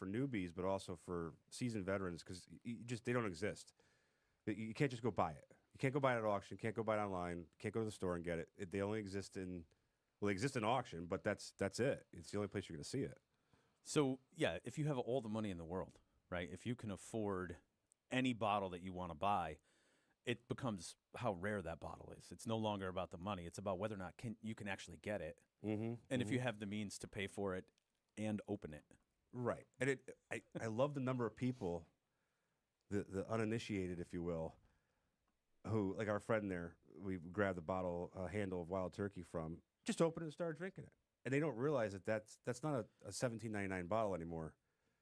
for newbies, but also for seasoned veterans because they don't exist. You can't just go buy it. You can't go buy it at auction. Can't go buy it online. Can't go to the store and get it. They only exist they exist in auction, but that's it. It's the only place you're going to see it. So yeah, if you have all the money in the world, right? If you can afford any bottle that you want to buy, it becomes how rare that bottle is. It's no longer about the money. It's about whether or not you can actually get it, and if you have the means to pay for it and open it. Right, and I love the number of people, the uninitiated, if you will, who, like our friend there, we grabbed the bottle handle of wild turkey from, just opened it and started drinking it, and they don't realize that that's not a $17.99 bottle anymore.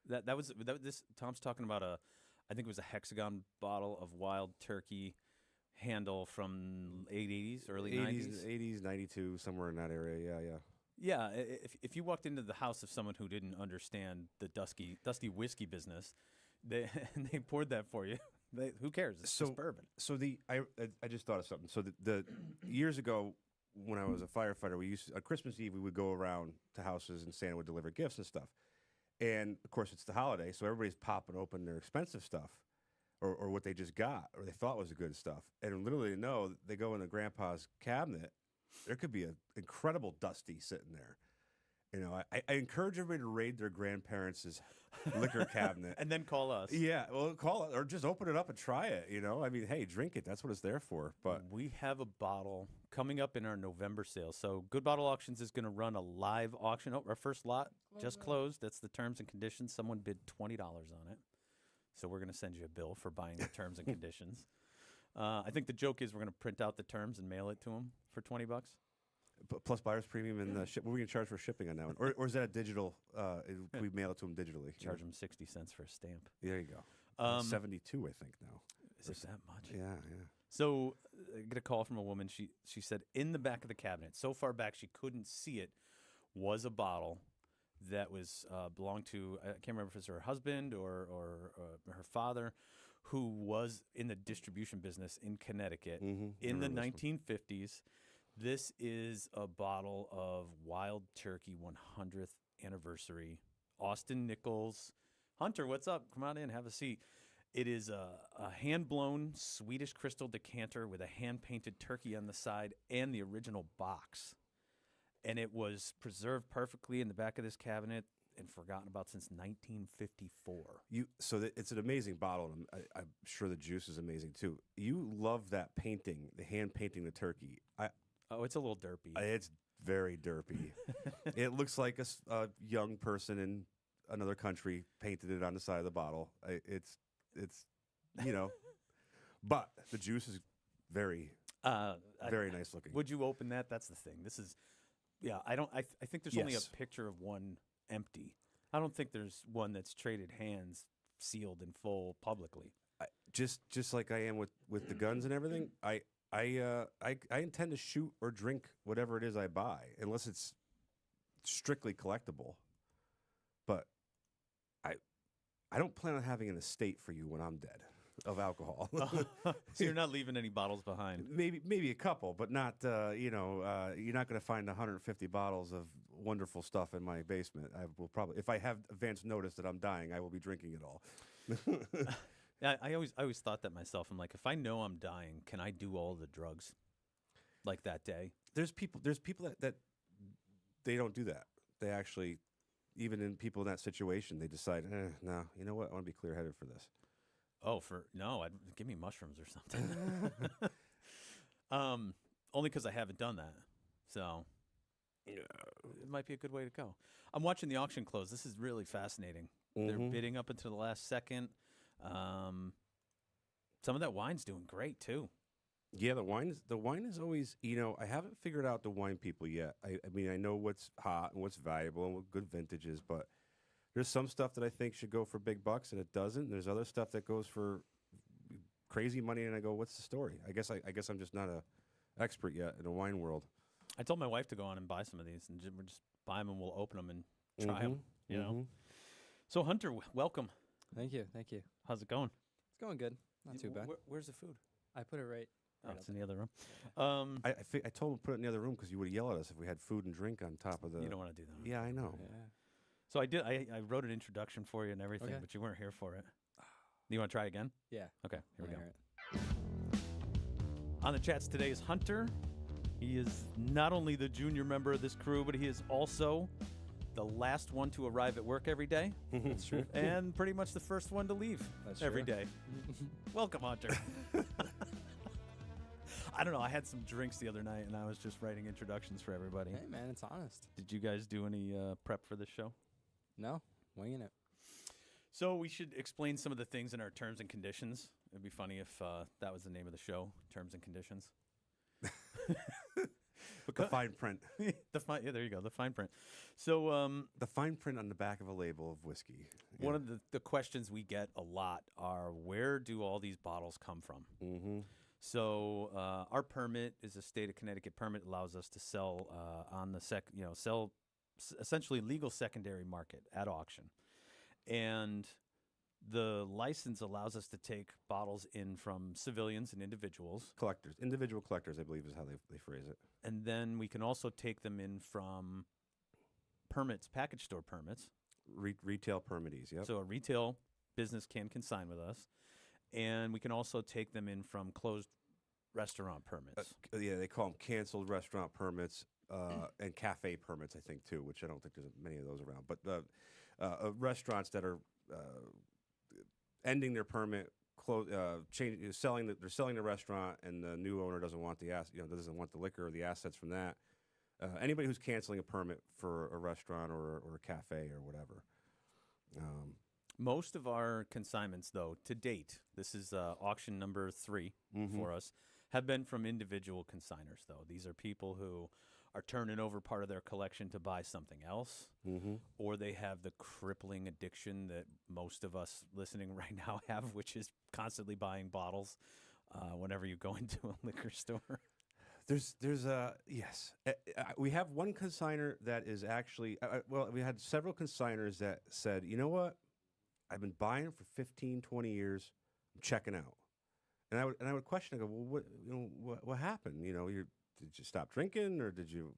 That was this. Tom's talking about I think it was a hexagon bottle of wild turkey handle from late 80s, early 90s. 80s, 92, somewhere in that area. Yeah. Yeah, if you walked into the house of someone who didn't understand the dusty whiskey business, they poured that for you. Who cares? It's just bourbon. So I just thought of something. So the years ago when I was a firefighter, we used on Christmas Eve we would go around to houses and Santa would deliver gifts and stuff. And of course it's the holiday, so everybody's popping open their expensive stuff, or what they just got or they thought was the good stuff. And literally, no, they go in the grandpa's cabinet. There could be an incredible dusty sitting there. You know, I encourage everybody to raid their grandparents' liquor cabinet. And then call us. Yeah, well, call it or just open it up and try it, you know? I mean, hey, drink it. That's what it's there for. But we have a bottle coming up in our November sale. So Good Bottle Auctions is going to run a live auction. Oh, our first lot just closed. That's the terms and conditions. Someone bid $20 on it. So we're going to send you a bill for buying the terms and conditions. I think the joke is we're going to print out the terms and mail it to them for $20. Plus buyer's premium and what are we going to charge for shipping on that one? Or is that a digital? Can we mail it to them digitally? Charge them 60 cents for a stamp. There you go. 72, I think now. Is it that much? Yeah. So I get a call from a woman. She said in the back of the cabinet, so far back she couldn't see it, was a bottle that was belonged to, I can't remember if it's her husband or her father, who was in the distribution business in Connecticut in the 1950s. This is a bottle of Wild Turkey 100th anniversary. Austin Nichols. Hunter, what's up? Come on in, have a seat. It is a hand-blown Swedish crystal decanter with a hand-painted turkey on the side and the original box. And it was preserved perfectly in the back of this cabinet and forgotten about since 1954. It's an amazing bottle, and I'm sure the juice is amazing too. You love that painting, the hand painting the turkey. Oh, it's a little derpy. It's very derpy. It looks like a young person in another country painted it on the side of the bottle. It's but the juice is very nice looking. Would you open that? That's the thing. This is, I think there's only a picture of one empty. I don't think there's one that's traded hands, sealed in full publicly. Just like I am with the guns and everything, I intend to shoot or drink whatever it is I buy, unless it's strictly collectible. But I don't plan on having an estate for you when I'm dead of alcohol. So you're not leaving any bottles behind? Maybe a couple, but not. You're not going to find 150 bottles of wonderful stuff in my basement. I will probably, if I have advance notice that I'm dying, I will be drinking it all. I always thought that myself. I'm like, if I know I'm dying, can I do all the drugs like that day? There's people that they don't do that. They actually, even in people in that situation, they decide, no, you know what? I want to be clear-headed for this. Oh, give me mushrooms or something. Only because I haven't done that. So it might be a good way to go. I'm watching the auction close. This is really fascinating. They're bidding up until the last second. Some of that wine's doing great too. Yeah, the wine is always, I haven't figured out the wine people yet. I mean, I know what's hot and what's valuable and what good vintages, but there's some stuff that I think should go for big bucks and it doesn't. There's other stuff that goes for crazy money and I go, what's the story? I guess I'm just not a expert yet in the wine world. I told my wife to go on and buy some of these, and we'll just buy them and we'll open them and try them. You know. So Hunter, welcome. Thank you. How's it going? It's going good. Not too bad. Where's the food? I put it right. Oh, it's in the other room. I told him to put it in the other room because you would yell at us if we had food and drink on top of the. You don't want to do that. Yeah, I know. So I did. I wrote an introduction for you and everything, Okay. but you weren't here for it. You want to try again? Yeah. Okay, here we Wanna go. hear it? On the chats today is Hunter. He is not only the junior member of this crew, but he is also the last one to arrive at work every day. That's true. And pretty much the first one to leave That's every true. day. Welcome, Hunter. I don't know. I had some drinks the other night, and I was just writing introductions for everybody. Hey, man, it's honest. Did you guys do any prep for this show? No, winging it. So we should explain some of the things in our terms and conditions. It'd be funny if that was the name of the show, terms and conditions. The fine print. Yeah, there you go, the fine print. So The fine print on the back of a label of whiskey. one of the questions we get a lot are, where do all these bottles come from? Mm-hmm. So our permit is a state of Connecticut permit, allows us to sell on the essentially legal secondary market at auction. And the license allows us to take bottles in from civilians and individuals. Collectors. Individual collectors, I believe, is how they phrase it. And then we can also take them in from permits, package store permits. Retail permittees, yep. So a retail business can consign with us. And we can also take them in from closed restaurant permits. Yeah, they call them canceled restaurant permits and cafe permits, I think, too, which I don't think there's many of those around. But restaurants that are ending their permit, they're selling the restaurant, and the new owner doesn't want doesn't want the liquor or the assets from that. Anybody who's canceling a permit for a restaurant or a cafe or whatever. Most of our consignments, though, to date, this is auction number 3 for us, have been from individual consigners, though. These are people who are turning over part of their collection to buy something else, or they have the crippling addiction that most of us listening right now have, which is constantly buying bottles whenever you go into a liquor store. Yes. We have one consignor that is actually, we had several consigners that said, you know what? I've been buying for 15, 20 years. I'm checking out. And I would question, I go, well, what happened? Did you stop drinking, or did you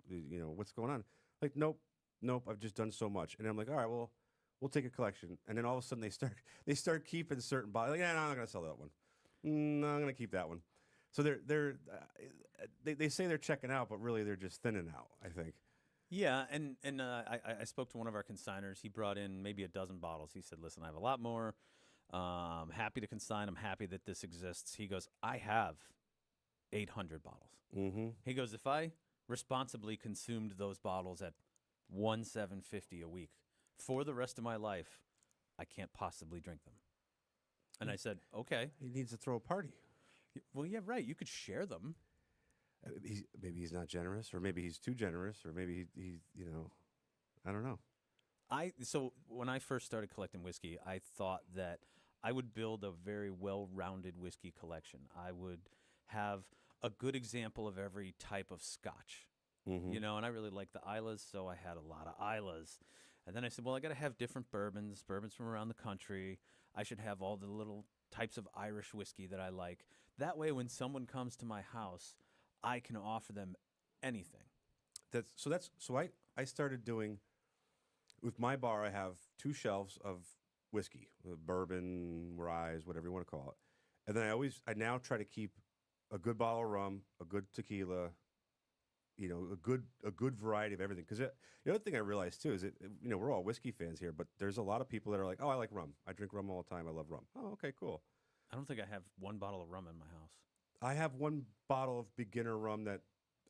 what's going on? Like, nope, I've just done so much. And I'm like, all right, well, we'll take a collection. And then all of a sudden they start keeping certain bottles. Like, yeah, no, I'm not gonna sell that one. No, I'm gonna keep that one. So they say they're checking out, but really they're just thinning out, I think. Yeah, and I spoke to one of our consigners. He brought in maybe a dozen bottles. He said, listen, I have a lot more. I'm happy to consign. I'm happy that this exists. He goes, I have 800 bottles. Mm-hmm. He goes, if I responsibly consumed those bottles at $1,750 a week for the rest of my life, I can't possibly drink them. And I said, okay. He needs to throw a party. Well, yeah, right. You could share them. Maybe he's not generous, or maybe he's too generous, or maybe he I don't know. So when I first started collecting whiskey, I thought that I would build a very well-rounded whiskey collection. I would have a good example of every type of scotch, and I really like the Islas, so I had a lot of Islas. And then I said, well, I got to have different bourbons from around the country. I should have all the little types of Irish whiskey that I like. That way, when someone comes to my house, I can offer them anything. So I started doing, with my bar, I have 2 shelves of whiskey, bourbon, rye, whatever you want to call it. And then I now try to keep a good bottle of rum, a good tequila, a good variety of everything. Because the other thing I realized too is that we're all whiskey fans here, but there's a lot of people that are like, oh, I like rum. I drink rum all the time. I love rum. Oh, okay, cool. I don't think I have one bottle of rum in my house. I have one bottle of beginner rum that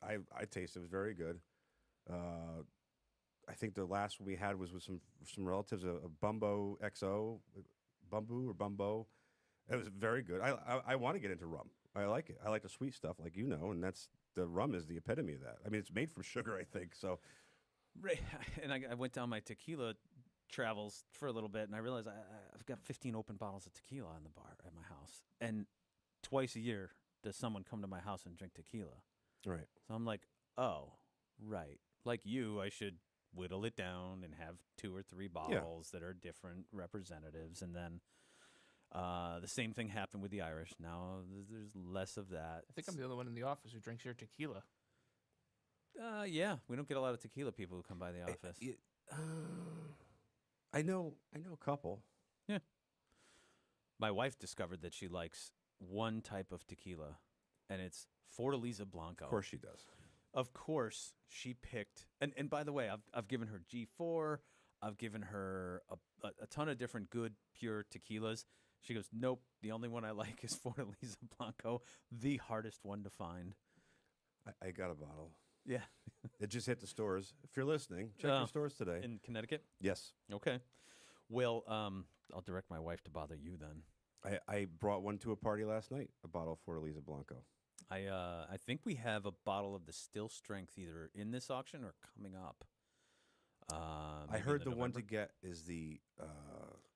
I tasted. It was very good. I think the last one we had was with some relatives, a Bumbo XO, Bumbo. It was very good. I want to get into rum. I like it. I like the sweet stuff, like and the rum is the epitome of that. I mean, it's made from sugar, I think. So, right. And I went down my tequila travels for a little bit, and I realized I've got 15 open bottles of tequila in the bar at my house, and twice a year does someone come to my house and drink tequila. Right. So I'm like, oh, right. Like you, I should whittle it down and have 2 or 3 bottles that are different representatives. And then the same thing happened with the Irish. Now there's less of that. I think I'm the only one in the office who drinks your tequila. Yeah, we don't get a lot of tequila people who come by the office. I know a couple. My wife discovered that she likes one type of tequila, and it's Fortaleza Blanco. Of course she does. Of course, she picked, and by the way, I've given her G4, I've given her a ton of different good, pure tequilas. She goes, nope, the only one I like is Fortaleza Blanco, the hardest one to find. I got a bottle. Yeah. It just hit the stores. If you're listening, check your stores today. In Connecticut? Yes. Okay. Well, I'll direct my wife to bother you then. I brought one to a party last night, a bottle of Fortaleza Blanco. I think we have a bottle of the still strength either in this auction or coming up. I heard the one to get is the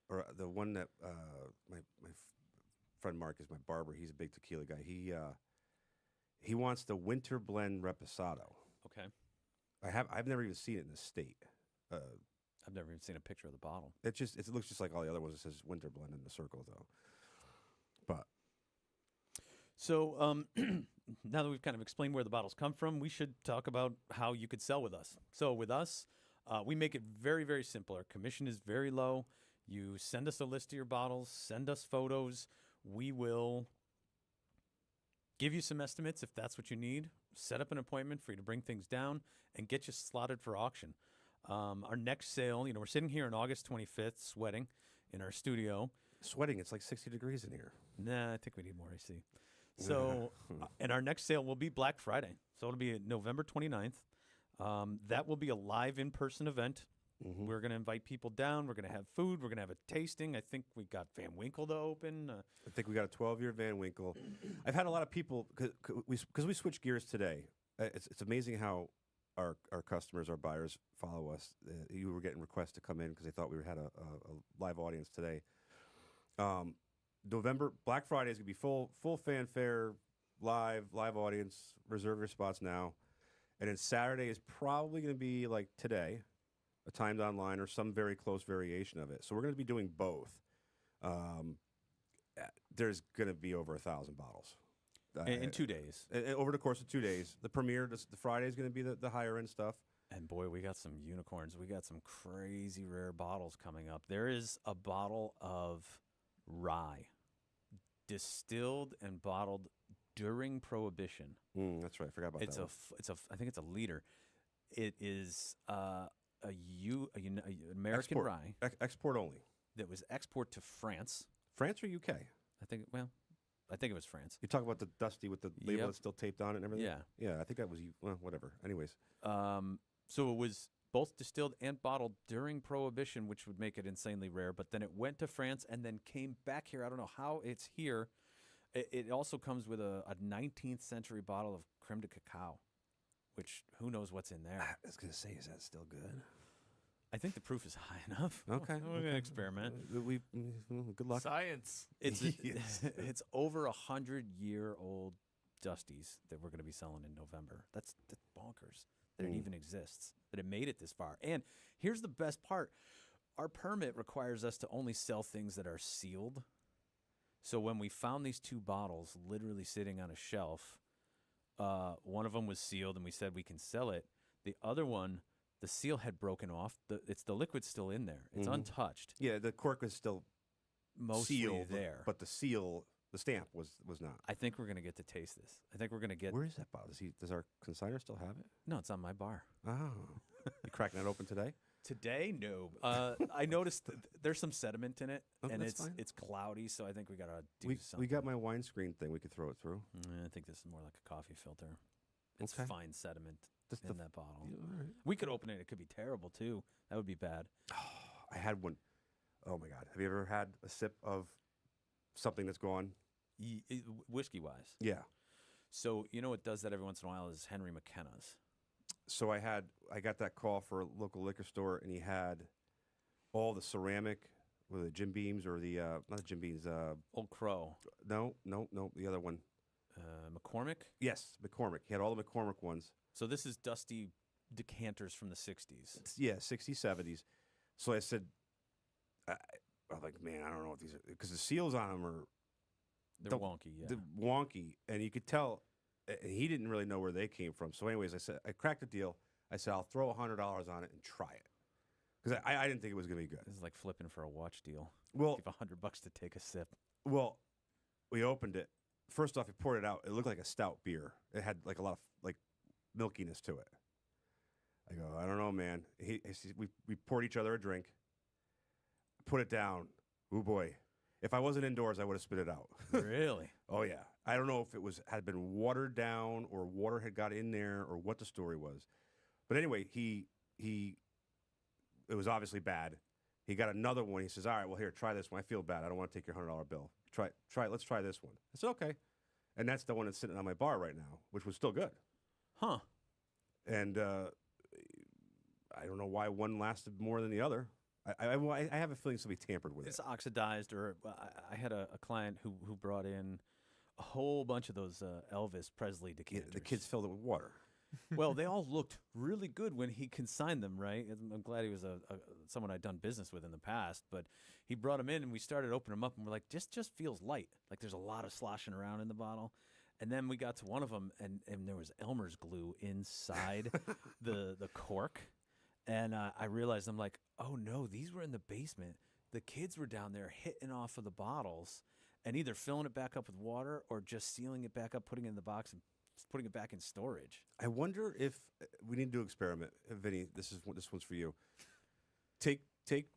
one that my friend Mark is my barber. He's a big tequila guy. He wants the winter blend reposado. Okay. I've never even seen it in the state. I've never even seen a picture of the bottle. It looks just like all the other ones. It says winter blend in the circle though. But so now that we've kind of explained where the bottles come from, we should talk about how you could sell with us. So with us, we make it very, very simple. Our commission is very low. You send us a list of your bottles, send us photos. We will give you some estimates if that's what you need, set up an appointment for you to bring things down, and get you slotted for auction. Our next sale, we're sitting here on August 25th, sweating in our studio. Sweating, it's like 60 degrees in here. Nah, I think we need more AC. So, and our next sale will be Black Friday. So it'll be November 29th. That will be a live in-person event. Mm-hmm. We're going to invite people down. We're going to have food. We're going to have a tasting. I think we got Van Winkle to open. I think we got a 12-year Van Winkle. I've had a lot of people, because we switched gears today. It's amazing how our customers, our buyers follow us. You were getting requests to come in because they thought we had a live audience today. November, Black Friday is going to be full fanfare, live audience. Reserve your spots now. And then Saturday is probably going to be like today, a timed online or some very close variation of it. So we're going to be doing both. There's going to be over 1,000 bottles. In 2 days. Over the course of 2 days. The premiere, the Friday is going to be the higher end stuff. And boy, we got some unicorns. We got some crazy rare bottles coming up. There is a bottle of rye distilled and bottled during Prohibition. That's right. I forgot about that. I think it's a liter. It is an American rye Export only. that was export to France. France or UK? I think it was France. You talk about the dusty with the label Yep. that's still taped on it and everything? Yeah. Yeah, I think that was, well, whatever. Anyways. So it was both distilled and bottled during Prohibition, which would make it insanely rare. But then it went to France and then came back here. I don't know how it's here. It also comes with a 19th century bottle of creme de cacao, which who knows what's in there. I was going to say, is that still good? I think the proof is high enough. Okay. We're going to experiment. Good luck. Science. It's Yes. it's over 100-year-old Dusties that we're going to be selling in November. That's bonkers that it even exists, that it made it this far. And here's the best part. Our permit requires us to only sell things that are sealed. So when we found these two bottles literally sitting on a shelf, one of them was sealed and we said we can sell it. The other one, the seal had broken off. The liquid's still in there. It's untouched. Yeah, the cork was still Mostly sealed, there. but the stamp was not. I think we're going to get to taste this. I think we're going to get... Where is that bottle? Does our consignor still have it? No, it's on my bar. Oh. You cracking that open today? Today, no. I noticed there's some sediment in it, Oh, and that's fine. it's cloudy, so I think we got to do something. We got my wine screen thing we could throw it through. I think this is more like a coffee filter. It's Okay. fine sediment Just in that bottle. Yeah, all right. We could open it. It could be terrible, too. That would be bad. I had one. Oh, my God. Have you ever had a sip of something that's gone? Whiskey-wise. Yeah. So, you know what does that every once in a while is Henry McKenna's. So I got that call for a local liquor store, and he had all the ceramic, with the Jim Beams or the not the Jim Beams. Old Crow. No, the other one. McCormick. Yes, McCormick. He had all the McCormick ones. So this is dusty decanters from the 60s. Yeah, 60s, 70s. So I said, I'm like, man, I don't know what these are, because the seals on them are They're wonky, yeah. they're wonky, and you could tell. And he didn't really know where they came from. So, anyways, I cracked the deal. I said, I'll throw $100 on it and try it, because I didn't think it was going to be good. This is like flipping for a watch deal. Well, Give $100 to take a sip. well, we opened it. First off, we poured it out. It looked like a stout beer. It had like a lot of like milkiness to it. I go, I don't know, man. We poured each other a drink. Put it down. Oh boy. If I wasn't indoors, I would have spit it out. Really? Oh yeah. I don't know if it had been watered down or water had got in there or what the story was. But anyway, it was obviously bad. He got another one. He says, "All right, well here, try this one. I feel bad. I don't want to take your $100 bill. Try it. Let's try this one." I said, "Okay." And that's the one that's sitting on my bar right now, which was still good. Huh. And I don't know why one lasted more than the other. I have a feeling somebody tampered with It's it. oxidized, or I had a client who brought in a whole bunch of those Elvis Presley Yeah, decanters. the kids filled it with water. Well, they all looked really good when he consigned them, right? I'm glad he was someone I'd done business with in the past, but he brought them in and we started opening them up and we're like, just feels light. Like there's a lot of sloshing around in the bottle. And then we got to one of them and there was Elmer's glue inside the cork. And I realized, I'm like, oh no, these were in the basement. The kids were down there hitting off of the bottles and either filling it back up with water or just sealing it back up, putting it in the box and putting it back in storage. I wonder if we need to do an experiment. Vinny, this one's for you. Take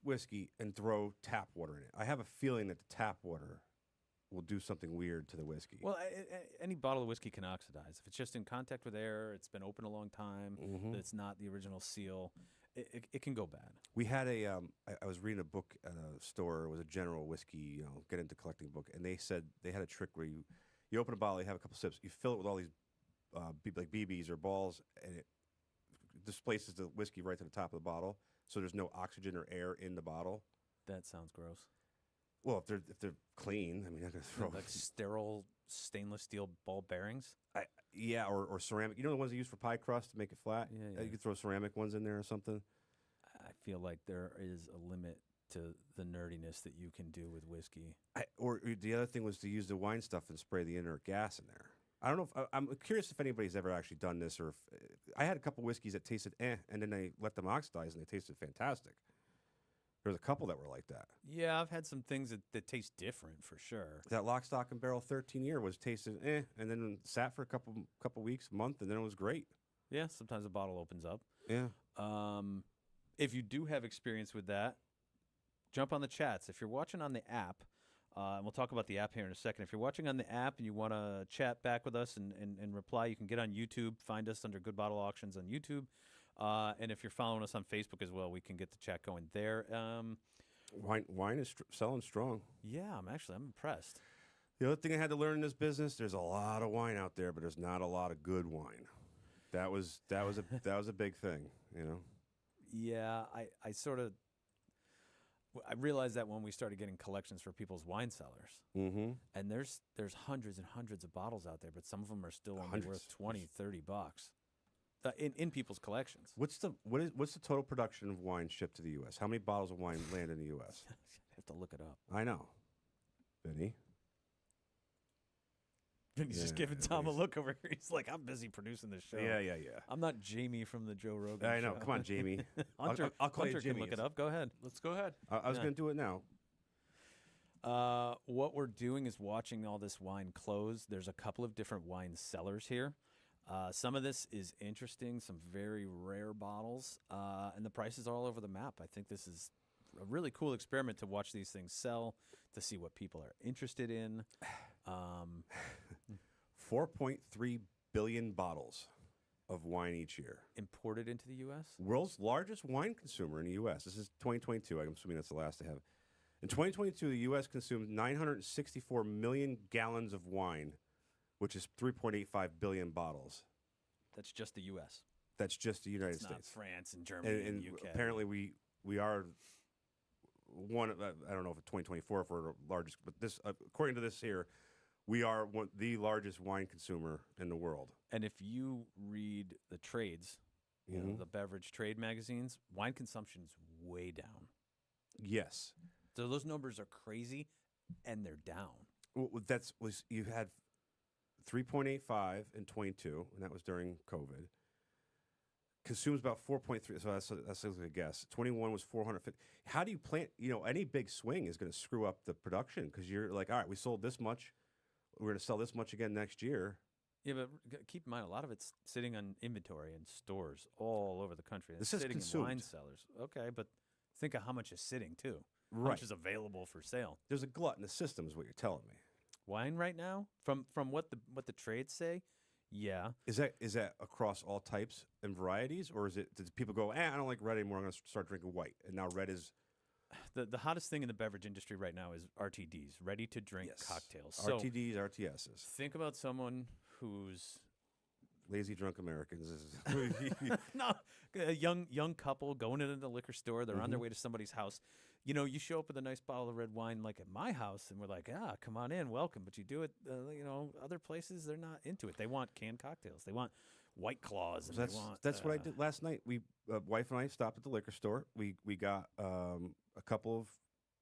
whiskey and throw tap water in it. I have a feeling that the tap water will do something weird to the whiskey. Well, any bottle of whiskey can oxidize. If it's just in contact with air, it's been open a long time, it's not the original seal, it can go bad. We had I was reading a book at a store. It was a general whiskey, get into collecting book, and they said they had a trick where you open a bottle, you have a couple sips, you fill it with all these like BBs or balls, and it displaces the whiskey right to the top of the bottle, so there's no oxygen or air in the bottle. That sounds gross. Well, if they're clean, I mean, I'm gonna throw Like sterile stainless steel ball bearings. yeah, or ceramic. You know the ones they use for pie crust to make it flat. Yeah. You could throw ceramic ones in there or something. I feel like there is a limit to the nerdiness that you can do with whiskey. Or the other thing was to use the wine stuff and spray the inert gas in there. I don't know if I'm curious if anybody's ever actually done this, or if I had a couple whiskeys that tasted and then they let them oxidize and they tasted fantastic. There's a couple that were like that. Yeah, I've had some things that taste different for sure. That Lock, Stock, and Barrel 13-year was tasted and then sat for a couple weeks, month, and then it was great. Yeah, sometimes a bottle opens up. Yeah. If you do have experience with that, jump on the chats. If you're watching on the app, and we'll talk about the app here in a second. If you're watching on the app and you want to chat back with us and reply, you can get on YouTube. Find us under Good Bottle Auctions on YouTube. And if you're following us on Facebook as well, we can get the chat going there. Wine is selling strong. Yeah, I'm impressed. The other thing I had to learn in this business, there's a lot of wine out there, but there's not a lot of good wine. That was a big thing, Yeah, I realized that when we started getting collections for people's wine cellars. Mm-hmm. And there's hundreds and hundreds of bottles out there, but some of them are still only worth $20, $30 in people's collections. What's the total production of wine shipped to the U.S.? How many bottles of wine land in the U.S.? I have to look it up. I know, Vinny. He's just giving Tom a look over here. He's like, I'm busy producing this show. Yeah. I'm not Jamie from the Joe Rogan I know. show. Come on, Jamie. Hunter, I'll call Hunter you Jimmy. can look it up. Go ahead. Let's go ahead. I was going to do it now. What we're doing is watching all this wine close. There's a couple of different wine cellars here. Some of this is interesting, some very rare bottles, and the prices are all over the map. I think this is a really cool experiment to watch these things sell, to see what people are interested in. 4.3 billion bottles of wine each year. Imported into the U.S.? World's largest wine consumer in the U.S. This is 2022. I'm assuming that's the last I have. In 2022, the U.S. consumed 964 million gallons of wine, which is 3.85 billion bottles. That's just the U.S. That's just the United It's States. not France and Germany and UK. Apparently we are one. I don't know if it's 2024 if we're the largest, but this, according to this here, we are the largest wine consumer in the world. And if you read the trades, the beverage trade magazines, wine consumption's way down. Yes. So those numbers are crazy, and they're down. Well, you had 3.85 in 22, and that was during COVID. consumes about 4.3. So that's a guess. 21 was 450. How do you plan? Any big swing is going to screw up the production because you're like, all right, we sold this much. We're going to sell this much again next year. Yeah, but keep in mind, a lot of it's sitting on inventory in stores all over the country. This It's is sitting consumed. in wine cellars. Okay, but think of how much is sitting, too. How Right. much is available for sale? There's a glut in the system, is what you're telling me. Wine right now, from what the trades say, yeah. Is that across all types and varieties, or did people go, I don't like red anymore, I'm going to start drinking white, and now red is The hottest thing in the beverage industry right now is RTDs, ready to drink cocktails. So RTDs, RTSs. think about someone who's Lazy drunk Americans. no, a young couple going into the liquor store. They're on their way to somebody's house. You show up with a nice bottle of red wine, like at my house, and we're like, come on in, welcome. But you do it, other places they're not into it. They want canned cocktails. They want White Claws. And That's what I did last night. We wife and I stopped at the liquor store. We got a couple of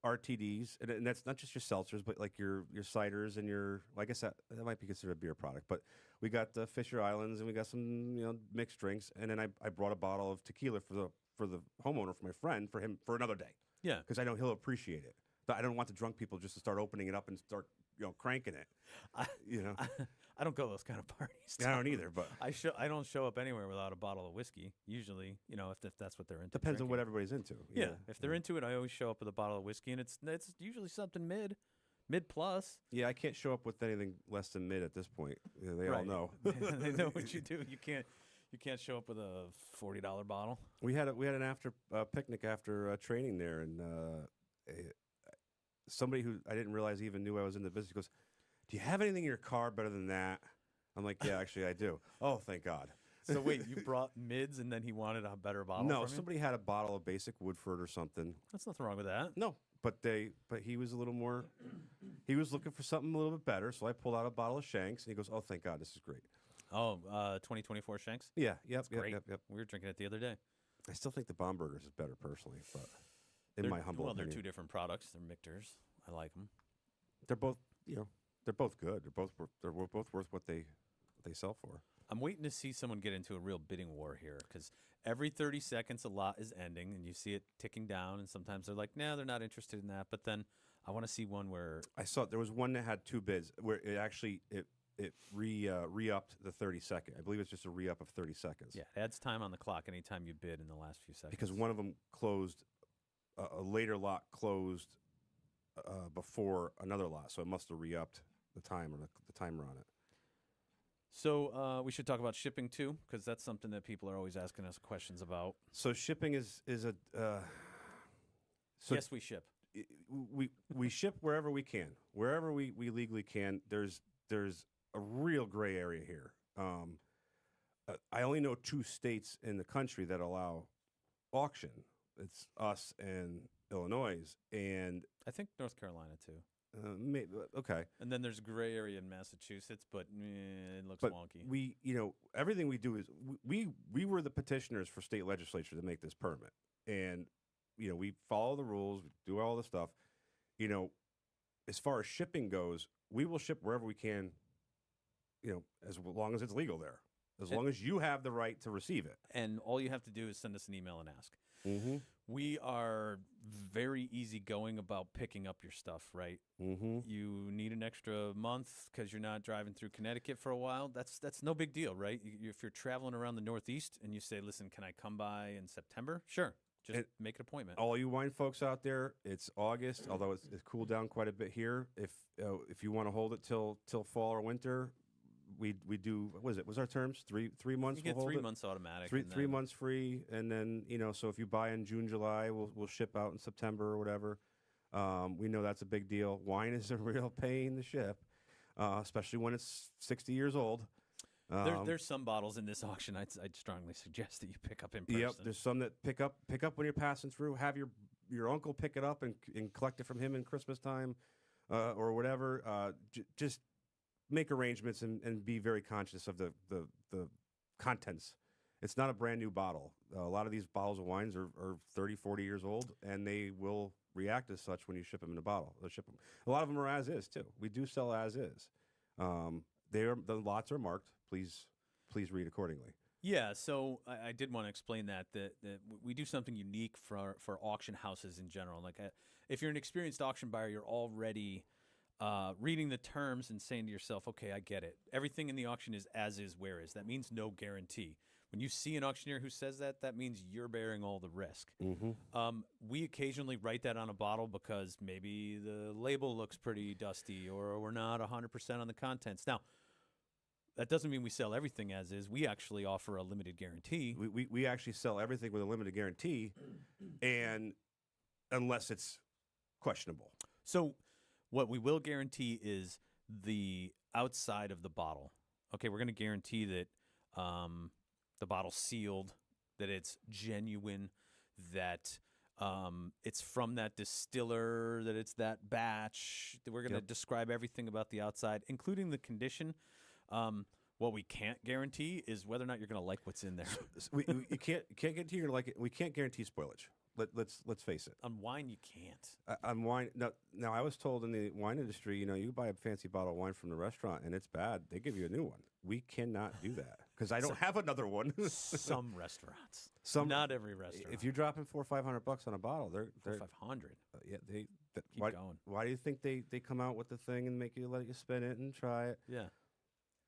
RTDs, and that's not just your seltzers, but like your ciders and your, I guess that might be considered a beer product. But we got the Fisher Islands, and we got some mixed drinks, and then I brought a bottle of tequila for the homeowner, for my friend, for him for another day. Yeah, because I know he'll appreciate it. But I don't want the drunk people just to start opening it up and start cranking it. I don't go to those kind of parties. I don't either, but I don't show up anywhere without a bottle of whiskey. Usually, if that's what they're into. Depends on what drinking. everybody's into. Yeah, if they're into it, I always show up with a bottle of whiskey, and it's usually something mid plus. Yeah, I can't show up with anything less than mid at this point. They all know. They know what you do. You can't show up with a $40 bottle. We had an after picnic after training there, and somebody who I didn't realize even knew I was in the business goes, "Do you have anything in your car better than that?" I'm like, "Yeah, actually, I do." Oh, thank God. So wait, you brought mids, and then he wanted a better bottle. No, from you? somebody had a bottle of basic Woodford or something. That's nothing wrong with that. No, but he was a little more. He was looking for something a little bit better, so I pulled out a bottle of Shanks, and he goes, "Oh, thank God, this is great." Oh, 2024 Shanks. Yeah, yep, Great. yep. We were drinking it the other day. I still think the Bombergers is better personally, but in my humble they're opinion, two different products. They're Michter's. I like them. they're both they're both good. They're both worth what they sell for. I'm waiting to see someone get into a real bidding war here because every 30 seconds a lot is ending, and you see it ticking down. And sometimes they're like, "No, they're not interested in that." But then I want to see one where I saw there was one that had two bids where it re-upped the 30-second. I believe it's just a re-up of 30 seconds. it adds time on the clock anytime you bid in the last few seconds. Because one of them closed, a later lot closed before another lot, so it must have re-upped the time or the timer on it. So we should talk about shipping too, because that's something that people are always asking us questions about. So shipping is a. Yes, we ship. We ship wherever we can, wherever we legally can. There's a real gray area here. I only know 2 states in the country that allow auction. It's us and Illinois, and I think North Carolina too. maybe, okay. And then there's gray area in Massachusetts, but it looks But wonky. we, everything we do is we were the petitioners for state legislature to make this permit, and we follow the rules, we do all the stuff. As far as shipping goes, we will ship wherever we can. As long as it's legal there, as long as you have the right to receive it. And all you have to do is send us an email and ask. Mm-hmm. We are very easygoing about picking up your stuff, right? Mm-hmm. You need an extra month because you're not driving through Connecticut for a while. That's no big deal, right? If you're traveling around the Northeast and you say, "Listen, can I come by in September?" Sure, just make an appointment. All you wine folks out there, it's August, although it's cooled down quite a bit here. If you want to hold it till fall or winter, we do. What was it? Was our terms 3 months? You get we'll hold 3 it? months automatic. Three months free, and then so if you buy in June, July, we'll ship out in September or whatever. We know that's a big deal. Wine is a real pain to ship, especially when it's 60 years old. There's some bottles in this auction I'd strongly suggest that you pick up in person. Yep, there's some that pick up when you're passing through. Have your uncle pick it up and collect it from him in Christmas time, or whatever. Just make arrangements and be very conscious of the contents. It's not a brand new bottle. A lot of these bottles of wines are 30, 40 years old, and they will react as such when you ship them in a bottle. They'll ship them. A lot of them are as is too. We do sell as is. The lots are marked. Please read accordingly. Yeah, so I did want to explain that we do something unique for auction houses in general. Like, if you're an experienced auction buyer, you're already reading the terms and saying to yourself, okay, I get it. Everything in the auction is as is, where is. That means no guarantee. When you see an auctioneer who says that, that means you're bearing all the risk. We occasionally write that on a bottle because maybe the label looks pretty dusty or we're not 100% on the contents. Now, that doesn't mean we sell everything as is. We actually offer a limited guarantee. We actually sell everything with a limited guarantee, and unless it's questionable. So what we will guarantee is the outside of the bottle. Okay, we're going to guarantee that the bottle's sealed, that it's genuine, that it's from that distiller, that it's that batch. That we're going to describe everything about the outside, including the condition. What we can't guarantee is whether or not you're going to like what's in there. You can't guarantee you're gonna like it. We can't guarantee spoilage. Let's face it. On wine, you can't. On wine, now I was told in the wine industry, you buy a fancy bottle of wine from the restaurant and it's bad, they give you a new one. We cannot do that because I don't have another one. Some restaurants, not every restaurant. If you're dropping $400 or $500 on a bottle, they're $500. Keep going. Why do you think they come out with the thing and let you spin it and try it? Yeah.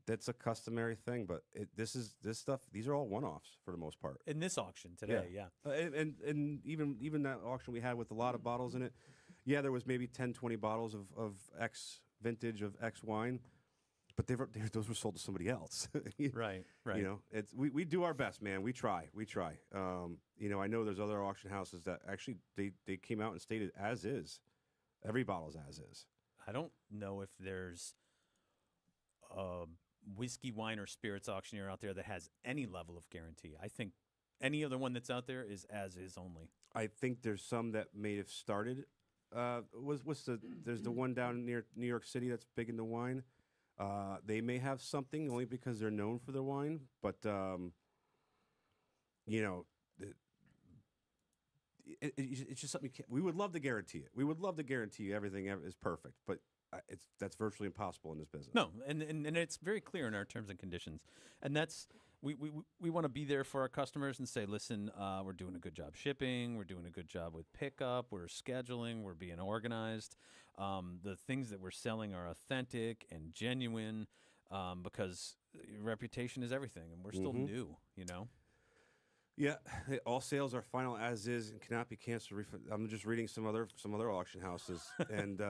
That's a customary thing, but this stuff. These are all one-offs for the most part. In this auction today, yeah. And even that auction we had with a lot of bottles in it, there was maybe 10, 20 bottles of X vintage of X wine, but those were sold to somebody else. Right. We do our best, man. We try. I know there's other auction houses that actually they came out and stated as is. Every bottle's as is. I don't know if there's whiskey, wine, or spirits auctioneer out there that has any level of guarantee. I think any other one that's out there is as is only. I think there's some that may have started. There's the one down near New York City that's big into wine. They may have something only because they're known for their wine, but it's just something we would love to guarantee it. We would love to guarantee you everything is perfect, but that's virtually impossible in this business. No, and it's very clear in our terms and conditions, and that's we want to be there for our customers and say, listen, we're doing a good job shipping, we're doing a good job with pickup, we're scheduling, we're being organized. The things that we're selling are authentic and genuine, because reputation is everything, and we're still new, Yeah, all sales are final as is and cannot be canceled. I'm just reading some other auction houses, and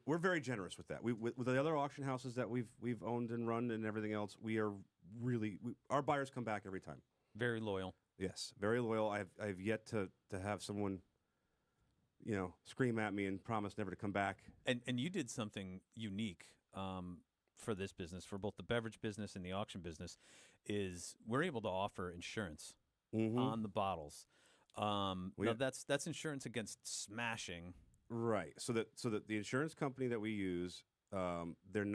we're very generous with that. With the other auction houses that we've owned and run and everything else, we are our buyers come back every time. Very loyal. Yes, very loyal. I've yet to have someone, scream at me and promise never to come back. And you did something unique for this business, for both the beverage business and the auction business, is we're able to offer insurance on the botters. Now that's insurance against smashing. Right. So that the insurance company that we use, they're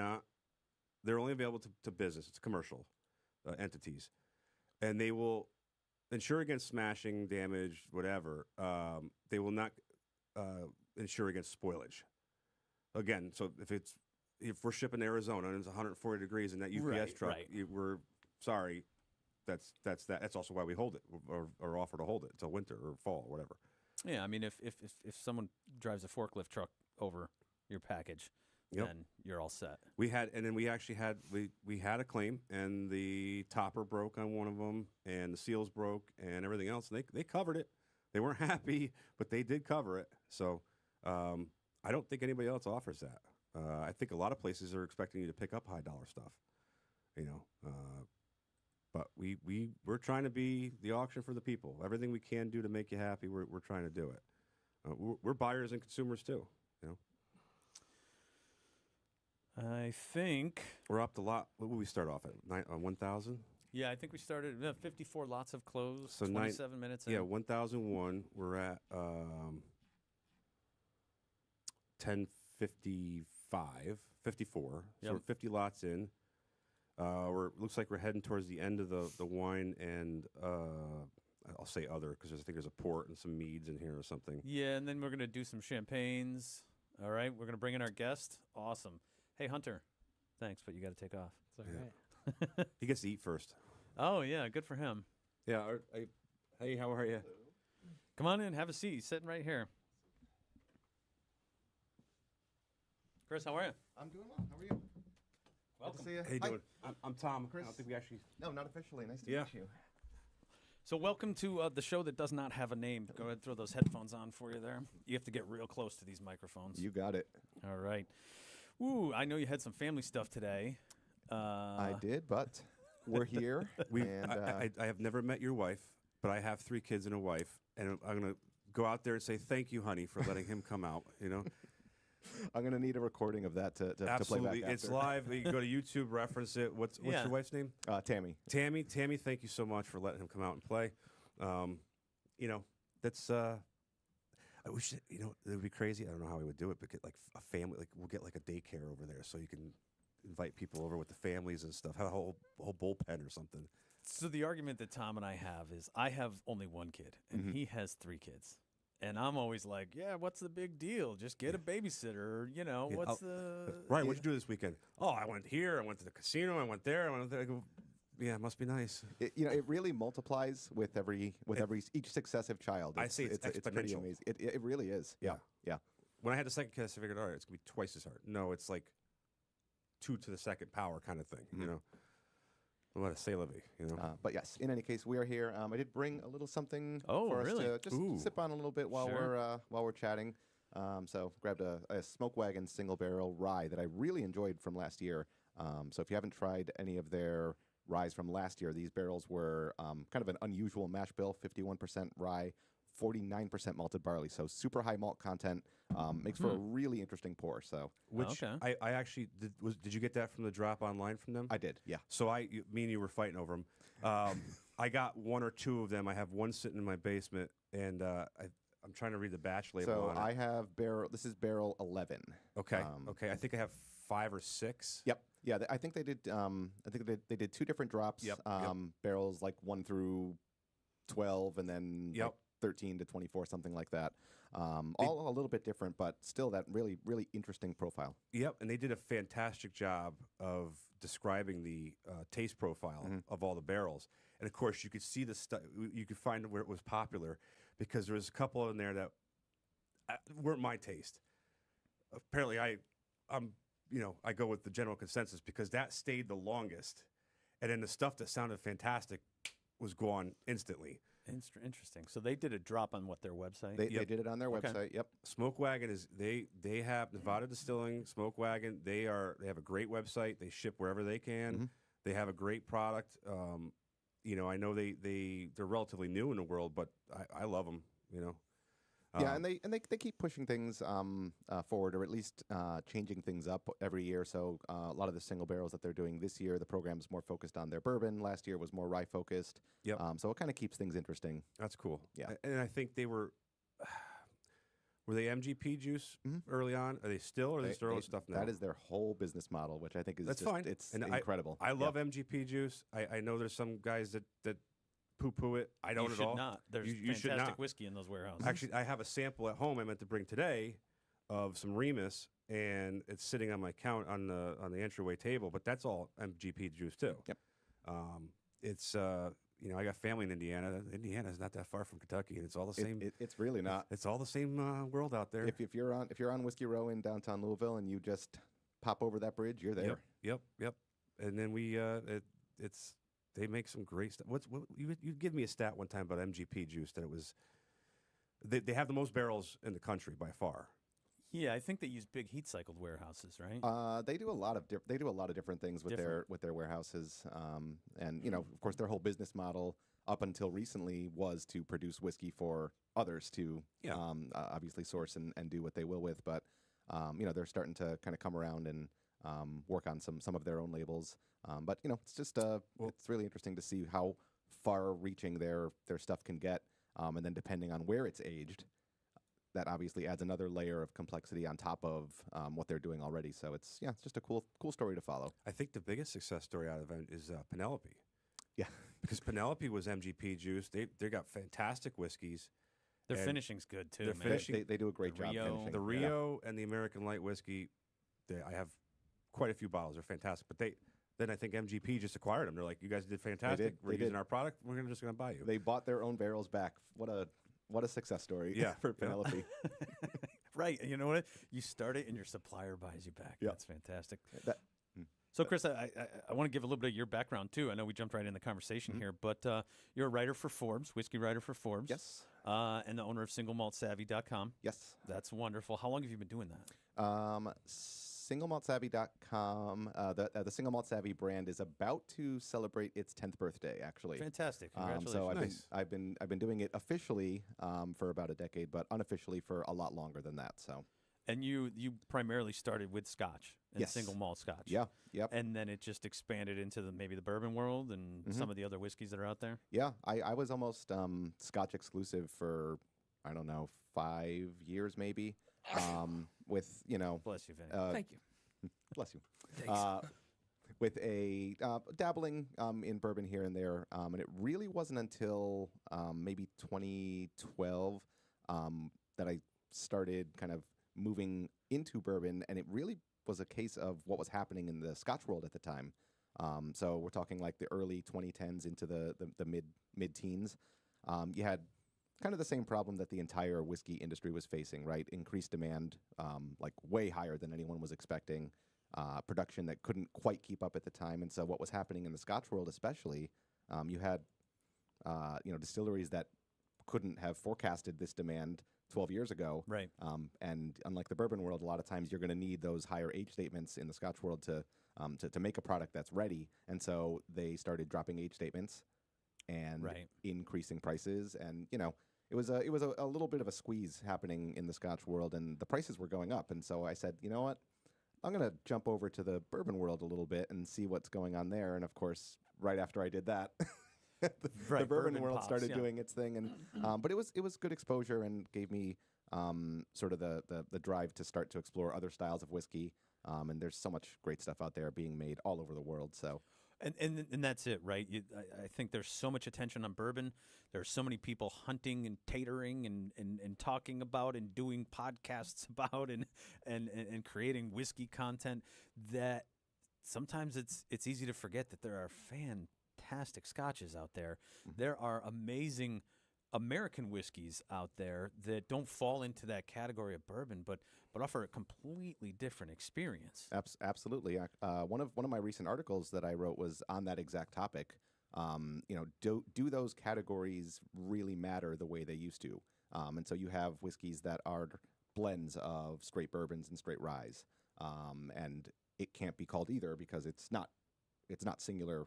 only available to business. It's commercial entities, and they will insure against smashing, damage, whatever. They will not insure against spoilage. Again, so if we're shipping to Arizona and it's 140 degrees in that UPS truck, we're sorry. That's also why we hold it or offer to hold it until winter or fall or whatever. Yeah, I mean, if someone drives a forklift truck over your package, then you're all set. We had a claim, and the topper broke on one of them, and the seals broke, and everything else. And they covered it. They weren't happy, but they did cover it. So I don't think anybody else offers that. I think a lot of places are expecting you to pick up high dollar stuff, But we're trying to be the auction for the people. Everything we can do to make you happy, we're trying to do it. We're buyers and consumers too. I think we're up to lot. What would we start off at? 1,000. Yeah, I think we started 54 lots of closed. So 27 minutes. Yeah, 1,001. We're at 1055, 54. So we're 50 lots in. Looks like we're heading towards the end of the wine and I'll say other because I think there's a port and some meads in here or something. Yeah, and then we're gonna do some champagnes. All right, we're gonna bring in our guest. Awesome. Hey Hunter, thanks, but you got to take off. It's all right. He gets to eat first. Oh yeah, good for him. Yeah. Hey, how are you? Come on in, have a seat. He's sitting right here. Chris, how are you? I'm doing well. How are you? Welcome. Good to see you. How you Hi. doing? I'm Tom. Chris. I don't think we actually. No, not officially. Nice to Yeah. meet you. So welcome to the show that does not have a name. Go ahead and throw those headphones on for you there. You have to get real close to these microphones. You got it. All right. Ooh, I know you had some family stuff today. I did, but we're here. and, I have never met your wife, but I have 3 kids and a wife, and I'm gonna go out there and say thank you, honey, for letting him come out. You know. I'm going to need a recording of that to play Absolutely, back it's after. live. You can go to YouTube, reference it. What's Yeah. your wife's name? Tammy. Tammy, thank you so much for letting him come out and play. You know, that's I wish it would be crazy. I don't know how we would do it, but get like a family, like we'll get like a daycare over there, so you can invite people over with the families and stuff. Have a whole bullpen or something. So the argument that Tom and I have is I have only one kid, and he has 3 kids. And I'm always like, yeah, what's the big deal? Just get a babysitter. Or, you know, Yeah, what's the... Right, what'd you do this weekend? Oh, I went here. I went to the casino. I went there. I went there. I go, yeah, it must be nice. It really multiplies with each successive child. I see it's pretty exponential. amazing. It really is. Yeah. When I had the second kid, I figured, all right, it's gonna be twice as hard. No, it's like 2 to the second power kind of thing. You know, what a say, Livy. You know. But yes, in any case, we are here. I did bring a little something Oh, for really? us to just sip on a little bit while Sure. we're chatting. So grabbed a Smoke Wagon single barrel rye that I really enjoyed from last year. So if you haven't tried any of their ryes from last year, these barrels were kind of an unusual mash bill: 51% rye, 49% malted barley. So super high malt content. Makes for a really interesting pour. So Which okay. I actually did. Did you get that from the drop online from them? I did. Yeah. So me and you were fighting over them. I got 1 or 2 of them. I have one sitting in my basement, and I'm trying to read the batch label So on it. I have barrel. This is barrel 11. Okay. Okay. I think I have 5 or 6. Yep. Yeah. I think they did. I think they did 2 different drops. Yep, Barrels like 1 through 12, and then like 13 to 24, something like that. All a little bit different, but still that really, really interesting profile. Yep. And they did a fantastic job of describing the taste profile of all the barrels. And of course, you could see the stuff. You could find where it was popular because there was a couple in there that weren't my taste. Apparently, I go with the general consensus because that stayed the longest, and then the stuff that sounded fantastic was gone instantly. Interesting. So they did a drop on their website? They did it on their website. Yep. Smoke Wagon is they have Nevada Distilling, Smoke Wagon. They have a great website. They ship wherever they can. They have a great product. I know they're relatively new in the world, but I love them. You know. Yeah, and they keep pushing things forward, or at least changing things up every year. So a lot of the single barrels that they're doing this year, the program is more focused on their bourbon. Last year was more rye focused. Yep. So it kind of keeps things interesting. That's cool. Yeah. And I think they were they MGP juice early on? Are they still, or are they sterling stuff now? That is their whole business model, which I think is That's just, fine. It's And incredible. I love MGP juice. I know there's some guys that poo-poo it. I don't you at should all. not. There's You should fantastic not. whiskey in those warehouses. Actually, I have a sample at home I meant to bring today of some Remus, and it's sitting on my count on the entryway table. But that's all MGP juice too. Yep. It's I got family in Indiana. Indiana's not that far from Kentucky, and it's all the same. It's really not. It's all the same world out there. If you're on Whiskey Row in downtown Louisville and you just pop over that bridge, you're there. Yep. And then they make some great stuff. What you give me a stat one time about MGP juice that it was they have the most barrels in the country by far. Yeah, I think they use big heat cycled warehouses, right? They do a lot of different things with their warehouses, and of course their whole business model up until recently was to produce whiskey for others to obviously source and do what they will with, but they're starting to kind of come around and work on some of their own labels. But it's just it's really interesting to see how far-reaching their stuff can get, and then depending on where it's aged, that obviously adds another layer of complexity on top of what they're doing already. So it's just a cool story to follow. I think the biggest success story out of it is Penelope. Yeah, because Penelope was MGP juice. They got fantastic whiskeys. Their and finishing's good too, their man. finishing- they do a great The job Rio. finishing. The Rio and the American Light whiskey. I have quite a few bottles. They're fantastic, but then I think MGP just acquired them. They're like, you guys did fantastic. We're They using did. our product. We're just going to buy you. They bought their own barrels back. What a success story. Yeah. For Penelope. Right. You know what? You start it and your supplier buys you back. Yeah. That's fantastic. That- So, Chris, I want to give a little bit of your background, too. I know we jumped right in the conversation here, but you're a writer for Forbes, whiskey writer for Forbes. Yes. And the owner of SingleMaltSavvy.com. Yes. That's wonderful. How long have you been doing that? SingleMaltSavvy.com. The Single Malt Savvy brand is about to celebrate its 10th birthday, actually. Fantastic. Congratulations. So Nice. I've been doing it officially for about a decade, but unofficially for a lot longer than that. So And you primarily started with Scotch and Yes. single malt Scotch. yeah, yep, And then it just expanded into maybe the bourbon world and some of the other whiskeys that are out there. yeah. I was almost Scotch exclusive for, I don't know, 5 years maybe. With Bless you, Vinny. Thank you. bless you. Thanks. With a dabbling in bourbon here and there, and it really wasn't until maybe 2012 that I started kind of moving into bourbon, and it really was a case of what was happening in the Scotch world at the time. So we're talking like the early 2010s into the mid-teens. You had kind of the same problem that the entire whiskey industry was facing, right? Increased demand, like way higher than anyone was expecting. Production that couldn't quite keep up at the time, and so what was happening in the Scotch world, especially, you had distilleries that couldn't have forecasted this demand 12 years ago. Right. And unlike the bourbon world, a lot of times you're going to need those higher age statements in the Scotch world to make a product that's ready. And so they started dropping age statements and Right. increasing prices, and it was a little bit of a squeeze happening in the Scotch world, and the prices were going up. And so I said, you know what? I'm going to jump over to the bourbon world a little bit and see what's going on there. And of course, right after I did that, the Right, bourbon bourbon world pops, started yeah. doing its thing. And but it was good exposure and gave me sort of the drive to start to explore other styles of whiskey. And there's so much great stuff out there being made all over the world. So And that's it, right? I think there's so much attention on bourbon. There's so many people hunting and tatering and talking about and doing podcasts about and creating whiskey content that sometimes it's easy to forget that there are fantastic scotches out there. There are amazing American whiskeys out there that don't fall into that category of bourbon, but offer a completely different experience. absolutely, one of my recent articles that I wrote was on that exact topic. Do those categories really matter the way they used to? And so you have whiskeys that are blends of straight bourbons and straight ryes, and it can't be called either because it's not singular.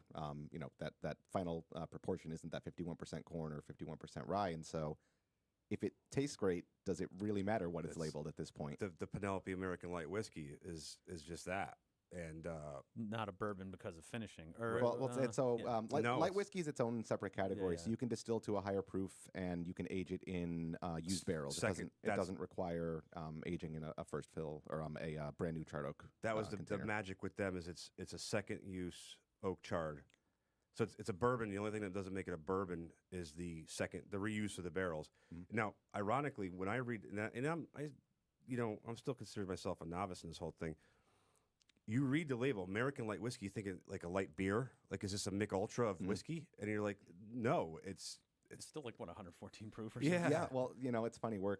That final proportion isn't that 51% corn or 51% rye, and so if it tastes great, does it really matter what it's labeled at this point? The Penelope American Light Whiskey is just that. And Not a bourbon because of finishing. Or Light whiskey is its own separate category. Yeah, So you can distill to a higher proof, and you can age it in used barrels. It doesn't require aging in a first fill or a brand new charred oak. that was the container. magic with them is it's a second use oak charred. So it's a bourbon. The only thing that doesn't make it a bourbon is the reuse of the barrels. Now, ironically, when I read and I'm still considering myself a novice in this whole thing. You read the label, American Light Whiskey, you think it like a light beer. Like, is this a Mick Ultra of whiskey? And you're like, no, it's still like 114 proof or something. Yeah. Yeah, well, it's funny. Where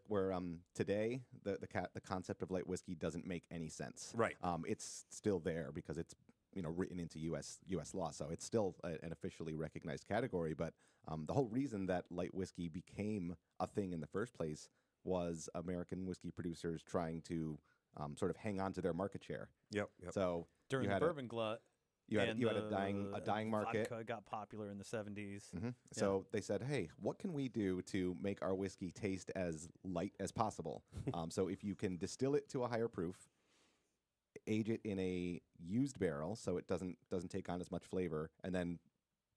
today the concept of light whiskey doesn't make any sense. Right. It's still there because it's written into U.S. law, so it's still an officially recognized category. But the whole reason that light whiskey became a thing in the first place was American whiskey producers trying to sort of hang on to their market share. Yep. So During you the had bourbon glut, you had a dying market. Vodka got popular in the 70s. So they said, hey, what can we do to make our whiskey taste as light as possible? So if you can distill it to a higher proof, age it in a used barrel so it doesn't take on as much flavor, and then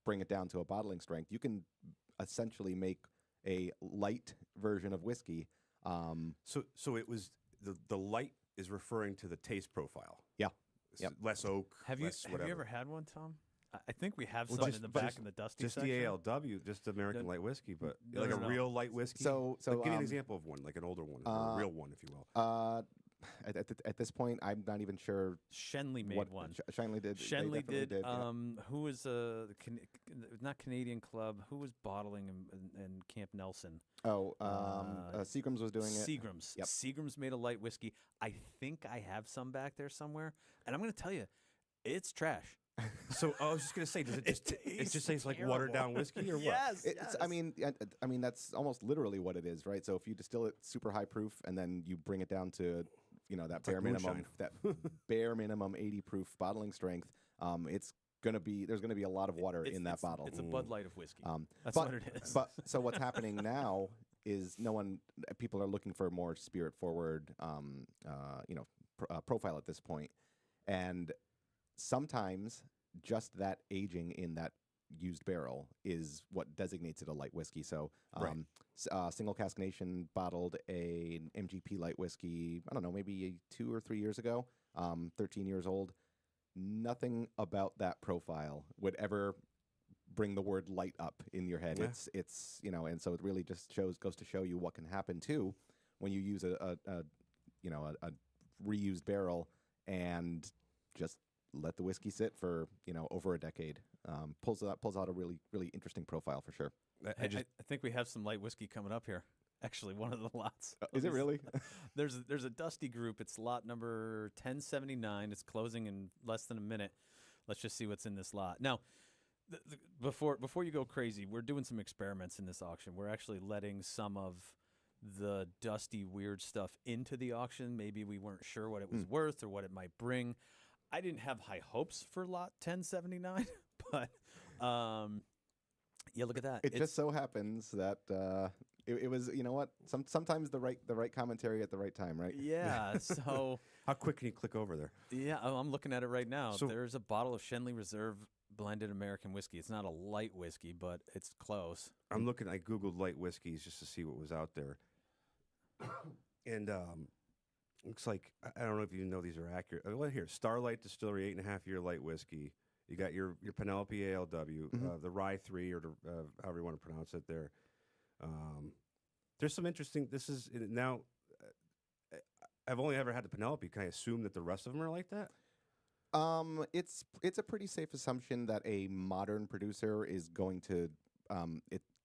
bring it down to a bottling strength, you can essentially make a light version of whiskey. So it was the light is referring to the taste profile. Yeah. It's Yep. less oak. Have you whatever. ever had one, Tom? I think we have Well, some just- in the but back just- in the dusty Just section. the ALW, just American Light Whiskey, but No, like no, a no. real light whiskey. So Like, give me an um, example of one, like an older one, or a real one, if you will. At this point, I'm not even sure Shenley made what one. Shenley did. They Shenley definitely did. yeah. Who was not Canadian Club? Who was bottling in Camp Nelson? Seagram's was doing it. Seagram's. Yep. Seagram's made a light whiskey. I think I have some back there somewhere, and I'm going to tell you, it's trash. So I was just gonna say, does it just tastes like watered down whiskey or what? Yes. I mean, that's almost literally what it is, right? So if you distill it super high proof and then you bring it down to, that bare minimum, that bare minimum 80 proof bottling strength, there's gonna be a lot of water in that bottle. It's a Bud Light of whiskey. That's but, what it is. But so what's happening now is people are looking for a more spirit forward, profile at this point, and sometimes just that aging in that used barrel is what designates it a light whiskey. So, Single Cask Nation bottled an MGP light whiskey, I don't know, maybe 2 or 3 years ago, 13 years old. Nothing about that profile would ever bring the word light up in your head. Yeah. It's and so it really just goes to show you what can happen too when you use a reused barrel and just let the whiskey sit for over a decade. Pulls out a really, really interesting profile for sure. I think we have some light whiskey coming up here. Actually, one of the lots. Is it really? There's a Dusty group. It's lot number 1079. It's closing in less than a minute. Let's just see what's in this lot. Now, before you go crazy, we're doing some experiments in this auction. We're actually letting some of the Dusty weird stuff into the auction. Maybe we weren't sure what it was worth or what it might bring. I didn't have high hopes for lot 1079, but look at that. It just so happens that it was, sometimes the right commentary at the right time, right? Yeah. So How quick can you click over there? yeah, I'm looking at it right now. So- There's a bottle of Shenley Reserve blended American whiskey. It's not a light whiskey, but it's close. I'm looking. I googled light whiskeys just to see what was out there, and looks like I don't know if you know these are accurate. Well, here, Starlight Distillery 8.5-year light whiskey. You got your Penelope ALW, the Rye 3, or however you want to pronounce it. There, there's some interesting. This is now. I've only ever had the Penelope. Can I assume that the rest of them are like that? It's a pretty safe assumption that a modern producer is going to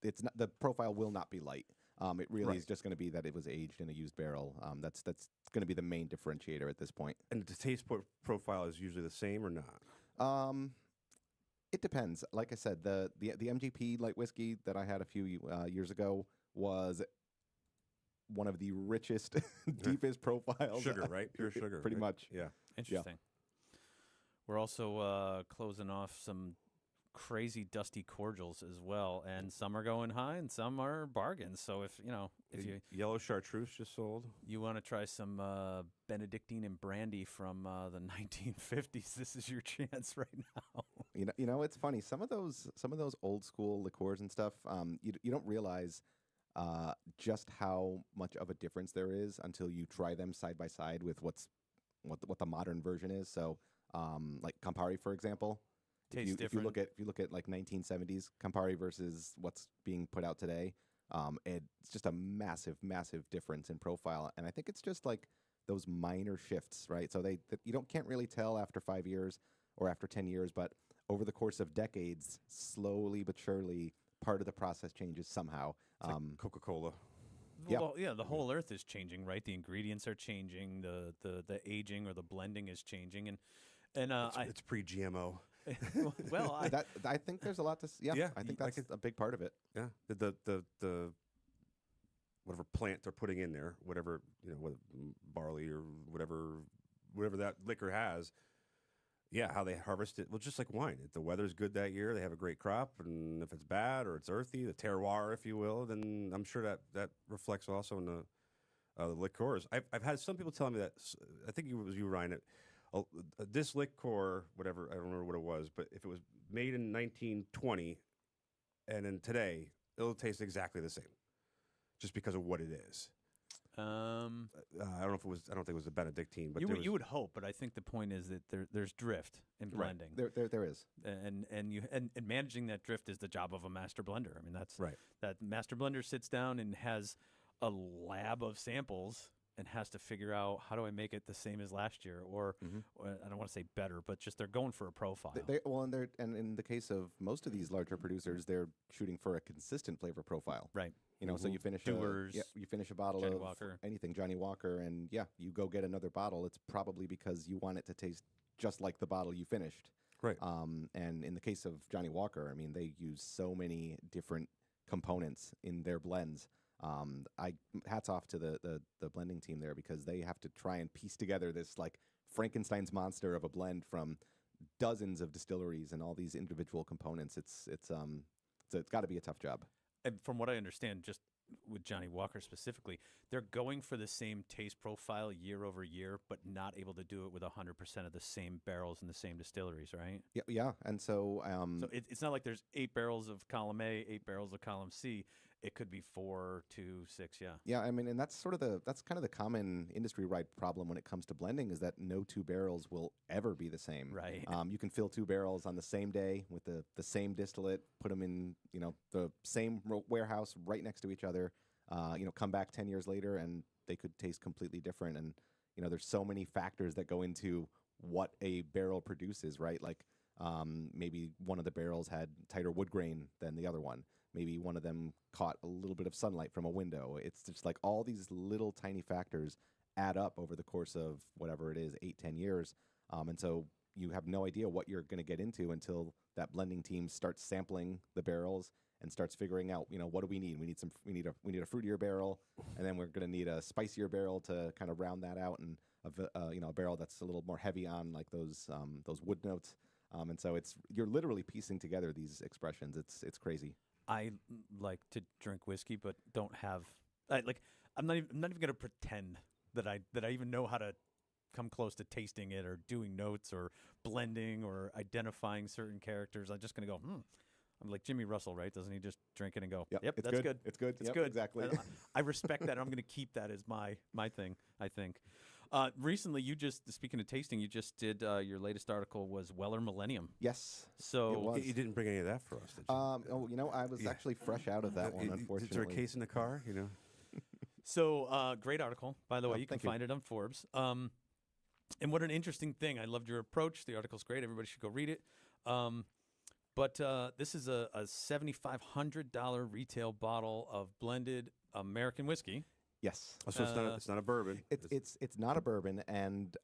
it's not, the profile will not be light. It really is just going to be that it was aged in a used barrel. That's going to be the main differentiator at this point. And the taste profile is usually the same or not? It depends. Like I said, the MGP light whiskey that I had a few years ago was one of the richest, deepest profiles. Sugar, right? Pure sugar. Pretty right? much. Yeah. Interesting. We're also closing off some crazy Dusty cordials as well, and some are going high and some are bargains. So if you Yellow Chartreuse just sold. you want to try some Benedictine and brandy from the 1950s, this is your chance right now. It's funny. Some of those old school liqueurs and stuff. You don't realize just how much of a difference there is until you try them side by side with what the modern version is. So, like Campari, for example. Tastes if you look at like 1970s Campari versus what's being put out today, it's just a massive, massive difference in profile. And I think it's just like those minor shifts, right? So you can't really tell after 5 years or after 10 years, but over the course of decades, slowly but surely, part of the process changes somehow. Like Coca-Cola. Yep. Well, yeah, the whole earth is changing, right? The ingredients are changing, the aging or the blending is changing, and It's pre-GMO. well, I think there's a lot to. Yeah, I think that's a big part of it. Yeah, the whatever plant they're putting in there, whatever whether barley or whatever that liquor has. Yeah, how they harvest it. Well, just like wine, if the weather's good that year, they have a great crop, and if it's bad or it's earthy, the terroir, if you will, then I'm sure that reflects also in the liqueurs. I've had some people telling me that. I think it was you, Ryan. This liqueur, whatever, I don't remember what it was, but if it was made in 1920 and then today, it'll taste exactly the same, just because of what it is. I don't know if it was. I don't think it was the Benedictine, but you would hope. But I think the point is that there's drift in blending. There is, and managing that drift is the job of a master blender. I mean, that's right. That master blender sits down and has a lab of samples and has to figure out how do I make it the same as last year, or I don't want to say better, but just they're going for a profile. And in the case of most of these larger producers, they're shooting for a consistent flavor profile. Right. So you finish you finish a bottle Johnny of Walker. anything Johnny Walker, and you go get another bottle. It's probably because you want it to taste just like the bottle you finished. Right. And in the case of Johnny Walker, I mean, they use so many different components in their blends. Hats off to the blending team there, because they have to try and piece together this like Frankenstein's monster of a blend from dozens of distilleries and all these individual components. It's got to be a tough job. And from what I understand, just with Johnny Walker specifically, they're going for the same taste profile year over year, but not able to do it with 100% of the same barrels in the same distilleries, right? Yeah. And so, so it's not like there's 8 barrels of column A, 8 barrels of column C. It could be 4, 2, 6, yeah. Yeah, I mean, and that's kind of the common industry-wide problem when it comes to blending, is that no 2 barrels will ever be the same. Right. You can fill 2 barrels on the same day with the same distillate, put them in the same warehouse right next to each other. Come back 10 years later and they could taste completely different. And there's so many factors that go into what a barrel produces, right? Like maybe one of the barrels had tighter wood grain than the other one. Maybe one of them caught a little bit of sunlight from a window. It's just like all these little tiny factors add up over the course of whatever it is, 8-10 years. And so you have no idea what you're going to get into until that blending team starts sampling the barrels and starts figuring out, what do we need? We need a fruitier barrel, and then we're going to need a spicier barrel to kind of round that out, and a barrel that's a little more heavy on like those wood notes. And so you're literally piecing together these expressions. It's crazy. I like to drink whiskey, but don't have I'm not even going to pretend that I even know how to come close to tasting it or doing notes or blending or identifying certain characters. I'm just going to go, I'm like Jimmy Russell, right? Doesn't he just drink it and go, yep, it's that's good. It's good. It's Yep, good. Exactly. I respect that. And I'm going to keep that as my thing, I think. Recently, speaking of tasting, you just did your latest article was Weller Millennium. Yes. So it was. You didn't bring any of that for us, did you? I was actually fresh out of that one, unfortunately. Is there a case in the car? So great article, by the way. You can thank you. find it on Forbes. And what an interesting thing. I loved your approach. The article's great. Everybody should go read it. But this is a $7,500 retail bottle of blended American whiskey. Yes. So it's not a bourbon. It's not a bourbon, and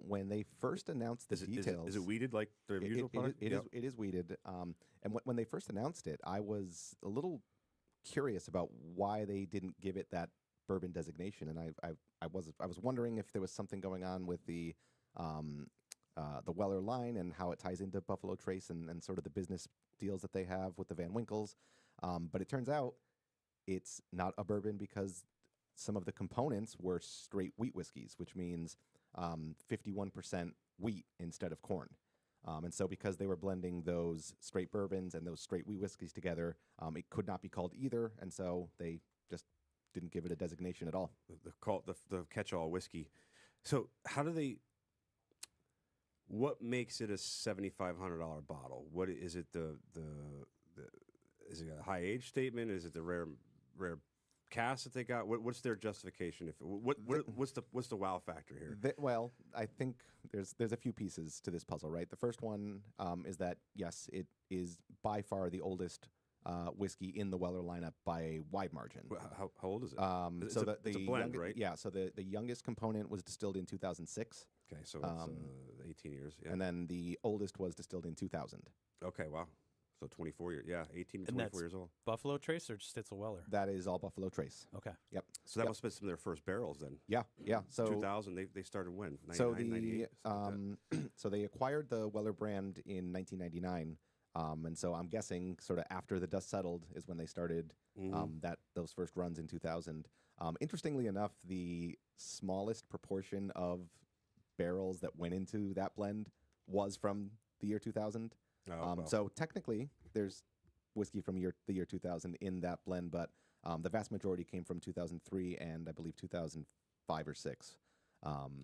when they first announced the details, is it weeded like their usual product? It is weeded. And when they first announced it, I was a little curious about why they didn't give it that bourbon designation, and I was wondering if there was something going on with the Weller line and how it ties into Buffalo Trace and sort of the business deals that they have with the Van Winkles. But it turns out it's not a bourbon because some of the components were straight wheat whiskeys, which means 51% wheat instead of corn. And so because they were blending those straight bourbons and those straight wheat whiskeys together, it could not be called either. And so they just didn't give it a designation at all. The catch-all whiskey. So how do they? What makes it a $7,500 bottle? What is it? Is it a high age statement? Is it the rare cast that they got? What's their justification? What's the wow factor here? Well, I think there's a few pieces to this puzzle, right? The first one is that yes, it is by far the oldest whiskey in the Weller lineup by a wide margin. How old is it? It's a blend, right? Yeah. So the youngest component was distilled in 2006. Okay, so it's 18 years. Yeah. And then the oldest was distilled in 2000. Okay, wow. So 24 years. Yeah, 18 to And 24 years old. Buffalo Trace or just it's a Weller? That is all Buffalo Trace. Okay. Yep. So that must have been some of their first barrels then. Yeah. So 2000, they started when? 99, so 98? So they acquired the Weller brand in 1999. And so I'm guessing sort of after the dust settled is when they started those first runs in 2000. Interestingly enough, the smallest proportion of barrels that went into that blend was from the year 2000. So technically, there's whiskey from the year 2000 in that blend, but the vast majority came from 2003 and I believe 2005 or 6.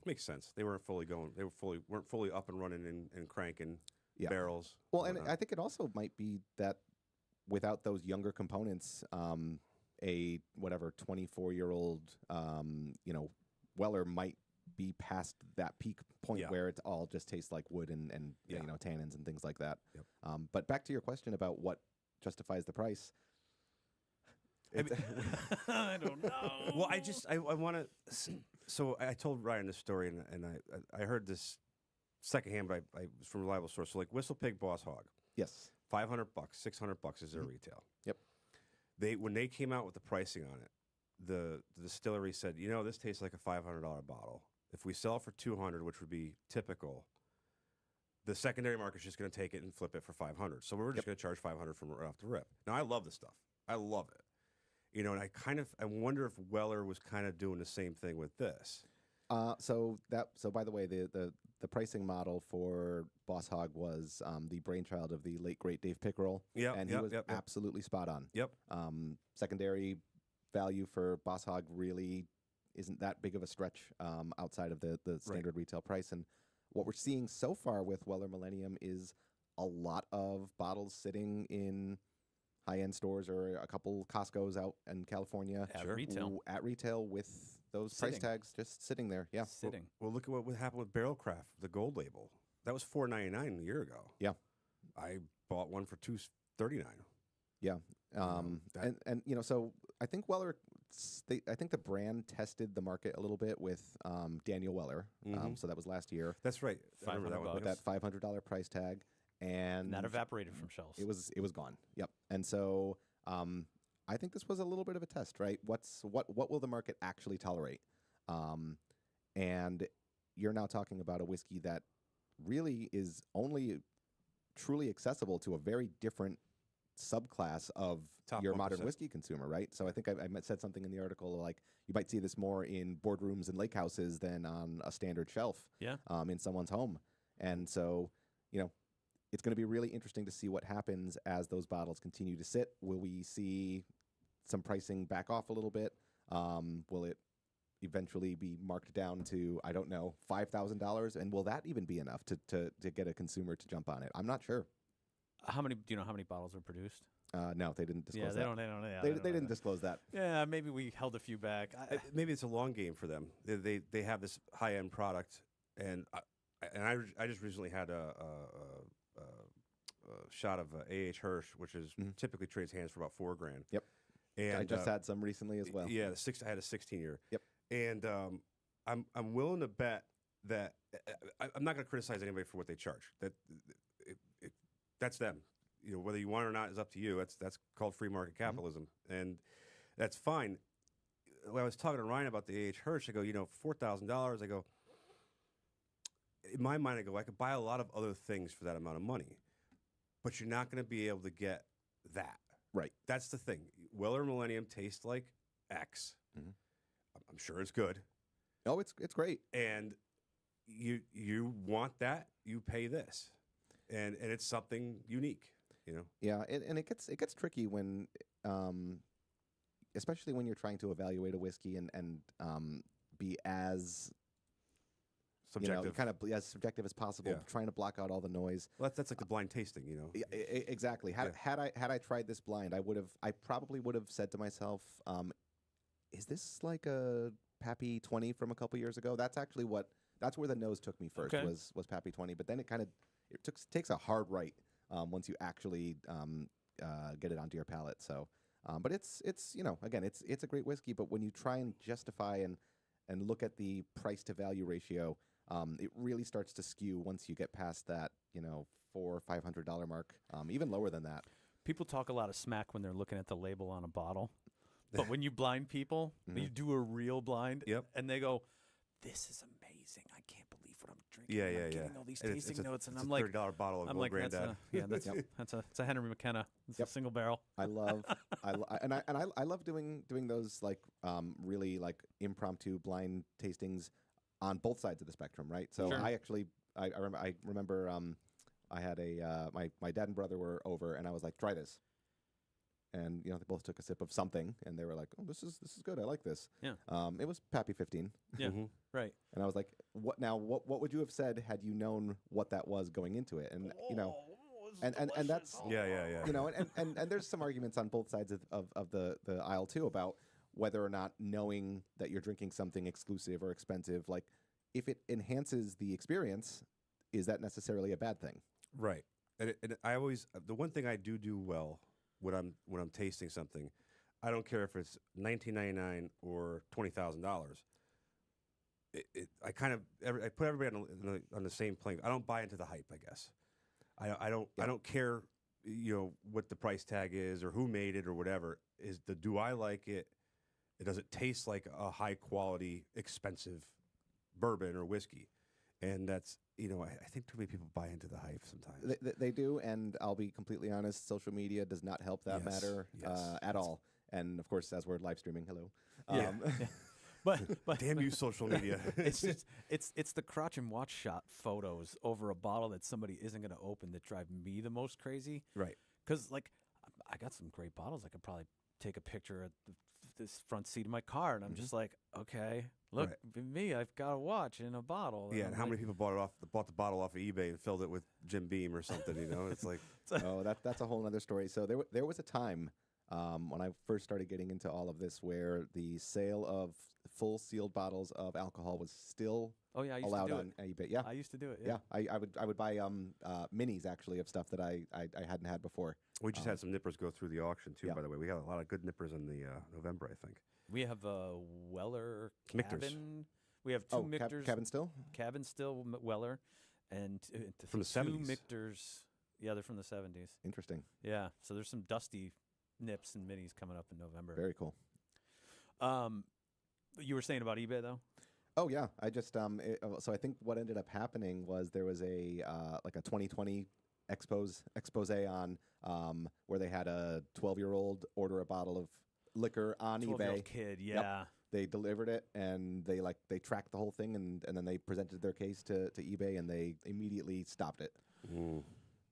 Makes sense. They weren't fully going. They weren't fully up and running and cranking barrels. Well, and I think it also might be that without those younger components, a 24-year-old Weller might be past that peak point Yeah. where it all just tastes like wood and Yeah. you know, tannins and things like that. Yep. But back to your question about what justifies the price. I don't know. Well, I want to. So I told Ryan this story, and I heard this secondhand, but I was from a reliable source. So like Whistle Pig Boss Hog, Yes. $500, $600 is their retail. Yep. When they came out with the pricing on it, the distillery said, this tastes like a $500 bottle. If we sell it for $200, which would be typical, the secondary market's just going to take it and flip it for $500. So we're just going to charge $500 from right off the rip. Now I love this stuff. I love it. And I wonder if Weller was kind of doing the same thing with this. So by the way, the pricing model for Boss Hog was the brainchild of the late great Dave Pickerel. Yeah, and he was absolutely spot on. Yep. Secondary value for Boss Hog really isn't that big of a stretch outside of the standard retail price. And what we're seeing so far with Weller Millennium is a lot of bottles sitting in high-end stores or a couple Costco's out in California At retail. at retail with those price tags just sitting there. Yeah. Sitting. Well, look at what happened with Barrel Craft, the gold label. That was $4.99 a year ago. Yeah. I bought one for $2.39. Yeah. that- And so I think Weller, I think the brand tested the market a little bit with Daniel Weller. So that was last year That's right. I remember that one. with that $500 price tag. And That evaporated from shelves. it was gone. Yep. And so I think this was a little bit of a test, right? What will the market actually tolerate? And you're now talking about a whiskey that really is only truly accessible to a very different subclass of Top your 1%. modern whiskey consumer, right? So I think I said something in the article like you might see this more in boardrooms and lake houses than on a standard shelf in someone's home. And so, it's going to be really interesting to see what happens as those bottles continue to sit. Will we see some pricing back off a little bit? Will it eventually be marked down to, I don't know, $5,000? And will that even be enough to get a consumer to jump on it? I'm not sure. Do you know how many bottles are produced? No, they didn't disclose They that. don't. They didn't disclose that. Yeah, maybe we held a few back. Maybe it's a long game for them. They have this high end product, and I just recently had a shot of A.H. Hirsch, which is typically trades hands for about $4,000. Yep. And I just had some recently as well. Yeah, I had a 16-year. Yep. And I'm willing to bet that I'm not going to criticize anybody for what they charge. That's them. Whether you want it or not is up to you. That's called free market capitalism, and that's fine. When I was talking to Ryan about the A.H. Hirsch, I go, $4,000. I go, in my mind, I could buy a lot of other things for that amount of money, but you're not going to be able to get that. Right. That's the thing. Weller Millennium tastes like X. I'm sure it's good. Oh, it's great. And you want that, you pay this, and it's something unique. Yeah, and it gets tricky when, especially when you're trying to evaluate a whiskey and be as Subjective. kind of as subjective as possible, trying to block out all the noise. Well, that's like the blind tasting, Yeah, exactly. Had I tried this blind, I probably would have said to myself, "Is this like a Pappy 20 from a couple years ago?" That's actually that's where the nose took me first. Okay. Was Pappy 20, but then it takes a hard right once you actually get it onto your palate. So, but it's again it's a great whiskey, but when you try and justify and look at the price to value ratio, it really starts to skew once you get past that $400 or $500 mark, even lower than that. People talk a lot of smack when they're looking at the label on a bottle, but when you blind people, when you do a real blind, and they go, "This is amazing! I can't believe what I'm drinking. I'm getting all these tasting notes," and I'm like, $30 bottle of I'm Old like, Grandad. that's a Henry McKenna. It's a single barrel. I love I love doing those like really like impromptu blind tastings on both sides of the spectrum, right? So Sure. I remember I had my dad and brother were over, and I was like, "Try this," and they both took a sip of something, and they were like, "Oh, this is good. I like this." Yeah. It was Pappy 15. Yeah. Right. And I was like, "What now? What would you have said had you known what that was going into it?" And and that's Yeah. and there's some arguments on both sides of the aisle too about whether or not knowing that you're drinking something exclusive or expensive, like if it enhances the experience, is that necessarily a bad thing? Right. And I always, the one thing I do well when I'm tasting something, I don't care if it's $19.99 or $20,000. I kind of I put everybody on the same plane. I don't buy into the hype, I guess. I don't care, what the price tag is or who made it or whatever. Do I like it? Does it taste like a high quality, expensive bourbon or whiskey? And that's, I think too many people buy into the hype sometimes. They do, and I'll be completely honest, social media does not help that matter at all. And of course, as we're live streaming, hello. Yeah. But damn you, social media. It's just it's the crotch and watch shot photos over a bottle that somebody isn't going to open that drive me the most crazy. Right. Because I got some great bottles. I could probably take a picture at this front seat of my car, and I'm just like, okay, look, me, I've got a watch in a bottle. Yeah, and how many people bought the bottle off of eBay and filled it with Jim Beam or something? It's like, oh, that's a whole other story. So there was a time when I first started getting into all of this where the sale of full sealed bottles of alcohol was still allowed on eBay. Yeah, I used to do it. Yeah, I would buy minis actually of stuff that I hadn't had before. We just had some nippers go through the auction too. By the way, we had a lot of good nippers in the November, I think. We have a Weller Michters. Cabin. We have two Michters. Cabin Still Weller, and from the two 70s. Michters. Yeah, they're from the 70s. Interesting. Yeah, so there's some dusty nips and minis coming up in November. Very cool. You were saying about eBay though? Oh yeah, I just so I think what ended up happening was there was a like a 2020 expose on where they had a 12-year-old order a bottle of liquor on 12-year-old eBay. kid, yeah. Yep. They delivered it and they tracked the whole thing and then they presented their case to eBay and they immediately stopped it. Mm.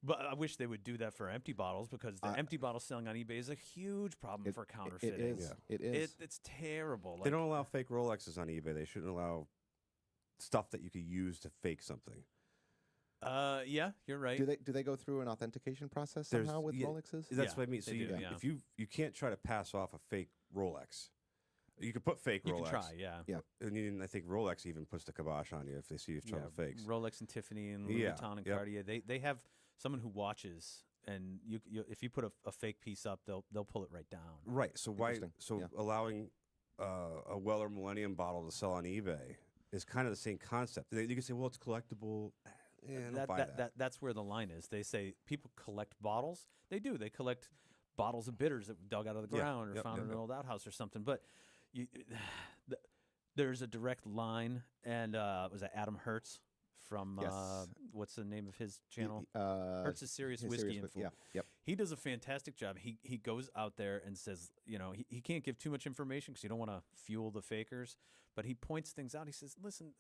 But I wish they would do that for empty bottles because the empty bottle selling on eBay is a huge problem for counterfeiting. It is. It is. It's terrible. They don't allow fake Rolexes on eBay. They shouldn't allow stuff that you could use to fake something. Yeah, you're right. Do they go through an authentication process somehow with Rolexes? That's what I mean. So if you can't try to pass off a fake Rolex. You could put fake Rolex. You can try, yeah. And I think Rolex even puts the kibosh on you if they see you've tried fakes. Rolex and Tiffany and Louis Vuitton and Cartier, they have someone who watches, and you if you put a fake piece up, they'll pull it right down. Right. So why? So allowing a Weller Millennium bottle to sell on eBay is kind of the same concept. You can say, well, it's collectible. That's where the line is. They say people collect bottles. They do. They collect bottles of bitters that were dug out of the ground or found in an old outhouse or something. But there's a direct line, and was that Adam Hertz from what's the name of his channel? Hertz's Serious Whiskey Info. Yeah, yep. He does a fantastic job. He goes out there and says, he can't give too much information because you don't want to fuel the fakers, but he points things out. He says, listen,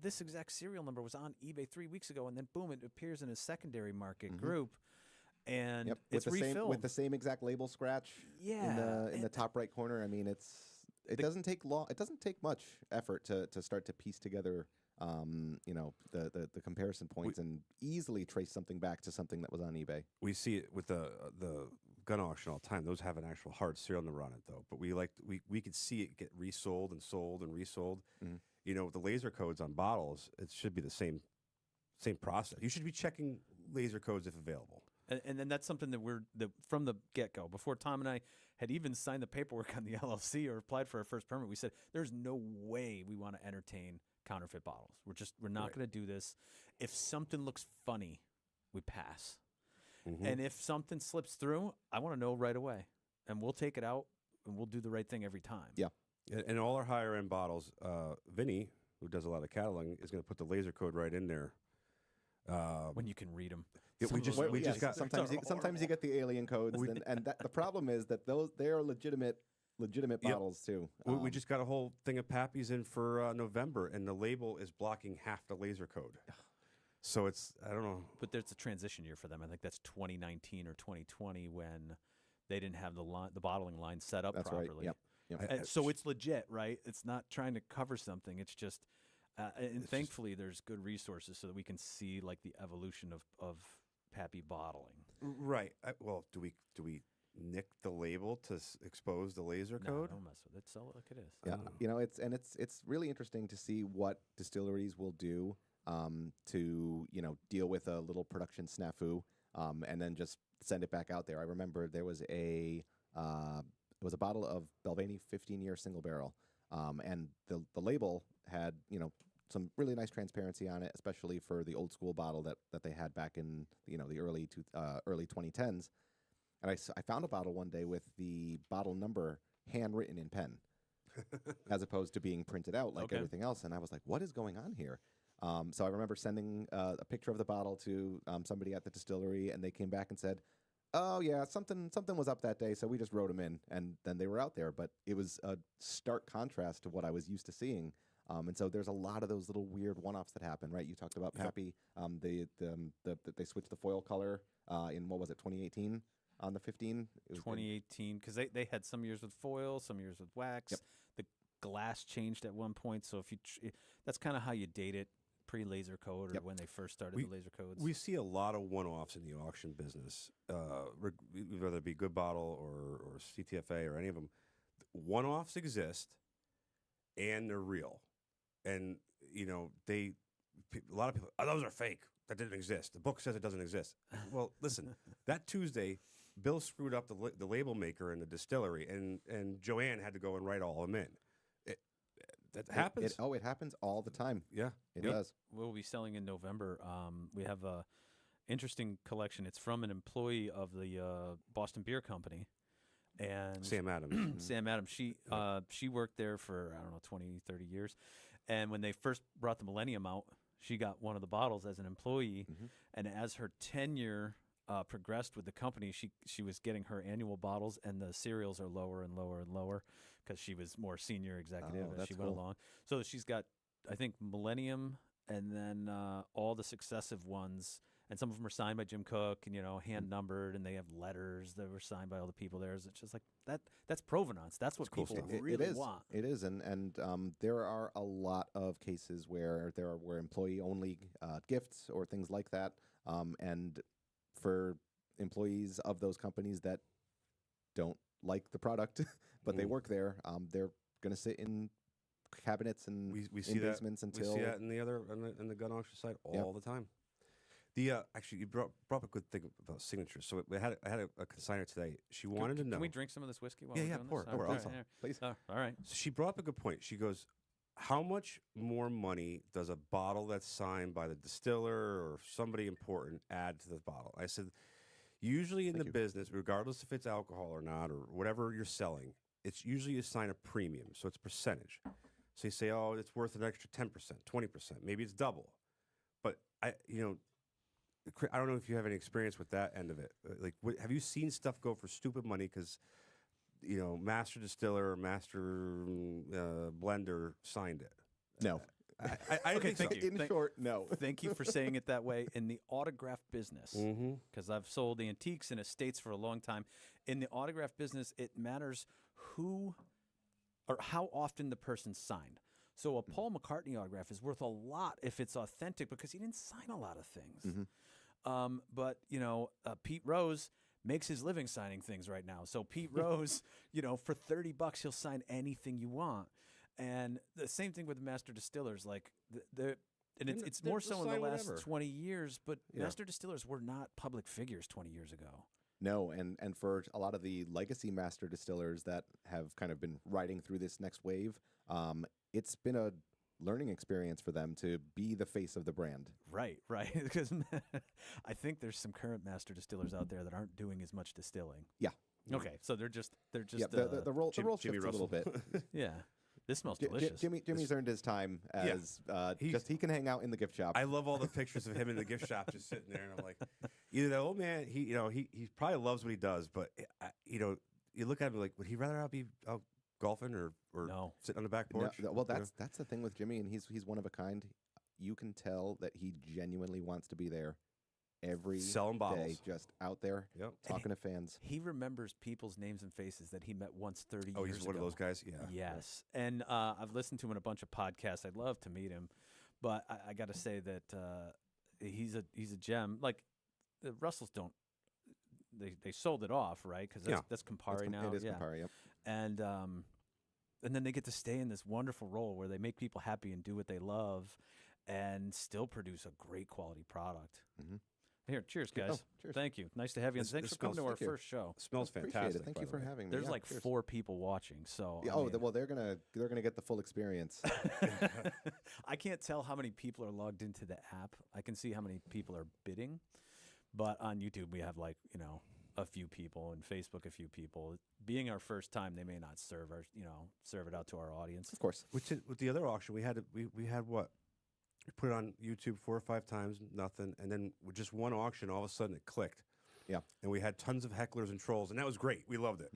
this exact serial number was on eBay 3 weeks ago, and then boom, it appears in a secondary market group. And it's refilled with the same exact label scratch. Yeah, in the top right corner. I mean, it doesn't take long. It doesn't take much effort to start to piece together, the comparison points and easily trace something back to something that was on eBay. We see it with the gun auction all the time. Those have an actual hard serial number on it though, but we could see it get resold and sold and resold. Mm-hmm. The laser codes on bottles, it should be the same process. You should be checking laser codes if available. And then that's something that from the get-go, before Tom and I had even signed the paperwork on the LLC or applied for our first permit, we said, there's no way we want to entertain counterfeit bottles. We're not going to do this. If something looks funny, we pass. Mm-hmm. And if something slips through, I want to know right away. And we'll take it out, and we'll do the right thing every time. Yeah. And all our higher-end bottles, Vinny, who does a lot of cataloging, is going to put the laser code right in there. When you can read them. We just got sometimes you get the alien codes, and the problem is that they are legitimate bottles too. We just got a whole thing of Pappies in for November, and the label is blocking half the laser code. So I don't know. But there's a transition year for them. I think that's 2019 or 2020 when they didn't have the bottling line set up properly. Right. Yep. So it's legit, right? It's not trying to cover something. It's just. And thankfully, there's good resources so that we can see like the evolution of Pappy bottling. Right. Do we nick the label to expose the laser No, code. don't mess with it. Sell it like it is. Yeah, you know, it's really interesting to see what distilleries will do to deal with a little production snafu, and then just send it back out there. I remember there was a bottle of Balvenie 15-year single barrel, and the label had some really nice transparency on it, especially for the old school bottle that they had back in the early 2010s. And I found a bottle one day with the bottle number handwritten in pen, as opposed to being printed out like everything else. And I was like, what is going on here? So I remember sending a picture of the bottle to somebody at the distillery, and they came back and said, oh, yeah, something was up that day, so we just wrote them in, and then they were out there. But it was a stark contrast to what I was used to seeing. And so there's a lot of those little weird one-offs that happen, right? You talked about Pappy. They switched the foil color in, what was it, 2018 on the 15? It was 2018, because they had some years with foil, some years with wax. Yep. The glass changed at one point, so that's kind of how you date it, pre-laser code or when they first started the laser codes. We see a lot of one-offs in the auction business, whether it be Good Bottle or CTFA or any of them. One-offs exist, and they're real. And, a lot of people, oh, those are fake. That didn't exist. The book says it doesn't exist. Well, listen, that Tuesday, Bill screwed up the label maker and the distillery, and Joanne had to go and write all of them in. That happens. It happens all the time. Yeah, it does. We'll be selling in November. We have a interesting collection. It's from an employee of the Boston Beer Company. And Sam Adams. Sam Adams. She worked there for, 20, 30 years. And when they first brought the Millennium out, she got one of the bottles as an employee. Mm-hmm. And as her tenure progressed with the company, she was getting her annual bottles, and the serials are lower and lower and lower because she was more senior executive as she went along. So she's got, I think, Millennium, and then all the successive ones. And some of them are signed by Jim Cook and, hand numbered, and they have letters that were signed by all the people there. It's just like that's provenance. That's what people really want. It is. And there are a lot of cases where were employee-only gifts or things like that. And for employees of those companies that don't like the product, but they work there, they're going to sit in cabinets and we see basements until... We see that in the gun auction side all the time. Actually, you brought up a good thing about signatures. So I had a consignor today. She wanted to know. Can we drink some of this whiskey while we're doing pour. this? Pour. Right, please. all right. So she brought up a good point. She goes, how much more money does a bottle that's signed by the distiller or somebody important add to the bottle? I said, usually in the business, regardless if it's alcohol or not or whatever you're selling, it's usually you sign a premium. So it's percentage. So you say, oh, it's worth an extra 10%, 20%. Maybe it's double. But I don't know if you have any experience with that end of it. Like, have you seen stuff go for stupid money because, master distiller or master blender signed it? No. I Okay, think thank so. you. In short, no. Thank you for saying it that way. In the autograph business, because I've sold antiques and estates for a long time, in the autograph business, it matters who or how often the person signed. So a Paul McCartney autograph is worth a lot if it's authentic because he didn't sign a lot of things. But, Pete Rose makes his living signing things right now. So Pete Rose, for $30, he'll sign anything you want. And the same thing with the master distillers. Like, it's more so in the last 20 years, but master distillers were not public figures 20 years ago. No, and for a lot of the legacy master distillers that have kind of been riding through this next wave, it's been a learning experience for them to be the face of the brand. Right. Because I think there's some current master distillers out there that aren't doing as much distilling. Yeah. Okay, so they're just the role shifts a little bit. Yeah. This smells delicious. Jimmy's earned his time as he can hang out in the gift shop. I love all the pictures of him in the gift shop just sitting there, and I'm like, either the old man, he probably loves what he does, but you look at him like, would he rather out golfing or no. sitting on the back porch? No, well, that's the thing with Jimmy, and he's one of a kind. You can tell that he genuinely wants to be there every selling bottles, day, just out there talking to fans. He remembers people's names and faces that he met once 30 years ago. Oh, he's one of those guys? Yeah. Yes. And I've listened to him in a bunch of podcasts. I'd love to meet him. But I got to say that he's a gem. Like, the Russells they sold it off, right? Because that's Campari now. It is Campari, yep. And then they get to stay in this wonderful role where they make people happy and do what they love, and still produce a great quality product. Mm-hmm. Here, cheers, guys. Oh, cheers. Thank you. Nice to have you. And thanks for coming to our first show. It smells Appreciate fantastic. it. Thank by you the for way. having me. There's Yeah, like cheers. 4 people watching, so Yeah, I mean, well, they're gonna get the full experience. I can't tell how many people are logged into the app. I can see how many people are bidding, but on YouTube we have a few people, and Facebook a few people. Being our first time, they may not serve it out to our audience. Of course. With the other auction, we had what? We put it on YouTube 4 or 5 times, nothing, and then with just one auction, all of a sudden it clicked. Yeah. And we had tons of hecklers and trolls, and that was great. We loved it.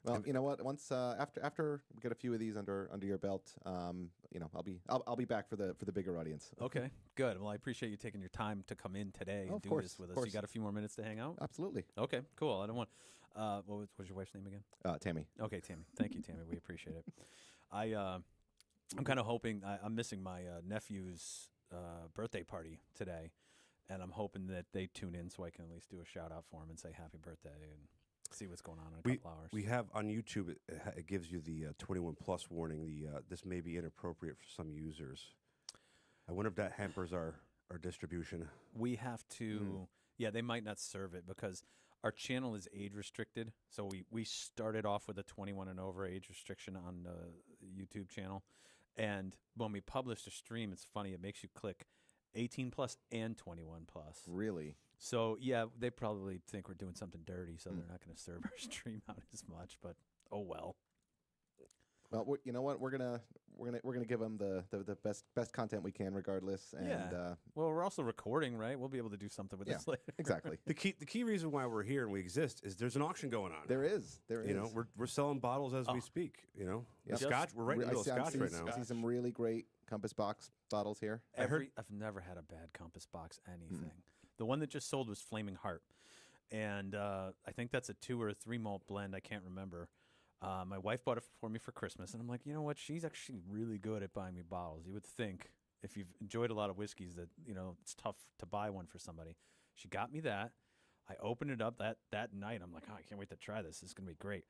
Well, you know what? Once after we get a few of these under your belt, I'll be back for the bigger audience. Okay, good. Well, I appreciate you taking your time to come in today and of do course, this with of us. You course. got a few more minutes to hang out? Absolutely. Okay, cool. I don't want. What was your wife's name again? Tammy. Okay, Tammy. Thank you, Tammy. We appreciate it. I'm kind of hoping I'm missing my nephew's birthday party today, and I'm hoping that they tune in so I can at least do a shout out for him and say happy birthday and see what's going on in a couple hours. We have on YouTube. It gives you the 21 plus warning. This may be inappropriate for some users. I wonder if that hampers our distribution. We have to. Yeah, they might not serve it because our channel is age restricted. So we started off with a 21 and over age restriction on the YouTube channel. And when we publish the stream, it's funny. It makes you click 18 plus and 21 plus. Really? So yeah, they probably think we're doing something dirty, so they're not going to serve our stream out as much. But oh well. Well, you know what? We're gonna give them the best content we can, regardless. And well, we're also recording, right? We'll be able to do something with this later. exactly. The key reason why we're here and we exist is there's an auction going on. There is. You know, we're selling bottles as we speak. You know, Yep. The Scotch. We're right in the middle of Scotch right now. I see some really great Compass Box bottles here. I've never had a bad Compass Box anything. The one that just sold was Flaming Heart, and I think that's a 2 or 3 malt blend. I can't remember. My wife bought it for me for Christmas, and I'm like, you know what? She's actually really good at buying me bottles. You would think if you've enjoyed a lot of whiskeys that, it's tough to buy one for somebody. She got me that. I opened it up that night. I'm like, oh, I can't wait to try this. This is going to be great.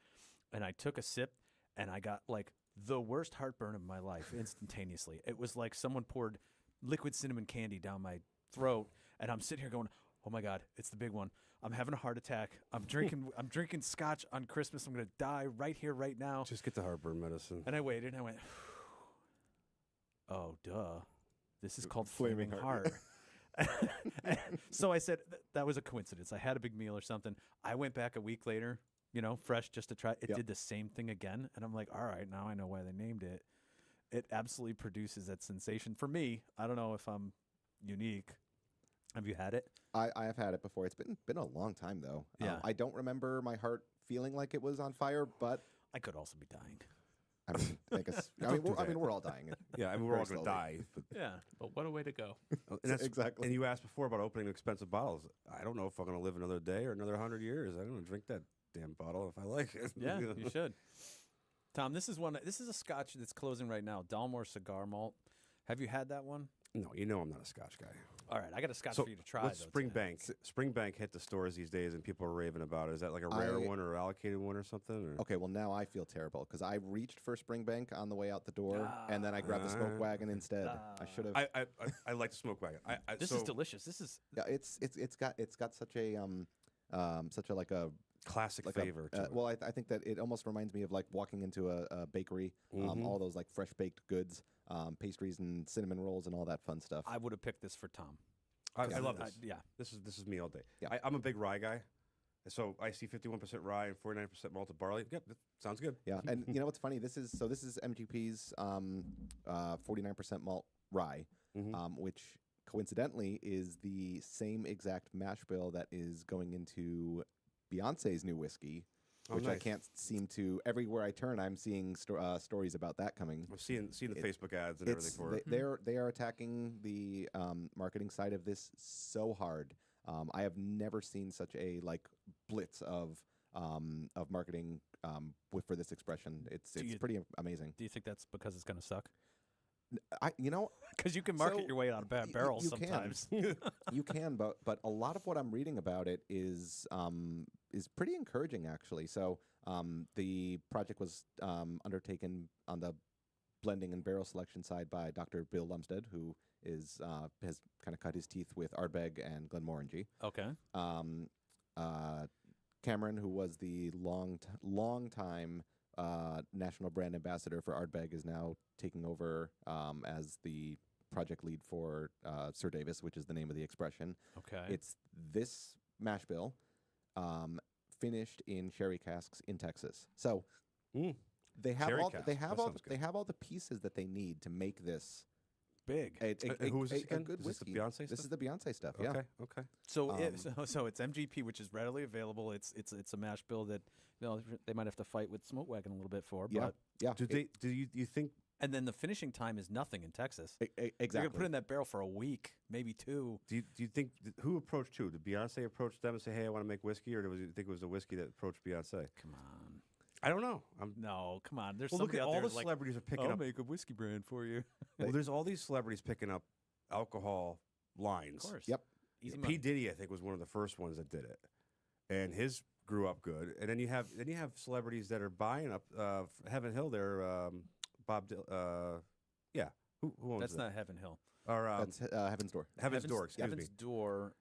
And I took a sip, and I got like the worst heartburn of my life instantaneously. It was like someone poured liquid cinnamon candy down my throat, and I'm sitting here going, oh my God, it's the big one. I'm having a heart attack. I'm drinking scotch on Christmas. I'm going to die right here, right now. Just get the heartburn medicine. And I waited, and I went, oh, duh. This is called Flaming Heart. So I said, that was a coincidence. I had a big meal or something. I went back a week later, fresh, just to try. It did the same thing again. And I'm like, all right, now I know why they named it. It absolutely produces that sensation. For me, I don't know if I'm unique. Have you had it? I have had it before. It's been a long time though. Yeah. I don't remember my heart feeling like it was on fire, but I could also be dying. I mean, we're all dying. Yeah, I mean, we're all going to die. But Yeah. But what a way to go. Exactly. And you asked before about opening expensive bottles. I don't know if I'm going to live another day or another 100 years. I'm going to drink that damn bottle if I like it. Yeah, you should. Tom, this is a scotch that's closing right now. Dalmore Cigar Malt. Have you had that one? No, I'm not a scotch guy. All right, I got a scotch So for you to try. what's though, today. Springbank hit the stores these days, and people are raving about it. Is that like a rare one or allocated one or something? Or? Okay, well now I feel terrible because I reached for Springbank on the way out the door, and then I grabbed the smoke wagon instead. I should have. I like the smoke wagon. This is delicious. This is Yeah, it's got such a like a classic like flavor. to it. well, I think that it almost reminds me of like walking into a bakery, all those like fresh baked goods, pastries and cinnamon rolls and all that fun stuff. I would have picked this for Tom. I love this. Yeah. This is me all day. Yeah. I'm a big rye guy, so I see 51% rye and 49% malted barley. Yep, that sounds good. Yeah, and you know what's funny? This is MGP's 49% malt rye, which coincidentally is the same exact mash bill that is going into Beyonce's new whiskey, which I nice. can't seem to. Everywhere I turn, I'm seeing stories about that coming. I'm seeing the Facebook ads and everything for it. They are attacking the marketing side of this so hard. I have never seen such a like blitz of marketing for this expression. It's pretty amazing. Do you think that's because it's going to suck? You know, Because you can market So, your way out of bad barrels you can. sometimes. you can, but a lot of what I'm reading about it is pretty encouraging, actually. So the project was undertaken on the blending and barrel selection side by Dr. Bill Lumsted, who is has kind of cut his teeth with Ardbeg and Glenmorangie. Okay. Cameron, who was the long time national brand ambassador for Ardbeg, is now taking over as the project lead for Sir Davis, which is the name of the expression. Okay. It's this mash bill, finished in sherry casks in Texas. So they have Sherry all casks. they have That all sounds they good. have all the pieces that they need to make this big. Who is this a again? good Is this the whiskey. Beyonce This stuff? is the Beyonce stuff. Okay, Yeah. okay. So, so it's MGP, which is readily available. It's a mash bill that they might have to fight with Smoke Wagon a little bit for. Yeah. But Yeah. Do you think and then the finishing time is nothing in Texas. Exactly. You're gonna put it in that barrel for a week, maybe 2. do you think who approached who? Did Beyonce approach them and say, "Hey, I want to make whiskey," or do you think it was the whiskey that approached Beyonce? Come on. I don't know. No, come on. There's Well, look somebody at out all there the who's like, celebrities are picking I'll up. make a whiskey brand for you. Well, there's all these celebrities picking up alcohol lines. Of course. Yep. Easy P. money. Diddy, I think, was one of the first ones that did it, and his grew up good. And then you have celebrities that are buying up Heaven Hill. There, Bob. Yeah, who owns That's it? not Heaven Hill. Or That's Heaven's Door. Heaven's Door. Excuse Heaven's me. Door.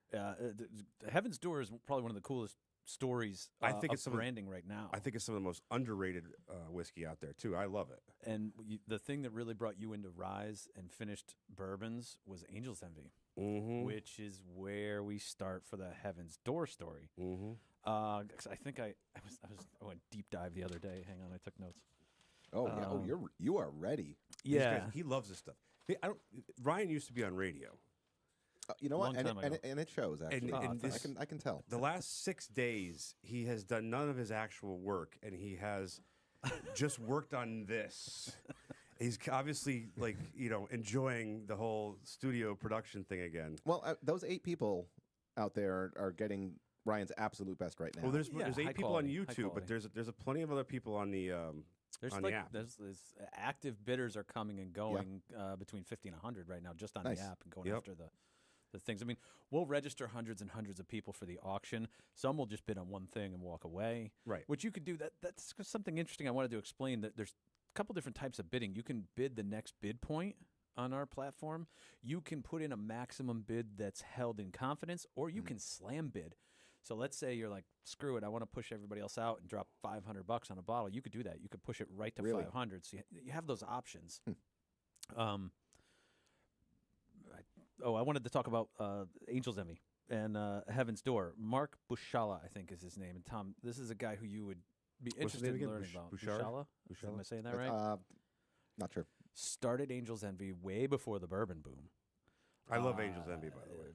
Heaven's Door is probably one of the coolest stories I think of it's some of the- branding right now. I think it's some of the most underrated whiskey out there too. I love it. And the thing that really brought you into Rise and finished bourbons was Angel's Envy, Mm-hmm. which is where we start for the Heaven's Door story. Mm-hmm. 'Cause I think I went deep dive the other day. Hang on, I took notes. Oh yeah. Oh, you are ready. He loves this stuff. Hey, Ryan used to be on radio. You know what? Long time ago. And it shows actually. and this- I can tell. The last 6 days, he has done none of his actual work, and he has just worked on this. He's obviously enjoying the whole studio production thing again. Well, those 8 people out there are getting Ryan's absolute best right now. Well, there's Yeah, 8 high people quality, on high YouTube, but quality. there's a plenty of other people on the There's on like the app. there's active bidders are coming and going between 50 and 100 right now just on Nice. the app and going Yep. after the things. I mean, we'll register hundreds and hundreds of people for the auction. Some will just bid on one thing and walk away. Right. Which you could do. That's something interesting I wanted to explain. That there's a couple different types of bidding. You can bid the next bid point on our platform. You can put in a maximum bid that's held in confidence, or you can slam bid. So let's say you're like, screw it, I want to push everybody else out and drop $500 on a bottle. You could do that. You could push it right to Really? 500. So you have those options. I wanted to talk about Angel's Envy and Heaven's Door. Mark Bushala, I think, is his name. And Tom, this is a guy who you would be What's his interested name in again? learning about. Bushala? Am I saying that That's, right? Not sure. Started Angel's Envy way before the bourbon boom. I love Angel's Envy, by the way.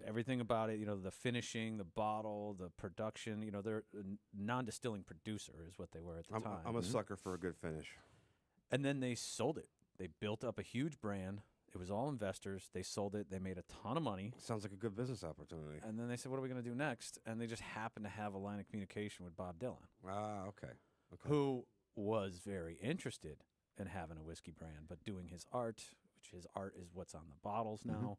Everything about it, the finishing, the bottle, the production, they're a non-distilling producer is what they were at the time. I'm a sucker for a good finish. And then they sold it. They built up a huge brand. It was all investors. They sold it. They made a ton of money. Sounds like a good business opportunity. And then they said, what are we going to do next? And they just happened to have a line of communication with Bob Dylan, Ah, okay. who was very interested in having a whiskey brand, but doing his art, which his art is what's on the bottles now.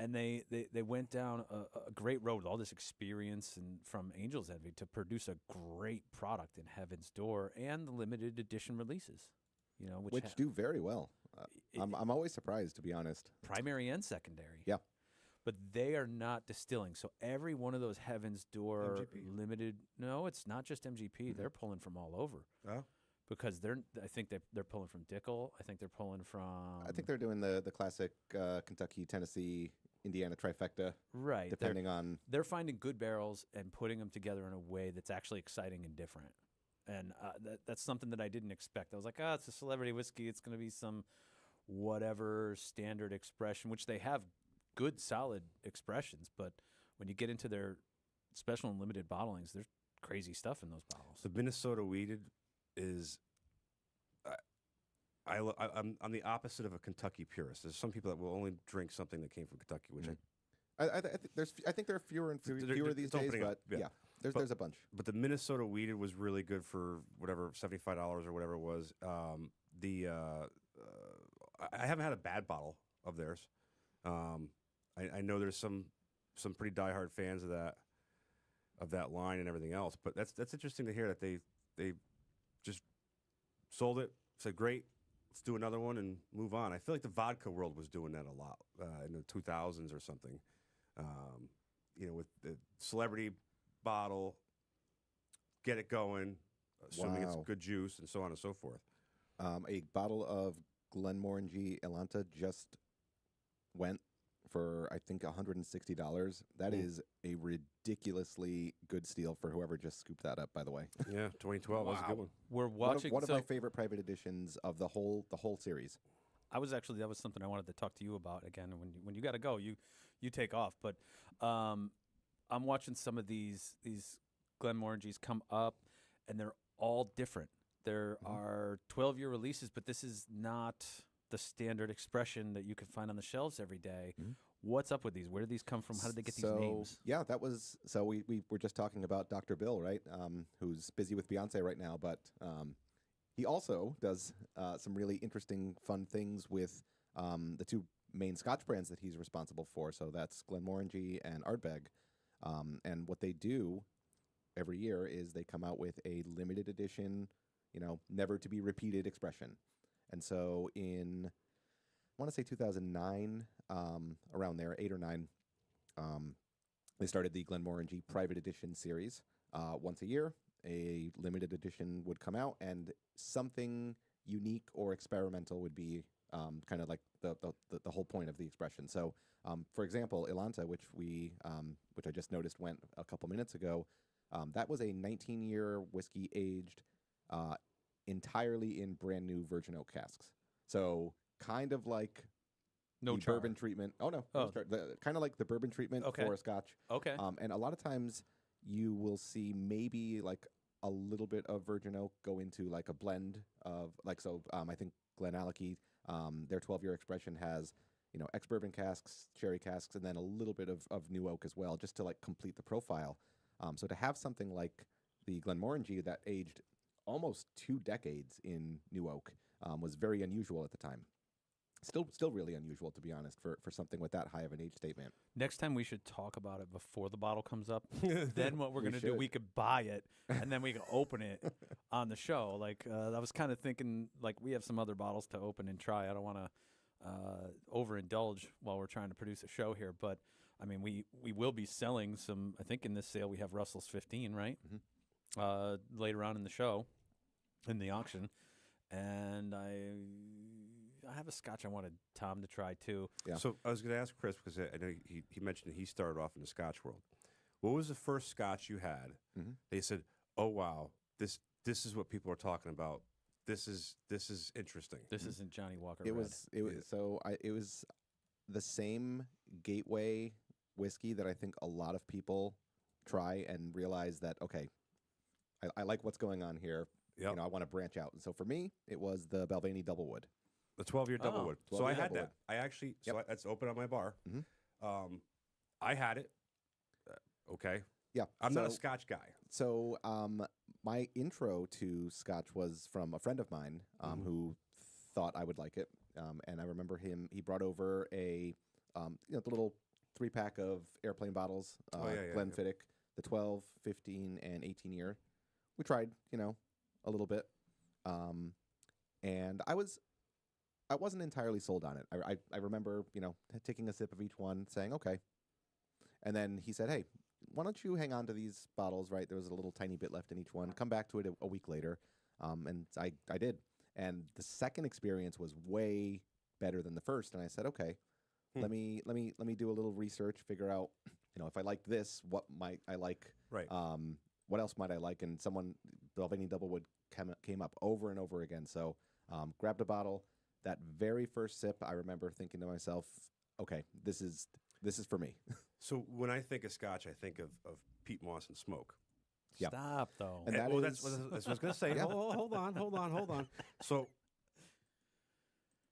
And they went down a great road with all this experience and from Angel's Envy to produce a great product in Heaven's Door and the limited edition releases, which do very well. I'm always surprised, to be honest. primary and secondary. Yeah. But they are not distilling. So every one of those Heaven's Door MGP. limited, no, it's not just MGP. They're pulling from all over. Oh. Because I think they're pulling from Dickel. I think they're pulling from. I think they're doing the classic Kentucky, Tennessee, Indiana trifecta, right. depending on. They're finding good barrels and putting them together in a way that's actually exciting and different. And that's something that I didn't expect. I was like, it's a celebrity whiskey. It's going to be some whatever standard expression, which they have good, solid expressions. But when you get into their special and limited bottlings, there's crazy stuff in those bottles. The Minnesota wheated is. I'm the opposite of a Kentucky purist. There's some people that will only drink something that came from Kentucky, which I think there are fewer and fewer these it's days, opening up, but yeah. there's a bunch. But the Minnesota wheated was really good for whatever $75 or whatever it was. I haven't had a bad bottle of theirs. I know there's some pretty diehard fans of that line and everything else, but that's interesting to hear that they just sold it, said great, let's do another one and move on. I feel like the vodka world was doing that a lot in the 2000s or something. With the celebrity bottle, get it going, assuming it's good juice and so on and so forth. A bottle of Glenmorangie Elanta just went for, I think, $160. That is a ridiculously good steal for whoever just scooped that up, by the way. Yeah, 2012 was a good one. We're watching one of my favorite private editions of the whole series. That was something I wanted to talk to you about again. When you got to go, you take off. But I'm watching some of these Glenmorangies come up, and they're all different. There are 12-year releases, but this is not the standard expression that you can find on the shelves every day. What's up with these? Where did these come from? How did they get these names? Yeah, that was so. We were just talking about Dr. Bill, right? Who's busy with Beyonce right now, but he also does some really interesting, fun things with the two main Scotch brands that he's responsible for. So that's Glenmorangie and Ardbeg. And what they do every year is they come out with a limited edition, never to be repeated expression. And so in, I want to say 2009, around there, 8 or 9, they started the Glenmorangie Private Edition series. Once a year, a limited edition would come out, and something unique or experimental would be kind of like the whole point of the expression. So, for example, Elanta, which I just noticed went a couple minutes ago, that was a 19-year whiskey aged entirely in brand new virgin oak casks. So kind of like the bourbon treatment. Oh, no. Kind of like the bourbon treatment for a Scotch. Okay. And a lot of times you will see maybe like a little bit of virgin oak go into like a blend of I think Glenallachie, their 12-year expression has, ex-bourbon casks, cherry casks, and then a little bit of new oak as well, just to like complete the profile. So to have something like the Glenmorangie that aged almost 2 decades in new oak was very unusual at the time. Still really unusual, to be honest, for something with that high of an age statement. Next time we should talk about it before the bottle comes up. Then what we're going to do, we could buy it, and then we can open it on the show. Like, I was kind of thinking, like, we have some other bottles to open and try. I don't want to overindulge while we're trying to produce a show here. But, I mean, we will be selling some, I think in this sale we have Russell's 15, right? Later on in the show, in the auction. And I have a Scotch I wanted Tom to try too. Yeah. So I was going to ask Chris, because I know he mentioned he started off in the Scotch world. What was the first Scotch you had? They said, "Oh wow, this is what people are talking about. This is interesting." This isn't Johnny Walker It Red. it was the same gateway whiskey that I think a lot of people try and realize that, okay, I like what's going on here. Yep. I want to branch out. And so for me, it was the Balvenie Doublewood. The 12-year Doublewood. So 12-year I had Doublewood. that. I actually, that's open on my bar. Mhm. I had it. Okay. Yeah. I'm not a Scotch guy. So my intro to Scotch was from a friend of mine who thought I would like it. And I remember he brought over a the little 3-pack of airplane bottles, Glenfiddich, the 12, 15, and 18 year. We tried, a little bit. And I wasn't entirely sold on it. I remember, taking a sip of each one, saying, okay. And then he said, hey, why don't you hang on to these bottles, right? There was a little tiny bit left in each one. Come back to it a week later. And I did. And the second experience was way better than the first. And I said, okay, let me do a little research, figure out, if I like this, what might I like? Right. What else might I like? And Balvenie Doublewood came up over and over again. So grabbed a bottle. That very first sip, I remember thinking to myself, okay, this is for me. So when I think of Scotch, I think of peat moss and smoke. Yeah. Stop, though. And that's what I was going to say. Yeah. Hold on. So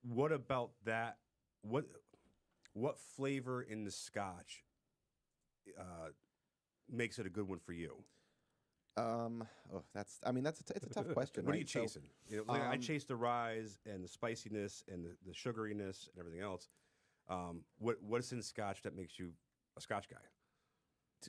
what about that? What flavor in the Scotch makes it a good one for you? I mean, it's a tough question. What are right? you So, chasing? Like I um, chase the rise and the spiciness and the sugariness and everything else. What's in Scotch that makes you a Scotch guy?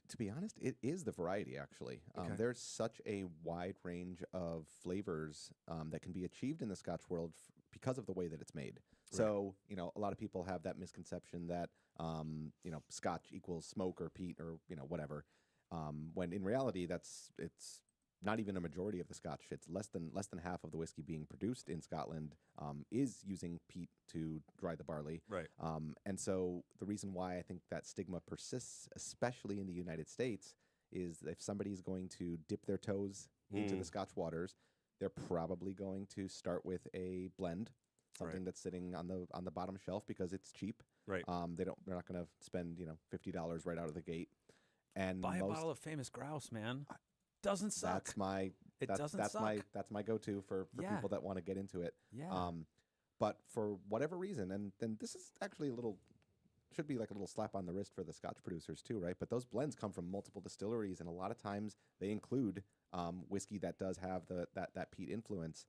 to be honest, it is the variety, actually. Okay. There's such a wide range of flavors that can be achieved in the Scotch world because of the way that it's made. So, a lot of people have that misconception that, Scotch equals smoke or peat or, whatever. When in reality, it's not even a majority of the Scotch. It's less than half of the whiskey being produced in Scotland is using peat to dry the barley. Right. And so the reason why I think that stigma persists, especially in the United States, is if somebody's going to dip their toes into the Scotch waters, they're probably going to start with a blend, something that's sitting on the bottom shelf because it's cheap. Right. They're not going to spend $50 right out of the gate. And Buy a bottle of Famous Grouse, man. Doesn't suck. That's my my go-to for people that want to get into it. Yeah. But for whatever reason, and then this is actually should be like a little slap on the wrist for the Scotch producers too, right? But those blends come from multiple distilleries, and a lot of times they include whiskey that does have that peat influence.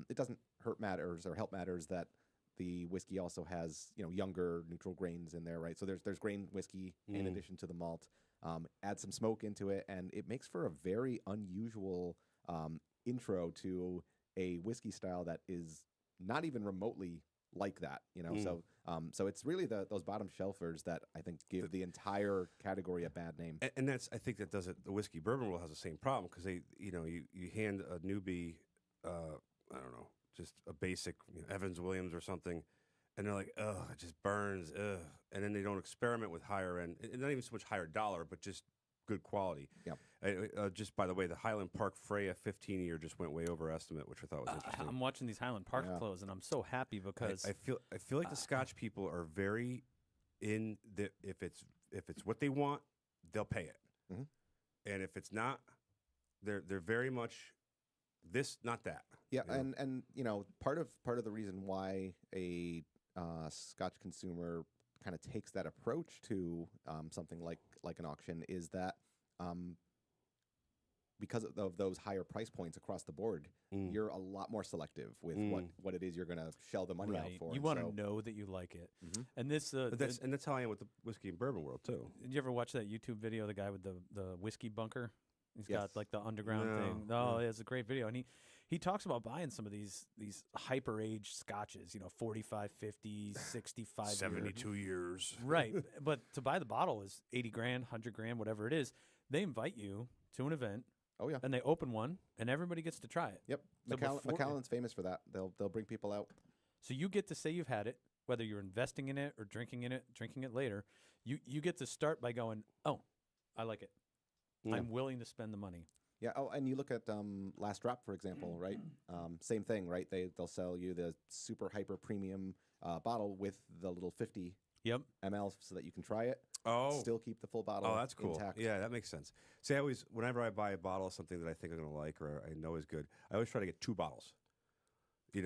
It doesn't hurt matters or help matters that the whiskey also has younger neutral grains in there, right? So there's grain whiskey in addition to the malt. Add some smoke into it, and it makes for a very unusual intro to a whiskey style that is not even remotely like that, So it's really those bottom shelfers that I think give the entire category a bad name. And I think that does it. The whiskey bourbon world has the same problem because they, you hand a newbie, I don't know, just a basic Evans Williams or something, and they're like, ugh, it just burns, ugh. And then they don't experiment with higher end, and not even so much higher dollar, but just good quality. Yeah. Just by the way, the Highland Park Freya 15-year just went way over estimate, which I thought was interesting. I'm watching these Highland Park close, and I'm so happy because I feel like the Scotch people are very in the if it's what they want, they'll pay it, and if it's not, they're very much this, not that. Yeah, and part of the reason why a Scotch consumer kind of takes that approach to something like an auction is that because of those higher price points across the board, you're a lot more selective with what it is you're going to shell the money out for. You want to know that you like it, and this that's how I am with the whiskey and bourbon world too. Did you ever watch that YouTube video of the guy with the whiskey bunker? He's got like the underground No. thing. No, it's a great video, and he talks about buying some of these hyper aged scotches, 45, 50, 65, 72 years. right? But to buy the bottle is $80,000, $100,000, whatever it is. They invite you to an event. Oh yeah, and they open one, and everybody gets to try it. Yep, So Macallan's famous for that. They'll bring people out. So you get to say you've had it, whether you're investing in it or drinking it later. You get to start by going, oh, I like it. Yeah. I'm willing to spend the money. Yeah. Oh, and you look at Last Drop, for example, right? Same thing, right? They'll sell you the super hyper premium bottle with the little 50 ml so that you can try it. Oh, still keep the full bottle. Oh, that's cool. Intact. Yeah, that makes sense. See, whenever I buy a bottle of something that I think I'm going to like or I know is good, I always try to get two bottles. If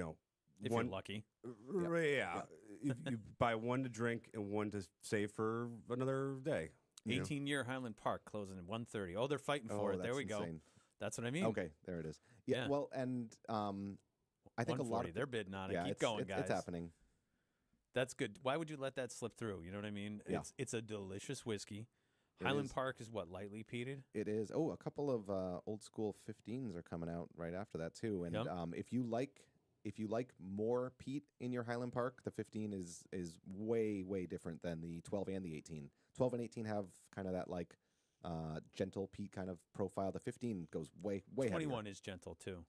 you're lucky. Yeah. you buy one to drink and one to save for another day. 18-year Highland Park closing at 1:30. Oh, they're fighting for it. There we go. That's what I mean. Okay, there it is. Yeah. Well, and I think a lot of they're bidding on it. Yeah, Keep going, guys. It's happening. That's good. Why would you let that slip through? You know what I mean? Yeah. It's a delicious whiskey. Highland Park is what, lightly peated? It is. Oh, a couple of old school 15s are coming out right after that too. And if you like more peat in your Highland Park, the 15 is way different than the 12 and the 18. 12 and 18 have kind of that like gentle peat kind of profile. The 15 goes way 21 heavier. is gentle too.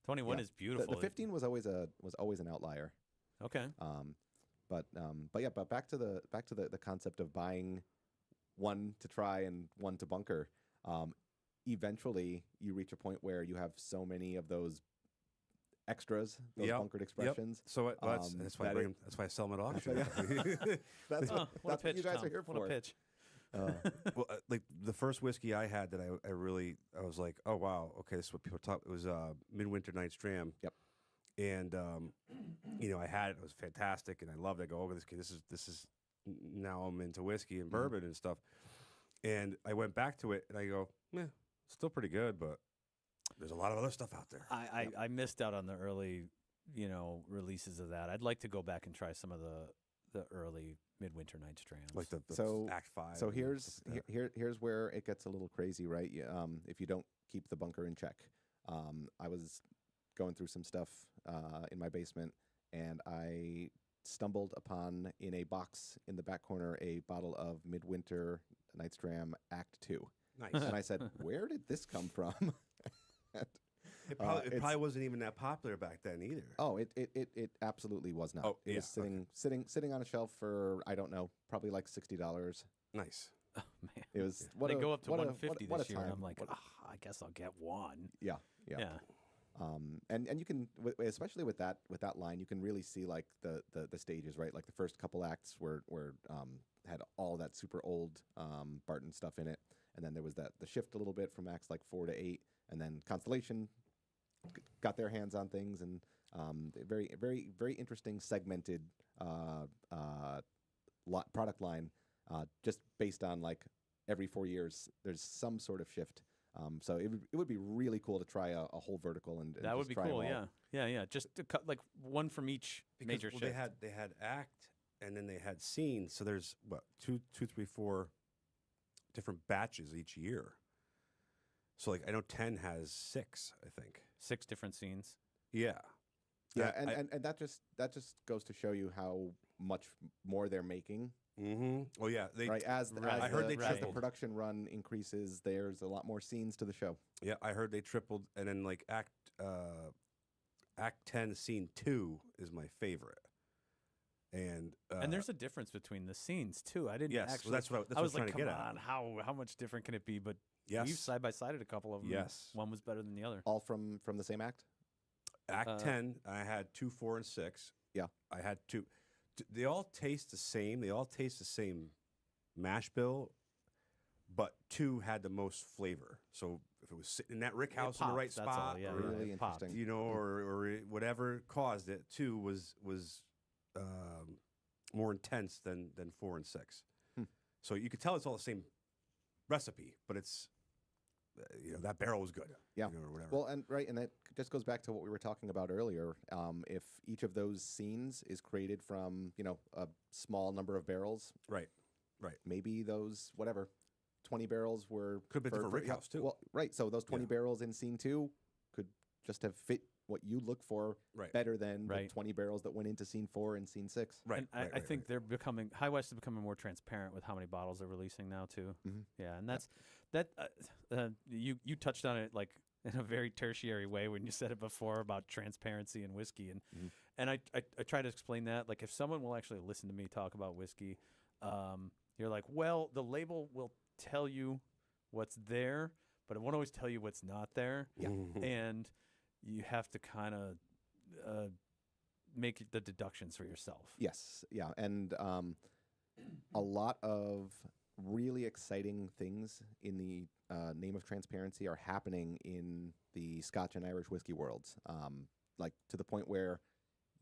21 is beautiful. The 15 was always an outlier. Okay. But back to the concept of buying one to try and one to bunker. Eventually, you reach a point where you have so many of those extras, those bunkered expressions. So that's why that's why I sell them at auction. That's what you guys are here for. What a pitch. Well, like the first whiskey I had that I was like, oh wow, okay, this is what people talk. It was Midwinter Night's Dram. Yep. And I had it. It was fantastic, and I loved it. I go, oh, this is now I'm into whiskey and bourbon and stuff. And I went back to it, and I go, still pretty good, but There's a lot of other stuff out there. I missed out on the early, releases of that. I'd like to go back and try some of the early Midwinter Night's Drams. Like the So- Act 5. So and here's stuff like that. here's where it gets a little crazy, right? If you don't keep the bunker in check. I was going through some stuff in my basement, and I stumbled upon in a box in the back corner a bottle of Midwinter Night's Dram Act 2. Nice. And I said, where did this come from? It probably, it's- wasn't even that popular back then either. Oh, it absolutely was not. Oh, it yeah, was sitting on a shelf for, I don't know, probably like $60. Nice. Oh, man. It was They go up to what a- 150 what a this year. And time. I'm like, What a- I guess I'll get one. yeah. And you can, especially with that line, you can really see like the stages, right? Like the first couple acts were had all that super old Barton stuff in it, and then there was the shift a little bit from acts like 4 to 8, and then Constellation got their hands on things, and very very very interesting segmented product line, just based on like every 4 years there's some sort of shift. So it would be really cool to try a whole vertical and That just would be try 'em cool. all. Yeah. Just to cut like one from each major well, shift. they had act and then they had scene. So there's what 2, 3, 4 different batches each year. So like I know 10 has 6, I think. 6 different scenes. Yeah. Yeah, I- and that just goes to show you how much more they're making. Mm-hmm. Oh yeah, they Right, Right. I heard they as the tripled. production run increases, there's a lot more scenes to the show. Yeah, I heard they tripled, and then like Act 10, Scene 2 is my favorite. And And there's a difference between the scenes too. I didn't yes, well, actually. that's what I was trying like, to come get at. on, how much different can it be? But Yes, we've side by sided a couple of them. Yes. One was better than the other. All from the same act. Act 10, I had 2, 4, and 6. Yeah. I had 2. They all taste the same. They all taste the same mash bill, but 2 had the most flavor. So if it was sitting in that rick house in the popped, right that's all, spot, yeah, or, Really it popped. interesting. you know, or whatever caused it, 2 was more intense than 4 and 6. Hmm. So you could tell it's all the same recipe, but it's that barrel was good. Yeah. Or whatever. Well, and that just goes back to what we were talking about earlier. If each of those scenes is created from a small number of barrels, right. maybe those 20 barrels were Could have been for- different rick yeah, house, too. Well, right. So those 20 Yeah. barrels in scene 2 could just have fit what you look for Right. better than Right. the 20 barrels that went into scene 4 and scene 6. Right. And I think they're becoming High West is becoming more transparent with how many bottles they're releasing now too. Mhm. Yeah, and that's you touched on it like in a very tertiary way when you said it before about transparency in whiskey, and Mhm. and I try to explain that, like if someone will actually listen to me talk about whiskey, you're like, well, the label will tell you what's there, but it won't always tell you what's not there. Yeah. And you have to kind of make the deductions for yourself. Yes, yeah, and a lot of really exciting things in the name of transparency are happening in the Scotch and Irish whiskey worlds, like to the point where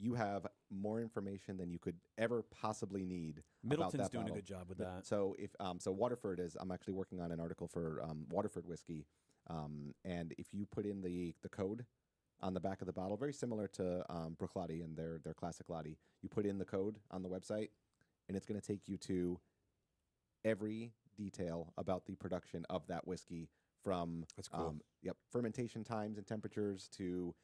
you have more information than you could ever possibly need. Middleton's about that doing bottle. a good job with that. So if Waterford is, I'm actually working on an article for Waterford whiskey, and if you put in the code on the back of the bottle, very similar to Bruichladdich and their classic Lottie, you put in the code on the website, and it's going to take you to every detail about the production of that whiskey, from That's cool. fermentation times and temperatures to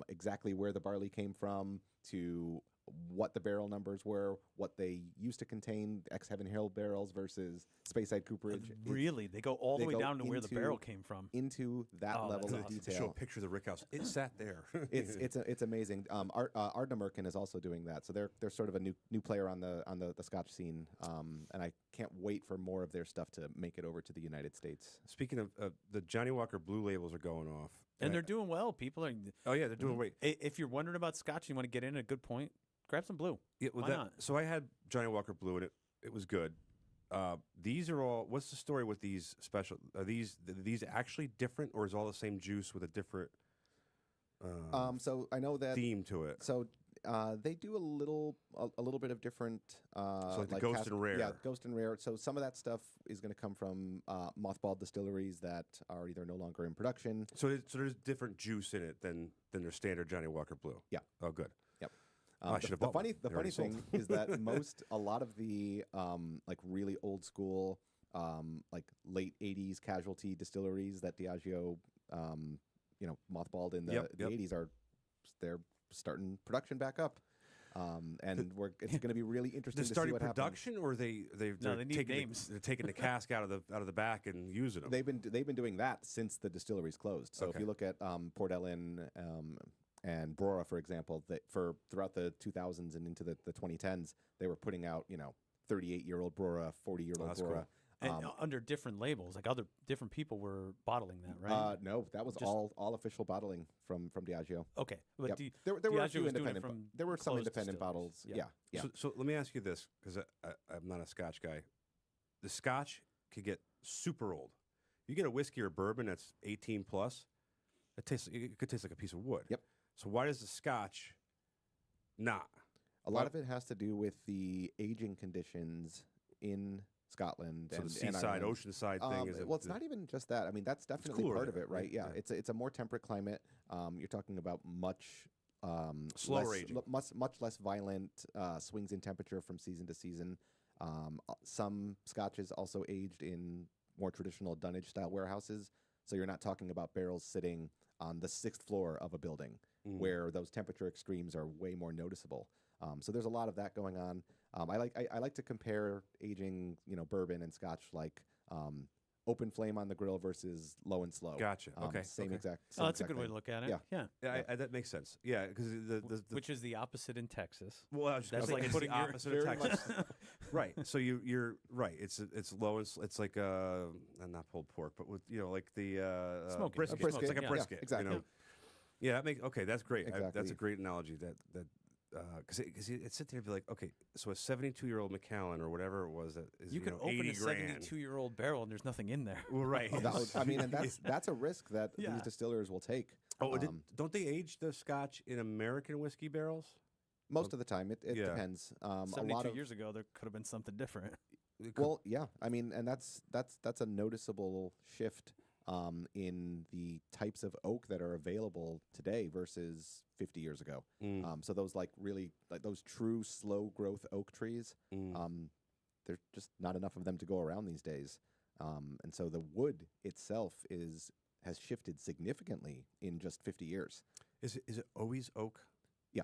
exactly where the barley came from, to what the barrel numbers were, what they used to contain, ex-Heaven Hill barrels versus Speyside cooperage. It's Really, they go all the they way go down to where the into- barrel came from. into that Oh, level that's of awesome. Show a detail. picture of the rick house. It sat there. It's amazing. Ardna Merkin is also doing that, so they're sort of a new player on the Scotch scene, and I can't wait for more of their stuff to make it over to the United States. Speaking of the Johnny Walker Blue labels are going off, And they're doing well. People are. oh yeah, they're doing great. If you're wondering about Scotch and you want to get in at a good point, grab some blue. Yeah, well, Why not? So I had Johnny Walker Blue, and it was good. These are all. What's the story with these special? Are these actually different, or is all the same juice with a different So I know that theme to it? So They do a little bit of different. So like the Ghost and Rare. Yeah, Ghost and Rare. So some of that stuff is going to come from mothballed distilleries that are either no longer in production. So there's different juice in it than their standard Johnny Walker Blue. Yeah. Oh, good. Yep. I should have the bought one. funny They already thing is that a lot of the like really old school like late '80s casualty distilleries that Diageo mothballed in the '80s they're starting production back up. And it's going to be really interesting to see starting what production, happens. or they're they need taking names. they're taking the cask out of the back and using them. They've been doing that since the distilleries closed. So if you look at Port Ellen and Brora, for example, throughout the 2000s and into the 2010s, they were putting out 38-year-old Brora, 40-year-old That's Brora. cool. And under different labels, like other different people were bottling that, right? No, that was all official bottling from Diageo. Okay, but Yep. There were a Diageo few was doing it independent. from There were some closed independent distilleries. bottles. Yeah. So let me ask you this, because I'm not a Scotch guy. The Scotch could get super old. You get a whiskey or bourbon that's 18 plus, it could taste like a piece of wood. Yep. So why does the Scotch not? A lot of it has to do with the aging conditions in Scotland So and the seaside, Ireland. oceanside thing is Well, it's not even just that. I mean, that's definitely cooler part of there, it, right? right? Yeah, Yeah. it's a more temperate climate. You're talking about much Slower aging. much less violent swings in temperature from season to season. Some scotches also aged in more traditional dunnage style warehouses, so you're not talking about barrels sitting on the 6th floor of a building where those temperature extremes are way more noticeable. So there's a lot of that going on. I like to compare aging, bourbon and Scotch like open flame on the grill versus low and slow. Gotcha. Okay. Same exact. Oh, that's a exact good way thing. to look at it. Yeah. Yeah. That makes sense. Yeah, because the Which is the opposite in Texas. well, I was just That's gonna say, like it's putting the your- opposite of very Texas. Right. So you're right. It's low and it's like not pulled pork, but with like the Smoking. brisket. A brisket, It's like a yeah. brisket. exactly. Yeah, that makes okay. That's great. That's Exactly. a great analogy. That because it sit there and be like, okay, so a 72-year-old Macallan or whatever it was that is You could open 80 a grand. 72-year-old barrel and there's nothing in there. Well, right. And that's a risk that Yeah. these distillers will take. Oh, don't they age the Scotch in American whiskey barrels? Most of the time, it Yeah. depends. A 72 lot of years ago, there could have been something different. well, yeah. I mean, and that's a noticeable shift in the types of oak that are available today versus 50 years ago. So those those true slow growth oak trees, there's just not enough of them to go around these days. And so the wood itself has shifted significantly in just 50 years. Is it always oak? Yeah.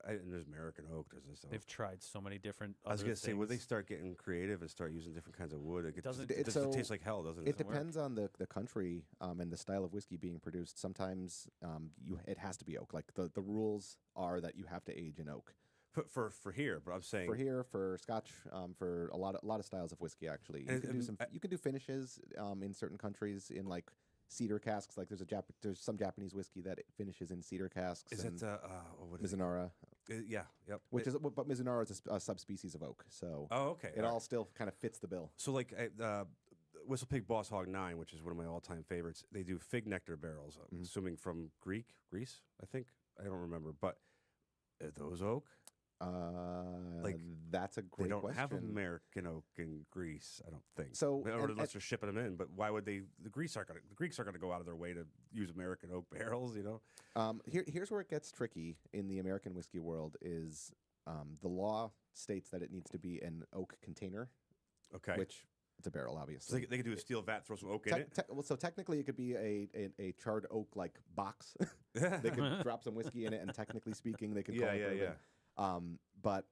And there's American oak. There's this oak. They've tried so many different. I was other going to say, would they things. start getting creative and start using different kinds of wood? It Doesn't- it so tastes like hell, doesn't it? It depends on the country and the style of whiskey being produced. Sometimes it has to be oak. Like the rules are that you have to age in oak. For here, but I'm saying For here, for Scotch, for a lot of styles of whiskey, actually, you can do finishes in certain countries in like cedar casks. Like there's some Japanese whiskey that finishes in cedar casks. is and it what is it? Mizunara, Yeah, yep. but Mizunara is a subspecies of oak, so Okay. it all still kind of fits the bill. So like Whistle Pig Boss Hog 9, which is one of my all-time favorites. They do fig nectar barrels, I'm assuming from Greece, I think. I don't remember, but are those oak? That's a great They don't question. have American oak in Greece, I don't think. So, unless they're shipping them in, but why would they? The Greeks aren't going to go out of their way to use American oak barrels, Here's where it gets tricky in the American whiskey world is the law states that it needs to be an oak container, Okay. which it's a barrel, So obviously. they could do a steel vat, throw some oak in it. So technically, it could be a charred oak like box. They could drop some whiskey in it, and technically speaking, they could call it bourbon. But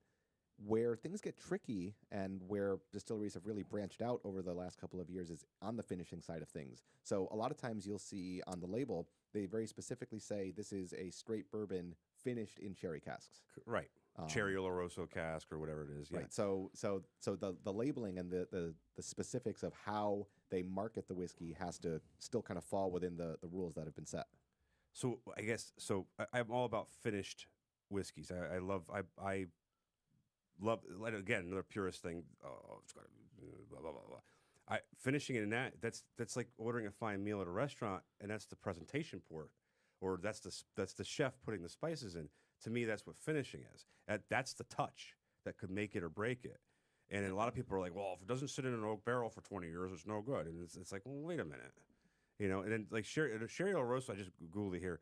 where things get tricky and where distilleries have really branched out over the last couple of years is on the finishing side of things. So a lot of times you'll see on the label, they very specifically say this is a straight bourbon finished in cherry casks. Right. Cherry Oloroso cask or whatever it is. Yeah. Right. So the labeling and the specifics of how they market the whiskey has to still kind of fall within the rules that have been set. So I guess I'm all about finished whiskeys. I love like, again, another purist thing. Oh, it's got to be blah blah blah blah. Finishing it in that's like ordering a fine meal at a restaurant, and that's the presentation port, or that's the chef putting the spices in. To me, that's what finishing is. That's the touch that could make it or break it. And a lot of people are like, well, if it doesn't sit in an oak barrel for 20 years, it's no good. And it's like, well, wait a minute. And then like Sherry El Rosso, I just Googled it here.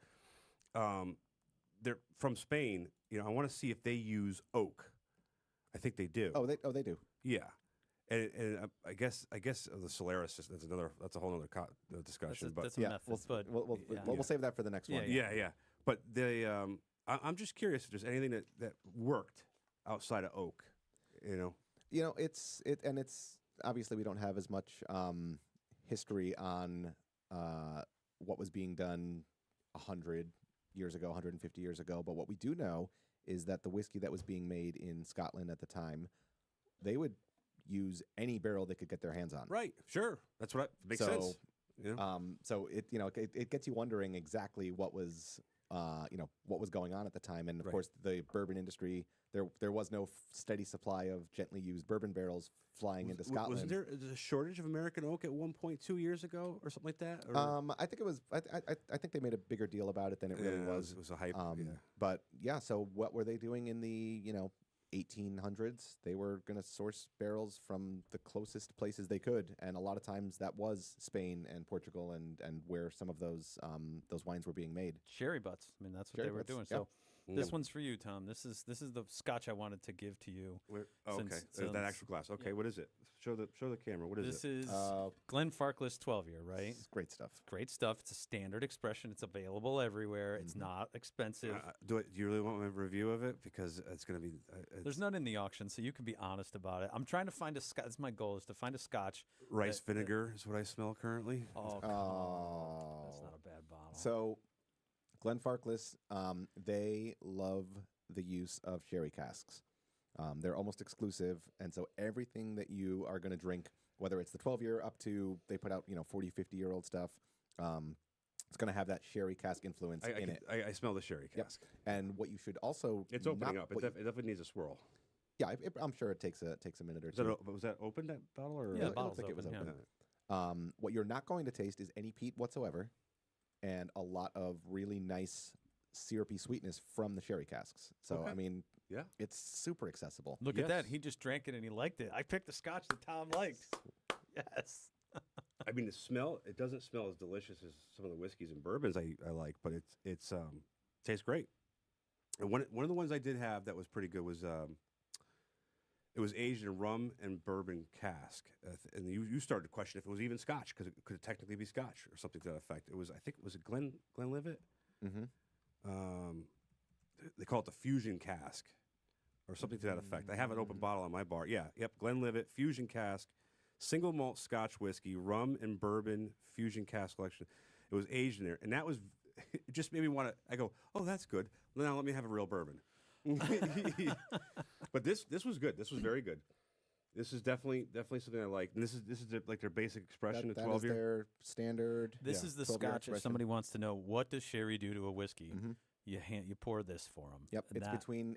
They're from Spain. I want to see if they use oak. I think they do. Oh, they do. Yeah. And I guess the Solaris that's a whole other discussion. That's a Yeah, method, but we'll save that for the next one. Yeah. But I'm just curious if there's anything that worked outside of oak. It's obviously we don't have as much history on what was being done 100 years ago, 150 years ago. But what we do know is that the whiskey that was being made in Scotland at the time, they would use any barrel they could get their hands on. Right. Sure. That's what makes sense. So it gets you wondering exactly what was going on at the time, and of course the bourbon industry. There was no steady supply of gently used bourbon barrels flying into Scotland. Wasn't there a shortage of American oak at 1.2 years ago or something like that? Or? I think it was. I think they made a bigger deal about it than it really was. It was a hype. But yeah, so what were they doing in the 1800s? They were going to source barrels from the closest places they could, and a lot of times that was Spain and Portugal and where some of those wines were being made. Sherry butts. I mean, that's what Sherry they were butts, doing. yeah. So this one's for you, Tom. This is the scotch I wanted to give to you. Okay, that actual glass. Okay, what is it? Show the camera. What is This it? is Glenfarclas 12-year, right? It's great stuff. Great stuff. It's a standard expression. It's available everywhere. It's not expensive. Do you really want my review of it? Because it's going to be. There's none in the auction, so you can be honest about it. I'm trying to find a scotch. That's my goal, is to find a scotch. Rice vinegar is what I smell currently. Oh, come on. That's not a bad bottle. So, Glenfarclas, they love the use of sherry casks. They're almost exclusive, and so everything that you are going to drink, whether it's the 12-year up to, they put out 40, 50-year-old stuff, it's going to have that sherry cask influence in it. I smell the sherry cask. Yep. And what you should also... It's opening up. It definitely needs a swirl. Yeah, I'm sure it takes a minute or two. Was that open, that bottle? Or? Yeah, the it bottle's looked like it was open, open. What you're not going to taste is any peat whatsoever, and a lot of really nice syrupy sweetness from the sherry casks. So, Okay. I mean, Yeah. it's super accessible. Look at that. Yes. He just drank it and he liked it. I picked the scotch that Tom liked. Yes. I mean, the smell, it doesn't smell as delicious as some of the whiskeys and bourbons I like, but it's tastes great. And one of the ones I did have that was pretty good was it was aged in rum and bourbon cask, and you started to question if it was even Scotch, because it could technically be Scotch or something to that effect. It was, I think, was it Glenlivet? Mm-hmm. They call it the fusion cask or something to that effect. I have an open bottle on my bar. Yeah, yep, Glenlivet fusion cask, single malt Scotch whiskey, rum and bourbon fusion cask collection. It was aged in there, and that was it just made me want to. I go, oh, that's good. Now let me have a real bourbon. But this was good. This was very good. This is definitely something I like. And this is like their basic expression. That at 12 is year. their standard. This is the 12-year scotch. If expression. somebody wants to know, what does sherry do to a whiskey? Mm-hmm. You pour this for them. Yep,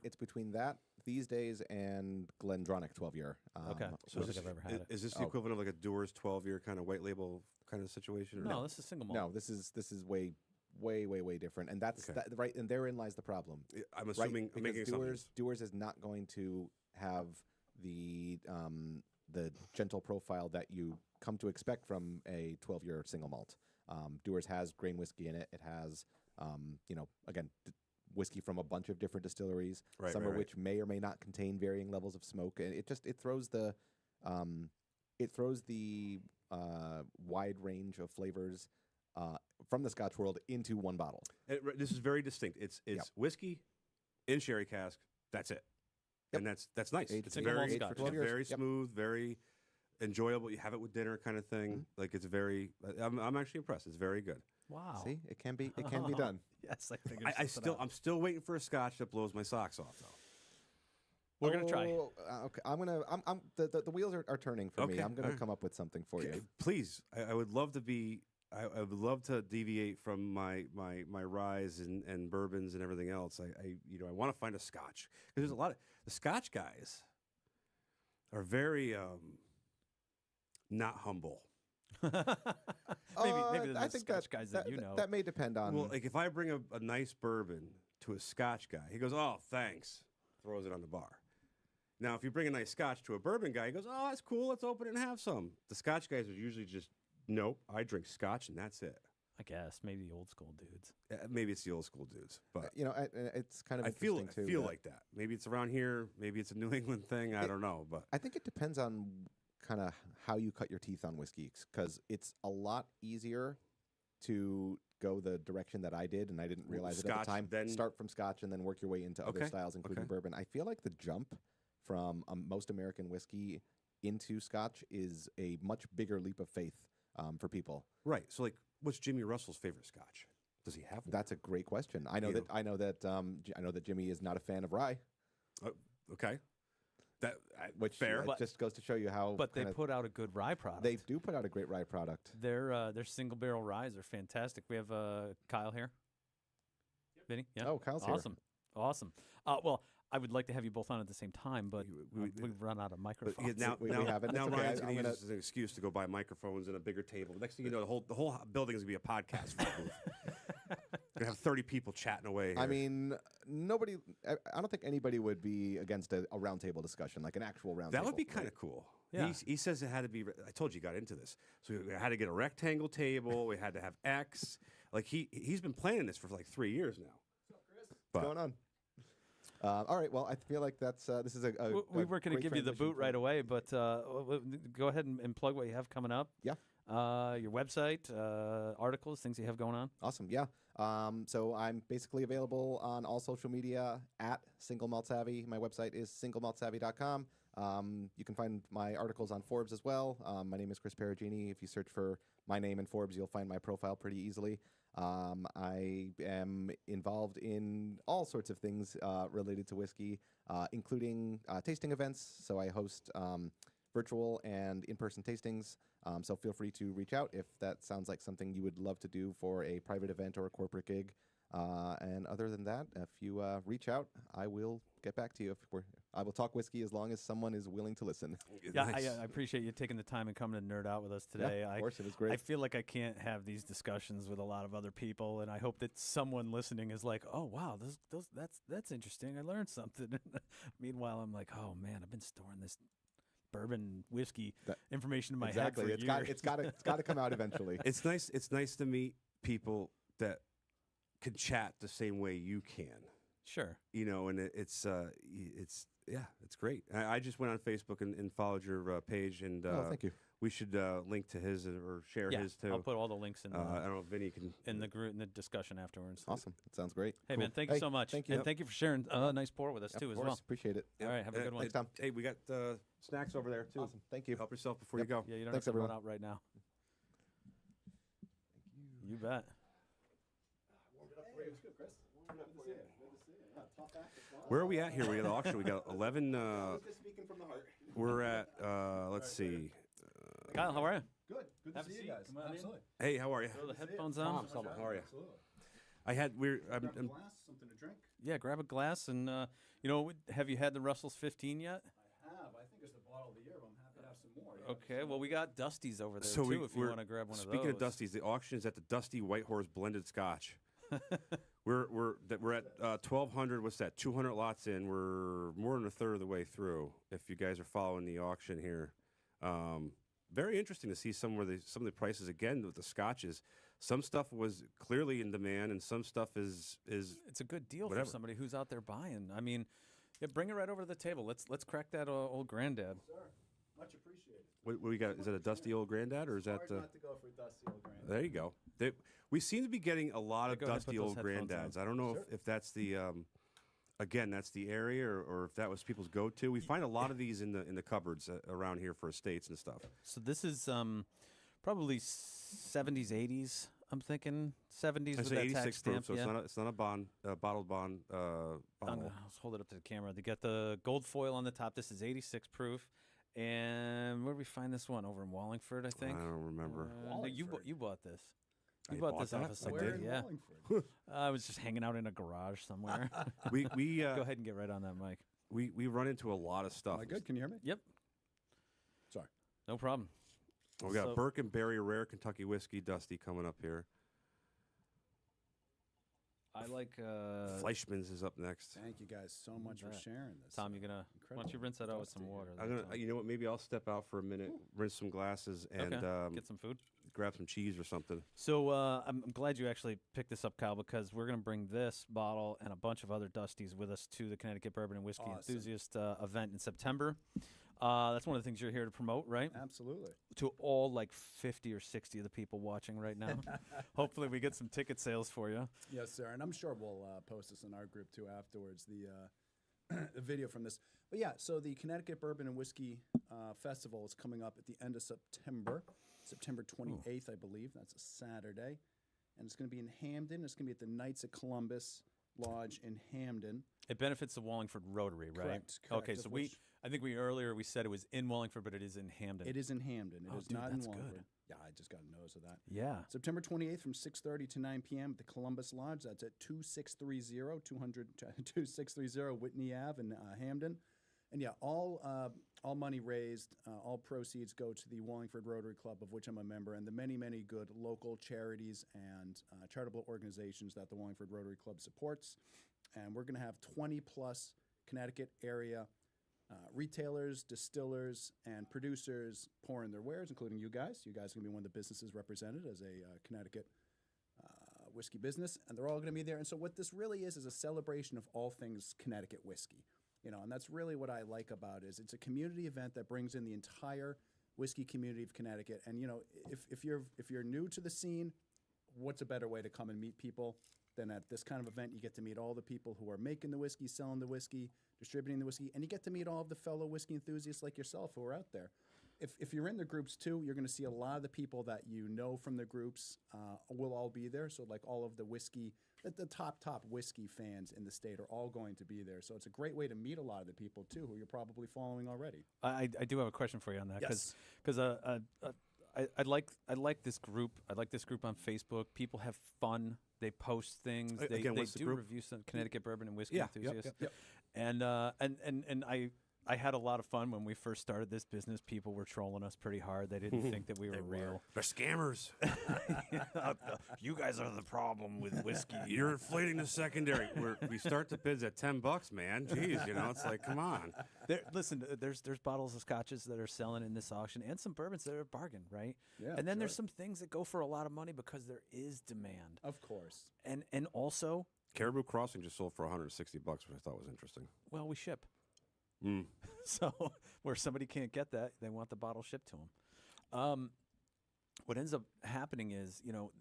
it's between that these days and Glendronach 12-year. Okay. So I don't think I've ever had it. Is this the equivalent of like a Dewar's 12-year kind of white label kind of situation? Or No, this is single malt. No, this is way different, and that's Okay. that, right. And therein lies the problem. I'm assuming Right? I'm making Because assumptions. Dewar's is not going to have the gentle profile that you come to expect from a 12-year single malt. Dewar's has grain whiskey in it. It has, again, whiskey from a bunch of different distilleries, some of which may or may not contain varying levels of smoke. And it throws the wide range of flavors from the Scotch world into one bottle. This is very distinct. It's whiskey in sherry cask. That's it. Yep. And that's nice. Aged It's single malt very Scotch. 12 years. very Yep. smooth, very enjoyable. You have it with dinner kind of thing. Like it's very. I'm actually impressed. It's very good. Wow. See, it can be done. Yes, I figured I'm still waiting for a Scotch that blows my socks off though. We're gonna try. Okay, the wheels are turning for me. Okay, I'm gonna come up with something for you. Please, I would love to be. I would love to deviate from my ryes and bourbons and everything else. I want to find a Scotch, because there's a lot of the Scotch guys are very not humble. maybe I the think Scotch guys that you know. that may depend on. Well, like if I bring a nice bourbon to a Scotch guy, he goes, "Oh, thanks," throws it on the bar. Now, if you bring a nice Scotch to a bourbon guy, he goes, "Oh, that's cool. Let's open it and have some." The Scotch guys are usually just, "Nope, I drink Scotch and that's it." I guess maybe the old school dudes. Maybe it's the old school dudes, but it's kind of I feel interesting, too, feel that- like that. Maybe it's around here. Maybe it's a New England thing. I don't know, but I think it depends on kind of how you cut your teeth on whiskey, because it's a lot easier to go the direction that I did, and I didn't realize it at Scotch, the time. then- Start from Scotch and then work your way into other Okay, styles, including okay. bourbon. I feel like the jump from most American whiskey into Scotch is a much bigger leap of faith for people. right. So, like, what's Jimmy Russell's favorite Scotch? Does he have one? That's a great question. I know You that I know that Jimmy is not a fan of rye, Okay, that which fair. just goes to show you how. But they kinda- put out a good rye product. they do put out a great rye product. Their single barrel ryes are fantastic. We have Kyle here. Vinny? Yeah. Oh, Kyle's here. Awesome. Well, I would like to have you both on at the same time, but we've run out of But microphones. now, we now, haven't. now That's okay. Ryan's I'm going to gonna- use this as an excuse to go buy microphones and a bigger table. Next thing you know, the whole building is going to be a podcast. Going to have 30 people chatting away. I here. mean, nobody. I don't think anybody would be against a roundtable discussion, like an actual roundtable. that would be kind of cool. Yeah. He says it had to be. I told you he got into this, so we had to get a rectangle table. We had to have X. Like he's been planning this for like 3 years now. What's going on. All right. Well, I feel like this is a. We were going to great give you the transition boot from- right away, but go ahead and plug what you have coming up. Yeah. Your website, articles, things you have going on. Awesome. Yeah. So I'm basically available on all social media at Single Malt Savvy. My website is singlemaltsavvy.com. You can find my articles on Forbes as well. My name is Chris Perugini. If you search for my name in Forbes, you'll find my profile pretty easily. I am involved in all sorts of things related to whiskey, including tasting events. So I host virtual and in-person tastings. So feel free to reach out if that sounds like something you would love to do for a private event or a corporate gig. And other than that, if you reach out, I will get back to you. I will talk whiskey as long as someone is willing to listen. Yeah, Nice. I appreciate you taking the time and coming to nerd out with us today. Yeah, of course, it was great. I feel like I can't have these discussions with a lot of other people, and I hope that someone listening is like, "Oh, wow, that's interesting. I learned something." Meanwhile, I'm like, "Oh man, I've been storing this bourbon whiskey information in my exactly. head for years." It's got to come out eventually. It's nice. It's nice to meet people that can chat the same way you can. Sure. You know, and it's great. I just went on Facebook and followed your page, and Thank you. we should link to his or share Yeah, his too. I'll put all the links in I don't know if Vinny can. in the discussion afterwards. Awesome. That sounds great. Hey Cool. man, thank you so much, Thank you. and thank you for sharing a nice pour with us Of too as course, well. appreciate it. All right, have a good one. Thanks, Tom. Hey, we got snacks over there too. Awesome. Thank you. Help yourself before Yep. you go. Yeah, you don't Thanks, have to everyone. run out right now. You bet. Where are we at here? We got the auction. We got 11. Just speaking from the heart. We're at. Let's see. Kyle, how are you? Good. Good Have to a see seat. you guys. Come on in. Absolutely. Hey, how are you? Throw the headphones on. How are you? Absolutely. I had. We're. Grab a glass, something to drink. Yeah, grab a glass and have you had the Russell's 15 yet? I have. I think it's the bottle of the year, but I'm happy to have some more. Yeah, Okay, well we got Dusty's over there So too. If you we're- want to grab one of those. Speaking of Dusty's, the auction is at the Dusty White Horse Blended Scotch. we're at 1,200. What's that? 200 lots in. We're more than a third of the way through. If you guys are following the auction here, very interesting to see some of the prices again with the scotches. Some stuff was clearly in demand, and some stuff is It's a good deal whatever. for somebody who's out there buying. I mean, yeah, bring it right over to the table. Let's crack that old granddad. sir. Much appreciated. what we got. Is that a Dusty Old Granddad or is that? Hard not to go for Dusty Old Grand. There you go. We seem to be getting a lot Yeah, of go ahead and put Dusty those Old headphones Granddads. on. I don't know Sure. if that's the again that's the area or if that was people's go-to. We find a lot of these in the cupboards around here for estates and stuff. So this is probably 70s, 80s. I'm thinking 70s I with say that 86 tax proof, stamp. so Yeah. it's not a bottled bond bottle. Let's hold it up to the camera. They got the gold foil on the top. This is 86 proof. And where do we find this one? Over in Wallingford, I think. I don't remember. No, you Wallingford. bought this. I You bought bought this that? off of I somebody. Where in Yeah. Wallingford? I was just hanging out in a garage somewhere. we Go ahead and get right on that mic. we run into a lot of stuff. Am I good? Can you hear me? Yep. Sorry. No problem. We got So- Burke and Berry Rare Kentucky Whiskey Dusty coming up here. I like Fleischmann's is up next. Thank you guys so much for bet. sharing this. Tom, you gonna why don't you rinse that out with some water? I'm gonna, you know what? Maybe I'll step out for a minute, rinse some glasses, and get some food. grab some cheese or something. So I'm glad you actually picked this up, Kyle, because we're going to bring this bottle and a bunch of other Dusties with us to the Connecticut Bourbon and Whiskey Enthusiast event in September. That's one of the things you're here to promote, right? Absolutely. To all like 50 or 60 of the people watching right now. Hopefully we get some ticket sales for you. Yes, sir. And I'm sure we'll post this in our group too afterwards, the video from this. But yeah, so the Connecticut Bourbon and Whiskey Festival is coming up at the end of September, September 28th, I believe. That's a Saturday. And it's going to be in Hamden. It's going to be at the Knights of Columbus Lodge in Hamden. It benefits the Wallingford Rotary, right? Correct. Okay, so I think earlier we said it was in Wallingford, but it is in Hamden. It is in Hamden. It is dude, not that's in good. Wallingford. Yeah, I just got a nose of that. Yeah. September 28th from 6:30 to 9 p.m. at the Columbus Lodge. That's at 2630 Whitney Ave in Hamden. And yeah, all money raised, all proceeds go to the Wallingford Rotary Club, of which I'm a member, and the many, many good local charities and charitable organizations that the Wallingford Rotary Club supports. And we're going to have 20-plus Connecticut area retailers, distillers, and producers pour in their wares, including you guys. You guys are going to be one of the businesses represented as a Connecticut whiskey business, and they're all going to be there. And so what this really is a celebration of all things Connecticut whiskey. You know, and that's really what I like about it, is it's a community event that brings in the entire whiskey community of Connecticut. And you know, if you're new to the scene, what's a better way to come and meet people than at this kind of event? You get to meet all the people who are making the whiskey, selling the whiskey, distributing the whiskey, and you get to meet all of the fellow whiskey enthusiasts like yourself who are out there. If you're in the groups too, you're going to see a lot of the people that you know from the groups will all be there. So like all of the whiskey, the top whiskey fans in the state are all going to be there. So it's a great way to meet a lot of the people too who you're probably following already. I do have a question for you on that, Yes. because I like this group. I like this group on Facebook. People have fun. They post things. They what's the do group? review some Connecticut Bourbon and Whiskey Yep, Enthusiasts. yep. And I had a lot of fun when we first started this business. People were trolling us pretty hard. They didn't think that we were real. They're scammers. You guys are the problem with whiskey. You're inflating the secondary. We start the bids at $10, man. Jeez, you know, it's like, come on. Listen, there's bottles of scotches that are selling in this auction, and some bourbons that are a bargain, right? Yeah, and then sure. there's some things that go for a lot of money because there is demand. Of course. And also, Caribou Crossing just sold for $160, which I thought was interesting. well, we ship. Mm. So where somebody can't get that, they want the bottle shipped to them. What ends up happening is, you know,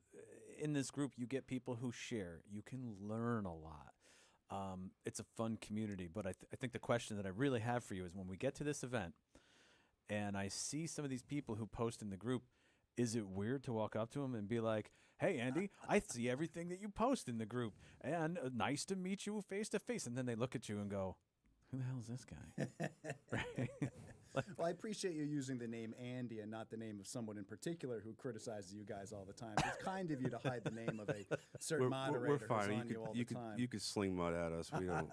in this group, you get people who share. You can learn a lot. It's a fun community. But I think the question that I really have for you is when we get to this event and I see some of these people who post in the group, is it weird to walk up to them and be like, hey, Andy, I see everything that you post in the group, and nice to meet you face to face. And then they look at you and go, who the hell is this guy? Right? Well, I appreciate you using the name Andy and not the name of someone in particular who criticizes you guys all the time. It's kind of you to hide the name of a certain moderator We're fine. who's on you all the time. You could sling mud at us. We don't.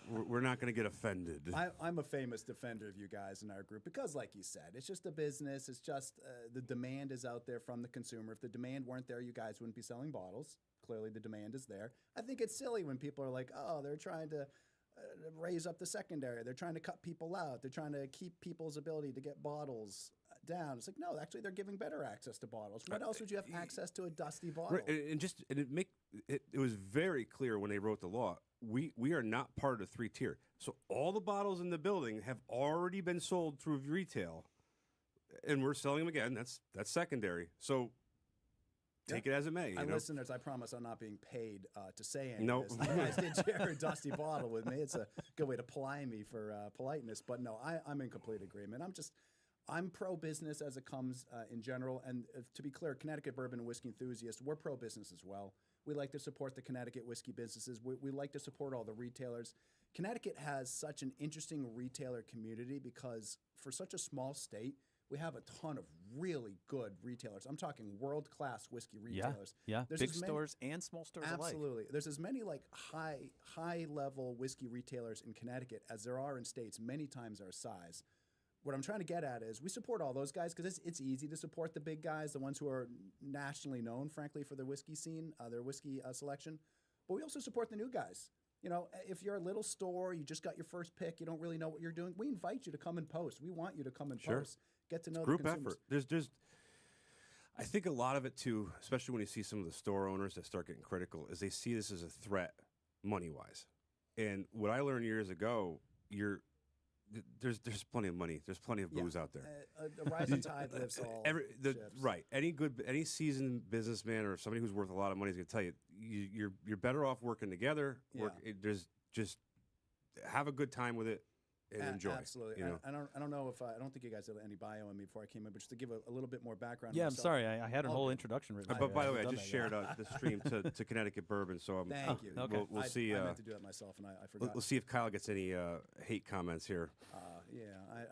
We're not going to get offended. I'm a famous defender of you guys in our group because, like you said, it's just a business. It's just the demand is out there from the consumer. If the demand weren't there, you guys wouldn't be selling bottles. Clearly, the demand is there. I think it's silly when people are like, oh, they're trying to raise up the secondary. They're trying to cut people out. They're trying to keep people's ability to get bottles down. It's like, no, actually, they're giving better access to bottles. What else would you have access to a dusty bottle? Right, it was very clear when they wrote the law. We are not part of the 3-tier. So all the bottles in the building have already been sold through retail, and we're selling them again. That's secondary. So take it as it may. And know? listeners, I promise I'm not being paid to say anything. Nope. You guys did share a dusty bottle with me. It's a good way to ply me for politeness. But no, I'm in complete agreement. I'm pro-business as it comes in general. And to be clear, Connecticut Bourbon and Whiskey Enthusiasts, we're pro-business as well. We like to support the Connecticut whiskey businesses. We like to support all the retailers. Connecticut has such an interesting retailer community because for such a small state, we have a ton of really good retailers. I'm talking world-class whiskey retailers. Yeah. There's Big as many- stores and small stores alike. Absolutely. There's as many like high-level whiskey retailers in Connecticut as there are in states many times our size. What I'm trying to get at is we support all those guys because it's easy to support the big guys, the ones who are nationally known, frankly, for their whiskey scene, their whiskey selection. but we also support the new guys. You know, if you're a little store, you just got your first pick, you don't really know what you're doing, we invite you to come and post. We want you to come and post. Get to know Group the consumers. effort. I think a lot of it too, especially when you see some of the store owners that start getting critical, is they see this as a threat money-wise. And what I learned years ago, there's plenty of money, there's plenty of booze out there. A rising tide lifts all ships. Right. Any seasoned businessman or somebody who's worth a lot of money is going to tell you, you're better off working together. There's just have a good time with it. And enjoy. Absolutely. You know? I don't know if I don't think you guys did any bio on me before I came in, but just to give a little bit more background. Yeah, on I'm myself. sorry. I had a whole introduction written. But by the way, I haven't just done that shared the stream to Connecticut Bourbon, so I'm. Thank you. okay. We'll see. I meant to do that myself, and I forgot. We'll see if Kyle gets any hate comments here. Yeah,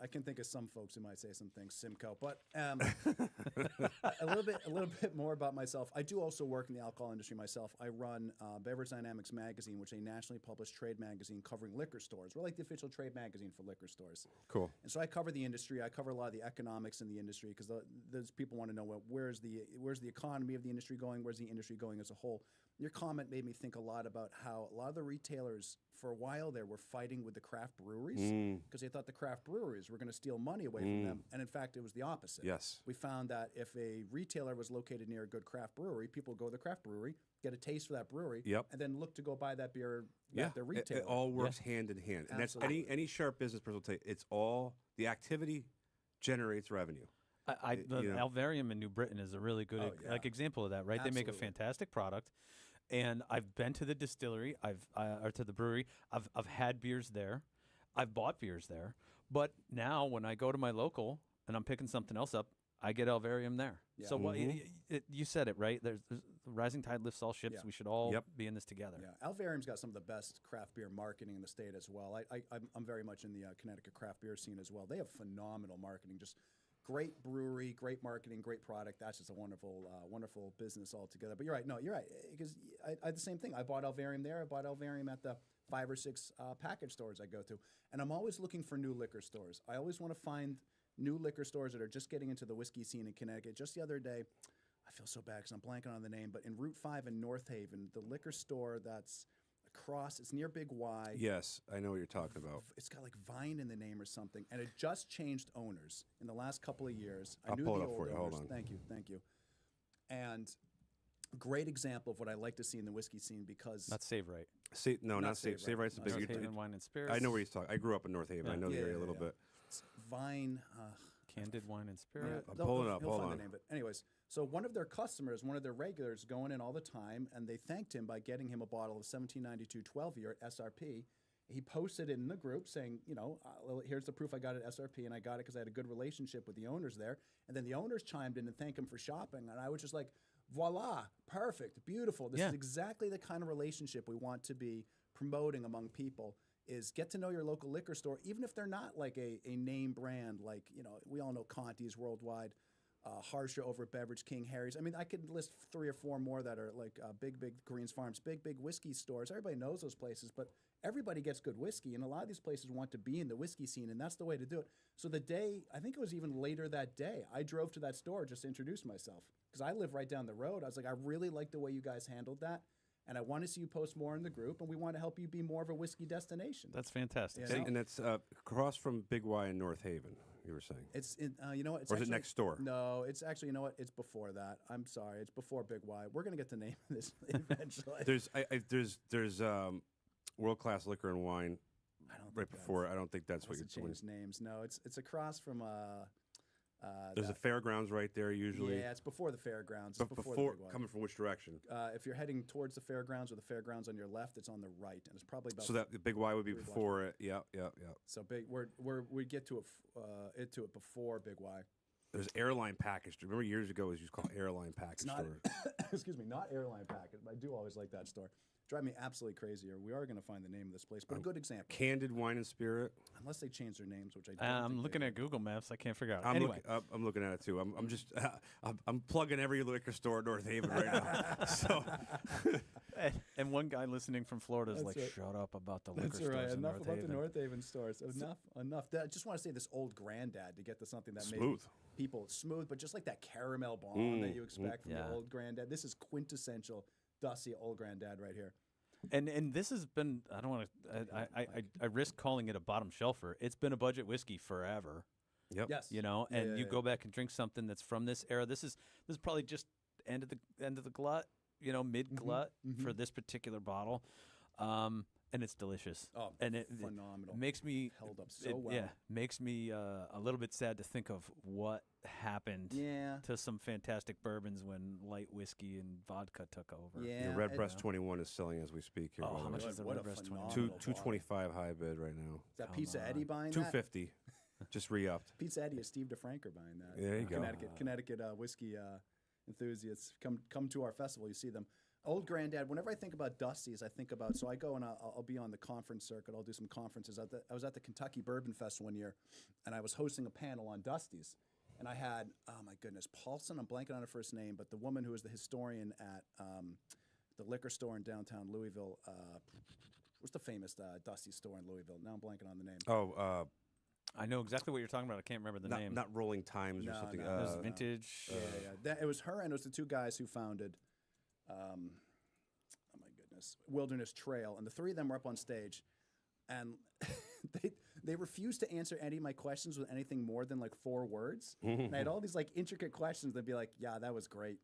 I can think of some folks who might say some things, Simcoe. But a little bit more about myself. I do also work in the alcohol industry myself. I run Beverage Dynamics magazine, which is a nationally published trade magazine covering liquor stores. We're like the official trade magazine for liquor stores. Cool. And so I cover the industry. I cover a lot of the economics in the industry because those people want to know, well, where's the economy of the industry going? Where's the industry going as a whole? Your comment made me think a lot about how a lot of the retailers, for a while there, were fighting with the craft breweries because they thought the craft breweries were going to steal money away from them. And in fact, it was the opposite. Yes. We found that if a retailer was located near a good craft brewery, people would go to the craft brewery, get a taste for that brewery, and then look to go buy that beer at their retailer. It all works hand in hand. And that's any sharp business person will tell you, it's all the activity generates revenue. Alvarium in New Britain is a really good example of that, right? Absolutely. They make a fantastic product, and I've been to the distillery, or to the brewery. I've had beers there, I've bought beers there, but now when I go to my local and I'm picking something else up, I get Alvarium there. Yeah. So you said it right. There's the rising tide lifts all ships. Yeah. We should all be in this together. Yeah, Alvarium's got some of the best craft beer marketing in the state as well. I'm very much in the Connecticut craft beer scene as well. They have phenomenal marketing, just great brewery, great marketing, great product. That's just a wonderful, wonderful business altogether. But you're right. No, you're right. Because I had the same thing. I bought Alvarium there. I bought Alvarium at the 5 or 6 package stores I go to. And I'm always looking for new liquor stores. I always want to find new liquor stores that are just getting into the whiskey scene in Connecticut. Just the other day, I feel so bad because I'm blanking on the name, but in Route 5 in North Haven, the liquor store that's across, it's near Big Y. Yes, I know what you're talking about. It's got like Vine in the name or something, and it just changed owners in the last couple of years. I'll knew pull the it up old for you. Hold owners. on. Thank you. And great example of what I like to see in the whiskey scene because Not Save Right. Not Save. Save Right's the Not big. North Haven Wine and Spirits. I know where he's talking. I grew up in North Haven. I know the area a little bit. It's Vine. Candid Wine and Spirits. I'm pulling it up. He'll Hold find on. the name of it. Anyways, so one of their customers, one of their regulars, going in all the time, and they thanked him by getting him a bottle of 1792 12-year at SRP. He posted it in the group saying, here's the proof I got it at SRP, and I got it because I had a good relationship with the owners there. And then the owners chimed in and thanked him for shopping, and I was just like, voila, perfect, beautiful. This is exactly the kind of relationship we want to be promoting among people. Is get to know your local liquor store, even if they're not like a name brand, like, we all know Conti's worldwide, Harsha over at Beverage, King Harry's. I mean, I could list 3 or 4 more that are like big Greens Farms, big whiskey stores. Everybody knows those places, but everybody gets good whiskey, and a lot of these places want to be in the whiskey scene, and that's the way to do it. So the day, I think it was even later that day, I drove to that store just to introduce myself because I live right down the road. I was like, I really like the way you guys handled that. And I want to see you post more in the group, and we want to help you be more of a whiskey destination. That's fantastic. Yeah. And that's across from Big Y in North Haven, you were saying. It's in, it's or is actually, it next door? No, it's actually, it's before that. I'm sorry, it's before Big Y. We're gonna get the name of this eventually. There's World Class Liquor and Wine I don't think right before. I don't think that's what Unless you're it doing. changed names. No, it's across from There's a fairgrounds right there usually. Yeah, it's before the fairgrounds. But It's before before the Big Y. coming from which direction? If you're heading towards the fairgrounds or the fairgrounds on your left, it's on the right, and it's probably about. So that the Big Y would be 3 blocks before it. Yeah. So big, we get to it before Big Y. There's Airline Package. Remember years ago it was used to call Airline Package It's not, store. excuse me, not Airline Package. But I do always like that store. Drive me absolutely crazy. Or we are going to find the name of this place, but a good example. Candid Wine and Spirit. Unless they change their names, which I don't I'm think looking they at Google Maps. I can't figure out. I'm Anyway, I'm looking at it too. I'm just I'm plugging every liquor store in North Haven right now. So and one guy listening from Florida is That's like, right. "Shut up about the liquor That's stores right. in Enough North about Haven." the North Haven stores. Enough. I just want to say this old granddad to get to something that maybe Smooth. people smooth, but just like that caramel bomb that you expect from Yeah. the old granddad. This is quintessential Dusty old granddad right here. And this has been, I don't want to, I risk calling it a bottom shelfer. It's been a budget whiskey forever. Yep. Yes. You know, and you go back and drink something that's from this era. This is probably just end of the glut, you know, mid glut for this particular bottle. And it's delicious. Oh, and it phenomenal. Makes me held up so well. Yeah, makes me a little bit sad to think of what happened to some fantastic bourbons when light whiskey and vodka took over. Yeah, The Redbreast 21 is selling as we speak here. Oh, by how the much way. is the What a Redbreast 21? phenomenal bottle. 225 high bid right now. Is that Come Pizza on. Eddie buying that? 250. Just re-upped. Pizza Eddie is Steve DeFranco buying that. There you go. Connecticut whiskey enthusiasts. Come to our festival. You see them. Old Granddad, whenever I think about Dusty's, I think about, so I go and I'll be on the conference circuit. I'll do some conferences. I was at the Kentucky Bourbon Fest one year, and I was hosting a panel on Dusty's. And I had, oh my goodness, Paulson, I'm blanking on her first name, but the woman who was the historian at the liquor store in downtown Louisville. What's the famous Dusty's store in Louisville? Now I'm blanking on the name. Oh, I know exactly what you're talking about. I can't remember the name. not Rolling Times or No, something. no, It was vintage. It was her, and it was the two guys who founded, oh my goodness, Wilderness Trail, and the three of them were up on stage, and they refused to answer any of my questions with anything more than like 4 words. And I had all these like intricate questions. They'd be like, "Yeah, that was great."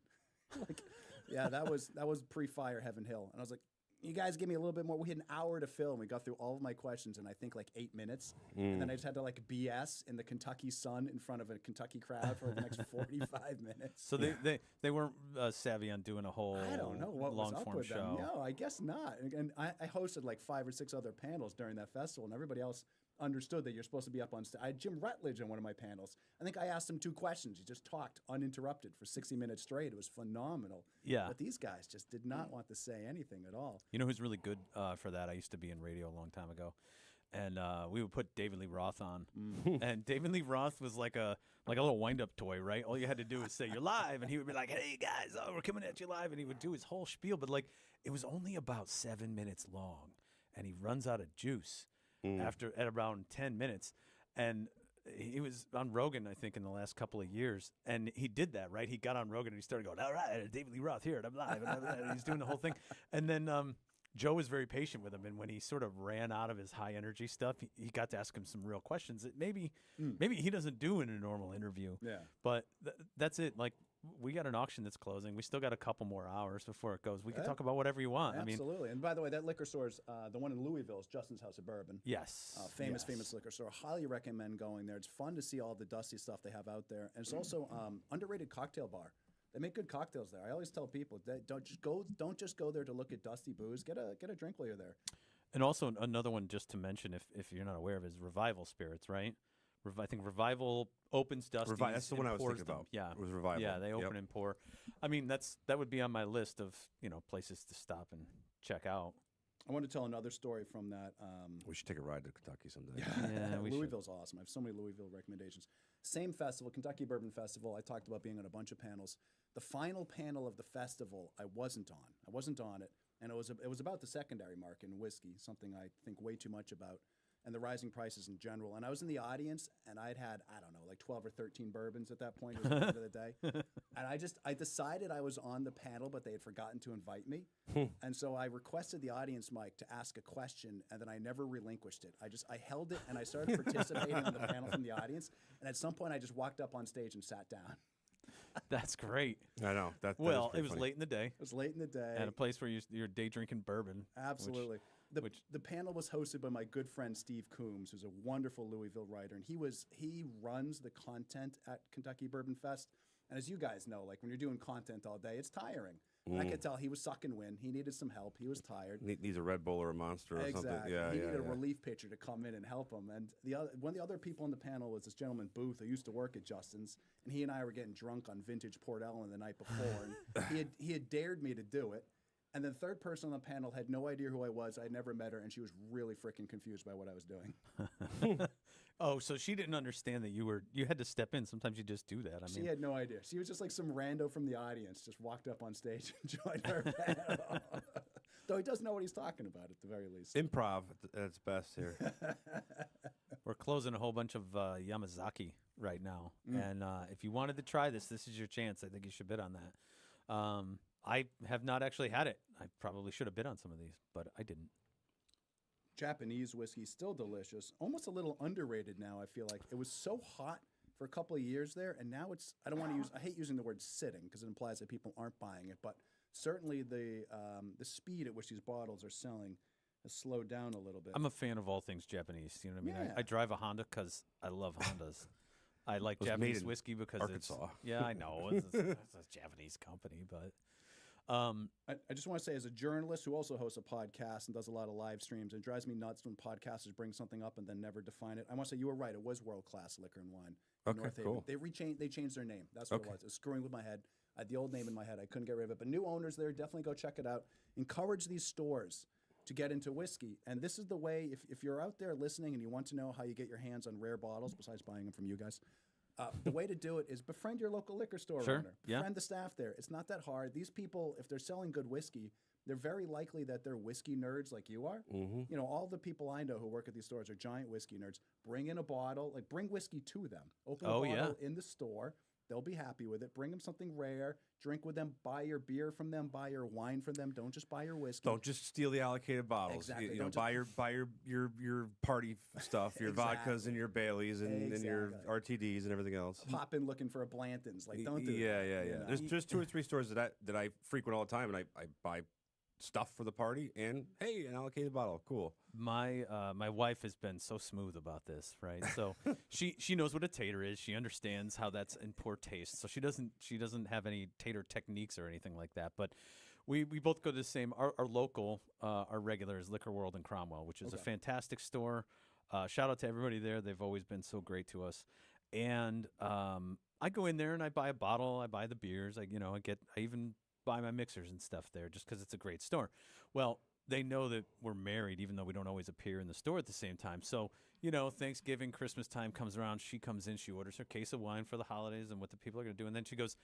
Like, yeah, that was pre-Fire Heaven Hill, and I was like, you guys give me a little bit more. We had an hour to fill, and we got through all of my questions in, I think, like 8 minutes. And then I just had to, like, BS in the Kentucky sun in front of a Kentucky crowd for the next 45 minutes. So they weren't savvy on doing a whole I don't know what was up long-form with show. them. No, I guess not. And I hosted, like, 5 or 6 other panels during that festival, and everybody else understood that you're supposed to be up on stage. I had Jim Rutledge in one of my panels. I think I asked him 2 questions. He just talked uninterrupted for 60 minutes straight. It was phenomenal. Yeah. But these guys just did not want to say anything at all. You know who's really good for that? I used to be in radio a long time ago, and we would put David Lee Roth on, and David Lee Roth was like a little wind-up toy, right? All you had to do was say you're live, and he would be like, "Hey guys, we're coming at you live," and he would do his whole spiel, but like it was only about 7 minutes long, and he runs out of juice at around 10 minutes, and he was on Rogan, I think, in the last couple of years, and he did that, right? He got on Rogan and he started going, "All right, David Lee Roth here, and I'm live," and he's doing the whole thing, and then Joe was very patient with him, and when he sort of ran out of his high energy stuff, he got to ask him some real questions that maybe he doesn't do in a normal interview. Yeah. But that's it. Like, we got an auction that's closing. We still got a couple more hours before it goes. We can talk about whatever you want. Absolutely. And by the way, that liquor store is the one in Louisville is Justin's House of Bourbon. Yes. Famous liquor store. Highly recommend going there. It's fun to see all the Dusty stuff they have out there, and it's also underrated cocktail bar. They make good cocktails there. I always tell people that don't just go there to look at dusty booze. Get a drink while you're there. And also another one just to mention, if you're not aware of, is Revival Spirits, right? I think Revival opens Dusty's. That's the one I was pours thinking them. about. Yeah, It was Revival. Yeah, they open and pour. I mean, that would be on my list of places to stop and check out. I want to tell another story from that. We should take a ride to Kentucky someday. Yeah, we should. Louisville's awesome. I have so many Louisville recommendations. Same festival, Kentucky Bourbon Festival. I talked about being on a bunch of panels. The final panel of the festival, I wasn't on it, and it was about the secondary market in whiskey, something I think way too much about, and the rising prices in general. And I was in the audience, and I'd had, I don't know, like 12 or 13 bourbons at that point at the end of the day. And I decided I was on the panel, but they had forgotten to invite me. And so I requested the audience mic to ask a question, and then I never relinquished it. I held it, and I started participating in the panel from the audience. And at some point, I just walked up on stage and sat down. That's great. I know. That Well, is pretty it was funny. late in the day, It was late in the day. at a place where you're day drinking bourbon. Absolutely. The panel was hosted by my good friend Steve Coombs, who's a wonderful Louisville writer, and he runs the content at Kentucky Bourbon Fest. And as you guys know, like when you're doing content all day, it's tiring. And I could tell he was sucking wind. He needed some help. He was tired. Needs a Red Bull or a Monster or Exactly. something. Yeah, he yeah, needed a yeah. relief pitcher to come in and help him. And one of the other people on the panel was this gentleman Booth, who used to work at Justin's, and he and I were getting drunk on vintage Port Ellen the night before, and he had dared me to do it. And the third person on the panel had no idea who I was. I'd never met her, and she was really freaking confused by what I was doing. Oh, so she didn't understand that you had to step in. Sometimes you just do that. I She mean, had no idea. She was just like some rando from the audience, just walked up on stage and joined our panel. Though he does know what he's talking about at the very least. Improv at its best here. we're closing a whole bunch of Yamazaki right now, and if you wanted to try this is your chance. I think you should bid on that. I have not actually had it. I probably should have bid on some of these, but I didn't. Japanese whiskey, still delicious. Almost a little underrated now, I feel like. It was so hot for a couple of years there, and now it's, I hate using the word sitting because it implies that people aren't buying it, but certainly the speed at which these bottles are selling has slowed down a little bit. I'm a fan of all things Japanese. You know what I mean? Yeah. I drive a Honda because I love Hondas. I like It was made Japanese in whiskey because Arkansas. yeah, I know. It's a Japanese company, but I just want to say, as a journalist who also hosts a podcast and does a lot of live streams, it drives me nuts when podcasters bring something up and then never define it. I want to say you were right. It was World Class Liquor and Wine. In Okay, North Haven. cool. They changed their name. That's what it was. It was screwing with my head. I had the old name in my head. I couldn't get rid of it. But new owners there, definitely go check it out. Encourage these stores to get into whiskey. And this is the way, if you're out there listening and you want to know how you get your hands on rare bottles, besides buying them from you guys, the way to do it is befriend your local liquor store Sure, owner. yeah. Befriend the staff there. It's not that hard. These people, if they're selling good whiskey, they're very likely that they're whiskey nerds like you are. Mm-hmm. You know, all the people I know who work at these stores are giant whiskey nerds. Bring in a bottle, like bring whiskey to them. Open a Oh, bottle yeah. in the store. They'll be happy with it. Bring them something rare. Drink with them. Buy your beer from them. Buy your wine from them. Don't just buy your whiskey. Don't just steal the allocated bottles. Exactly. You know, Don't buy your party stuff, your vodkas and your Baileys and your RTDs and everything else. Pop in looking for a Blanton's. Like, don't do Yeah, that. yeah, you yeah. know? There's 2 or 3 stores that I frequent all the time, and I buy stuff for the party. And hey, an allocated bottle, cool. my wife has been so smooth about this, right? So she knows what a tater is. She understands how that's in poor taste. So she doesn't have any tater techniques or anything like that. But we both go to the same. Our local, our regular is Liquor World in Cromwell, which is a fantastic store. Shout out to everybody there. They've always been so great to us. And I go in there and I buy a bottle. I buy the beers. I even buy my mixers and stuff there just because it's a great store. Well, they know that we're married, even though we don't always appear in the store at the same time. So, Thanksgiving, Christmas time comes around. She comes in, she orders her case of wine for the holidays and what the people are going to do. And then she goes,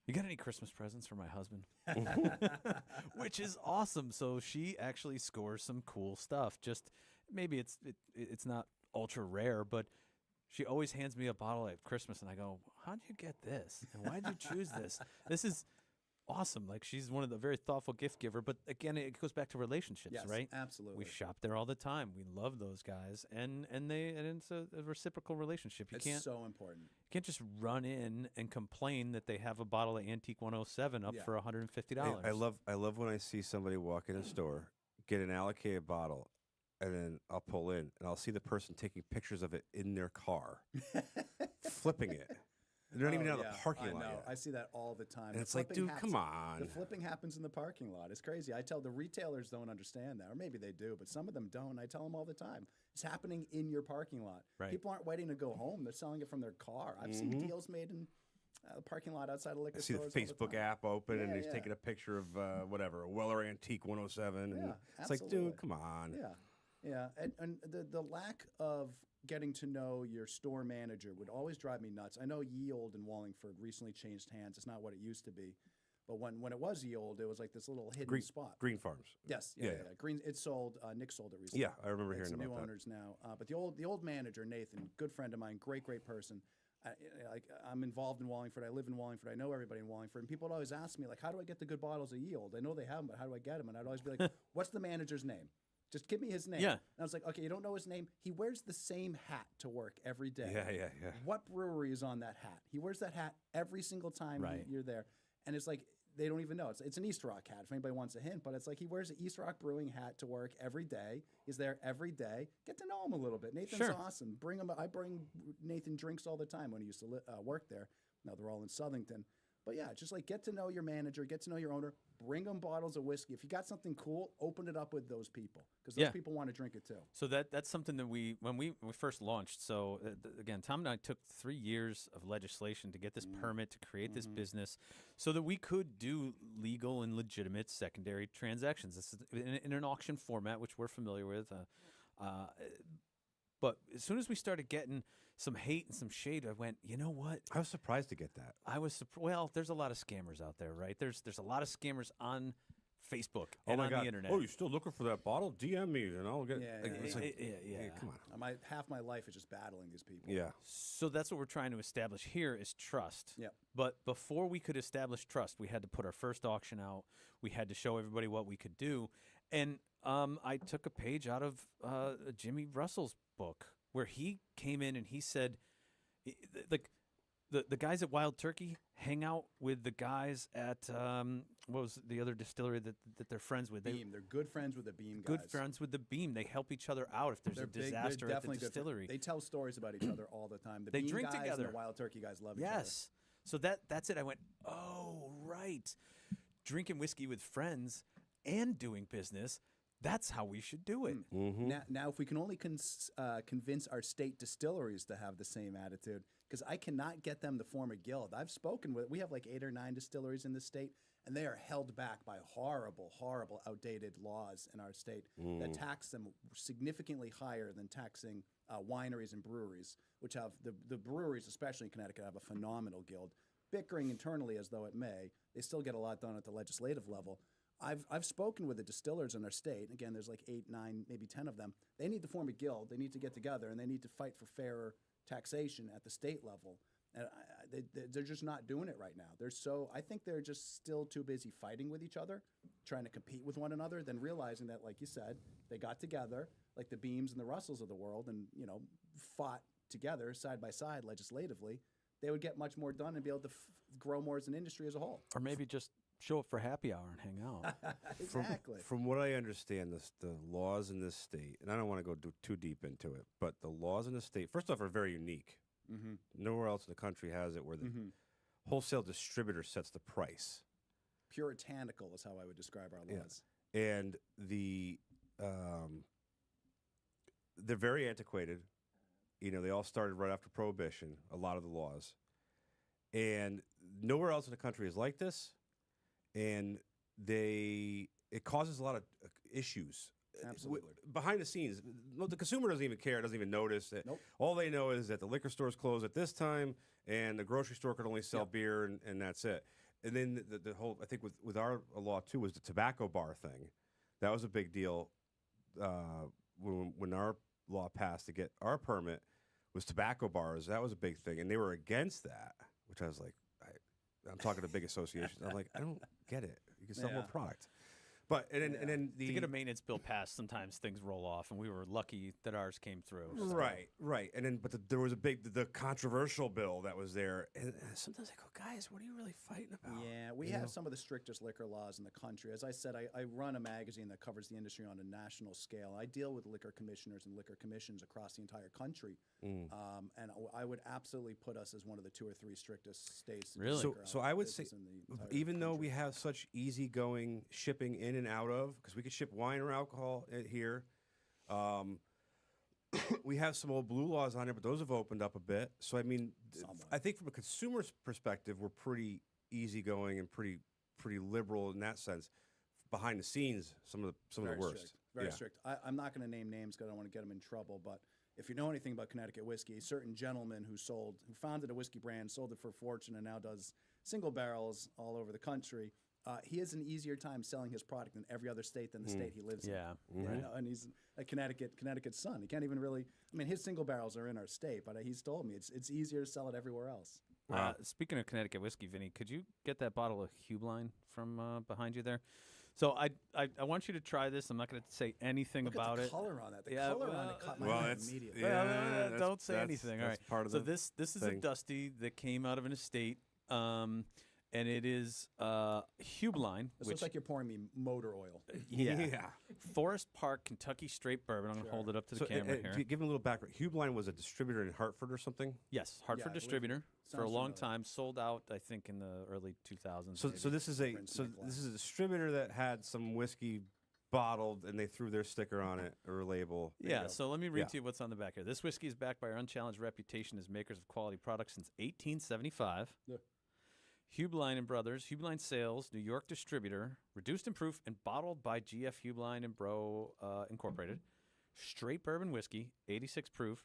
"You got any Christmas presents for my husband?" Which is awesome. So she actually scores some cool stuff. Just maybe it's not ultra rare, but she always hands me a bottle at Christmas, and I go, "How'd you get this? And why'd you choose this? This is awesome." Like, she's one of the very thoughtful gift giver. But again, it goes back to relationships, Yes, right? absolutely. We shop there all the time. We love those guys, and it's a reciprocal relationship. It's so important. You can't just run in and complain that they have a bottle of Antique 107 up Yeah. for $150. I love when I see somebody walk in a store, get an allocated bottle, and then I'll pull in and I'll see the person taking pictures of it in their car, flipping it. They're not even out of the parking lot yet. I see that all the time. And The it's like, flipping dude, come on. The flipping happens in the parking lot. It's crazy. I tell the retailers don't understand that, or maybe they do, but some of them don't. I tell them all the time. It's happening in your parking lot. Right. People aren't waiting to go home. They're selling it from their car. I've seen deals made in the parking lot outside of liquor I see the stores. all Facebook time. app open and Yeah, he's yeah. taking a picture of whatever, a Weller Antique 107. And Yeah, it's like, absolutely. dude, come on. Yeah, yeah, and the lack of getting to know your store manager would always drive me nuts. I know Ye Olde in Wallingford recently changed hands. It's not what it used to be, but when it was Ye Olde, it was like this little hidden spot. Green Farms. Yes, Yeah, yeah. yeah. Green. It sold. Nick sold it recently. Yeah, I remember It's hearing new about that. owners now, but the old manager Nathan, good friend of mine, great person. I'm involved in Wallingford. I live in Wallingford. I know everybody in Wallingford. And people would always ask me, like, how do I get the good bottles of Ye Olde? I know they have them, but how do I get them? And I'd always be like, what's the manager's name? Just give me his name. Yeah. And I was like, okay, you don't know his name? He wears the same hat to work every day. Yeah. What brewery is on that hat? He wears that hat every single time Right. you're there. And it's like, they don't even know. It's an East Rock hat, if anybody wants a hint. But it's like he wears an East Rock Brewing hat to work every day. He's there every day. Get to know him a little bit. Nathan's Sure. awesome. Bring him. I bring Nathan drinks all the time when he used to work there. Now they're all in Southington. But yeah, just like get to know your manager, get to know your owner. Bring them bottles of whiskey. If you got something cool, open it up with those people because those Yeah. people want to drink it too. So that's something that when we first launched. So again, Tom and I took 3 years of legislation to get this permit to create this business, so that we could do legal and legitimate secondary transactions. This is in an auction format, which we're familiar with. But as soon as we started getting some hate and some shade, I went, you know what? I was surprised to get that. Well, there's a lot of scammers out there, right? There's a lot of scammers on Facebook Oh and my on God. the internet. Oh, you still looking for that bottle? DM me, and I'll get. Yeah, like, yeah, it's yeah. like, Yeah. come on. Half my life is just battling these people. Yeah. So that's what we're trying to establish here is trust. Yep. But before we could establish trust, we had to put our first auction out. We had to show everybody what we could do. And I took a page out of Jimmy Russell's book where he came in and he said, like, the guys at Wild Turkey hang out with the guys at what was the other distillery that they're friends with? Beam. They're good friends with the Beam guys. Good friends with the Beam. They help each other out if there's They're a big- they're disaster at the definitely good fr- distillery. They tell stories about each other all the time. The They Beam drink guys together. and the Wild Turkey guys love each other. Yes. So that's it. I went, oh, right. Drinking whiskey with friends and doing business, that's how we should do it. Mm-hmm. Now, if we can only convince our state distilleries to have the same attitude, because I cannot get them to form a guild. I've spoken with, we have like 8 or 9 distilleries in the state, and they are held back by horrible, horrible, outdated laws in our state that tax them significantly higher than taxing wineries and breweries, which have, the breweries, especially in Connecticut, have a phenomenal guild. Bickering internally as though it may, they still get a lot done at the legislative level. I've spoken with the distillers in our state. Again, there's like 8, 9, maybe 10 of them. They need to form a guild. They need to get together, and they need to fight for fairer taxation at the state level. And they're just not doing it right now. I think they're just still too busy fighting with each other, trying to compete with one another, than realizing that, like you said, they got together, like the Beams and the Russells of the world, and fought together side by side legislatively. They would get much more done and be able to grow more as an industry as a whole. Or maybe just show up for happy hour and hang out. Exactly. From what I understand, the laws in this state, and I don't want to go too deep into it, but the laws in the state, first off, are very unique. Mm-hmm. Nowhere else in the country has it where the wholesale distributor sets the price. Puritanical is how I would describe our laws. And they're very antiquated. They all started right after Prohibition, a lot of the laws. And nowhere else in the country is like this. And it causes a lot of issues. Absolutely. Behind the scenes, the consumer doesn't even care, doesn't even notice it. Nope. All they know is that the liquor stores close at this time, and the grocery store could only sell beer, and that's it. And then the whole, I think with our law too, was the tobacco bar thing. That was a big deal when our law passed to get our permit. Was tobacco bars. That was a big thing, and they were against that, which I was like, I'm talking to big associations. I'm like, I don't get it. You can sell more product. But and then To get a maintenance bill passed, sometimes things roll off, and we were lucky that ours came through. So. Right. And then, there was the controversial bill that was there, and sometimes I go, guys, what are you really fighting about? Yeah, we have some of the strictest liquor laws in the country. As I said, I run a magazine that covers the industry on a national scale. I deal with liquor commissioners and liquor commissions across the entire country, and I would absolutely put us as one of the 2 or 3 strictest states. in Really? liquor So I would say, business in the entire even though country. we have such easygoing shipping in and out of, because we could ship wine or alcohol here, we have some old blue laws on it, but those have opened up a bit. So I mean, I think from a consumer's perspective, we're pretty easygoing and pretty liberal in that sense. Behind the scenes, some of the Very worst. strict, very strict. I'm not going to name names because I don't want to get them in trouble, but if you know anything about Connecticut whiskey, a certain gentleman who founded a whiskey brand, sold it for a fortune, and now does single barrels all over the country. He has an easier time selling his product in every other state than the state he lives in. And he's a Connecticut son. He can't even really. I mean, his single barrels are in our state, but he's told me it's easier to sell it everywhere else. Speaking of Connecticut whiskey, Vinny, could you get that bottle of Hubline from behind you there? So I want you to try this. I'm not going to say anything Look about at the it. color on that. The color on it caught my eye immediately. Don't say anything. All right. Part of so the this is thing. a Dusty that came out of an estate, and it is Hubline. This looks like you're pouring me motor oil. Forest Park, Kentucky straight bourbon. I'm going to hold it up to the camera here. Give him a little background. Hubline was a distributor in Hartford or something. Yes, Hartford I believe distributor for a sounds long familiar. time. Sold out, I think, in the early 2000s. So this is a Prince so Nicholas. this is a distributor that had some whiskey bottled, and they threw their sticker on it or label. Yeah, so let me read Yeah. to you what's on the back here. This whiskey is backed by our unchallenged reputation as makers of quality products since 1875. Yeah. Hubline and Brothers, Hubline Sales, New York distributor, reduced in proof and bottled by GF Hubline and Bro Incorporated. Straight bourbon whiskey, 86 proof,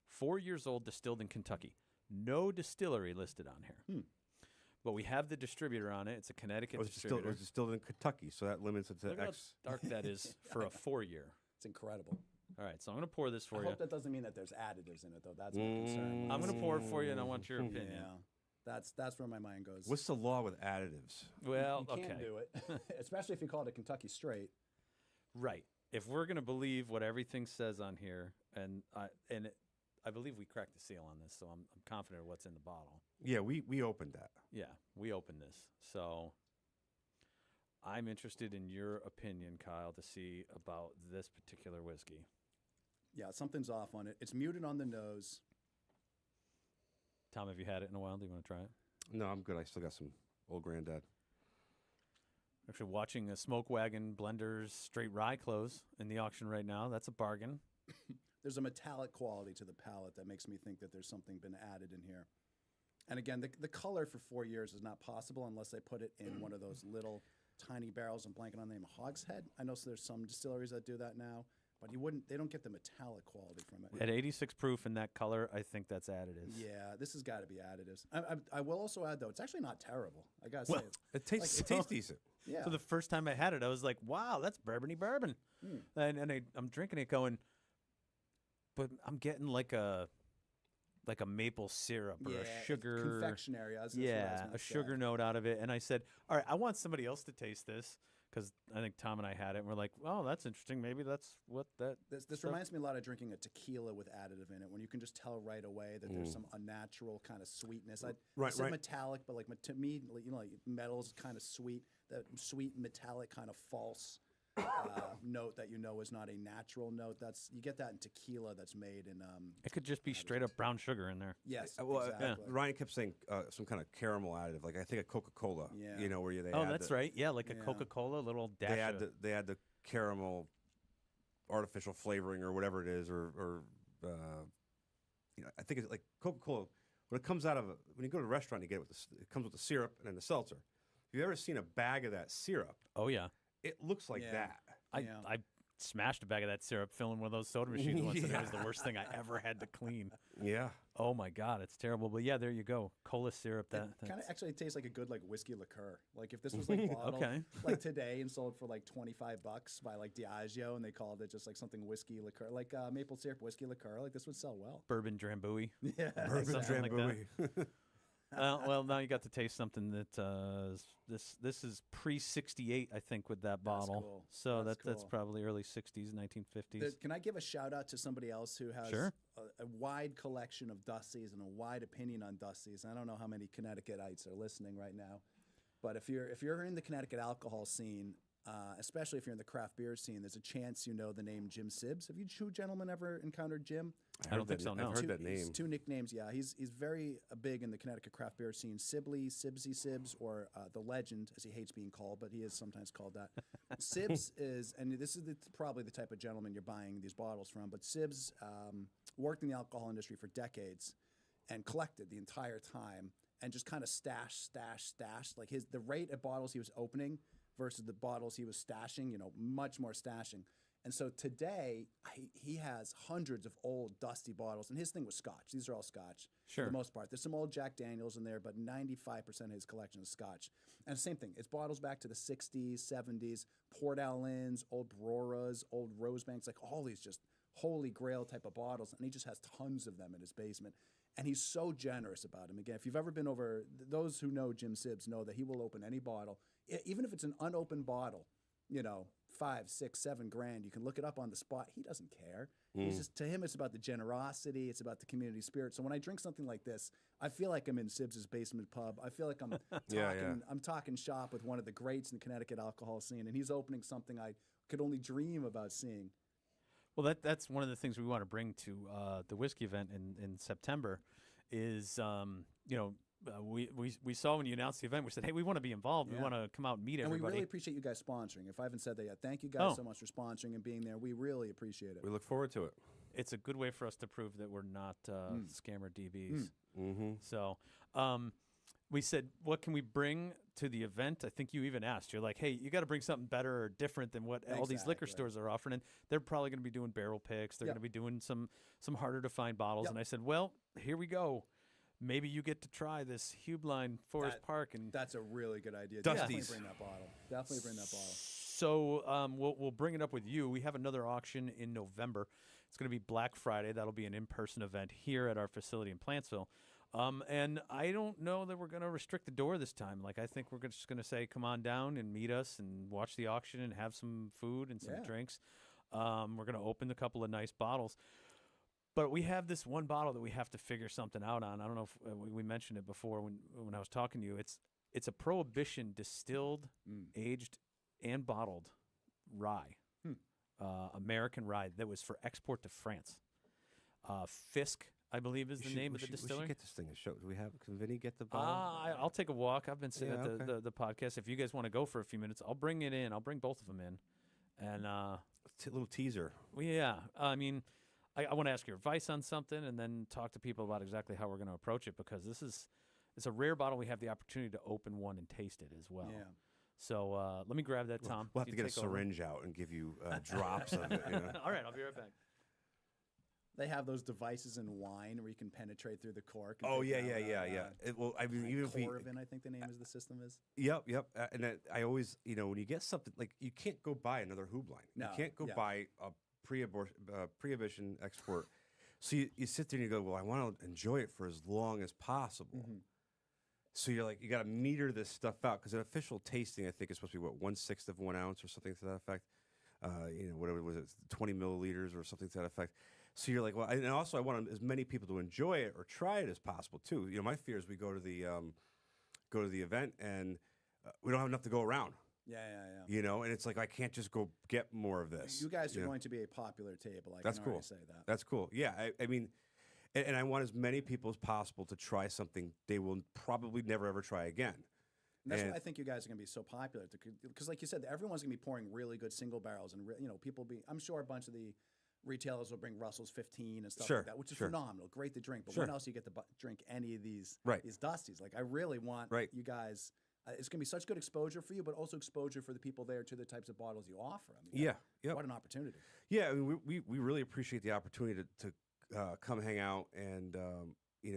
4 years old, distilled in Kentucky. No distillery listed on here. But we have the distributor on it. It's a Connecticut distributor. It's still in Kentucky, so that limits it to Look how X. dark that is for a 4-year. It's incredible. All right, so I'm going to pour this for I you. hope that doesn't mean that there's additives in it, though. That's my concern. I'm going to pour it for you, and I want your opinion. Yeah, that's where my mind goes. What's the law with additives? Well, you can't do it, especially if you call it a Kentucky straight. Right. If we're going to believe what everything says on here, and I believe we cracked the seal on this, so I'm confident of what's in the bottle. Yeah, we opened that. Yeah, we opened this. So I'm interested in your opinion, Kyle, to see about this particular whiskey. Yeah, something's off on it. It's muted on the nose. Tom, have you had it in a while? Do you want to try it? No, I'm good. I still got some old granddad. Actually, watching a Smoke Wagon Blender's straight rye close in the auction right now. That's a bargain. There's a metallic quality to the palate that makes me think that there's something been added in here. And again, the color for 4 years is not possible unless they put it in one of those little tiny barrels. I'm blanking on the name, hogshead. I know there's some distilleries that do that now, but they don't get the metallic quality from it. At 86 proof in that color, I think that's additives. Yeah, this has got to be additives. I will also add, though, it's actually not terrible. I got to Well, say. It tastes decent. Yeah. So the first time I had it, I was like, wow, that's bourbon-y bourbon. And I'm drinking it going, but I'm getting like a maple syrup or a sugar. Confectionery. A sugar note out of it. And I said, all right, I want somebody else to taste this because I think Tom and I had it. And we're like, oh, that's interesting. Maybe that's what that. This reminds me a lot of drinking a tequila with additive in it, when you can just tell right away that there's some unnatural kind of sweetness. I said metallic, but like to me, like metal's kind of sweet. That sweet metallic kind of false note that is not a natural note. You get that in tequila that's made in. It could just be straight up brown sugar in there. Yes, exactly. Ryan kept saying some kind of caramel additive, like I think a Coca-Cola. Yeah. Where they. Oh, that's right. Yeah, like a Coca-Cola, little dash. They add the caramel artificial flavoring or whatever it is, or I think it's like Coca-Cola. When it comes out of when you go to a restaurant, you get it it comes with the syrup and then the seltzer. Have you ever seen a bag of that syrup? Oh yeah. It looks like that. I smashed a bag of that syrup, filling one of those soda machines once, and it was the worst thing I ever had to clean. Yeah. Oh my God, it's terrible. But yeah, there you go. Cola syrup. That kind of actually tastes like a good whiskey liqueur. Like if this was like bottled like today and sold for like $25 by like Diageo, and they called it just like something whiskey liqueur, like maple syrup whiskey liqueur, like this would sell well. Bourbon Drambuie. Yeah. Bourbon Drambuie. Like well, now you got to taste something that this is pre-68, I think, with that bottle. Cool. So that's that's cool. probably early 60s, 1950s. Can I give a shout out to somebody else who has Sure. a wide collection of Dusties and a wide opinion on Dusties? I don't know how many Connecticutites are listening right now, but if you're in the Connecticut alcohol scene, especially if you're in the craft beer scene, there's a chance you know the name Jim Sibbs. Have you two gentlemen ever encountered Jim? I don't think so, no. I've heard that name. Two nicknames, yeah. He's very big in the Connecticut craft beer scene. Sibley, Sibbsy Sibbs, or the Legend, as he hates being called, but he is sometimes called that. Sibbs is, and this is probably the type of gentleman you're buying these bottles from, but Sibbs worked in the alcohol industry for decades and collected the entire time and just kind of stashed. Like the rate at bottles he was opening versus the bottles he was stashing, much more stashing. And so today, he has hundreds of old, dusty bottles, and his thing was scotch. These are all scotch Sure. for the most part. There's some old Jack Daniels in there, but 95% of his collection is scotch. And the same thing, it's bottles back to the 60s, 70s, Port Alins, old Broras, old Rosebanks, like all these just holy grail type of bottles, and he just has tons of them in his basement. And he's so generous about them. Again, if you've ever been over, those who know Jim Sibbs know that he will open any bottle, even if it's an unopened bottle, $5, $6, $7 you can look it up on the spot. He doesn't care. He's just, to him, it's about the generosity. It's about the community spirit. So when I drink something like this, I feel like I'm in Sibbs's basement pub. I feel like I'm I'm talking shop with one of the greats in the Connecticut alcohol scene, and he's opening something I could only dream about seeing. Well, that's one of the things we want to bring to the whiskey event in September is, we saw when you announced the event, we said, hey, we want to be involved. Yeah. We want to come out and meet everybody. And we really appreciate you guys sponsoring. If I haven't said that yet, thank you guys so much for sponsoring and being there. We really appreciate it. We look forward to it. It's a good way for us to prove that we're not scammer DBs. Mm-hmm. So we said, what can we bring to the event? I think you even asked. You're like, hey, you got to bring something better or different than what all these liquor stores are offering. And they're probably going to be doing barrel picks. They're going to be doing some harder to find bottles. And I said, well, here we go. maybe you get to try this Hubline Forest Park. And That's a really good idea. Dusties. Definitely bring that bottle. Definitely bring that bottle. So we'll bring it up with you. We have another auction in November. It's going to be Black Friday. That'll be an in-person event here at our facility in Plantsville. And I don't know that we're going to restrict the door this time. Like, I think we're just going to say, come on down and meet us and watch the auction and have some food and some drinks. We're going to open a couple of nice bottles. But we have this one bottle that we have to figure something out on. I don't know if we mentioned it before when I was talking to you. It's a Prohibition distilled, aged, and bottled rye, American rye that was for export to France. Fisk, I believe, is the name of the distillery. We should get this thing to show. Do we have? Can Vinny get the bottle? I'll take a walk. I've been sitting at the podcast. If you guys want to go for a few minutes, I'll bring it in. I'll bring both of them in, and A little teaser. well, yeah. I mean, I want to ask your advice on something, and then talk to people about exactly how we're going to approach it, because it's a rare bottle. We have the opportunity to open one and taste it as well. Yeah. So let me grab that, Tom. We'll have to You get a take over. syringe out and give you drops of it. You know? All right, I'll be right back. They have those devices in wine where you can penetrate through the cork. And Oh take yeah, out, yeah. Well, I mean, even if we, Corvin, I think the name of the system is. Yep. And I always, when you get something like, you can't go buy another Hubline. No, You can't go buy a pre-abortion export. So you sit there and you go, well, I want to enjoy it for as long as possible. So you're like, you got to meter this stuff out, because an official tasting, I think, is supposed to be 1/6 of 1 ounce or something to that effect. Whatever was it, 20 milliliters or something to that effect. So you're like, well, and also I want as many people to enjoy it or try it as possible too. My fear is we go to the event and we don't have enough to go around. Yeah. And it's like, I can't just go get more of this. You guys are going to be a popular table. I That's can cool. already say that. That's cool. Yeah, I mean, and I want as many people as possible to try something they will probably never ever try again. And that's why I think you guys are going to be so popular, because, like you said, everyone's going to be pouring really good single barrels, and I'm sure a bunch of the retailers will bring Russell's 15 and stuff like that, which is phenomenal, great to drink. But when else do you get to drink any of these Dusties? Like, I really want you guys. It's going to be such good exposure for you, but also exposure for the people there to the types of bottles you offer. I mean, what an opportunity. Yeah, I mean, we really appreciate the opportunity to come hang out and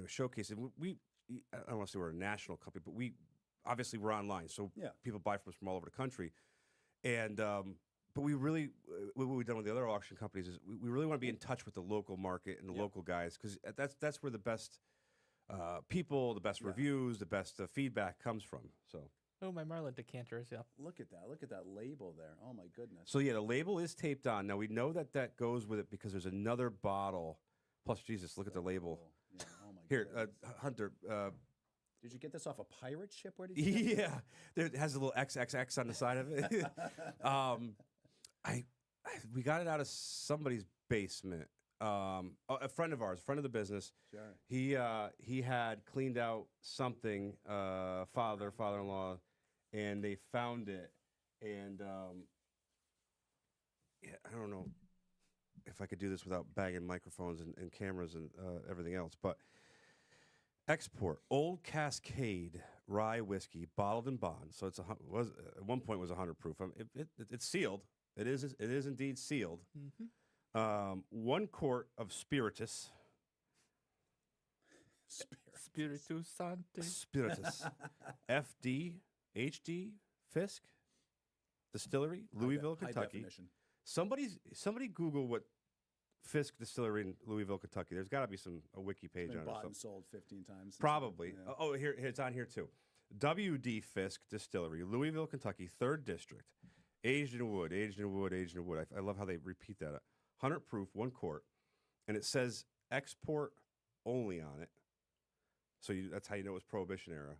showcase it. I don't want to say we're a national company, but obviously we're online, so people buy from us from all over the country. And but we really, what we've done with the other auction companies is we really want to be in touch with the local market and the local guys, because that's where the best people, the best reviews, the best feedback comes from. So. Oh, my Marlin decanters, yeah. Look at that. Look at that label there. Oh, my goodness. So, yeah, the label is taped on. Now, we know that goes with it because there's another bottle. Plus, Jesus, look at the label. Yeah. Oh, my Here, goodness. Hunter. Did you get this off a pirate ship? Where did you get it has a little XXX on the side of it. We got it out of somebody's basement. A friend of ours, friend of the business. Sure. He had cleaned out something, father-in-law, and they found it. And I don't know if I could do this without bagging microphones and cameras and everything else, but export Old Cascade rye whiskey, bottled in bond. So at one point was 100 proof. It's sealed. It is indeed sealed. 1 quart of spiritus. Spiritus Sante. Spiritus. FD, HD, Fisk, Distillery, Louisville, High Kentucky. definition. Somebody Google what Fisk Distillery in Louisville, Kentucky. There's got to be a wiki page Been on it. bought Or and something. sold 15 times. Probably. Yeah. Oh, here it's on here too. WD Fisk Distillery, Louisville, Kentucky, 3rd District. Aged in wood, aged in wood, aged in wood. I love how they repeat that. 100 proof, 1 quart, and it says export only on it. So that's how you know it was Prohibition era.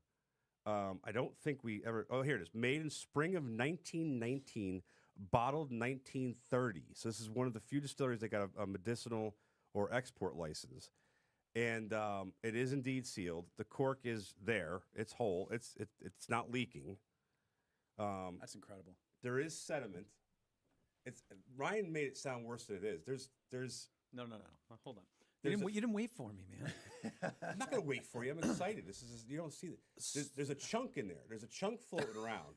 I don't think we ever. Oh, here it is. Made in spring of 1919, bottled 1930. So this is one of the few distilleries that got a medicinal or export license, and it is indeed sealed. The cork is there. It's whole. It's not leaking. That's incredible. There is sediment. Ryan made it sound worse than it is. There's No, hold on. You didn't wait for me, man. I'm not gonna wait for you. I'm excited. You don't see it. There's a chunk in there. There's a chunk floating around.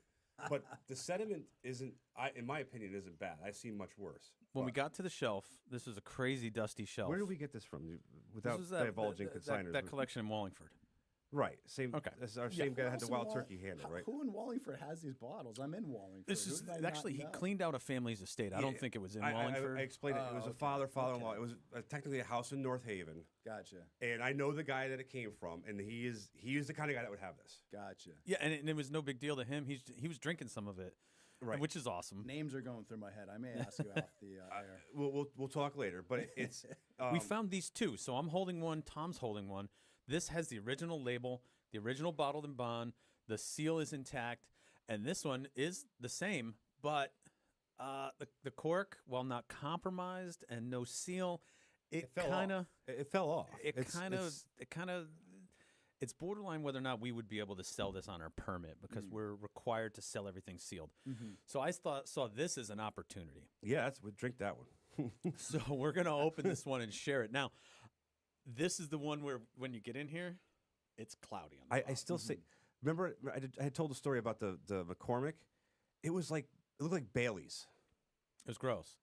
but the sediment isn't, in my opinion, isn't bad. I've seen much worse. When we But got to the shelf, this was a crazy dusty shelf. where did we get this from? This Without was divulging consigners. that collection in Wallingford. Right. Same. Okay. This is our Yeah, same guy who that had the else in wild Wall- turkey handle, right? Who in Wallingford has these bottles? I'm in Wallingford. This Who is did I not actually he know? cleaned out a family's estate. I don't think it was in Wallingford. I explained it. It was a okay, father-in-law. okay. It was technically a house in North Haven, Gotcha. and I know the guy that it came from, and he is the kind of guy that would have this. Gotcha. Yeah, and it was no big deal to him. He was drinking some of it, Right. which is awesome. Names are going through my head. I may ask you off the air. We'll talk later, but it's We found these two, so I'm holding one. Tom's holding one. This has the original label, the original bottled and bond. The seal is intact, and this one is the same, but the cork, while not compromised and no seal, it fell kind of off. It fell off. it's borderline whether or not we would be able to sell this on our permit because we're required to sell everything sealed. So I saw this as an opportunity. Yeah, we'd drink that one. So we're gonna open this one and share it. Now, this is the one where when you get in here, it's cloudy on the I bottom. still say, remember I had told the story about the McCormick. It looked like Bailey's. It was gross.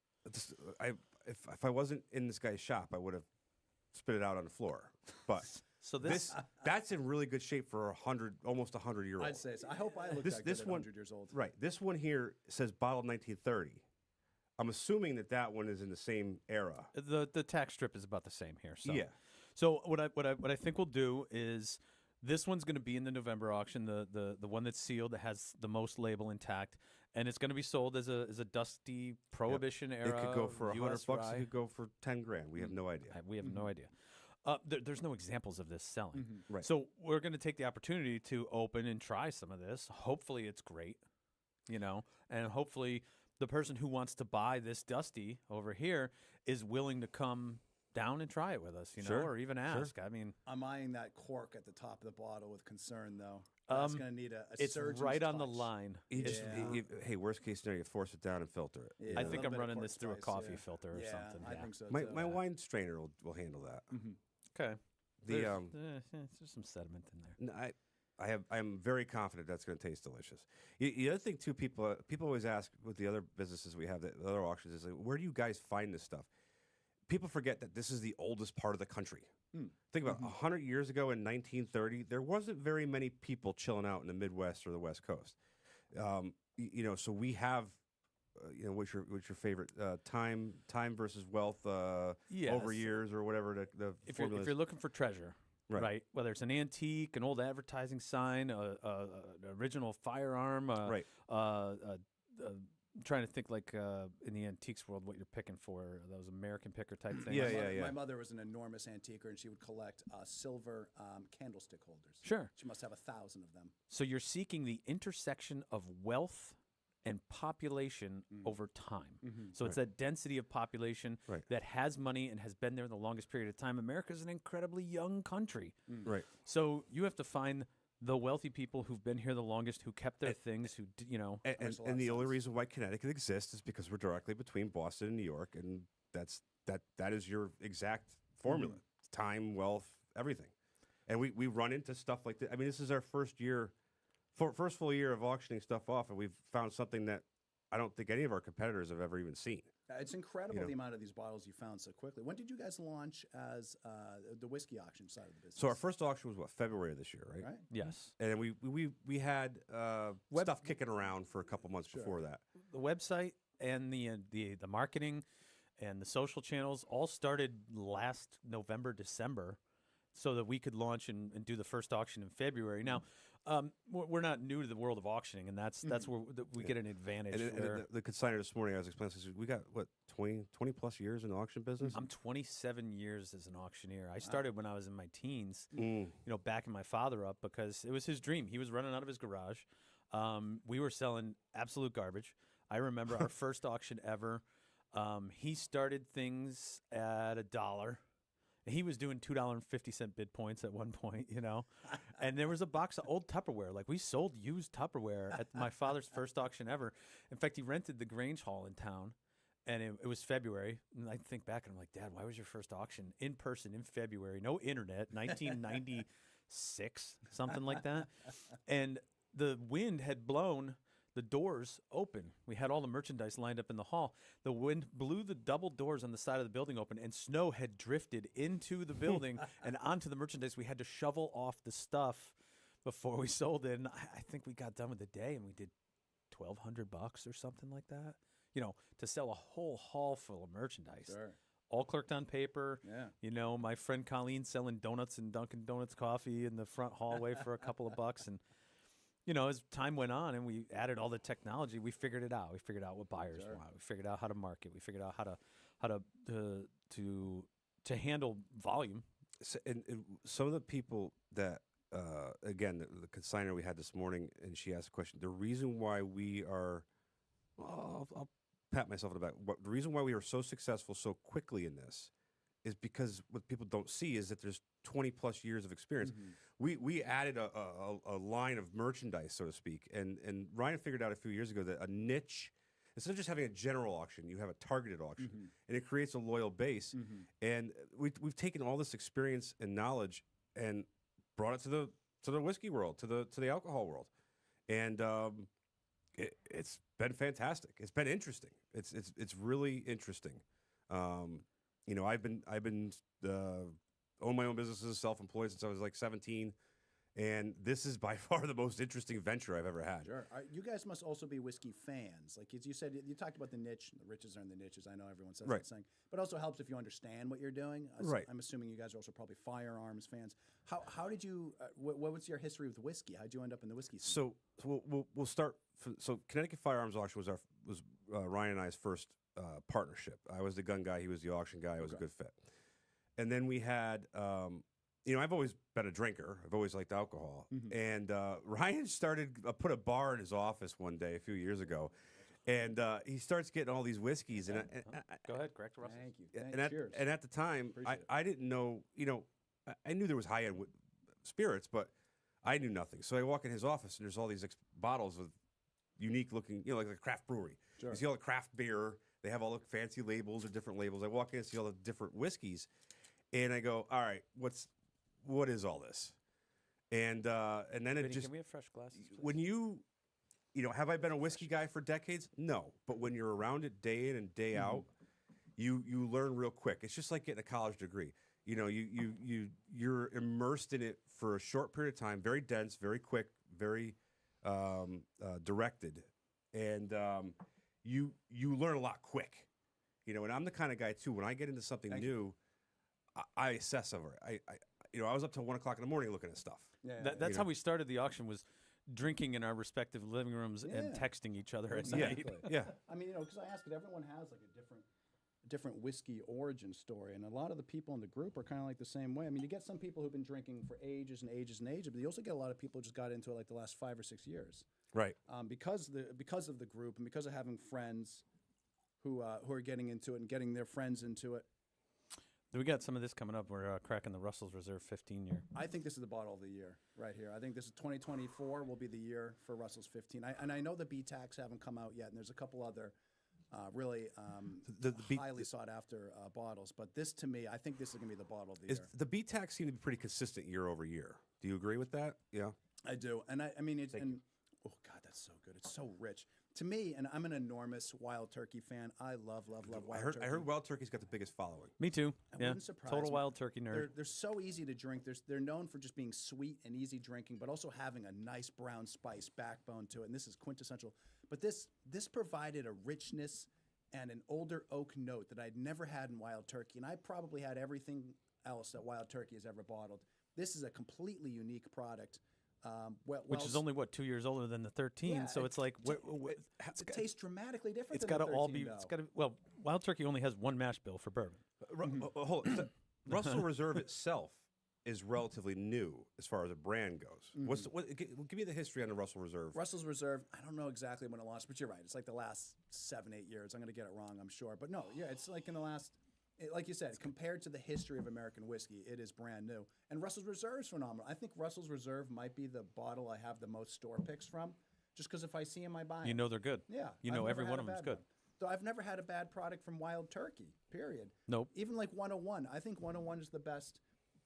If I wasn't in this guy's shop, I would have spit it out on the floor. But So this that's in really good shape for almost 100-year-old. I'd say so. I hope I look This- that this good at one- 100 years old. Right. This one here says bottled 1930. I'm assuming that one is in the same era. the tax strip is about the same here. So Yeah. So what I think we'll do is this one's going to be in the November auction, the one that's sealed that has the most label intact, and it's going to be sold as a dusty Prohibition era. It could go for US $100. rye. It could go for 10 grand. We have no idea. We have no idea. There's no examples of this selling. Right. So we're going to take the opportunity to open and try some of this. Hopefully it's great, and hopefully the person who wants to buy this Dusty over here is willing to come down and try it with us, Sure, or even ask. I mean, I'm eyeing that cork at the top of the bottle with concern, though. That's going to need a it's surgeon's right on the touch. line. Hey, worst case scenario, you force it down and filter it. Yeah, I a think little I'm bit of running cork this through a spice, coffee yeah. filter or Yeah, something. I think so My too. wine strainer will handle that. Okay. The There's some sediment in there. I'm very confident that's going to taste delicious. The other thing too, people always ask with the other businesses we have, the other auctions, is like, where do you guys find this stuff? People forget that this is the oldest part of the country. Think about 100 years ago in 1930, there wasn't very many people chilling out in the Midwest or the West Coast. So we have, what's your favorite time versus wealth Yes. over years or whatever the If formula you're looking for treasure, Right. right? Whether it's an antique, an old advertising sign, an original firearm, Right. I'm trying to think like in the antiques world, what you're picking for, those American picker type things. Yeah. My mother was an enormous antiquer, and she would collect silver candlestick holders. Sure. She must have 1,000 of them. So you're seeking the intersection of wealth and population over time. So it's that density of population Right. that has money and has been there the longest period of time. America is an incredibly young country. Right. So you have to find the wealthy people who've been here the longest, who kept their things, who And Makes a lot and of the only sense. reason why Connecticut exists is because we're directly between Boston and New York, and that is your exact formula: time, wealth, everything. And we run into stuff like this. I mean, this is our first full year of auctioning stuff off, and we've found something that I don't think any of our competitors have ever even seen. It's incredible know. the amount of these bottles you found so quickly. When did you guys launch as the whiskey auction side of the business? So our first auction was February of this year, right? Right? yes. And then we had stuff kicking around for a couple months before that. The website and the marketing and the social channels all started last November, December, so that we could launch and do the first auction in February. Now, we're not new to the world of auctioning, and that's where we get an advantage. And where the consignor this morning, I was explaining, we got, 20 plus years in the auction business? I'm 27 years as an auctioneer. I started when I was in my teens, backing my father up because it was his dream. He was running out of his garage. We were selling absolute garbage. I remember our first auction ever. He started things at $1. He was doing $2.50 bid points at one point, and there was a box of old Tupperware. Like, we sold used Tupperware at my father's first auction ever. In fact, he rented the Grange Hall in town, and it was February. And I think back, and I'm like, Dad, why was your first auction in person in February? No internet, 1996, something like that. And the wind had blown the doors open. We had all the merchandise lined up in the hall. The wind blew the double doors on the side of the building open, and snow had drifted into the building and onto the merchandise. We had to shovel off the stuff before we sold it. And I think we got done with the day, and we did $1,200 or something like that. You know, to sell a whole hall full of merchandise. Sure. All clerked on paper. Yeah. You know, my friend Colleen selling donuts and Dunkin' Donuts coffee in the front hallway for a couple of bucks. And, you know, as time went on and we added all the technology, we figured it out. We figured out what buyers want. We figured out how to market. We figured out how to handle volume. So, and some of the people that, again, the consignor we had this morning, and she asked a question. The reason why we are, well, I'll pat myself on the back. The reason why we are so successful so quickly in this is because what people don't see is that there's 20 plus years of experience. We added a line of merchandise, so to speak, and Ryan figured out a few years ago that a niche, instead of just having a general auction, you have a targeted auction, and it creates a loyal base. And we've taken all this experience and knowledge and brought it to the whiskey world, to the alcohol world, and it's been fantastic. It's been interesting. It's really interesting. You know, I've been own my own businesses, self-employed since I was like 17, and this is by far the most interesting venture I've ever had. Sure. You guys must also be whiskey fans. Like as you said, you talked about the niche. The riches are in the niches. I know everyone says that saying, but it also helps if you understand what you're doing. Right. I'm assuming you guys are also probably firearms fans. How did you? What was your history with whiskey? How did you end up in the whiskey scene? So we'll start. So Connecticut Firearms Auction was Ryan and I's first partnership. I was the gun guy. He was the auction guy. It was a good fit. And then we had, you know, I've always been a drinker. I've always liked alcohol. And Ryan put a bar in his office one day a few years ago. And he starts getting all these whiskeys. And Go ahead, correct, Russell. Thank you. and, and at the time, Appreciate it. I didn't know, you know, I knew there was high-end spirits, but I knew nothing. So I walk in his office, and there's all these bottles of unique-looking, you know, like a craft brewery. Sure. You see all the craft beer. They have all the fancy labels or different labels. I walk in and see all the different whiskeys. And I go, all right, what is all this? And then it Vinny, just, can we have fresh glasses, please? when you know, have I been a whiskey guy for decades? No, but when you're around it day in and day out, you learn real quick. It's just like getting a college degree. You know, you're immersed in it for a short period of time, very dense, very quick, very directed, and you learn a lot quick. You know, and I'm the kind of guy too. When I get into something new, I assess over it. I was up till 1 o'clock in the morning looking at stuff. That's how we started the auction, was drinking in our respective living rooms and texting each other at night. Yeah. I mean, you know, because I ask it, everyone has like a different whiskey origin story, and a lot of the people in the group are kind of like the same way. I mean, you get some people who've been drinking for ages and ages and ages, but you also get a lot of people who just got into it like the last 5 or 6 years. Right. Because of the group and because of having friends who are getting into it and getting their friends into it. We got some of this coming up. We're cracking the Russell's Reserve 15 year. I think this is the bottle of the year right here. I think this is 2024 will be the year for Russell's 15. And I know the B-Tax haven't come out yet, and there's a couple other really highly sought after bottles. But this, to me, I think this is going to be the bottle of the year. The B-Tax seem to be pretty consistent year over year. Do you agree with that? Yeah. I do. And I mean, it's, and oh God, that's so good. It's so rich. To me, and I'm an enormous Wild Turkey fan. I love Wild Turkey. I heard Wild Turkey's got the biggest following. Me too. It Yeah. wouldn't surprise Total me. Wild Turkey nerd. They're so easy to drink. They're known for just being sweet and easy drinking, but also having a nice brown spice backbone to it. And this is quintessential. But this provided a richness and an older oak note that I'd never had in Wild Turkey. And I probably had everything else that Wild Turkey has ever bottled. This is a completely unique product. Which is only, 2 years older than the 13. Yeah, so it's like... it tastes dramatically different It's than got the to all 13, be... though. It's got to... Well, Wild Turkey only has one mash bill for bourbon. Hold on. Russell Reserve itself is relatively new as far as a brand goes. Give me the history on the Russell Reserve. Russell's Reserve, I don't know exactly when it launched, but you're right. It's like the last 7-8 years. I'm going to get it wrong, I'm sure. But no, yeah, it's like in the last... Like you said, compared to the history of American whiskey, it is brand new. And Russell's Reserve is phenomenal. I think Russell's Reserve might be the bottle I have the most store picks from, just because if I see them, I buy them. You know they're good. Yeah. You I've know never every had one a of them is bad good. one. So I've never had a bad product from Wild Turkey, period. Nope. Even like 101. I think 101 is the best,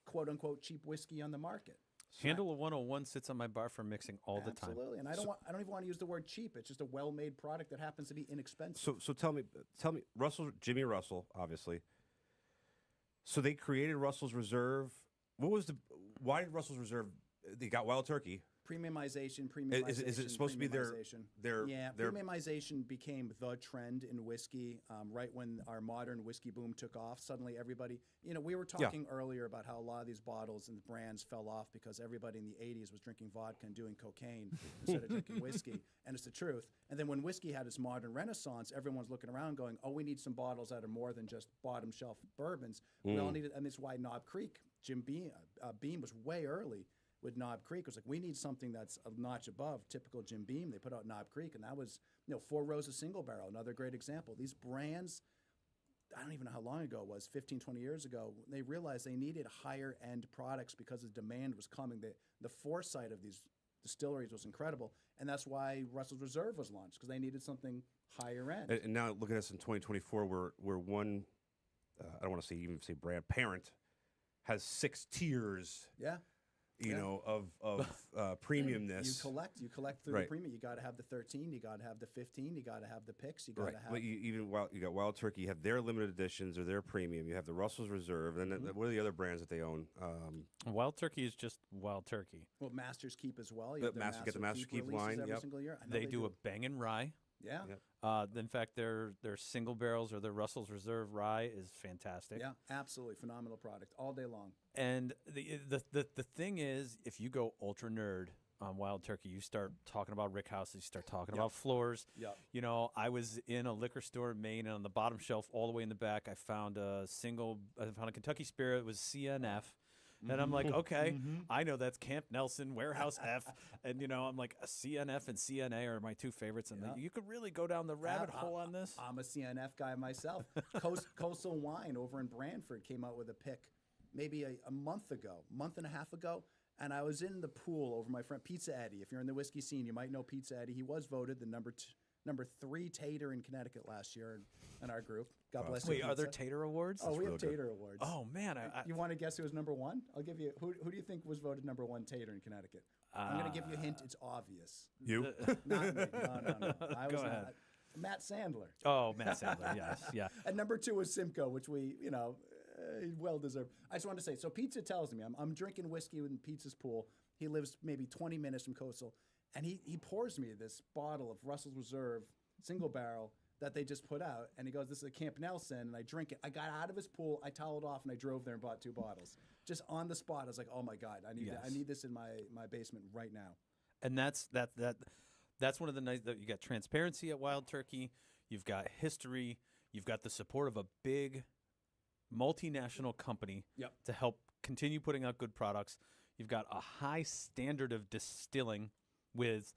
quote-unquote, cheap whiskey on the market. Handle of 101 sits on my bar for mixing all the time. Absolutely, and I don't even want to use the word cheap. It's just a well-made product that happens to be inexpensive. So tell me, Jimmy Russell, obviously. So they created Russell's Reserve. Why did Russell's Reserve? They got Wild Turkey. Premiumization. Is it supposed to be their premiumization became the trend in whiskey right when our modern whiskey boom took off. Suddenly everybody, we were talking earlier about how a lot of these bottles and brands fell off because everybody in the 80s was drinking vodka and doing cocaine instead of drinking whiskey, and it's the truth. And then when whiskey had its modern renaissance, everyone's looking around going, oh, we need some bottles that are more than just bottom shelf bourbons. We all need it, and that's why Knob Creek, Jim Beam was way early with Knob Creek. It was like, we need something that's a notch above typical Jim Beam. They put out Knob Creek, and that was, Four Roses Single Barrel, another great example. These brands, I don't even know how long ago it was, 15, 20 years ago, they realized they needed higher-end products because the demand was coming. The foresight of these distilleries was incredible, and that's why Russell's Reserve was launched, because they needed something higher-end. And now look at us in 2024, we're one, I don't want to even say brand, parent, has 6 tiers. Yeah. Of premiumness. You collect through the premium. You got to have the 13. You got to have the 15. You got to have the picks. You got to have. But you got Wild Turkey. You have their limited editions or their premium. You have the Russell's Reserve, and then what are the other brands that they own? Wild Turkey is just Wild Turkey. Well, Master's Keep as well. You have get the Master's Keep line every single year. They do a Bangin' Rye. Yeah. In fact, their single barrels or their Russell's Reserve Rye is fantastic. Yeah, absolutely phenomenal product all day long. And the thing is, if you go ultra nerd on Wild Turkey, you start talking about rick houses, you start talking about floors. Yep. I was in a liquor store in Maine, and on the bottom shelf, all the way in the back, I found a Kentucky Spirit. It was CNF. And I'm like, okay, I know that's Camp Nelson, Warehouse F. And, I'm like, a CNF and CNA are my 2 favorites. And you could really go down the rabbit hole on this. I'm a CNF guy myself. Coastal Wine over in Brantford came out with a pick maybe a month and a half ago. And I was in the pool over my friend Pizza Eddie. If you're in the whiskey scene, you might know Pizza Eddie. He was voted the number 3 tater in Connecticut last year in our group. God bless you. Wait, are there tater awards? Oh, we have tater awards. Oh, man. You want to guess who was number 1? I'll give you. Who do you think was voted number 1 tater in Connecticut? I'm going to give you a hint. It's obvious. You? Not me. No. I was Go ahead. not. Matt Sandler. Oh, Matt Sandler, yes. Yeah. And number 2 was Simcoe, which we, well deserved. I just wanted to say, so Pizza tells me, I'm drinking whiskey in Pizza's pool. He lives maybe 20 minutes from Coastal. And he pours me this bottle of Russell's Reserve single barrel that they just put out. And he goes, this is a Camp Nelson. And I drink it. I got out of his pool. I toweled off and I drove there and bought 2 bottles. Just on the spot. I was like, oh my God, I need this in my basement right now. And that's one of the nice that you got transparency at Wild Turkey. You've got history. You've got the support of a big multinational company to help continue putting out good products. You've got a high standard of distilling with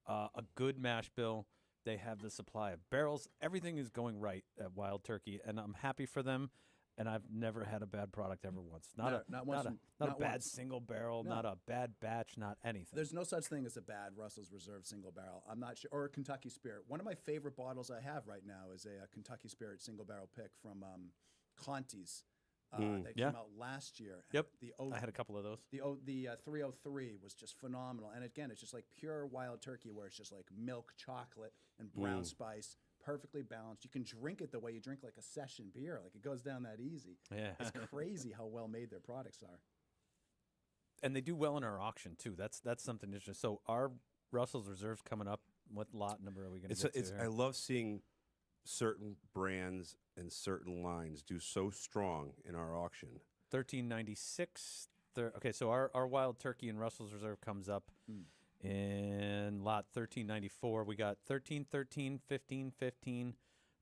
a good mash bill. They have the supply of barrels. Everything is going right at Wild Turkey, and I'm happy for them. And I've never had a bad product ever once. Not a bad single barrel, not a bad batch, not anything. There's no such thing as a bad Russell's Reserve single barrel. I'm not sure, or a Kentucky Spirit. One of my favorite bottles I have right now is a Kentucky Spirit single barrel pick from Conti's. That came out last year. Yep, I had a couple of those. The 303 was just phenomenal. And again, it's just like pure Wild Turkey where it's just like milk, chocolate, and brown spice, perfectly balanced. You can drink it the way you drink like a session beer. Like it goes down that easy. Yeah. It's crazy how well made their products are. And they do well in our auction, too. That's something interesting. So our Russell's Reserve's coming up. What lot number are we going to get to here? I love seeing certain brands and certain lines do so strong in our auction. 1396. Okay, so our Wild Turkey and Russell's Reserve comes up in lot 1394. We got 1313, 1515,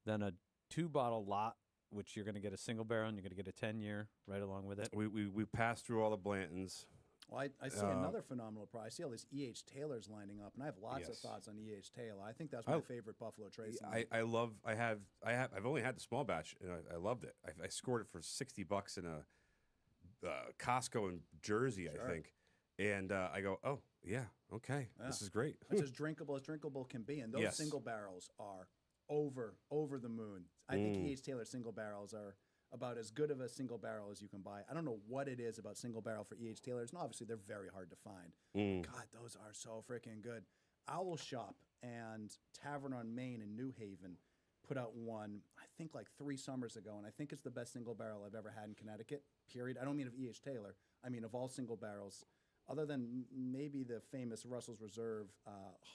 then a 2-bottle lot, which you're going to get a single barrel and you're going to get a 10-year right along with it. We passed through all the Blantons. Well, I see another phenomenal prize. I see all these E.H. Taylors lining up, and I have lots of thoughts on E.H. Taylor. I think that's my favorite Buffalo Trace. I've only had the small batch, and I loved it. I scored it for $60 in a Costco in Jersey, I think. And I go, oh, yeah, okay, this is great. It's as drinkable can be, and those single barrels are over the moon. I think E.H. Taylor single barrels are about as good of a single barrel as you can buy. I don't know what it is about single barrel for E.H. Taylors, and obviously they're very hard to find. God, those are so freaking good. Owl Shop and Tavern on Main in New Haven put out one, I think like 3 summers ago, and I think it's the best single barrel I've ever had in Connecticut, period. I don't mean of E.H. Taylor. I mean of all single barrels, other than maybe the famous Russell's Reserve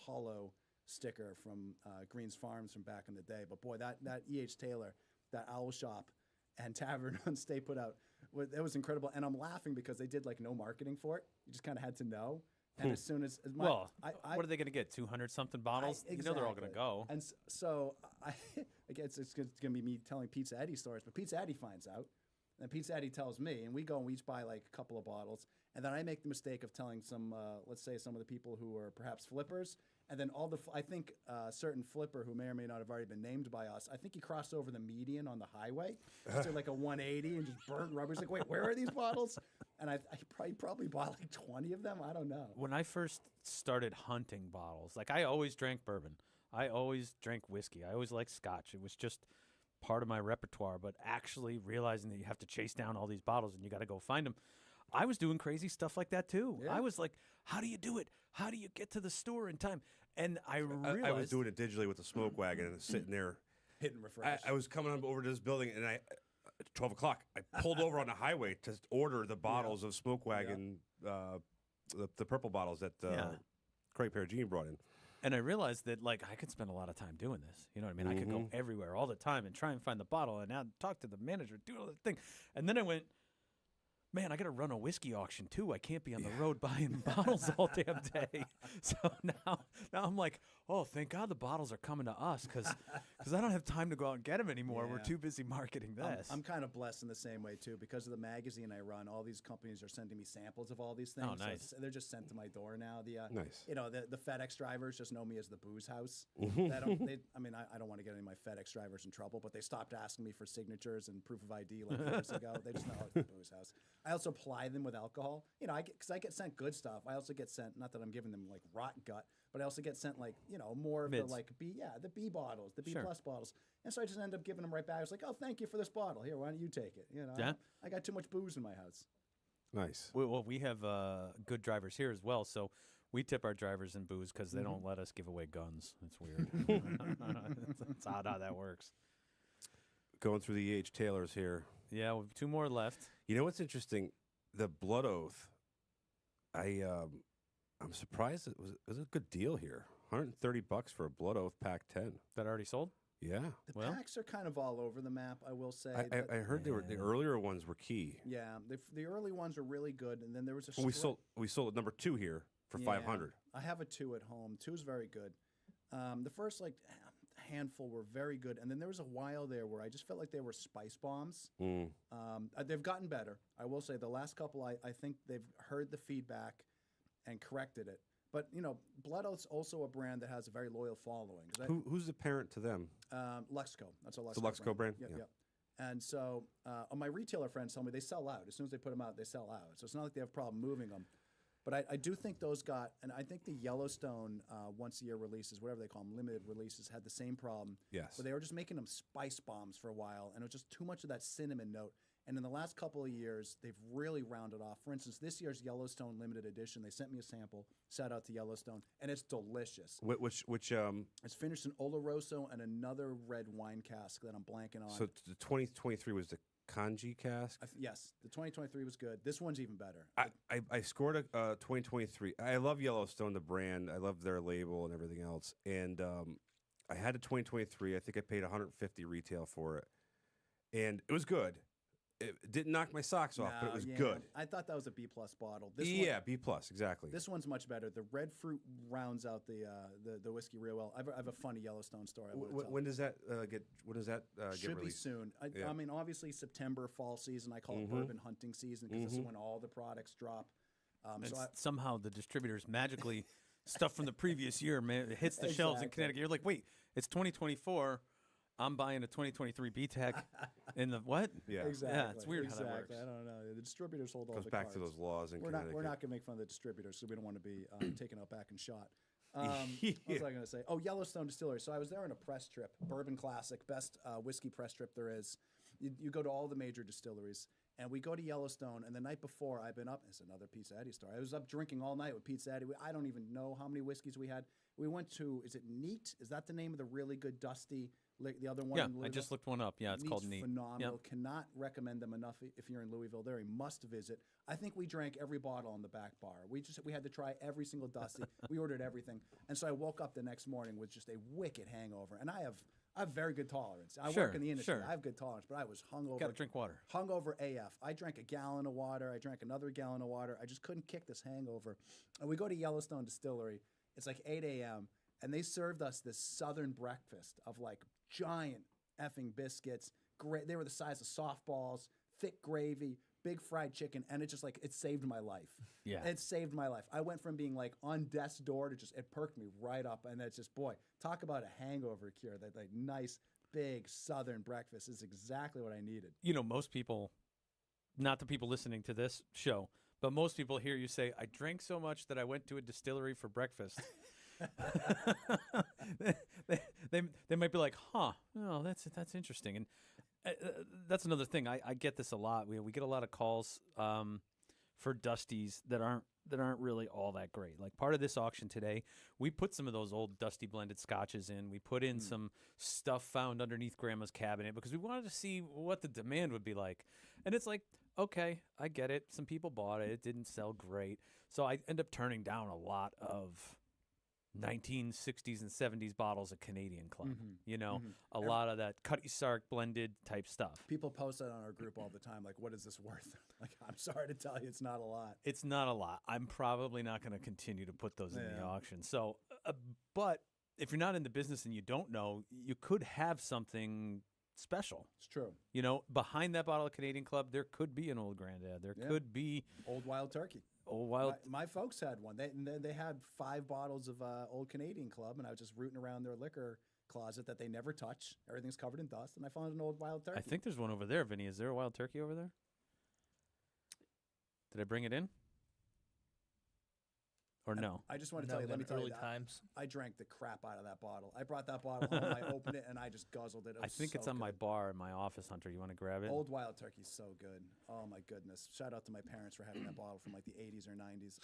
hollow sticker from Green's Farms from back in the day. But boy, that E.H. Taylor, that Owl Shop and Tavern on State put out, it was incredible. And I'm laughing because they did like no marketing for it. You just kind of had to know. And as soon as my, Well, what are they going to get? 200 something bottles? You know they're all going to exactly. go. And so I guess it's going to be me telling Pizza Eddie stories, but Pizza Eddie finds out, and Pizza Eddie tells me, and we go and we each buy like a couple of bottles, and then I make the mistake of telling some, let's say, some of the people who are perhaps flippers, and then I think certain flipper who may or may not have already been named by us, I think he crossed over the median on the highway, just did like a 180 and just burnt rubber. He's like, wait, where are these bottles? And I probably bought like 20 of them. I don't know. When I first started hunting bottles, like I always drank bourbon. I always drank whiskey. I always liked scotch. It was just part of my repertoire. But actually realizing that you have to chase down all these bottles and you got to go find them, I was doing crazy stuff like that too. Yeah. I was like, how do you do it? How do you get to the store in time? And I realized I was doing it digitally with the smoke wagon and sitting there. Hit and refresh. I was coming over to this building, and at 12 o'clock, I pulled over on the highway to order the bottles of Smoke Wagon, the purple bottles that Craig Perugini brought in. And I realized that, like, I could spend a lot of time doing this. You know what I mean? I could go everywhere all the time and try and find the bottle and now talk to the manager, do all the thing. And then I went, man, I got to run a whiskey auction, too. I can't be on the road buying bottles all damn day. So now I'm like, oh, thank God the bottles are coming to us because I don't have time to go out and get them anymore. We're Yeah. too busy marketing this. I'm kind of blessed in the same way, too. Because of the magazine I run, all these companies are sending me samples of all these things. Oh, So nice. they're just sent to my door now. Nice. You know, the FedEx drivers just know me as the booze house. Mm-hmm. I don't want to get any of my FedEx drivers in trouble, but they stopped asking me for signatures and proof of ID like years ago. They just know it's the booze house. I also ply them with alcohol. You know, because I get sent good stuff. I also get sent, not that I'm giving them like rot gut, but I also get sent like, you know, more of the Mids. like the B bottles, the B Sure. plus bottles. And so I just end up giving them right back. I was like, oh, thank you for this bottle. Here, why don't you take it? You know, Yeah. I got too much booze in my house. Nice. Well, we have good drivers here as well, so we tip our drivers in booze because they don't let us give away guns. It's weird. It's odd how that works. Going through the E.H. Taylors here. Yeah, we have 2 more left. You know what's interesting? The Blood Oath. I'm surprised it was a good deal here. $130 for a Blood Oath pack 10. That already sold? Yeah. The Well- packs are kind of all over the map, I will say. I heard the earlier ones were key. Yeah, the early ones were really good, and then there was a. We stri- sold number 2 here for Yeah, 500. I have a 2 at home. 2 is very good. The first like handful were very good, and then there was a while there where I just felt like they were spice bombs. Mm. They've gotten better. I will say the last couple, I think they've heard the feedback and corrected it. But you know, Blood Oath's also a brand that has a very loyal following. 'Cause Who's the parent to them? Luxco. That's a Luxco. The Luxco brand? Yep, Yeah. yep. And so my retailer friends tell me they sell out. As soon as they put them out, they sell out. So it's not like they have a problem moving them. But I do think those got, and I think the Yellowstone once-a-year releases, whatever they call them, limited releases, had the same problem. Yes. Where they were just making them spice bombs for a while, and it was just too much of that cinnamon note. And in the last couple of years, they've really rounded off. For instance, this year's Yellowstone limited edition, they sent me a sample. Shout out to Yellowstone, and it's delicious. Which It's finished in Oloroso and another red wine cask that I'm blanking on. so the 2023 was the Kanji cask. Yes, the 2023 was good. This one's even better. I scored a 2023. I love Yellowstone, the brand. I love their label and everything else. And I had a 2023. I think I paid 150 retail for it, and it was good. It didn't knock my socks off, but it was good. I thought that was a B+ bottle. This Yeah, B+, exactly. This one's much better. The red fruit rounds out the whiskey real well. I have a funny Yellowstone story. I wanna tell. When does that get? When does that get Should be released? soon. Yeah. I mean, obviously September, fall season. I call it bourbon hunting season because this is when all the products drop. And So somehow the distributors magically stuff from the previous year it hits the shelves in Exactly. Connecticut. You're like, wait, it's 2024. I'm buying a 2023 BTEC in the what? Yeah, exactly. Yeah, it's weird how that exactly. works. I don't know. The distributors hold all goes the back cards. to those laws in We're Connecticut. not going to make fun of the distributors, so we don't want to be taken out back and shot. What was I going to say? Oh, Yellowstone Distillery. So I was there on a press trip, Bourbon Classic, best whiskey press trip there is. You go to all the major distilleries, and we go to Yellowstone. And the night before, I've been up. It's another Pizza Eddie story. I was up drinking all night with Pizza Eddie. I don't even know how many whiskeys we had. We went to, is it Neat? Is that the name of the really good dusty? The other one. Yeah, in I Louisville? just looked one up. Yeah, it's called Neat. Phenomenal. Cannot recommend them enough if you're in Louisville. They're a must visit. I think we drank every bottle on the back bar. We had to try every single dusty. We ordered everything, and so I woke up the next morning with just a wicked hangover. And I have very good tolerance. I work in the industry. I have good tolerance, but I was hungover. Got to drink water. Hungover AF. I drank a gallon of water. I drank another gallon of water. I just couldn't kick this hangover. And we go to Yellowstone Distillery. It's like 8 a.m. and they served us this southern breakfast of like giant effing biscuits. Great. They were the size of softballs, thick gravy, big fried chicken, and it just like it saved my life. Yeah, it saved my life. I went from being like on death's door to just it perked me right up, and that's just boy, talk about a hangover cure. That like nice big southern breakfast is exactly what I needed. You know, most people, not the people listening to this show, but most people hear you say, "I drank so much that I went to a distillery for breakfast." they might be like, "Huh? Oh, that's interesting." And that's another thing. I get this a lot. We get a lot of calls for Dusties that aren't really all that great. Like part of this auction today, we put some of those old Dusty blended scotches in. We put in some stuff found underneath Grandma's cabinet because we wanted to see what the demand would be like. And it's like, okay, I get it. Some people bought it. It didn't sell great. So I end up turning down a lot of 1960s and 70s bottles of Canadian Club. You know, a lot of that Cutty Sark blended type stuff. People post that on our group all the time. Like, what is this worth? Like, I'm sorry to tell you, it's not a lot. It's not a lot. I'm probably not going to continue to put those in the auction. So, but if you're not in the business and you don't know, you could have something special. It's true. You know, behind that bottle of Canadian Club, there could be an old Grandad. There could be Old Wild Turkey. Old Wild. My folks had one. They had 5 bottles of Old Canadian Club, and I was just rooting around their liquor closet that they never touch. Everything's covered in dust, and I found an Old Wild Turkey. I think there's one over there, Vinny. Is there a Wild Turkey over there? Did I bring it in? Or no? I just want to tell you, let me tell you that. Times. I drank the crap out of that bottle. I brought that bottle home, I opened it, and I just guzzled it. I think it's on my bar in my office, Hunter. You want to grab it? Old Wild Turkey's so good. Oh, my goodness. Shout out to my parents for having that bottle from like the 80s or 90s.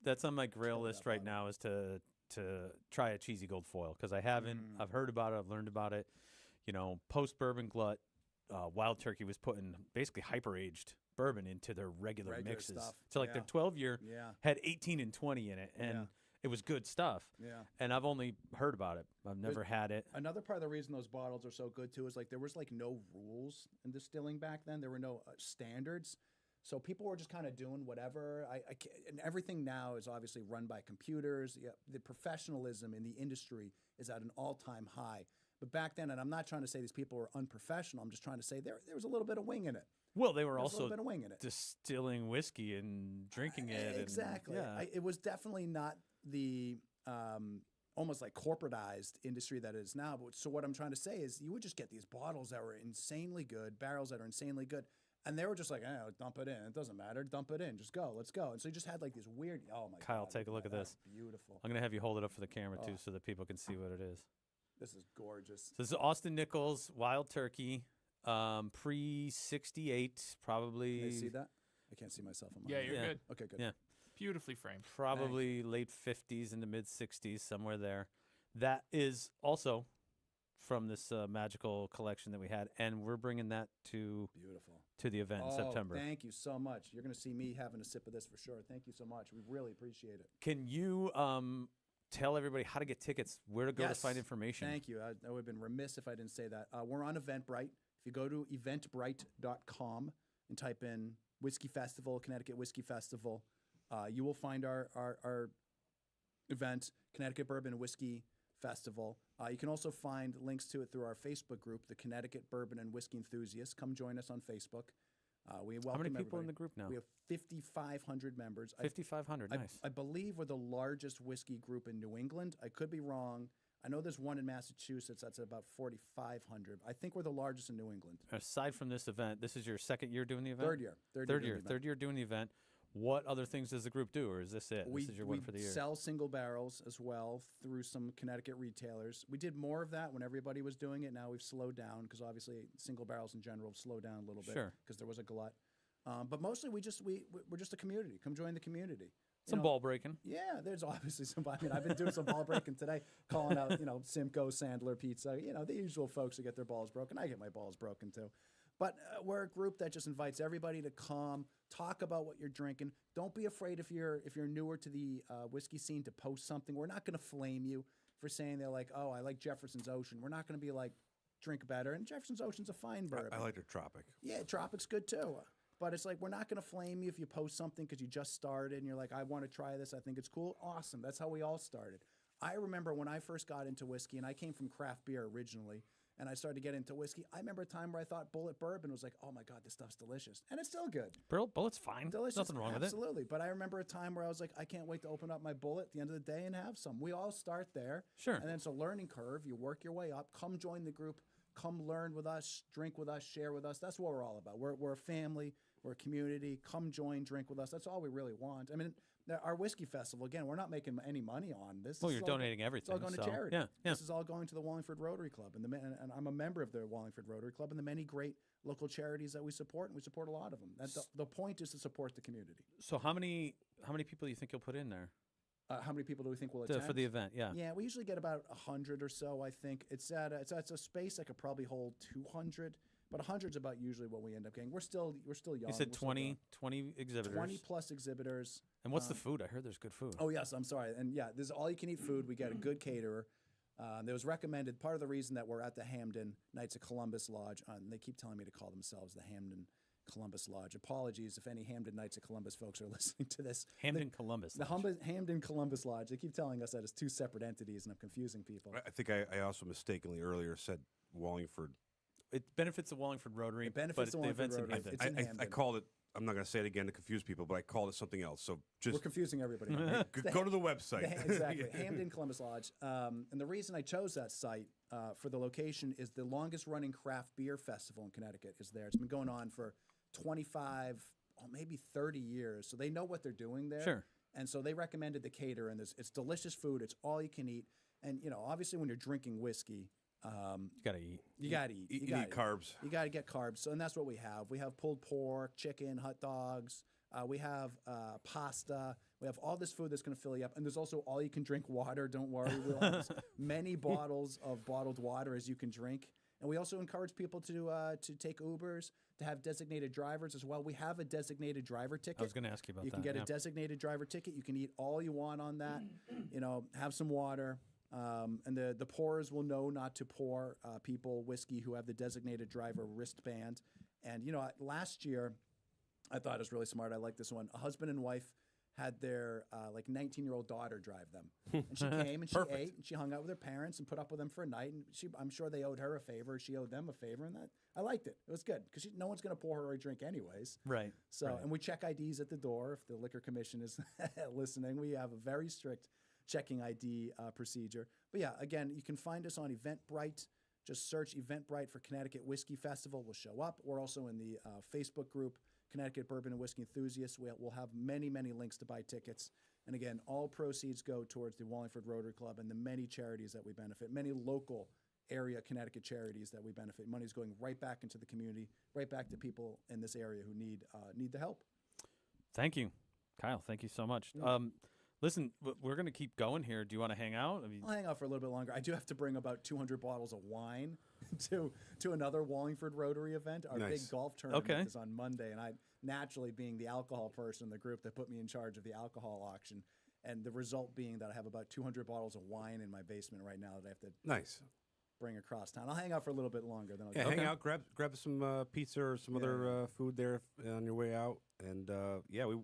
That's on my grail list right now is to try a cheesy gold foil because I haven't. I've heard about it. I've learned about it. You know, post bourbon glut, Wild Turkey was putting basically hyper aged bourbon into their regular mixes. Stuff. So like their 12-year Yeah. had 18 and 20 in it, and it was good stuff. Yeah. And I've only heard about it. I've never had it. Another part of the reason those bottles are so good too is like there was like no rules in distilling back then. There were no standards. So people were just kind of doing whatever. And everything now is obviously run by computers. Yeah, the professionalism in the industry is at an all-time high. But back then, and I'm not trying to say these people were unprofessional. I'm just trying to say there was a little bit of wing in it. Well, they were There's a also little bit of wing in it. distilling whiskey and drinking it. Exactly. And, It was definitely not the almost like corporatized industry that it is now. But so what I'm trying to say is you would just get these bottles that were insanely good, barrels that are insanely good. And they were just like, dump it in. It doesn't matter. Dump it in. Just go. Let's go. And so you just had like this weird, oh my God. Kyle, take a look at this. Beautiful. I'm going to have you hold it up for the camera too so that people can see what it is. This is gorgeous. So this is Austin Nichols Wild Turkey, pre-68, probably. Can I see that? I can't see myself on my Yeah, you're good. Okay, good. Yeah. Beautifully framed. Probably late 50s into mid 60s, somewhere there. That is also from this magical collection that we had, and we're bringing that to the event in September. Thank you so much. You're going to see me having a sip of this for sure. Thank you so much. We really appreciate it. Can you tell everybody how to get tickets, where to go to find information? Thank you. I would have been remiss if I didn't say that. We're on Eventbrite. If you go to eventbrite.com and type in Whiskey Festival, Connecticut Whiskey Festival, you will find our event, Connecticut Bourbon and Whiskey Festival. You can also find links to it through our Facebook group, the Connecticut Bourbon and Whiskey Enthusiasts. Come join us on Facebook. We welcome How many people everybody. in the group now? We have 5,500 members. 5,500, nice. I believe we're the largest whiskey group in New England. I could be wrong. I know there's one in Massachusetts that's about 4,500. I think we're the largest in New England. Aside from this event, this is your second year doing the event? Third year. Third year doing the event. What other things does the group do, or is this it? This is your one for the year. We sell single barrels as well through some Connecticut retailers. We did more of that when everybody was doing it. Now we've slowed down because obviously single barrels in general have slowed down a little bit because there was a glut. But mostly we're just a community. Come join the community. Some ball breaking. Yeah, there's obviously some. I mean, I've been doing some ball breaking today, calling out, Simcoe, Sandler, Pizza, the usual folks who get their balls broken. I get my balls broken too. But we're a group that just invites everybody to come, talk about what you're drinking. Don't be afraid if you're newer to the whiskey scene to post something. We're not going to flame you for saying they're like, oh, I like Jefferson's Ocean. We're not going to be like, drink better. And Jefferson's Ocean's a fine bourbon. I like their Tropic. Yeah, Tropic's good too. But it's like, we're not going to flame you if you post something because you just started and you're like, I want to try this. I think it's cool. Awesome. That's how we all started. I remember when I first got into whiskey, and I came from craft beer originally, and I started to get into whiskey. I remember a time where I thought Bullet Bourbon was like, oh my God, this stuff's delicious. And it's still good. Bullet's fine. Delicious. Nothing wrong with it. Absolutely. But I remember a time where I was like, I can't wait to open up my Bullet at the end of the day and have some. We all start there. Sure. And then it's a learning curve. You work your way up. Come join the group. Come learn with us. Drink with us. Share with us. That's what we're all about. We're a family. We're a community. Come join, drink with us. That's all we really want. I mean, our whiskey festival, again, we're not making any money on this. Well, you're donating everything. It's all going to charity. Yeah. This is all going to the Wallingford Rotary Club. And I'm a member of the Wallingford Rotary Club and the many great local charities that we support, and we support a lot of them. The point is to support the community. So how many people do you think you'll put in there? How many people do we think will attend? For the event, yeah. Yeah, we usually get about 100 or so, I think. It's at a space that could probably hold 200. But 100's about usually what we end up getting. We're still young. You said 20 exhibitors. 20 plus exhibitors. And what's the food? I heard there's good food. Oh, yes, I'm sorry. And yeah, this is all-you-can-eat food. We get a good caterer. There was recommended, part of the reason that we're at the Hamden Knights of Columbus Lodge, and they keep telling me to call themselves the Hamden Columbus Lodge. Apologies if any Hamden Knights of Columbus folks are listening to this. Hamden Columbus Lodge. Hamden Columbus Lodge. They keep telling us that it's two separate entities, and I'm confusing people. I think I also mistakenly earlier said Wallingford. It benefits the Wallingford Rotary. It benefits the Wallingford Rotary. In It's in Hamden. I called it, I'm not going to say it again to confuse people, but I called it something else. So just we're confusing everybody. go to the website. Exactly. Hamden Columbus Lodge. And the reason I chose that site for the location is the longest running craft beer festival in Connecticut is there. It's been going on for 25, maybe 30 years. So they know what they're doing there. Sure. And so they recommended the caterer, and it's delicious food. It's all you can eat. And, obviously when you're drinking whiskey, you got to eat. You got to eat. You need carbs. You got to get carbs. So, and that's what we have. We have pulled pork, chicken, hot dogs. We have pasta. We have all this food that's going to fill you up. And there's also all you can drink water. Don't worry. We'll have many bottles of bottled water as you can drink. And we also encourage people to take Ubers, to have designated drivers as well. We have a designated driver ticket. I was going to ask you about that. You can get a designated driver ticket. You can eat all you want on that. Have some water. And the pourers will know not to pour people whiskey who have the designated driver wristband. And, last year, I thought it was really smart. I like this one. A husband and wife had their 19-year-old daughter drive them. And she came and she ate and she hung out with her parents and put up with them for a night. And I'm sure they owed her a favor. She owed them a favor. And I liked it. It was good because no one's going to pour her a drink anyways. Right. So, right. And we check IDs at the door. If the Liquor Commission is listening, we have a very strict checking ID procedure. But yeah, again, you can find us on Eventbrite. Just search Eventbrite for Connecticut Whiskey Festival. We'll show up. We're also in the Facebook group, Connecticut Bourbon and Whiskey Enthusiasts. We'll have many, many links to buy tickets. And again, all proceeds go towards the Wallingford Rotary Club and the many charities that we benefit, many local area Connecticut charities that we benefit. Money's going right back into the community, right back to people in this area who need the help. Thank you, Kyle. Thank you so much. Listen, we're going to keep going here. Do you want to hang out? I'll hang out for a little bit longer. I do have to bring about 200 bottles of wine to another Wallingford Rotary event. Our big golf tournament is on Monday, and I naturally, being the alcohol person in the group, that put me in charge of the alcohol auction. And the result being that I have about 200 bottles of wine in my basement right now that I have to bring across town. I'll hang out for a a little bit longer. Then I'll hang out, grab some pizza or some other food there on your way out. And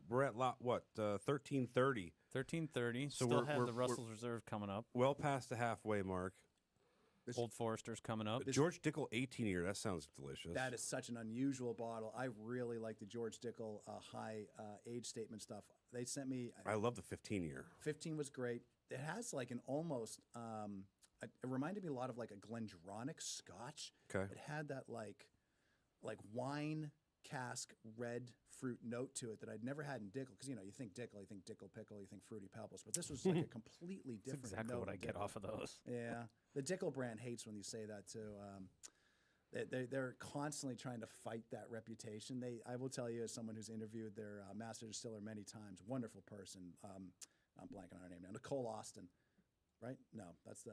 we're at lot 1330. 1330. So Still have the Russell's Reserve coming up. Well past the halfway mark. Old Forester's coming up. George Dickel 18-year. That sounds delicious. That is such an unusual bottle. I really like the George Dickel high age statement stuff. They sent me. I love the 15-year. 15 was great. It has like an almost. It reminded me a lot of like a Glendronach Scotch. Okay. It had that like wine cask red fruit note to it that I'd never had in Dickel. Because, you think Dickel, you think Dickel pickle, you think Fruity Pebbles. But this was like a completely different That's exactly note what I of get Dickel. off of those. Yeah. The Dickel brand hates when you say that, too. They're constantly trying to fight that reputation. I will tell you, as someone who's interviewed their master distiller many times, wonderful person. I'm blanking on her name now. Nicole Austin, right? No, that's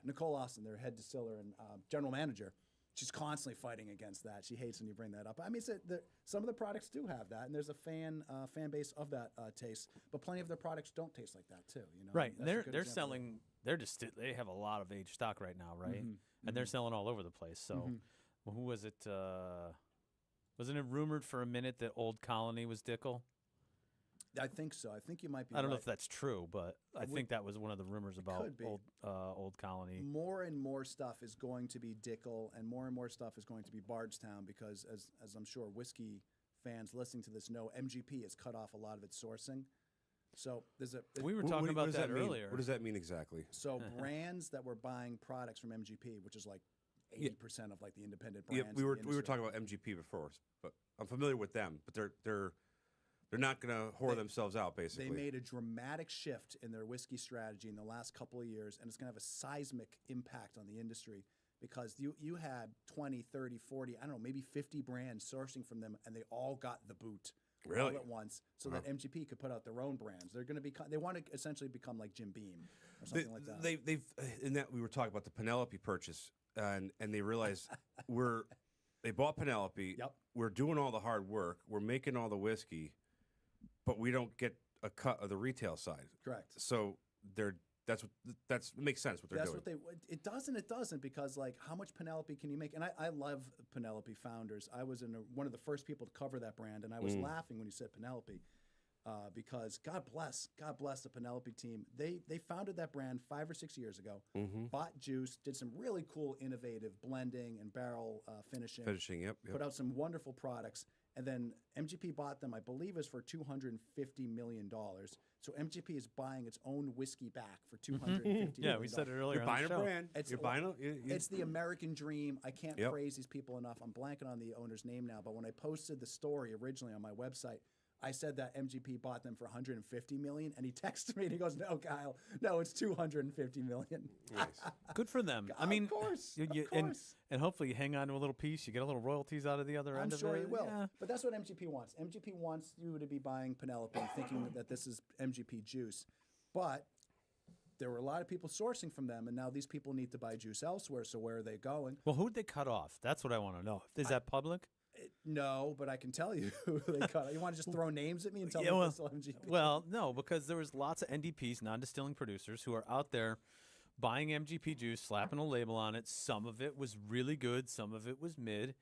Nicole Austin, their head distiller and general manager. She's constantly fighting against that. She hates when you bring that up. I mean, some of the products do have that, and there's a fan base of that taste. But plenty of their products don't taste like that too. Right. And that's a good They're example. selling. They have a lot of aged stock right now, right? Mm-hmm. And they're selling all over the place. So, who was it? Wasn't it rumored for a minute that Old Colony was Dickel? I think so. I think you might be. I don't know right. if that's true, but I think that was one of the rumors about could be. Old Colony. More and more stuff is going to be Dickel, and more stuff is going to be Bardstown because, as I'm sure whiskey fans listening to this know, MGP has cut off a lot of its sourcing. So We were talking about that earlier. What does that mean exactly? So brands that were buying products from MGP, which is like 80% of like the independent brands. Yeah, in we the were industry. talking about MGP before, but I'm familiar with them. But they're not going to whore themselves out, basically. They made a dramatic shift in their whiskey strategy in the last couple of years, and it's going to have a seismic impact on the industry because you had 20, 30, 40, I don't know, maybe 50 brands sourcing from them, and they all got the boot all Really? at once so that MGP could put out their own brands. They're going to they want to essentially become like Jim Beam or something like that. They've in that we were talking about the Penelope purchase, and they realized they bought Penelope. Yep. We're doing all the hard work. We're making all the whiskey, but we don't get a cut of the retail side. Correct. So that makes sense what they're That's doing. what it does and it doesn't because like how much Penelope can you make? And I love Penelope founders. I was one of the first people to cover that brand, and I was laughing when you said Penelope because God bless the Penelope team. They founded that brand 5 or 6 years ago. Bought juice, did some really cool, innovative blending and barrel finishing. Yep. Put out some wonderful products. And then MGP bought them, I believe, is for $250 million. So MGP is buying its own whiskey back for $250 million. Yeah, we said it earlier. You're on buying the a show. brand. You're buying It's the American dream. I can't Yep. praise these people enough. I'm blanking on the owner's name now, but when I posted the story originally on my website, I said that MGP bought them for $150 million, and he texted me and he goes, "No, Kyle, no, it's $250 million." Nice. Good for them. I mean, of course, you- of and course. and hopefully you hang on to a little piece. You get a little royalties out of the other I'm end of it. sure he will. Yeah. But that's what MGP wants. MGP wants you to be buying Penelope and thinking that this is MGP juice. But there were a lot of people sourcing from them, and now these people need to buy juice elsewhere. So where are they going? Well, who'd they cut off? That's what I want to know. Is that public? No, but I can tell you who they cut. You want to just throw names at me and tell Yeah, me well- it's still MGP? Well, no, because there was lots of NDPs, non-distilling producers, who are out there buying MGP juice, slapping a label on it. Some of it was really good, some of it was mid,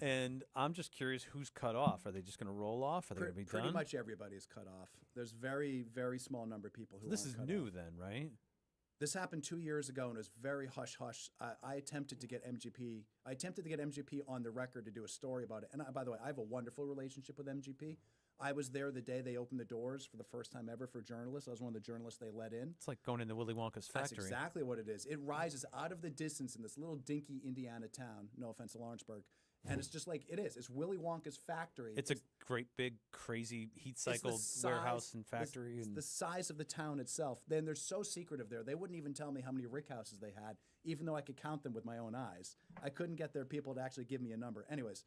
and I'm just curious who's cut off. Are they just going to roll off? Are they going to be Pretty done? much everybody is cut off. There's very, very small number of people who This aren't is cut new off. then, right? This happened 2 years ago, and it was very hush-hush. I attempted to get MGP. On the record to do a story about it. And by the way, I have a wonderful relationship with MGP. I was there the day they opened the doors for the first time ever for journalists. I was one of the journalists they let in. It's like going into Willy Wonka's That's factory. exactly what it is. It rises out of the distance in this little dinky Indiana town. No offense to Lawrenceburg. And it's just like it is. It's Willy Wonka's factory. It's a great, big, crazy heat-cycled warehouse and factory. It's and the size of the town itself. Then they're so secretive there. They wouldn't even tell me how many rick houses they had, even though I could count them with my own eyes. I couldn't get their people to actually give me a number. Anyways,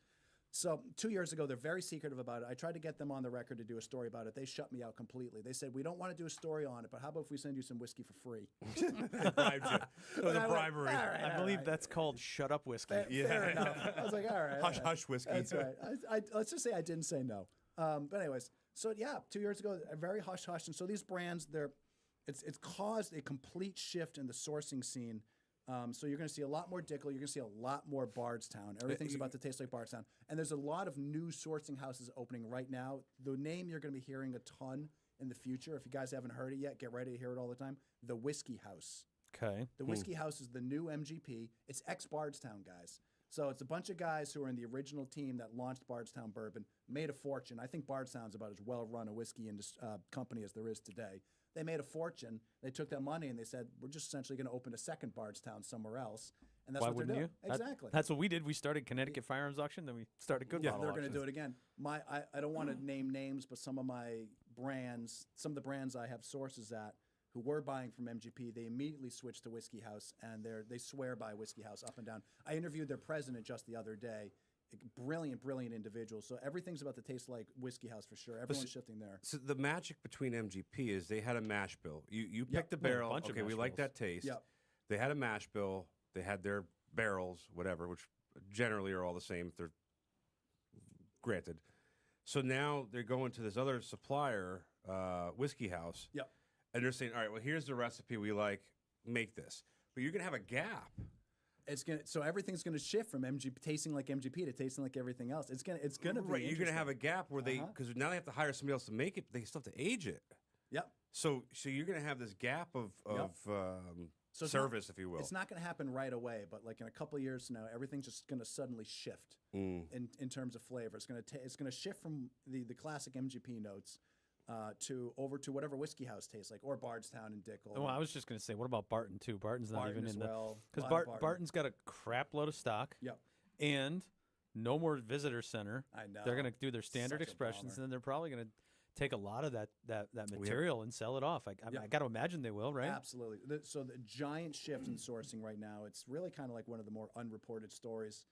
so 2 years ago, they're very secretive about it. I tried to get them on the record to do a story about it. They shut me out completely. They said, "We don't want to do a story on it, but how about if we send you some whiskey for free?" They bribed you. It was And a I went, bribery. "All right, I all believe right." that's called shut up whiskey. Fair enough. I was like, all right. Hush, all right. hush whiskey. That's right. Let's just say I didn't say no. But anyways, so yeah, 2 years ago, a very hush hush, and so these brands, it's caused a complete shift in the sourcing scene. So you're going to see a lot more Dickel. You're going to see a lot more Bardstown. Everything's about to taste like Bardstown. And there's a lot of new sourcing houses opening right now. The name you're going to be hearing a ton in the future. If you guys haven't heard it yet, get ready to hear it all the time. The Whiskey House. Okay. The Whiskey House is the new MGP. It's ex-Bardstown guys. So it's a bunch of guys who are in the original team that launched Bardstown Bourbon, made a fortune. I think Bardstown's about as well-run a whiskey company as there is today. They made a fortune. They took that money and they said, we're just essentially going to open a second Bardstown somewhere else. And that's Why what they're wouldn't doing. you? Exactly. That's what we did. We started Connecticut Firearms Auction, then we started Good Bottle They're going to Auctions. do it again. I don't want to name names, but some of the brands I have sources at who were buying from MGP, they immediately switched to Whiskey House, and they swear by Whiskey House up and down. I interviewed their president just the other day. Brilliant individual. So everything's about to taste like Whiskey House for sure. Everyone's shifting there. So the magic between MGP is they had a mash bill. You picked the Yeah, a barrel. bunch of Okay, we mash like bills. that taste. Yep. They had a mash bill. They had their barrels, whatever, which generally are all the same if they're granted. So now they're going to this other supplier, Whiskey House. Yep. And they're saying, all right, well, here's the recipe we like. Make this. But you're going to have a gap. So everything's gonna shift from MGP tasting like MGP to tasting like everything else. It's gonna be Right. You're going to interesting. have a gap where because now they have to hire somebody else to make it. They still have to age it. Yep. So you're going to have this gap of So it's service, if you will. It's not going to happen right away, but like in a couple of years from now, everything's just going to suddenly shift in terms of flavor. It's going to shift from the classic MGP notes over to whatever Whiskey House tastes like, or Bardstown and Dickel. Well, I was just going to say, what about Barton too? Barton's not Barton even as in the well. because A lot of Barton. Barton's got a crap load of stock. Yep. And no more visitor center. I know. They're going to do their standard Such a expressions, bummer. and then they're probably going to take a lot of that material and sell it off. I got to imagine they will, right? Absolutely. So the giant shift in sourcing right now, it's really kind of like one of the more unreported stories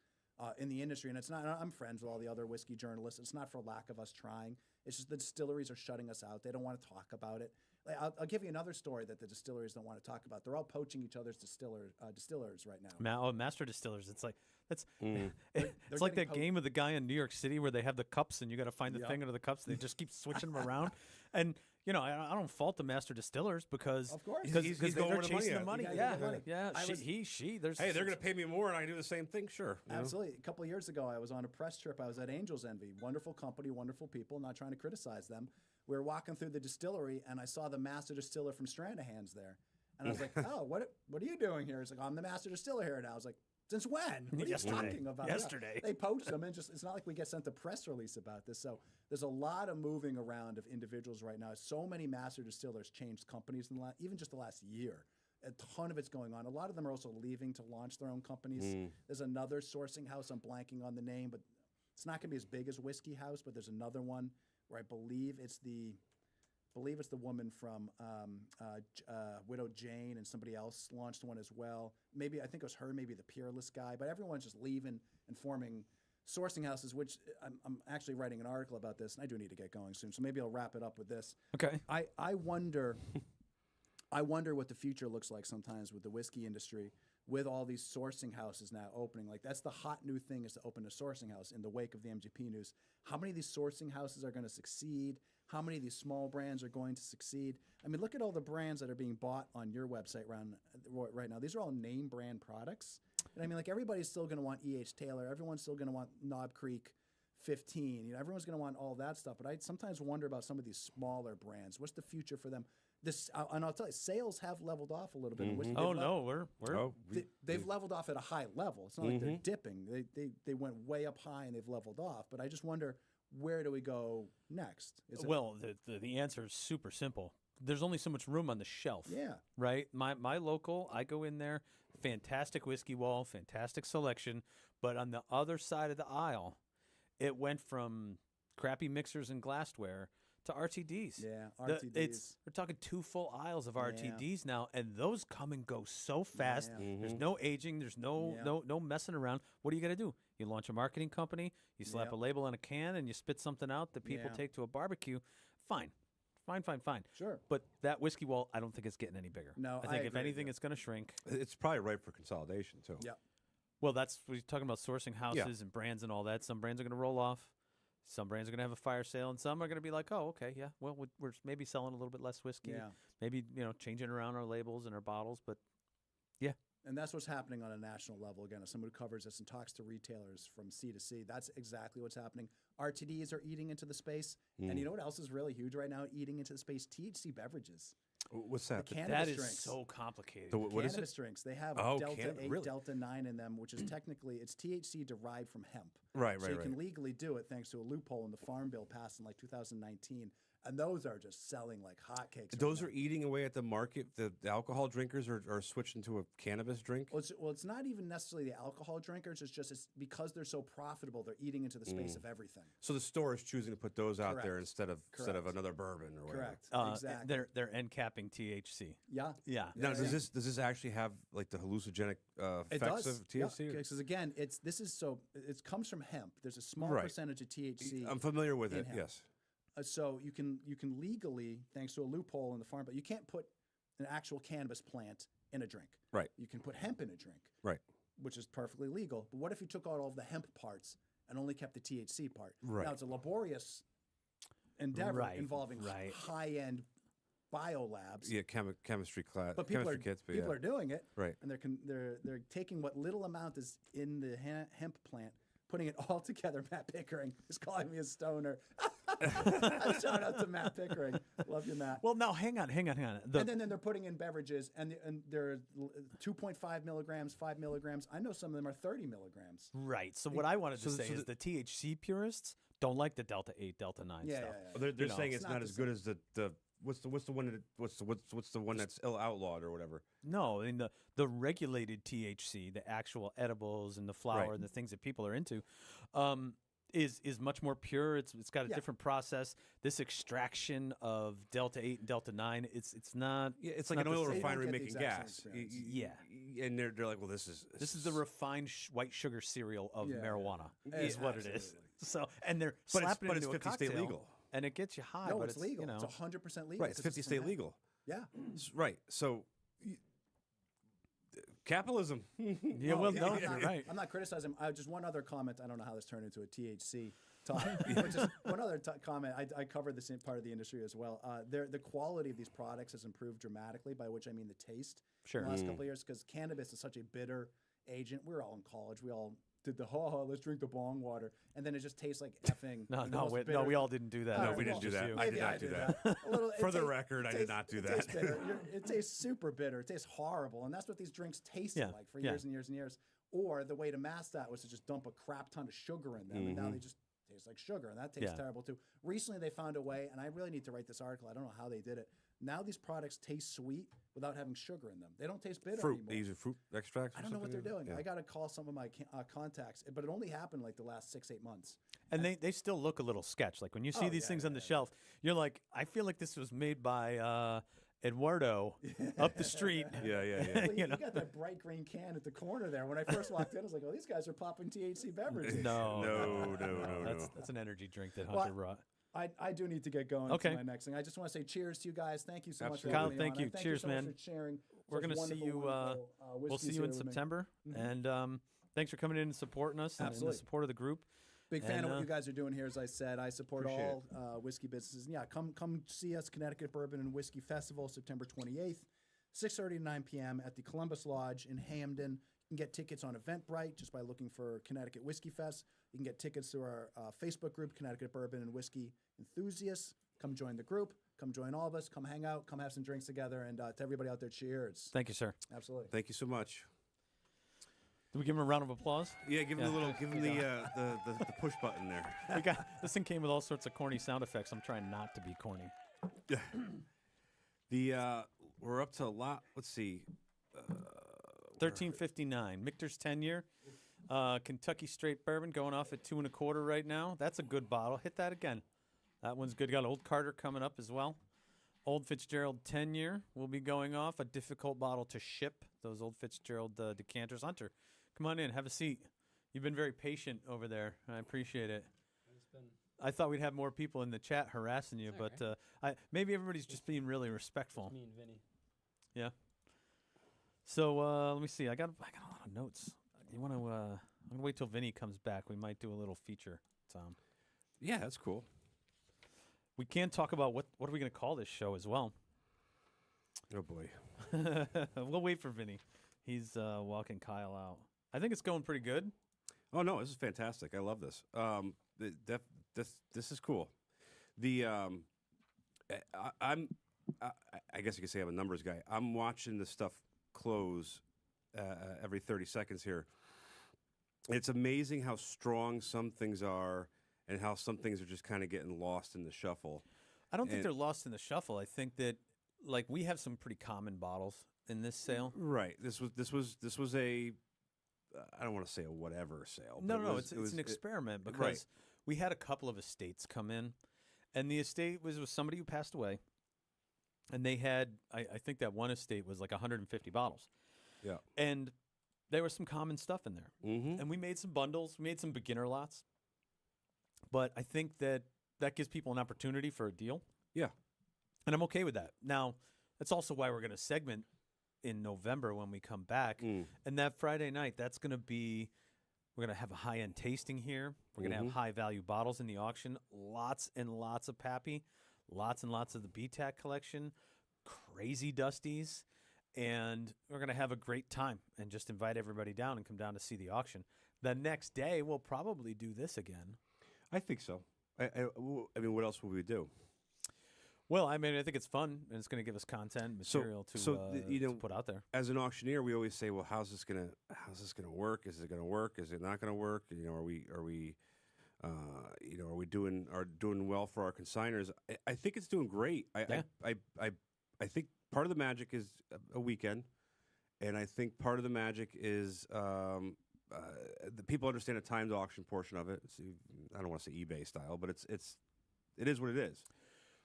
in the industry. And it's not, I'm friends with all the other whiskey journalists. It's not for lack of us trying. It's just the distilleries are shutting us out. They don't want to talk about it. Like, I'll give you another story that the distilleries don't want to talk about. They're all poaching each other's distillers right now. Master distillers. It's like it's They're it's like getting that game of the guy in New York City where they have the cups and you got to find the Yep. thing under the cups. And they just keep switching them around. And I don't fault the master distillers because Of course. He's they're going where the money chasing the at. money. You gotta Yeah, get the money. yeah. I was- She. There's Hey, they're going to pay me more, and I do the same thing. Sure. you know? Absolutely. A couple of years ago, I was on a press trip. I was at Angel's Envy. Wonderful company, wonderful people. Not trying to criticize them. We were walking through the distillery, and I saw the master distiller from Stranahan's there. And I was like, "Oh, what are you doing here?" He's like, "I'm the master distiller here now." I was like, "Since when? What are you Yesterday. talking about?" Yesterday. They poached them, and it's not like we get sent a press release about this. So there's a lot of moving around of individuals right now. So many master distillers changed companies in even just the last year. A ton of it's going on. A lot of them are also leaving to launch their own companies. There's another sourcing house. I'm blanking on the name, but it's not going to be as big as Whiskey House. But there's another one where I believe it's the woman from Widow Jane, and somebody else launched one as well. Maybe I think it was her, maybe the Peerless guy. But everyone's just leaving and forming sourcing houses. Which I'm actually writing an article about this, and I do need to get going soon. So maybe I'll wrap it up with this. okay. I wonder. I wonder what the future looks like sometimes with the whiskey industry, with all these sourcing houses now opening. Like that's the hot new thing, is to open a sourcing house in the wake of the MGP news. How many of these sourcing houses are going to succeed? How many of these small brands are going to succeed? I mean, look at all the brands that are being bought on your website right now. These are all name brand products. And I mean, like everybody's still going to want E.H. Taylor. Everyone's still going to want Knob Creek 15. Everyone's going to want all that stuff. But I sometimes wonder about some of these smaller brands. What's the future for them? And I'll tell you, sales have leveled off a little bit. Oh no, we're They've leveled off at a high level. It's not like they're dipping. They went way up high and they've leveled off. But I just wonder, where do we go next? well. The answer is super simple. There's only so much room on the shelf. Yeah. Right. My local, I go in there, fantastic whiskey wall, fantastic selection. But on the other side of the aisle, it went from crappy mixers and glassware to RTDs. Yeah, RTDs. We're talking 2 full aisles of RTDs now, and those come and go so fast. Yeah. There's no aging. There's no messing around. What are you gonna do? You launch a marketing company. You slap a label on a can, and you spit something out that people take to a barbecue. Fine. Sure. But that whiskey wall, I don't think it's getting any bigger. No, I I think if agree with anything, you. it's going to shrink. It's probably ripe for consolidation too. Yeah. Well, that's we're talking about sourcing houses and brands and all that. Some brands are going to roll off. Some brands are going to have a fire sale, and some are going to be like, "Oh, okay, yeah. Well, we're maybe selling a little bit less whiskey. Yeah. Maybe changing around our labels and our bottles, but yeah." And that's what's happening on a national level. Again, as someone who covers this and talks to retailers from C to C, that's exactly what's happening. RTDs are eating into the space. And you know what else is really huge right now, eating into the space? THC beverages. What's that? The That cannabis is drinks. so complicated. What is Cannabis it? drinks. They have Oh, Delta 8, really? Delta 9 in them, which is technically, it's THC derived from hemp. Right, So right, you can right. legally do it thanks to a loophole in the Farm Bill passed in like 2019. And those are just selling like hotcakes. right Those now. are eating away at the market. The alcohol drinkers are switching to a cannabis drink. Well, it's not even necessarily the alcohol drinkers. It's because they're so profitable. They're eating into the space of everything. So the store is choosing to put those out there Correct. instead of Correct. another bourbon or whatever. Correct. Exactly. They're end capping THC. Yeah. Yeah. Now, Yeah, does this actually have like the hallucinogenic It effects does. of THC? Because again, it comes from hemp. There's a small Right. percentage of THC. I'm familiar with in it. hemp. Yes. So you can legally, thanks to a loophole in the farm, but you can't put an actual cannabis plant in a drink. Right. You can put hemp in a drink, Right. which is perfectly legal. But what if you took out all of the hemp parts and only kept the THC part? Right. Now it's a laborious endeavor Right, involving right. high-end biolabs. Yeah. Chemistry class. But people chemistry kits. But people yeah. are doing it, Right. and they're taking what little amount is in the hemp plant, putting it all together. Matt Pickering is calling me a stoner. Shout out to Matt Pickering. Love you, Matt. Well, now hang on. And then they're putting in beverages, and they're 2.5 milligrams, 5 milligrams. I know some of them are 30 milligrams. Right. So what I wanted to So- say so is the THC purists don't like the Delta 8, Delta 9 Yeah, stuff. yeah, yeah. They're You know, saying it's it's not not the as good as the what's the one that's outlawed or whatever. No, I mean the regulated THC, the actual edibles and the flower Right. and the things that people are into, is much more pure. It's got a Yeah. different process. This extraction of Delta 8 and Delta 9, it's not. Yeah, it's not like an the oil same. You don't refinery get the making exact gas. same experience. Yeah. And they're like, well, this This is the refined white sugar cereal of Yeah, yeah. marijuana. Yeah, Is what it is. absolutely. So and they're But it's- slapping but it it's into a 50 state cocktail, legal. and it gets you high. No, but it's legal. You know, It's 100% legal. Right. It's 50 state hemp. legal. Yeah. Right. So capitalism. yeah. Well, no, I'm you're not, right. I'm not criticizing. Just one other comment. I don't know how this turned into a THC talk. But just one other comment. I covered this in part of the industry as well. The quality of these products has improved dramatically, by which I mean the taste. Sure. In the last couple of years, because cannabis is such a bitter agent. We were all in college. We all did the let's drink the bong water, and then it just tastes like effing. No, the no, most we, bitter- no, we all didn't do that. No, No, Alright, we well, didn't do just that. you. I did Maybe not do that. A little, For it the tastes- record, I it did not do it that. tastes bitter. It tastes super bitter. It tastes horrible, and that's what these drinks tasted Yeah, like for yeah. years and years and years. Or the way to mask that was to just dump a crap ton of sugar in them, and now they just taste like sugar, and that tastes Yeah. terrible too. Recently, they found a way, and I really need to write this article. I don't know how they did it. Now these products taste sweet without having sugar in them. They don't taste bitter Fruit. anymore. They use fruit extracts. I or don't know what they're something? doing. Yeah. I got to call some of my contacts, but it only happened like the last 6-8 months. And they still look a little sketch. Like when you see Oh, these yeah, things yeah, on the yeah. shelf, you're like, I feel like this was made by Eduardo up the street. Yeah, yeah, yeah. Well, you, You know? got that bright green can at the corner there. When I first walked in, I was like, "Oh, these guys are popping THC beverages." No, No. That's an energy drink that Well, Hunter brought. I do need to get going Okay. to my next thing. I just want to say cheers to you guys. Thank you so much for Absolutely. Kyle, having me thank on. you. And thank Cheers, you so man. much for sharing. We're such gonna see wonderful, you. wonderful, We'll whiskeys see you here in with me. September, and thanks for coming in and supporting us and the Absolutely. support of the group. Big fan And, of what you guys are doing here. As I said, I support Appreciate all whiskey businesses. And yeah, come see us, Connecticut Bourbon and Whiskey Festival, September 28th, 6:30 to 9 p.m. at the Columbus Lodge in Hamden. You can get tickets on Eventbrite just by looking for Connecticut Whiskey Fest. You can get tickets through our Facebook group, Connecticut Bourbon and Whiskey Enthusiasts. Come join the group. Come join all of us. Come hang out. Come have some drinks together. And to everybody out there, cheers. Thank you, sir. Absolutely. Thank you so much. Did we give him a round of applause? Yeah, give him Yeah. a little, give him the push button there. We got this thing came with all sorts of corny sound effects. I'm trying not to be corny. We're up to a lot. Let's see. 1359, Michter's 10-year, Kentucky straight bourbon going off at 2 1/4 right now. That's a good bottle. Hit that again. That one's good. Got Old Carter coming up as well. Old Fitzgerald 10-year will be going off. A difficult bottle to ship. Those Old Fitzgerald decanters. Hunter, come on in. Have a seat. You've been very patient over there. I appreciate it. I thought we'd have more people in the chat harassing you, It's but maybe everybody's just being really respectful. Me and Vinny. Yeah. So let me see. I got a lot of notes. You want to? I'm gonna wait till Vinny comes back. We might do a little feature, Tom. Yeah, that's cool. We can talk about what are we gonna call this show as well. Oh boy. We'll wait for Vinny. He's walking Kyle out. I think it's going pretty good. Oh no, this is fantastic. I love this. This is cool. The I guess you could say I'm a numbers guy. I'm watching this stuff close every 30 seconds here. It's amazing how strong some things are and how some things are just kind of getting lost in the shuffle. I don't think And- they're lost in the shuffle. I think that like we have some pretty common bottles in this sale. Right. This was a I don't want to say a whatever sale. No, but no, it it's was an experiment because right. we had a couple of estates come in, and the estate was somebody who passed away, and they had I think that one estate was like 150 bottles. Yeah. And there was some common stuff in there. Mm-hmm. And we made some bundles. We made some beginner lots. But I think that gives people an opportunity for a deal. Yeah. And I'm okay with that. Now, that's also why we're going to segment in November when we come back. Mm. And that Friday night, that's going to be, we're going to have a high-end tasting here. We're going to have high-value bottles in the auction. Lots and lots of Pappy. Lots and lots of the BTAC collection. Crazy Dusties. And we're going to have a great time and just invite everybody down and come down to see the auction. The next day, we'll probably do this again. I think so. I mean, what else will we do? Well, I mean, I think it's fun, and it's going to give us content, material to put out there. As an auctioneer, we always say, "Well, how's this gonna work? Is it gonna work? Is it not gonna work? You know, are we doing well for our consigners?" I think it's doing great. I think part of the magic is a weekend, and I think part of the magic is the people understand a timed auction portion of it. I don't want to say eBay style, but it is what it is.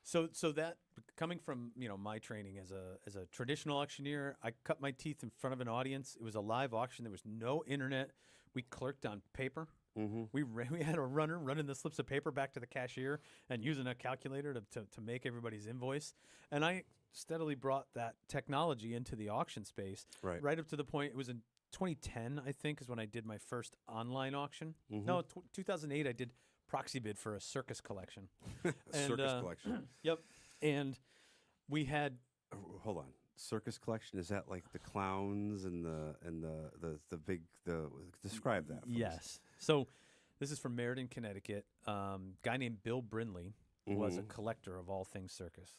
So that coming from my training as a traditional auctioneer, I cut my teeth in front of an audience. It was a live auction. There was no internet. We clerked on paper. Mm-hmm. We had a runner running the slips of paper back to the cashier and using a calculator to make everybody's invoice. And I steadily brought that technology into the auction space. Right up to the point it was in 2010, I think, is when I did my first online auction. Mm-hmm. No, 2008, I did proxy bid for a circus collection. Circus collection. Yep. And we had. Hold on. Circus collection, is that like the clowns and the big describe that for us. Yes. So this is from Meriden, Connecticut. Guy named Bill Brindley was a collector of all things circus.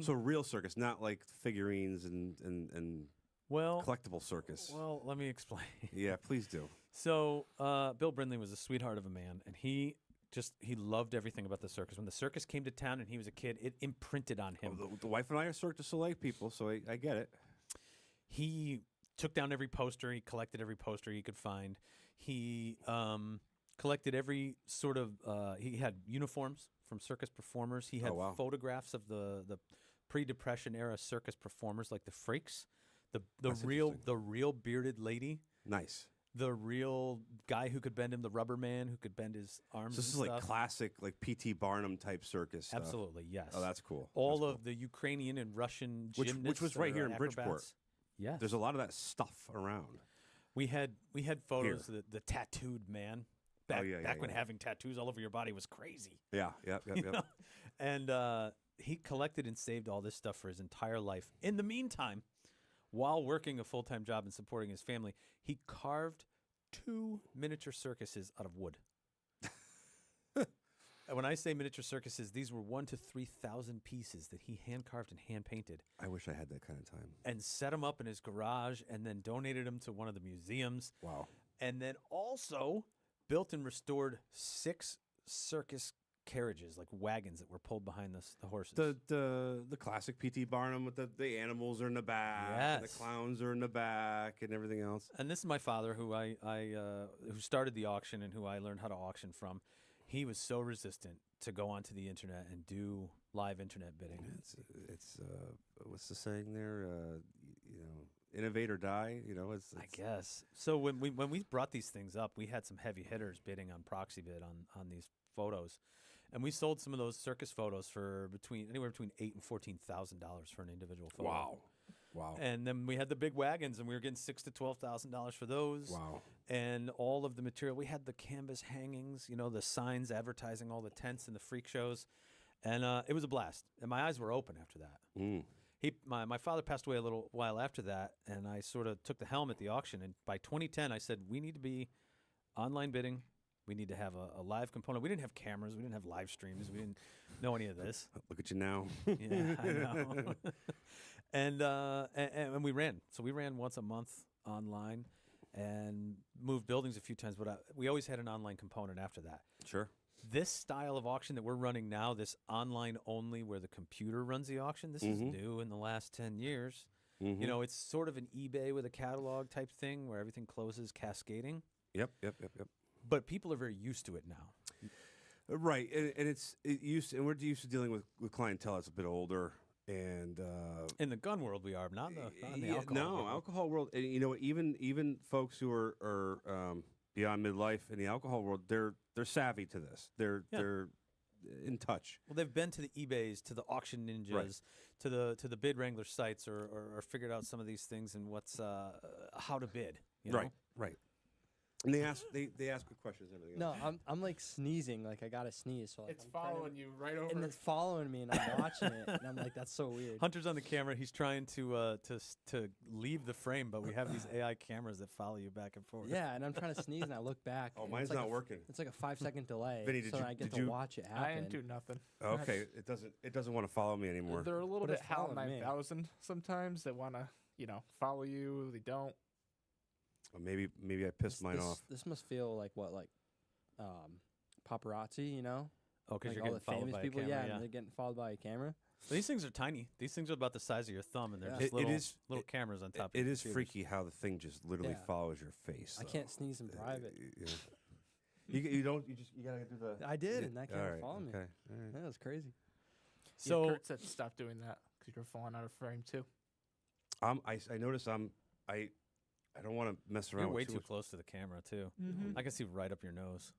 So real circus, not like figurines and collectible circus. Well, let me explain. Yeah, please do. So Bill Brindley was a sweetheart of a man, and he loved everything about the circus. When the circus came to town and he was a kid, it imprinted on him. The wife and I are Cirque du Soleil people, so I get it. He took down every poster. He collected every poster he could find. He collected every sort of he had uniforms from circus performers. He had photographs of the pre-Depression era circus performers like the freaks, the real bearded lady. Nice. The real guy who could bend him, the rubber man who could bend his arms. So this is stuff. like classic, like P.T. Barnum type circus stuff. Absolutely, yes. Oh, that's cool. All that's of the Ukrainian and Russian cool. gymnasts, which was right here in acrobats. Bridgeport. Yes, there's a lot of that stuff around. We had photos of the tattooed man back when having tattoos all over your body was crazy. Yeah. And he collected and saved all this stuff for his entire life. In the meantime, while working a full-time job and supporting his family, he carved 2 miniature circuses out of wood. And when I say miniature circuses, these were 1,000 to 3,000 pieces that he hand carved and hand painted. I wish I had that kind of time. And set them up in his garage, and then donated them to one of the museums. Wow! And then also built and restored 6 circus carriages, like wagons that were pulled behind the horses. The classic P.T. Barnum with the animals are in the back, and the clowns are in the back, and everything else. And this is my father, who who started the auction and who I learned how to auction from. He was so resistant to go onto the internet and do live internet bidding. It's what's the saying there? Innovate or die. It's I guess. So when we brought these things up, we had some heavy hitters bidding on proxy bid on these photos. And we sold some of those circus photos for anywhere between $8,000 and $14,000 for an individual photo. Wow! And then we had the big wagons, and we were getting $6,000 to $12,000 for those. Wow! And all of the material. We had the canvas hangings, the signs advertising all the tents and the freak shows, and it was a blast. And my eyes were open after that. Mm. My father passed away a little while after that, and I sort of took the helm at the auction. And by 2010, I said we need to be online bidding. We need to have a live component. We didn't have cameras. We didn't have live streams. We didn't know any of this. Look at you now. Yeah, I know. And we ran. So we ran once a month online and moved buildings a few times. But we always had an online component after that. Sure. This style of auction that we're running now, this online only where the computer runs the auction, this is new in the last 10 years. You know, it's sort of an eBay with a catalog type thing where everything closes cascading. Yep. But people are very used to it now. Right, and we're used to dealing with clientele that's a bit older, and In the gun world, we are not in the alcohol. No, world. alcohol world. And, you know, even folks who are beyond midlife in the alcohol world, they're savvy to this. They're in touch. Well, they've been to the eBays, to the auction ninjas, Right. to the bid wrangler sites, or figured out some of these things and what's how to bid. You know? Right. And they ask good questions and everything. No, else. I'm like sneezing, like I gotta sneeze. So like, It's I'm trying to- following you right over. and it's following me, and I'm watching it, and I'm like, that's so weird. Hunter's on the camera. He's trying to leave the frame, but we have these AI cameras that follow you back and forth. Yeah, and I'm trying to sneeze, and I look back. Oh, and mine's it's like not a, working. It's like a 5-second delay, Vinny, so I get to watch it happen. I didn't do nothing. Okay, it doesn't want to follow me anymore. They're a little But bit it's HAL following me. 9000 sometimes. They want to, follow you. They don't. Or maybe I pissed mine off. This must feel like what, like paparazzi, you know? Oh, because Like you're all getting the followed famous by people, a camera. and they're getting followed by a camera. But these things are tiny. These things are about the size of your thumb, and they're Yeah. just It is- little cameras on top. It of is computers. freaky how the thing just literally Yeah. follows your face. I though. can't sneeze in private. You don't. You gotta do the. I did, yeah, and that all camera right, followed me. Okay. All right. That was crazy. So Kurt said stop doing that because you're falling out of frame too. I notice I don't want to mess around. you're with way too too much. close to the camera too. Mm-hmm. I can see right up your nose.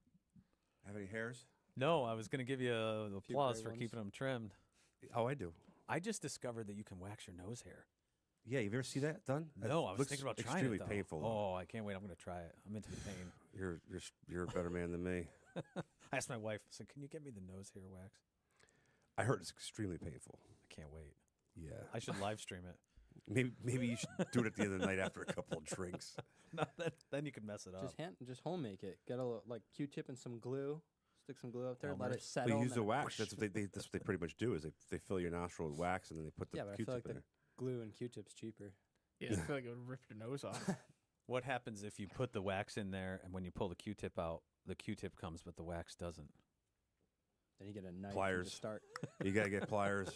Have any hairs? No, I was going to give you the Few applause gray for ones. keeping them trimmed. Oh, I do. I just discovered that you can wax your nose hair. Yeah, you've ever see that done? That No, I was looks thinking about trying extremely it. Though. painful. though. Oh, I can't wait. I'm going to try it. I'm into the pain. You're a better man than me. I asked my wife, I said, "Can you get me the nose hair wax?" I heard it's extremely painful. I can't wait. Yeah. I should live stream it. Maybe you should do it at the end of the night after a couple of drinks. No, then you could mess it up. Just home make it. Get a like Q-tip and some glue. Stick some glue up there. Let Elmer's. it settle. Well, you use and the then wax. whoosh. That's what they pretty much do. Is they fill your nostril with wax and then they put the Yeah, but I Q-tip feel like in the there. glue and Q-tip's cheaper. Yeah, I feel like it would rip your nose off. What happens if you put the wax in there and when you pull the Q-tip out, the Q-tip comes but the wax doesn't? Then you get a knife Pliers. to start. You gotta get pliers.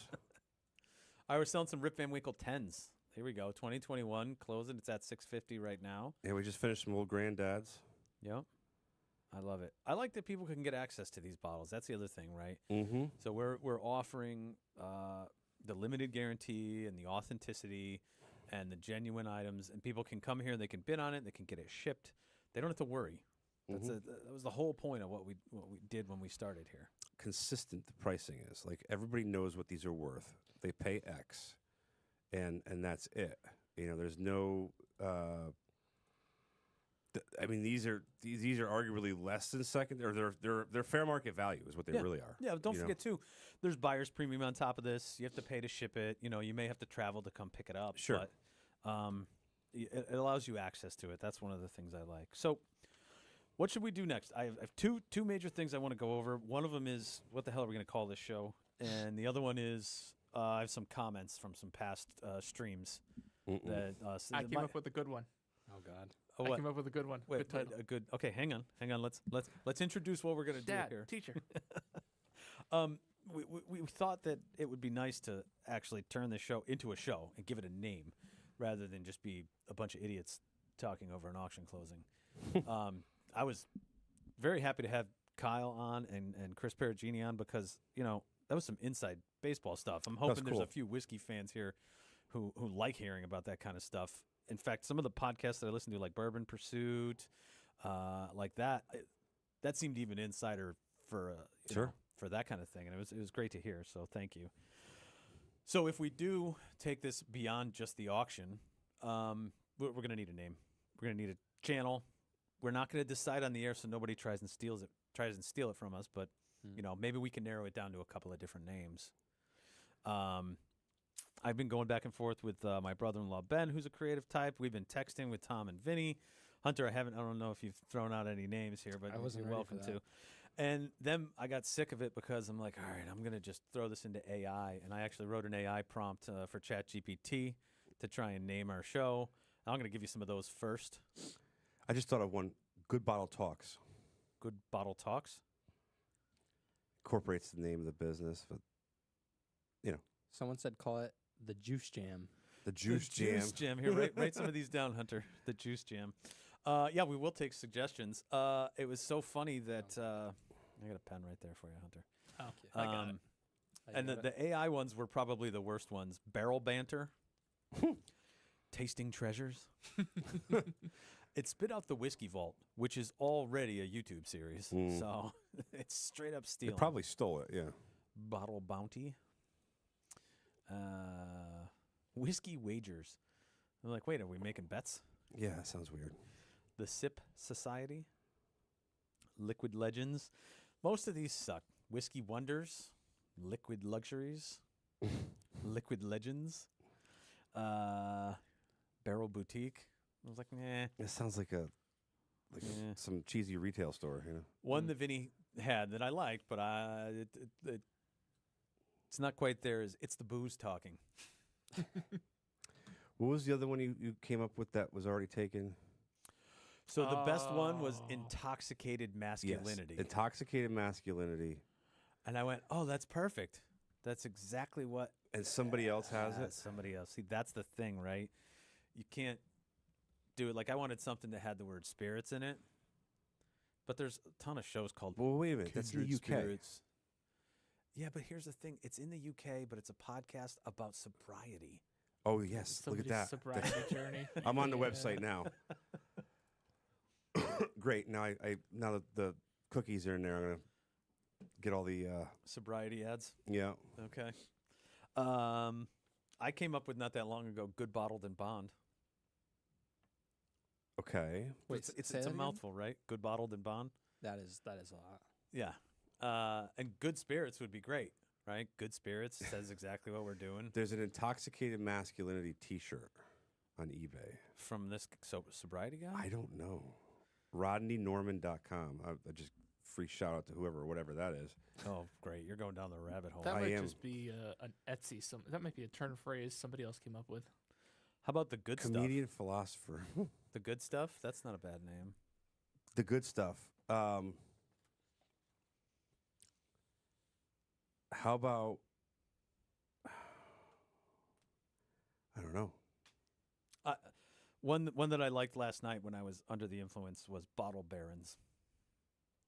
I was selling some Rip Van Winkle 10s. Here we go, 2021 closing. It's at $650 right now. Yeah, we just finished some old granddads. Yep. I love it. I like that people can get access to these bottles. That's the other thing, right? Mm-hmm. So we're offering the limited guarantee and the authenticity and the genuine items, and people can come here and they can bid on it. They can get it shipped. They don't have to worry. That was the whole point of what we did when we started here. Consistent the pricing is. Like everybody knows what these are worth. They pay X, and that's it. You know, there's no. I mean, these are arguably less than second, or they're fair market value is what they really are. Yeah, don't you know? forget too, there's buyer's premium on top of this. You have to pay to ship it. You know, you may have to travel to come pick it up. Sure. But it allows you access to it. That's one of the things I like. So, what should we do next? I have two major things I want to go over. One of them is what the hell are we going to call this show, and the other one is I have some comments from some past streams that I came up with a good one. Oh God. Oh, I what? came up with a good one. Wait, Good title. a good. Okay, hang on. Let's introduce what we're going to do Dad, here. teacher. We thought that it would be nice to actually turn this show into a show and give it a name, rather than just be a bunch of idiots talking over an auction closing. I was very happy to have Kyle on and Chris Perugini on because that was some inside baseball stuff. I'm hoping there's cool. a few whiskey fans here who like hearing about that kind of stuff. In fact, some of the podcasts that I listen to, like Bourbon Pursuit, like that, that seemed even insider for for that kind of thing, and it was great to hear. So thank you. So if we do take this beyond just the auction, we're going to need a name. We're going to need a channel. We're not going to decide on the air so nobody tries and steal it from us. But maybe we can narrow it down to a couple of different names. I've been going back and forth with my brother-in-law Ben, who's a creative type. We've been texting with Tom and Vinny. Hunter, I don't know if you've thrown out any names here, but I wasn't you're ready for welcome that. to. And then I got sick of it because I'm like, all right, I'm going to just throw this into AI. And I actually wrote an AI prompt for ChatGPT to try and name our show. I'm going to give you some of those first. I just thought of one. Good Bottle Talks. Good Bottle Talks. incorporates the name of the business, but Someone said call it the Juice Jam. the Juice Jam. Juice Jam. Here, write some of these down, Hunter. The Juice Jam. Yeah, we will take suggestions. It was so funny that I got a pen right there for you, Hunter. Oh, I got it. And the AI ones were probably the worst ones. Barrel banter. Tasting treasures. It spit out the Whiskey Vault, which is already a YouTube series. So it's straight up They stealing. probably stole it. Yeah. Bottle Bounty. Whiskey Wagers. I'm like, wait, are we making bets? Yeah, that sounds weird. The Sip Society. Liquid Legends. Most of these suck. Whiskey Wonders. Liquid Luxuries. Liquid Legends. Barrel Boutique. I was like, nah. It sounds like some cheesy retail store. One that Vinny had that I liked, but it's not quite there. It's the booze talking. What was the other one you came up with that was already taken? So the best one was Intoxicated Masculinity. Yes, intoxicated masculinity. And I went, oh, that's perfect. That's exactly what. And somebody else has it? Somebody else. See, that's the thing, right? You can't do it. Like, I wanted something that had the word spirits in it. But there's a ton of shows called Well, wait a minute. That's the Kindred UK. Spirits. Yeah, but here's the thing. It's in the UK, but it's a podcast about sobriety. Oh, yes. Look at Somebody's that. sobriety journey. I'm on the Yeah. website now. Great. Now now that the cookies are in there, I'm going to get all the Sobriety ads. yeah. Okay. I came up with not that long ago, Good Bottled and Bond. Okay. Wait, It's say a that again? mouthful, right? Good Bottled and Bond. That is a lot. Yeah. And Good Spirits would be great, right? Good Spirits says exactly what we're doing. There's an intoxicated masculinity T-shirt on eBay. From this sobriety guy? I don't know. RodneyNorman.com. I just free shout out to whoever, whatever that is. Oh, great. You're going down the rabbit hole. That I might am. just be an Etsy. That might be a turn phrase somebody else came up with. How about the good Comedian, philosopher. stuff? The good stuff? That's not a bad name. The good stuff. How about? I don't know. One that I liked last night when I was under the influence was Bottle Barons.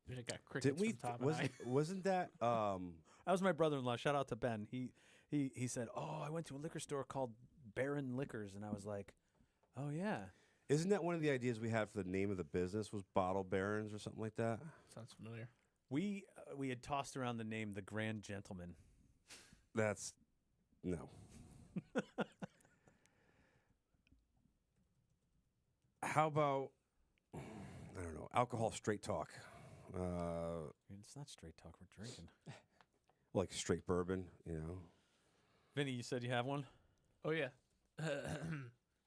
Dude, I got crickets Did we? from Tom and I. Wasn't that? That was my brother-in-law. Shout out to Ben. He said, "Oh, I went to a liquor store called Baron Liquors," and I was like, "Oh yeah." Isn't that one of the ideas we had for the name of the business was Bottle Barons or something like that? Sounds familiar. We had tossed around the name the Grand Gentleman. That's no. How about? I don't know. Alcohol straight talk. It's not straight talk. We're drinking. Like straight bourbon, you know. Vinny, you said you have one. Oh yeah.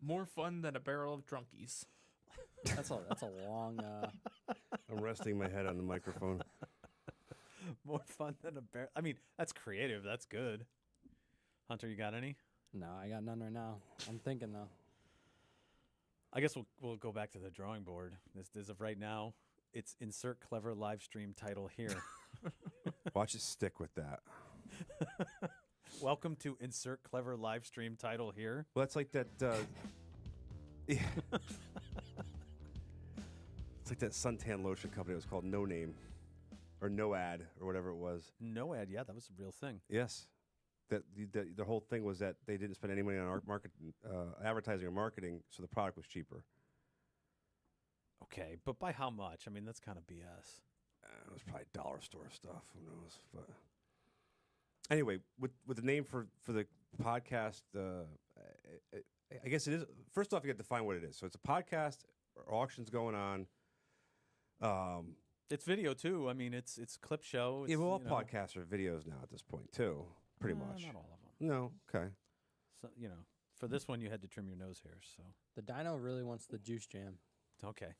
More fun than a barrel of drunkies. That's a long. I'm resting my head on the microphone. More fun than a bear. I mean, that's creative. That's good. Hunter, you got any? No, I got none right now. I'm thinking though. I guess we'll go back to the drawing board. As of right now, it's insert clever live stream title here. Watch it stick with that. Welcome to insert clever live stream title here. Well, that's like that. Yeah. It's like that suntan lotion company. It was called No Name, or No Ad, or whatever it was. No ad. Yeah, that was a real thing. Yes, that the whole thing was that they didn't spend any money on advertising or marketing, so the product was cheaper. Okay, but by how much? I mean, that's kind of BS. It was probably dollar store stuff. Who knows? But anyway, with the name for the podcast, I guess it is. First off, you got to define what it is. So it's a podcast. Auctions going on. It's video too. I mean, it's clip show. Yeah, It's, well, all you know, podcasts are videos now at this point too. Pretty much. Not all of them. No. Okay. So for this one, you had to trim your nose hairs. So The Dino really wants the Juice Jam. okay,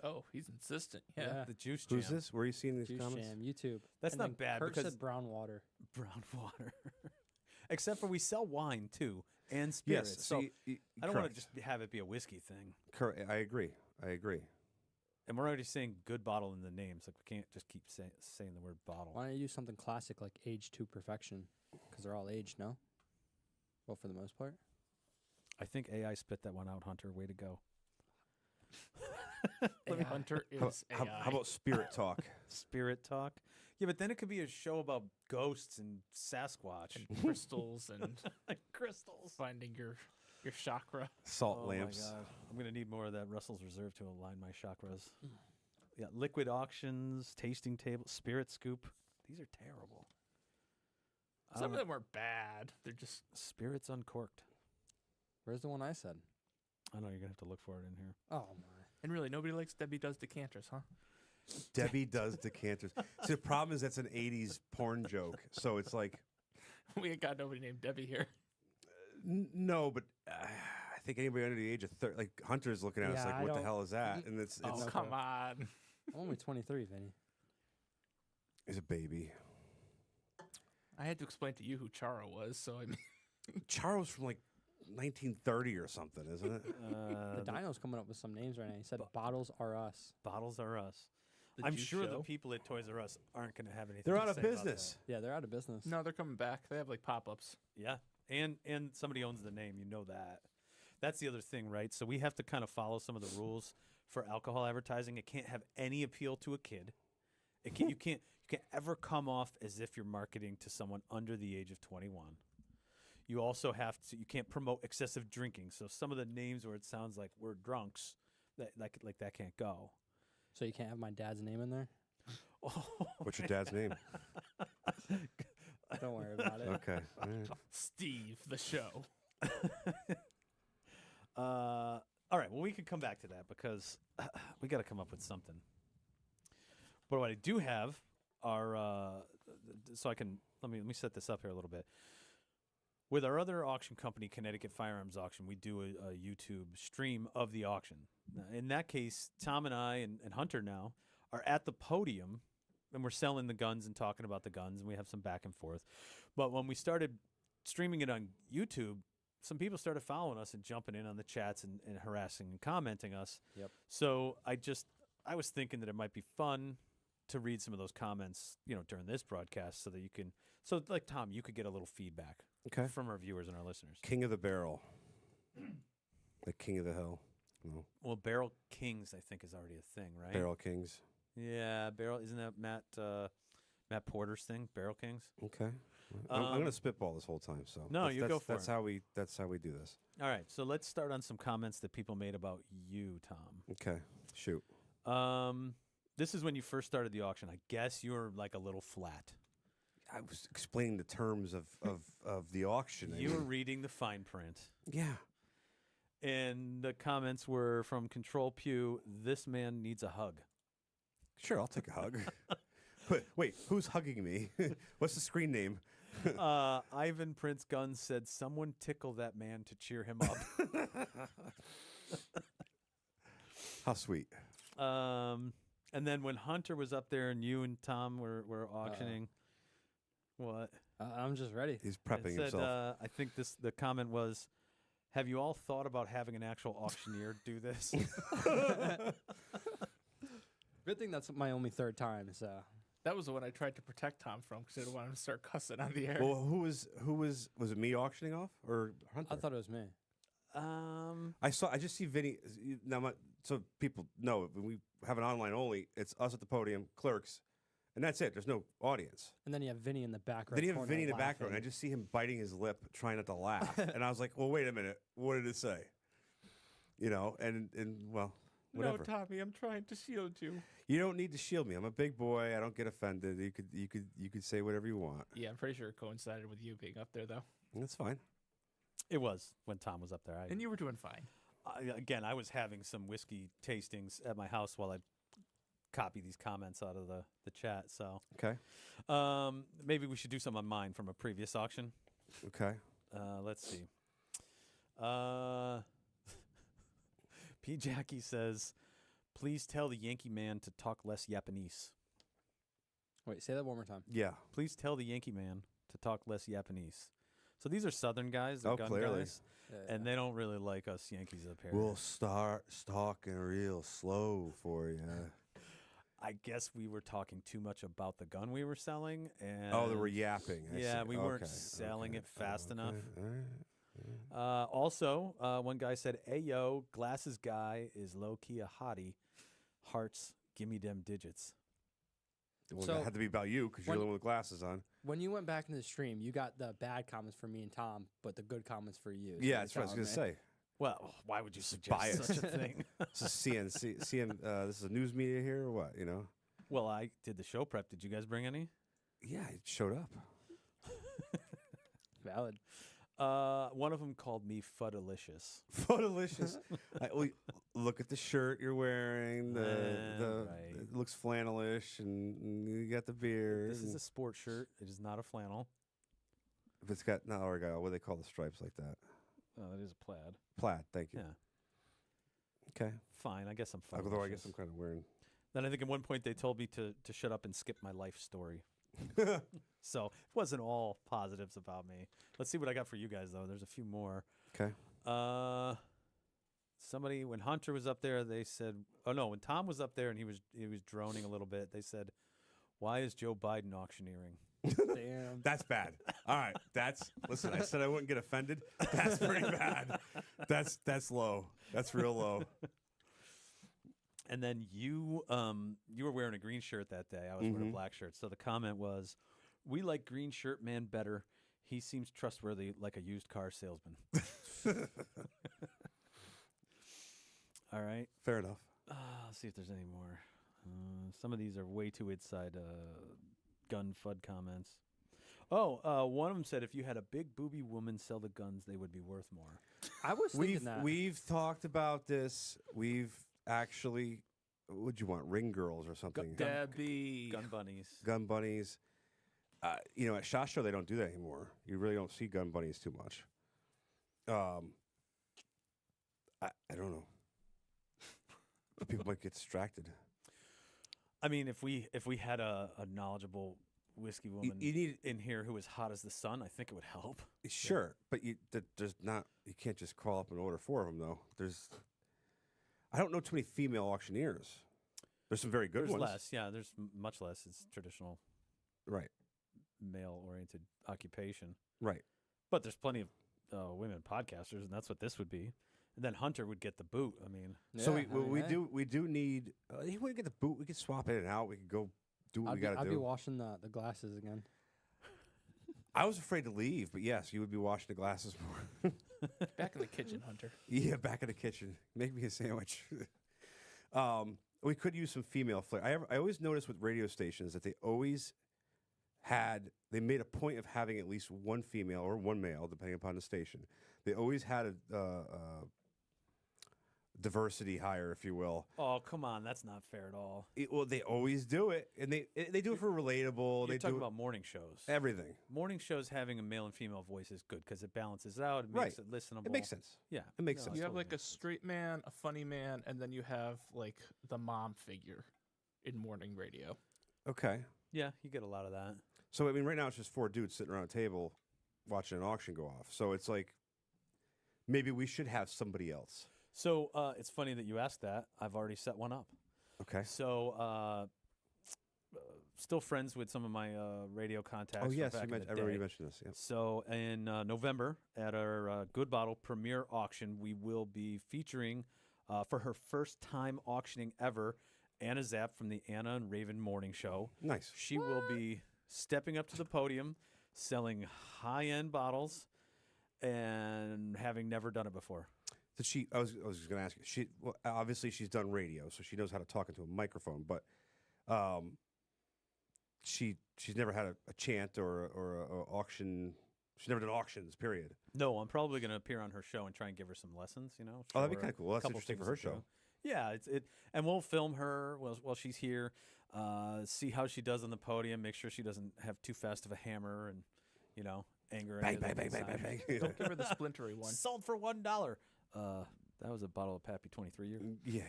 Oh, he's insistent. Yeah. the juice jam. Who's this? Where are you seeing these Juice comments? Jam, YouTube. That's And not then bad Kurt because said brown water. brown water. Except for we sell wine too and spirits. Yes. so see, I don't want correct. to just have it be a whiskey thing. Correct. I agree. And we're already saying good bottle in the names. Like, we can't just keep saying the word bottle. Why don't you use something classic like aged to perfection? Because they're all aged, no? Well, for the most part. I think AI spit that one out, Hunter. Way to go. Hunter How, is how, AI. how about Spirit Talk? Spirit talk. Yeah, but then it could be a show about ghosts and Sasquatch. and crystals and Crystals. finding your chakra. Salt lamps. My God. I'm going to need more of that Russell's Reserve to align my chakras. Yeah, liquid auctions, tasting table, spirit scoop. These are terrible. Some of them are bad. They're just Spirits uncorked. Where's the one I said? I know you're going to have to look for it in here. Oh, my. and really nobody likes Debbie Does Decanters, huh? Debbie Does Decanters. See, the problem is that's an 80s porn joke. So it's like, We ain't got nobody named Debbie here. no, but I think anybody under the age of 30, like Hunter's looking at us Yeah, like, I what the don't- hell is that? And it's Oh, no come clue. on. I'm only 23, Vinny. it's a baby. I had to explain to you who Charo was, so I mean, Charo's from like 1930 or something, isn't it? The Dino's coming up with some names right now. He said bottles are us. Bottles are us. the I'm juice sure the show. people at Toys R Us aren't going to have anything They're to out of say about business. Yeah, they're out of business. No, they're coming back. They have like pop-ups. that. Yeah, and somebody owns the name. You know that. That's the other thing, right? So we have to kind of follow some of the rules for alcohol advertising. It can't have any appeal to a kid. It can't, you can't ever come off as if you're marketing to someone under the age of 21. You also have to. You can't promote excessive drinking. So some of the names where it sounds like we're drunks, like that can't go. So you can't have my dad's name in there? What's your dad's name? Don't worry about it. Okay. All right. Steve, the show. All right. Well, we could come back to that because we got to come up with something. But what I do have are so I can let me set this up here a little bit. With our other auction company, Connecticut Firearms Auction, we do a YouTube stream of the auction. Now, in that case, Tom and I and Hunter now are at the podium, and we're selling the guns and talking about the guns, and we have some back and forth. But when we started streaming it on YouTube, some people started following us and jumping in on the chats and harassing and commenting us. Yep. So I was thinking that it might be fun to read some of those comments, during this broadcast so that you can, like Tom, you could get a little feedback Okay. from our viewers and our listeners. King of the Barrel. The King of the Hill. No. Well, Barrel Kings, I think, is already a thing, right? Barrel Kings. Yeah, Barrel. Isn't that Matt Porter's thing? Barrel Kings. Okay. I'm going to spitball this whole time. So No, you go for that's it. That's how we do this. All right, so let's start on some comments that people made about you, Tom. Okay. Shoot. This is when you first started the auction. I guess you were like a little flat. I was explaining the terms of the auction. I You were mean, reading the fine print. yeah. And the comments were from Control Pew, this man needs a hug. Sure, I'll take a hug. But wait, who's hugging me? What's the screen name? Ivan Prince Guns said, someone tickle that man to cheer him up. How sweet. And then when Hunter was up there and you and Tom were auctioning, what? I'm just ready. He's It prepping said, himself. I think the comment was, have you all thought about having an actual auctioneer do this? Good thing that's my only third time, so. That was the one I tried to protect Tom from because I didn't want him to start cussing on the air. Well, was it me auctioning off or Hunter? I thought it was me. I just see Vinny. Now, so people know when we have an online only, it's us at the podium, clerks, and that's it. There's no audience. And then you have Vinny in the background. Then you have Vinny in the background. And I just see him biting his lip, trying not to laugh. And I was like, well, wait a minute. What did it say? And well, whatever. No, Tommy, I'm trying to shield you. You don't need to shield me. I'm a big boy. I don't get offended. You could say whatever you want. Yeah, I'm pretty sure it coincided with you being up there, though. That's fine. It was when Tom was up there. And you were doing fine. Again, I was having some whiskey tastings at my house while I copy these comments out of the chat. So Okay. maybe we should do some on mine from a previous auction. Okay. Let's see. P. Jackie says, please tell the Yankee man to talk less Japanese. Wait, say that one more time. Yeah. Please tell the Yankee man to talk less Japanese. So these are Southern guys, the gun clearly. guys, and they don't really like us Yankees up here. We'll start talking real slow for you. I guess we were talking too much about the gun we were selling, and They were yapping. I yeah, see. we weren't Okay, selling it fast okay, enough. all right. Also, one guy said, "Ayo, glasses guy is low key a hottie. Hearts, gimme them digits." Well, So, that had to be about you because you're when- the one with glasses on. When you went back into the stream, you got the bad comments for me and Tom, but the good comments for you. Yeah, that's what I was going to say. Well, why would you suggest biased. such a thing? This is this is a news media here or what, you know? Well, I did the show prep. Did you guys bring any? Yeah, it showed up. Valid. One of them called me Fuddalicious. Photolicious. Look at the shirt you're wearing. Right. It looks flannelish, and you got the beard. This is a sport shirt. It is not a flannel. If it's got what do they call the stripes like that? Oh, it is a plaid. Plaid. Thank you. Yeah. Okay. Fine. I guess I'm fine. Although I guess I'm kind of wearing. Then I think at one point they told me to shut up and skip my life story. So it wasn't all positives about me. Let's see what I got for you guys, though. There's a few more. Okay. Somebody, when Hunter was up there, they said, oh, no, when Tom was up there and he was droning a little bit, they said, why is Joe Biden auctioneering? Damn. That's bad. All right. Listen, I said I wouldn't get offended. That's pretty bad. That's low. That's real low. And then you were wearing a green shirt that day. I was wearing a black shirt. So the comment was, we like green shirt man better. He seems trustworthy like a used car salesman. All right. Fair enough. Let's see if there's any more. Some of these are way too inside gun FUD comments. Oh, one of them said if you had a big booby woman sell the guns, they would be worth more. I was thinking that. We've talked about this. We've actually, what'd you want? Ring girls or something? Debbie. Gun bunnies. Gun bunnies. At SHOT Show they don't do that anymore. You really don't see gun bunnies too much. I don't know. People might get distracted. I mean, if we had a knowledgeable whiskey woman You need in here who was hot as the sun, I think it would help. sure, but there's not. You can't just call up and order 4 of them though. I don't know too many female auctioneers. There's some very good There's ones. less, yeah. There's much less. It's traditional Right. male-oriented occupation, Right. but there's plenty of women podcasters, and that's what this would be. And then Hunter would get the boot. I mean, So Yeah, we do need. He wouldn't get the boot. We could swap in and out. We could go do what we got to I'd do. be washing the glasses again. I was afraid to leave, but yes, you would be washing the glasses more. Back in the kitchen, Hunter. Yeah, back in the kitchen. Make me a sandwich. We could use some female flair. I always noticed with radio stations that they always they made a point of having at least one female or one male, depending upon the station. They always had a diversity hire, if you will. oh come on, that's not fair at all. Well, they always do it, and they do it for relatable. You're They talking do about morning shows. everything. Morning shows having a male and female voice is good because it balances it out. It Right. makes it listenable. It makes sense. Yeah, It makes No, sense. You it have totally like a makes sense. straight man, a funny man, and then you have like the mom figure in morning radio. Okay. Yeah, you get a lot of that. So, I mean, right now it's just 4 dudes sitting around a table watching an auction go off. So it's like maybe we should have somebody else. So it's funny that you asked that. I've already set one up. Okay. So still friends with some of my radio contacts. Oh, from yes. back in I the remember day. you mentioned this. Yeah. So in November at our Good Bottle premiere auction, we will be featuring for her first time auctioning ever, Anna Zapp from the Anna and Raven Morning Show. Nice. She will be stepping up to the podium, selling high-end bottles, and having never done it before. Did she? I was going to ask you. Obviously she's done radio, so she knows how to talk into a microphone. But she's never had a chant or a auction. She's never done auctions. Period. No, I'm probably going to appear on her show and try and give her some lessons. You know, Oh, that'd be show her kind of cool. a That's couple interesting for things her to do. show. Yeah, and we'll film her while she's here. See how she does on the podium. Make sure she doesn't have too fast of a hammer and anger. Bang, any bang, of the bang, bang, bang, inside. bang. Don't give her the splintery one. Sold for $1. That was a bottle of Pappy 23 year. Yeah.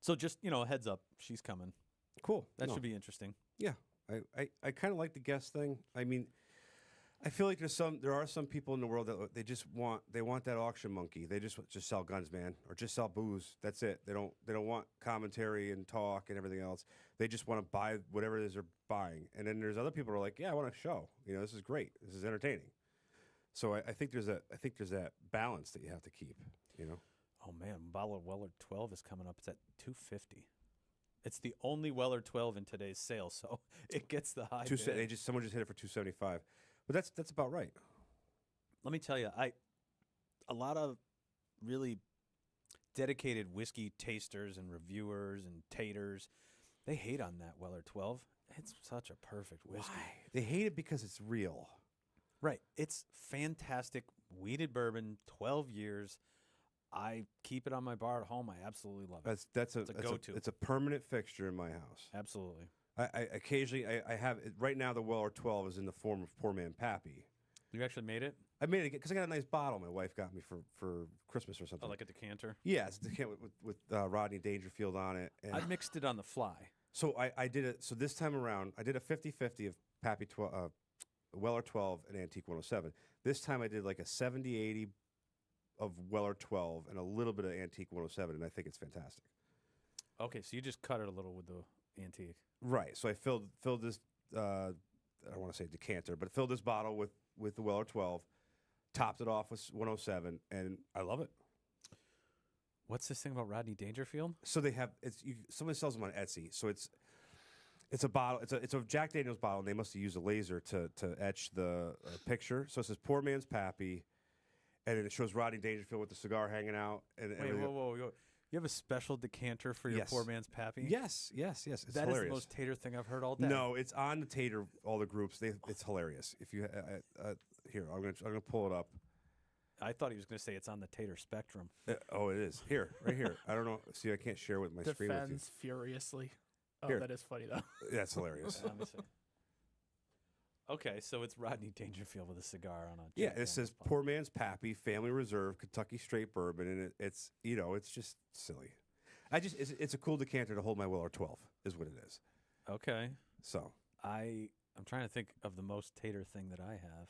So just a heads up, she's coming. Cool. That No. should be interesting. Yeah. I kind of like the guest thing. I mean, I feel like there are some people in the world that they want that auction monkey. They just sell guns, man, or just sell booze. That's it. They don't want commentary and talk and everything else. They just want to buy whatever it is they're buying. And then there's other people who are like, yeah, I want a show. This is great. This is entertaining. So I think there's that balance that you have to keep. Oh man, a bottle of Weller 12 is coming up. It's at $250. It's the only Weller 12 in today's sale, so it gets the high bid. Someone just hit it for $275. But that's about right. Let me tell you, a lot of really dedicated whiskey tasters and reviewers and taters, they hate on that Weller 12. It's such a perfect whiskey. Why? They hate it because it's real. Right. It's fantastic wheated bourbon, 12 years. I keep it on my bar at home. I absolutely love it. That's a go-to. It's a permanent fixture in my house. Absolutely. I occasionally I have it right now. The Weller 12 is in the form of Poor Man Pappy. You actually made it? I made it because I got a nice bottle my wife got me for Christmas or something. Oh, like a decanter? Yeah, it's a decanter with Rodney Dangerfield on it. And I mixed it on the fly. so I did it. So this time around, I did a 50-50 of Pappy Weller 12 and Antique 107. This time I did like a 70-80 of Weller 12 and a little bit of Antique 107, and I think it's fantastic. Okay, so you just cut it a little with the antique. Right. So I filled this. I don't want to say decanter, but filled this bottle with the Weller 12, topped it off with 107, and I love it. What's this thing about Rodney Dangerfield? So they have someone sells them on Etsy. So it's a bottle. It's a Jack Daniel's bottle, and they must have used a laser to etch the picture. So it says Poor Man's Pappy, and then it shows Rodney Dangerfield with the cigar hanging out. And Wait, whoa. You have a special decanter for your Yes. Poor Man's Pappy? Yes. It's That hilarious. is the most tater thing I've heard all day. No, it's on the Tater. All the groups. It's hilarious. If you here, I'm gonna pull it up. I thought he was going to say it's on the tater spectrum. Oh, it is here, right here. I don't know. See, I can't share with my screen with you. Defends furiously. Oh, Here. that is funny though. That's hilarious. Let me see. Okay, so it's Rodney Dangerfield with a cigar on a. Yeah, Jack it says Daniel's bottle. Poor Man's Pappy, Family Reserve, Kentucky Straight Bourbon, and it's it's just silly. It's a cool decanter to hold my Weller 12, is what it is. Okay, So I'm trying to think of the most tater thing that I have.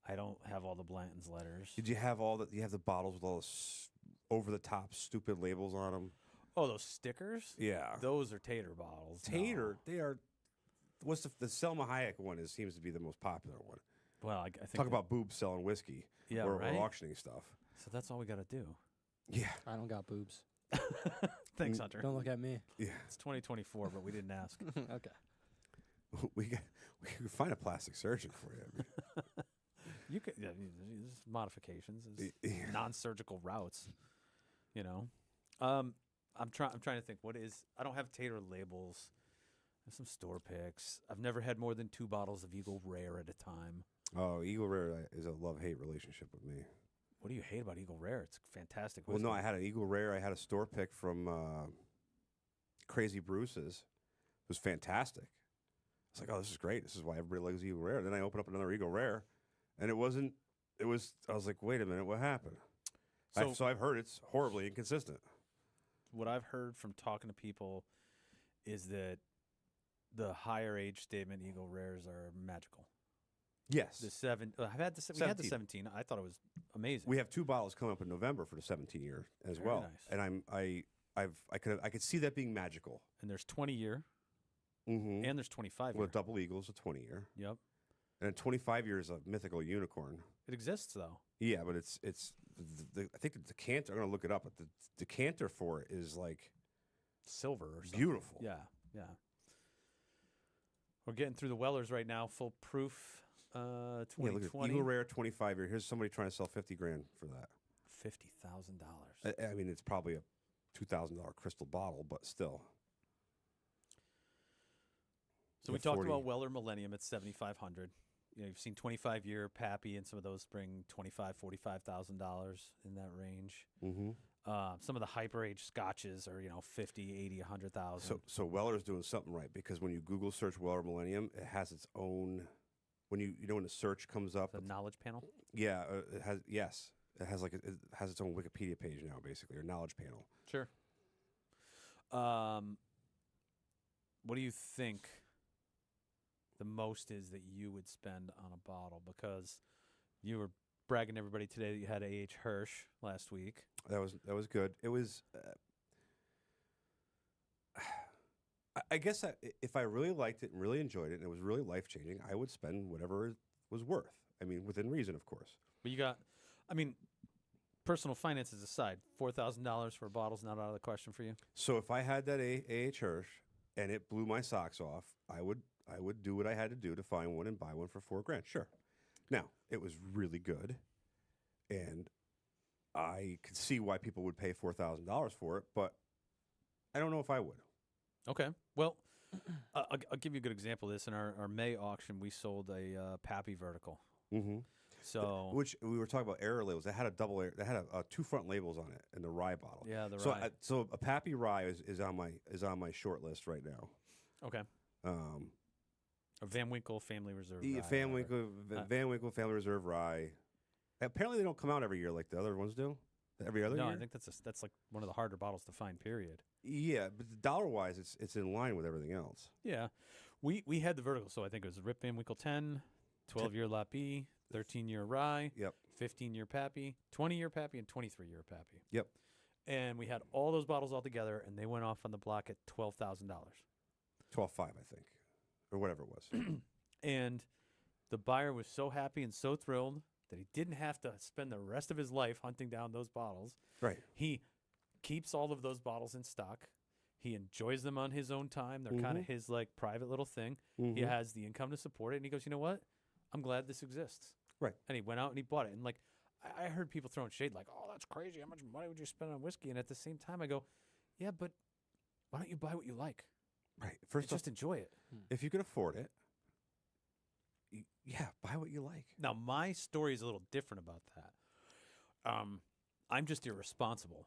I don't have all the Blanton's letters. did you have you have the bottles with all the over the top stupid labels on them? Oh, those stickers? Yeah, Those are tater bottles. Tater. No. They are. What's the Selma Hayek one seems to be the most popular one. Well, I think. Talk about boobs selling whiskey Yeah, or right? auctioning stuff. So that's all we got to do. Yeah, I don't got boobs. Thanks, Hunter. Don't look at me. yeah. It's 2024, but we didn't ask. Okay. we can find a plastic surgeon for you. I mean, You could. Yeah, there's modifications, there's Yeah. non-surgical routes. I'm trying to think. I don't have tater labels. I have some store picks. I've never had more than 2 bottles of Eagle Rare at a time. Oh, Eagle Rare is a love-hate relationship with me. What do you hate about Eagle Rare? It's fantastic. Well, no, whiskey. I had an Eagle Rare. I had a store pick from Crazy Bruce's. It was fantastic. I was like, oh, this is great. This is why everybody loves Eagle Rare. Then I opened up another Eagle Rare, and I was like, wait a minute, what happened? So I've heard it's horribly inconsistent. What I've heard from talking to people is that the higher age statement Eagle Rares are magical. Yes. We had the 17. I thought it was amazing. We have 2 bottles coming up in November for the 17 year as Very well. nice. And I could see that being magical. And there's 20 year, Mm-hmm. and there's 25 year. Well, Double Eagle's a 20 year. Yep. And a 25 year is a mythical unicorn. It exists though. Yeah, but it's I think the decanter, I'm going to look it up, but the decanter for it is like Silver or something. beautiful. Yeah. We're getting through the Wellers right now. Full proof. Yeah, look 2020. at Eagle Rare 25 year. Here's somebody trying to sell $50,000 for that. $50,000. I mean, it's probably a $2,000 crystal bottle, but still. So we The talked 40. about Weller Millennium at $7,500. You've seen 25 year Pappy, and some of those bring $45,000 in that range. Mm-hmm. Some of the hyper age scotches are 50, 80, 100,000. So Weller's doing something right, because when you Google search Weller Millennium, it has its own. When when the search comes up, The knowledge panel. yeah, it has it has it has its own Wikipedia page now, basically, or knowledge panel. Sure. What do you think the most is that you would spend on a bottle? Because you were bragging to everybody today that you had A.H. Hirsch last week. That was good. It was. I guess if I really liked it and really enjoyed it and it was really life changing, I would spend whatever it was worth. I mean, within reason, of course. But you got, I mean, personal finances aside, $4,000 for a bottle's not out of the question for you. So if I had that A.H. Hirsch and it blew my socks off, I would do what I had to do to find one and buy one for $4,000. Sure. Now, it was really good, and I could see why people would pay $4,000 for it, but I don't know if I would. Okay. Well, I'll give you a good example of this. In our May auction, we sold a Pappy vertical. Mm-hmm. So, which we were talking about error labels. They had they had two front labels on it in the rye bottle. Yeah, the so rye. So a Pappy rye is on my short list right now. Okay. A Van Winkle Family Reserve. Yeah, rye, Van Winkle Family Reserve rye. Apparently, they don't come out every year like the other ones do. Every other year. No, I think that's like one of the harder bottles to find. Period. Yeah, but dollar wise, it's in line with everything else. Yeah, we had the vertical, so I think it was Rip Van Winkle 10, 12-year Lot B, 13-year rye. Yep. 15-year Pappy, 20-year Pappy, and 23-year Pappy. Yep. And we had all those bottles all together, and they went off on the block at $12,000. 12.5, I think, or whatever it was. And the buyer was so happy and so thrilled that he didn't have to spend the rest of his life hunting down those bottles. Right. He keeps all of those bottles in stock. He enjoys them on his own time. They're kind of his like private little thing. He has the income to support it, and he goes, you know what? I'm glad this exists. Right. And he went out and he bought it. And like I heard people throwing shade like, oh, that's crazy. How much money would you spend on whiskey? And at the same time, I go, yeah, but why don't you buy what you like? Right. First And just enjoy it. if you can afford it, yeah, buy what you like. Now, my story is a little different about that. I'm just irresponsible.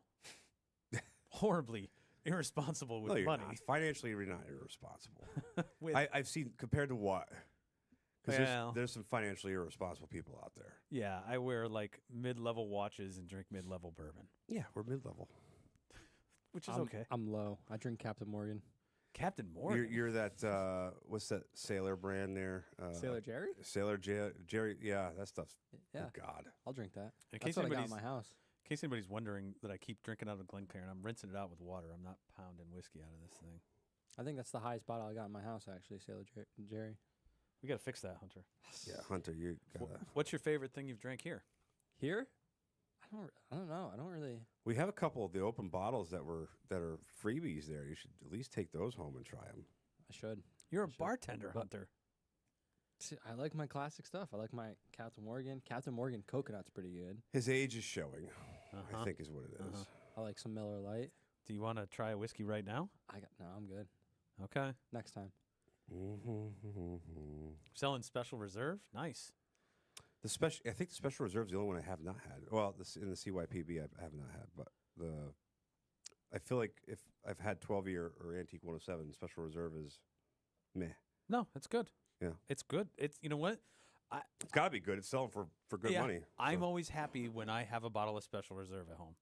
Horribly irresponsible with No, you're money. not. Financially, you're not irresponsible. With- I've seen compared to what? Because Well- there's some financially irresponsible people out there. Yeah, I wear like mid-level watches and drink mid-level bourbon, Yeah, we're mid-level. which is I'm, okay. I'm low. I drink Captain Morgan. Captain Morgan. You're that what's that Sailor brand there? Sailor Jerry? Sailor Jerry. Yeah, that stuff's. Yeah, Oh God. I'll drink that. In That's case what I got in anybody's my house. in case anybody's wondering that I keep drinking out of Glencairn, I'm rinsing it out with water. I'm not pounding whiskey out of this thing. I think that's the highest bottle I got in my house, actually, Sailor Jerry. We got to fix that, Hunter. Yeah, Hunter, you gotta. What's your favorite thing you've drank here? Here? I don't know. I don't really. We have a couple of the open bottles that are freebies there. You should at least take those home and try them. I should. You're a Sure. bartender, But- Hunter. See, I like my classic stuff. I like my Captain Morgan. Captain Morgan coconut's pretty good. His age is showing. Uh-huh. I think is what it is. Uh-huh. I like some Miller Lite. Do you want to try a whiskey right now? No, I'm good. Okay. Next time. Selling Special Reserve? Nice. I think the Special Reserve is the only one I have not had. Well, in the CYPB I have not had, but I feel like if I've had 12-year or Antique 107, Special Reserve is meh. No, it's good. Yeah. It's good. It's, you know what? It's got to be good. It's selling for good Yeah, money. I'm so. always happy when I have a bottle of Special Reserve at home.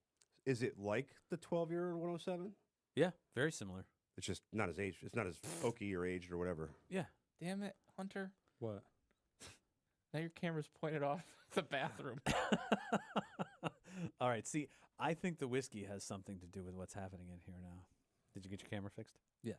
Is it like the 12-year 107? Yeah, very similar. It's just not as aged. It's not as oaky or aged or whatever. Yeah. Damn it, Hunter. What? Now your camera's pointed off the bathroom. All right. See, I think the whiskey has something to do with what's happening in here now. Did you get your camera fixed? Yeah.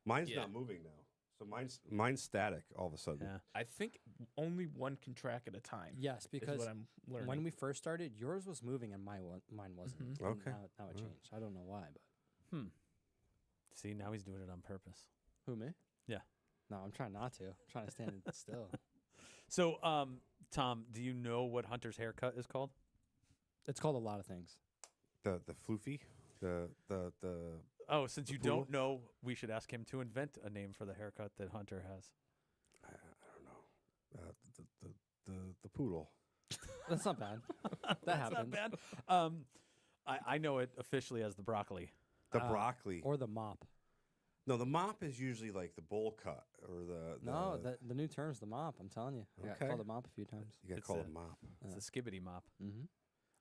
Mine's Yeah. not moving now. So mine's static all of a sudden. Yeah. I think only one can track at a time. Yes, is because what I'm learning. when we first started, yours was moving and mine wasn't. Mhm. And Okay. Now it changed. I don't know why, but See, now he's doing it on purpose. who, me? Yeah. No, I'm trying not to. I'm trying to stand still. So, Tom, do you know what Hunter's haircut is called? It's called a lot of things. The floofy, the Oh, since you poodle? don't know, we should ask him to invent a name for the haircut that Hunter has. I don't know. The poodle. That's not bad. That That's happens. not bad. I know it officially as the broccoli. The Uh, broccoli. Or the mop. No, the mop is usually like the bowl cut or the No, the new term's the mop. I'm telling you. I got Okay. called a mop a few times. you got to It's call a- it mop. It's a skibbity mop. Mm-hmm.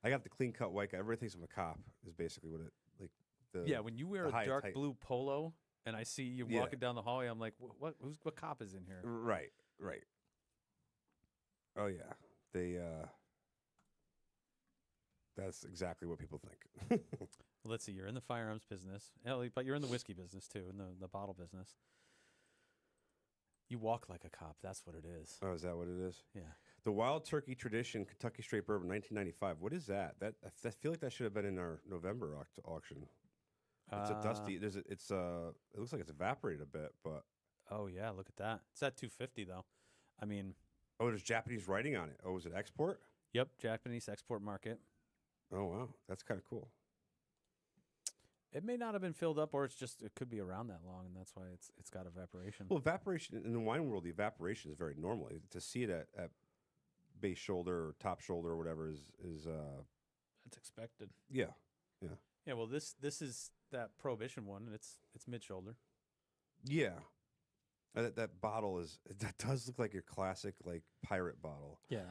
I got the clean cut white guy. Everybody thinks I'm a cop. Is basically what it like. The Yeah, when you wear the a high dark tight- blue polo and I see you Yeah. walking down the hallway. I'm like, what cop is in here? Right. Oh yeah, they. That's exactly what people think. Let's see. You're in the firearms business, but you're in the whiskey business too, in the bottle business. You walk like a cop. That's what it is. Oh, is that what it is? Yeah. The Wild Turkey Tradition Kentucky Straight Bourbon, 1995. What is that? I feel like that should have been in our November auction. It's a dusty. It looks like it's evaporated a bit, but. Oh yeah, look at that. It's at $250 though. I mean. Oh, there's Japanese writing on it. Oh, is it export? Yep, Japanese export market. Oh wow, that's kind of cool. It may not have been filled up, or it could be around that long, and that's why it's got evaporation. Well, evaporation in the wine world, the evaporation is very normal. To see it at base shoulder or top shoulder or whatever is That's expected. yeah. Yeah, well, this is that Prohibition one, and it's mid shoulder. Yeah. That bottle that does look like your classic like pirate bottle. Yeah.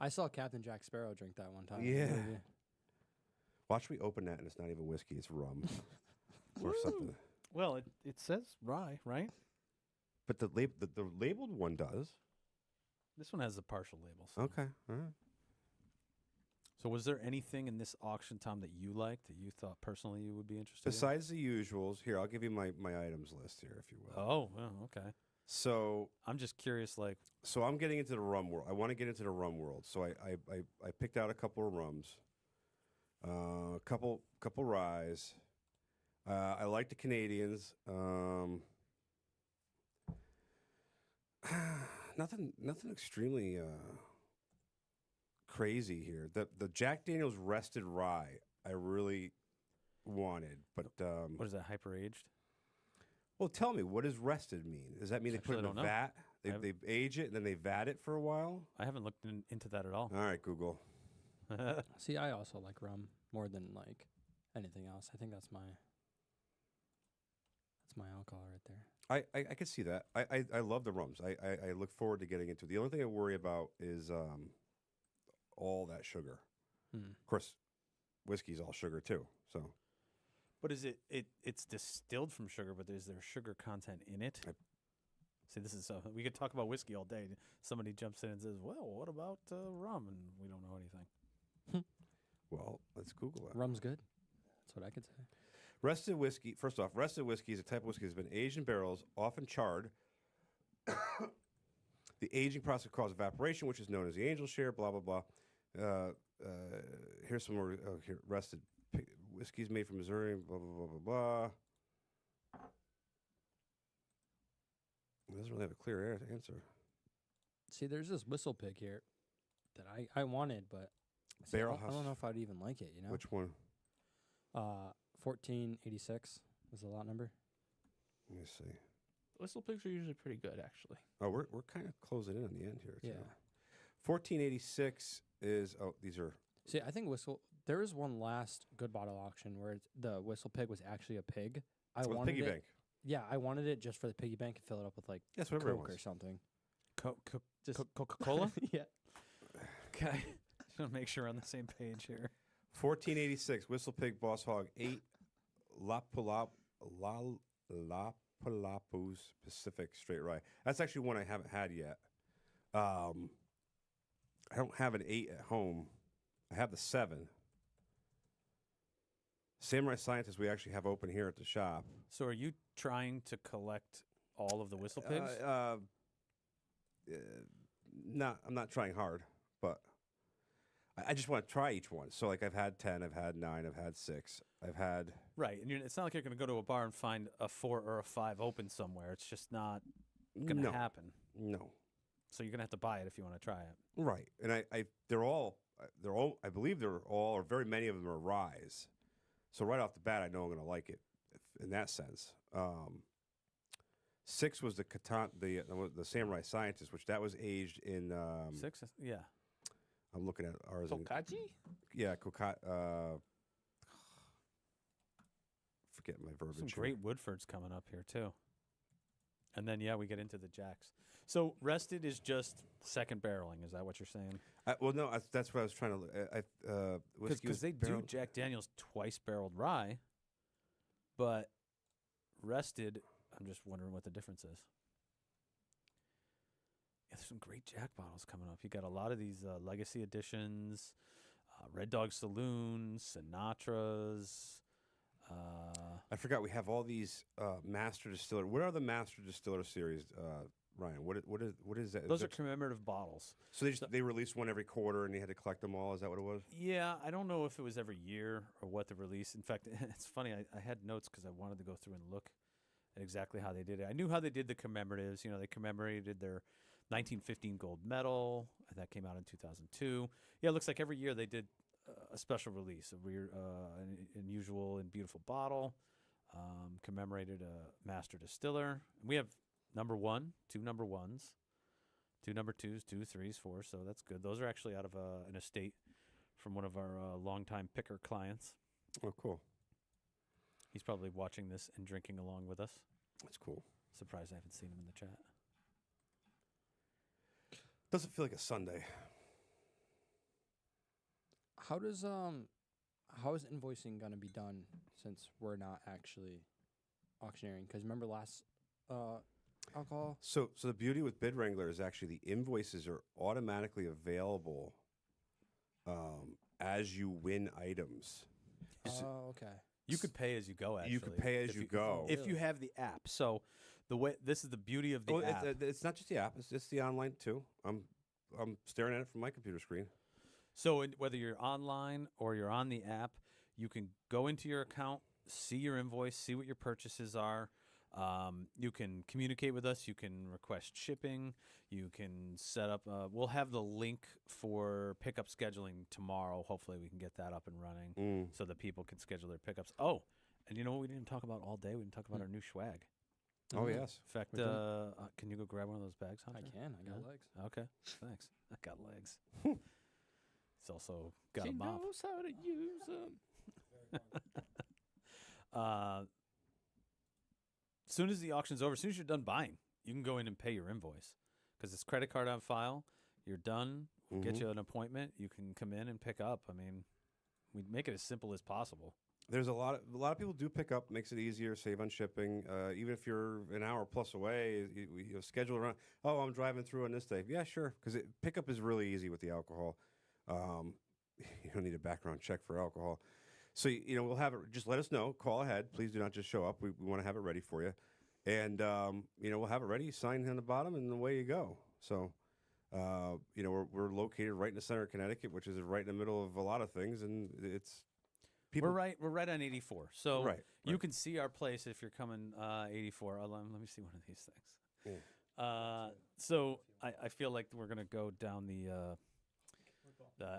I saw Captain Jack Sparrow drink that one time. Yeah. Watch me open that and it's not even whiskey, it's rum or something. Well, it says rye, right? But the labeled one does. This one has the partial labels. Okay. All right. So was there anything in this auction, Tom, that you liked, that you thought personally you would be interested Besides the usuals, here, I'll give you my items list here, if you will. Oh, well, okay. So I'm just curious, like... So I'm getting into the rum world. I want to get into the rum world. So I picked out a couple of rums, a couple ryes. I like the Canadians. Nothing extremely crazy here. The Jack Daniel's Rested Rye I really wanted, but what is that, hyper-aged? Well, tell me, what does rested mean? Does that mean they put it in a vat? They age it and then they vat it for a while? I haven't looked into that at all. All right, Google. See, I also like rum more than like anything else. I think that's my alcohol right there. I could see that. I love the rums. I look forward to getting into it. The only thing I worry about is all that sugar. Of course, whiskey's all sugar too. So, but is it's distilled from sugar, but is there sugar content in it? See, this is we could talk about whiskey all day. Somebody jumps in and says, "Well, what about rum?" And we don't know anything. Well, let's Google it. Rum's good. That's what I could say. Rested whiskey. First off, rested whiskey is a type of whiskey that's been aged in barrels, often charred. The aging process causes evaporation, which is known as the angel share. Blah blah blah. Here's some more. Here, rested whiskey is made from Missouri. Blah blah blah blah blah. It doesn't really have a clear answer. See, there's this whistle pig here that I wanted, but see, Barrel I don't know if I'd even like it. You know, Which one? 1486 was the lot number. Let me see. Whistle pigs are usually pretty good, actually. Oh, we're kind of closing in on the end here. Too. Yeah. 1486 is these are. See, I think there was one last good bottle auction where the whistle pig was actually a pig. I wanted piggy it. bank. Yeah, I wanted it just for the piggy bank and fill it up with like That's what everyone Coke or wants. something. Just Coca-Cola? Yeah. Okay. Just want to make sure we're on the same page here. 1486 Whistle Pig Boss Hog 8 Lapalapus Pacific Straight Rye. That's actually one I haven't had yet. I don't have an 8 at home. I have the 7. Samurai Scientist we actually have open here at the shop. So are you trying to collect all of the whistle pigs? I'm not trying hard, but I just want to try each one. So like I've had 10, I've had 9, I've had 6, I've had Right, and it's not like you're going to go to a bar and find a 4 or a 5 open somewhere. It's just not going to happen. No. So you're going to have to buy it if you want to try it. Right, and they're all I believe they're all, or very many of them are ryes. So right off the bat, I know I'm going to like it in that sense. 6 was the Samurai Scientist, which that was aged in 6, yeah. I'm looking at ours. Tokaji? Yeah, forget my verbiage. Some here. great Woodfords coming up here too. And then we get into the Jacks. So rested is just second barreling. Is that what you're saying? Well, no, that's what I was trying to. Because they do Jack Daniel's twice barreled rye, but rested, I'm just wondering what the difference is. Yeah, there's some great Jack bottles coming up. You got a lot of these legacy editions, Red Dog Saloon, Sinatra's. I forgot we have all these master distiller. What are the master distiller series, Ryan? What is that? Those are commemorative bottles. So they release one every quarter, and you had to collect them all. Is that what it was? Yeah, I don't know if it was every year or what the release. In fact, it's funny. I had notes because I wanted to go through and look at exactly how they did it. I knew how they did the commemoratives. You know, they commemorated their 1915 gold medal, and that came out in 2002. Yeah, it looks like every year they did a special release, a weird, an unusual and beautiful bottle, commemorated a master distiller. We have number one, 2 number ones, 2 number twos, 2 threes, 4. So that's good. Those are actually out of an estate from one of our longtime picker clients. Oh, cool. He's probably watching this and drinking along with us. That's cool. Surprised I haven't seen him in the chat. Doesn't feel like a Sunday. How is invoicing gonna be done since we're not actually auctioneering? Because remember last alcohol. So the beauty with Bid Wrangler is actually the invoices are automatically available as you win items. Oh, okay. You could pay as you go. Actually, You could pay as you go. if you have the app. So the way this is the beauty of the app. It's not just the app; it's the online too. I'm staring at it from my computer screen. So whether you're online or you're on the app, you can go into your account, see your invoice, see what your purchases are. You can communicate with us. You can request shipping. You can set up. We'll have the link for pickup scheduling tomorrow. Hopefully, we can get that up and running so that people can schedule their pickups. Oh, and you know what we didn't talk about all day? We didn't talk about our new swag. Oh yes. In fact, can you go grab one of those bags, Hunter? I can. I got legs. Okay, thanks. I got legs. He's also got She a mop. knows how to use them. As soon as the auction's over, as soon as you're done buying, you can go in and pay your invoice because it's credit card on file. You're done. We'll get you an appointment. You can come in and pick up. I mean, we make it as simple as possible. There's a lot of people do pick up. Makes it easier, save on shipping. Even if you're an hour plus away, you schedule around. Oh, I'm driving through on this day. Yeah, sure. Because pickup is really easy with the alcohol. You don't need a background check for alcohol. So, we'll have it. Just let us know. Call ahead. Please do not just show up. We want to have it ready for you. And, we'll have it ready. Sign on the bottom, and away you go. So, we're located right in the center of Connecticut, which is right in the middle of a lot of things. And it's people. We're right on 84. So Right. you can see our place if you're coming 84. Let me see one of these things. Yeah. So I feel like we're going to go down the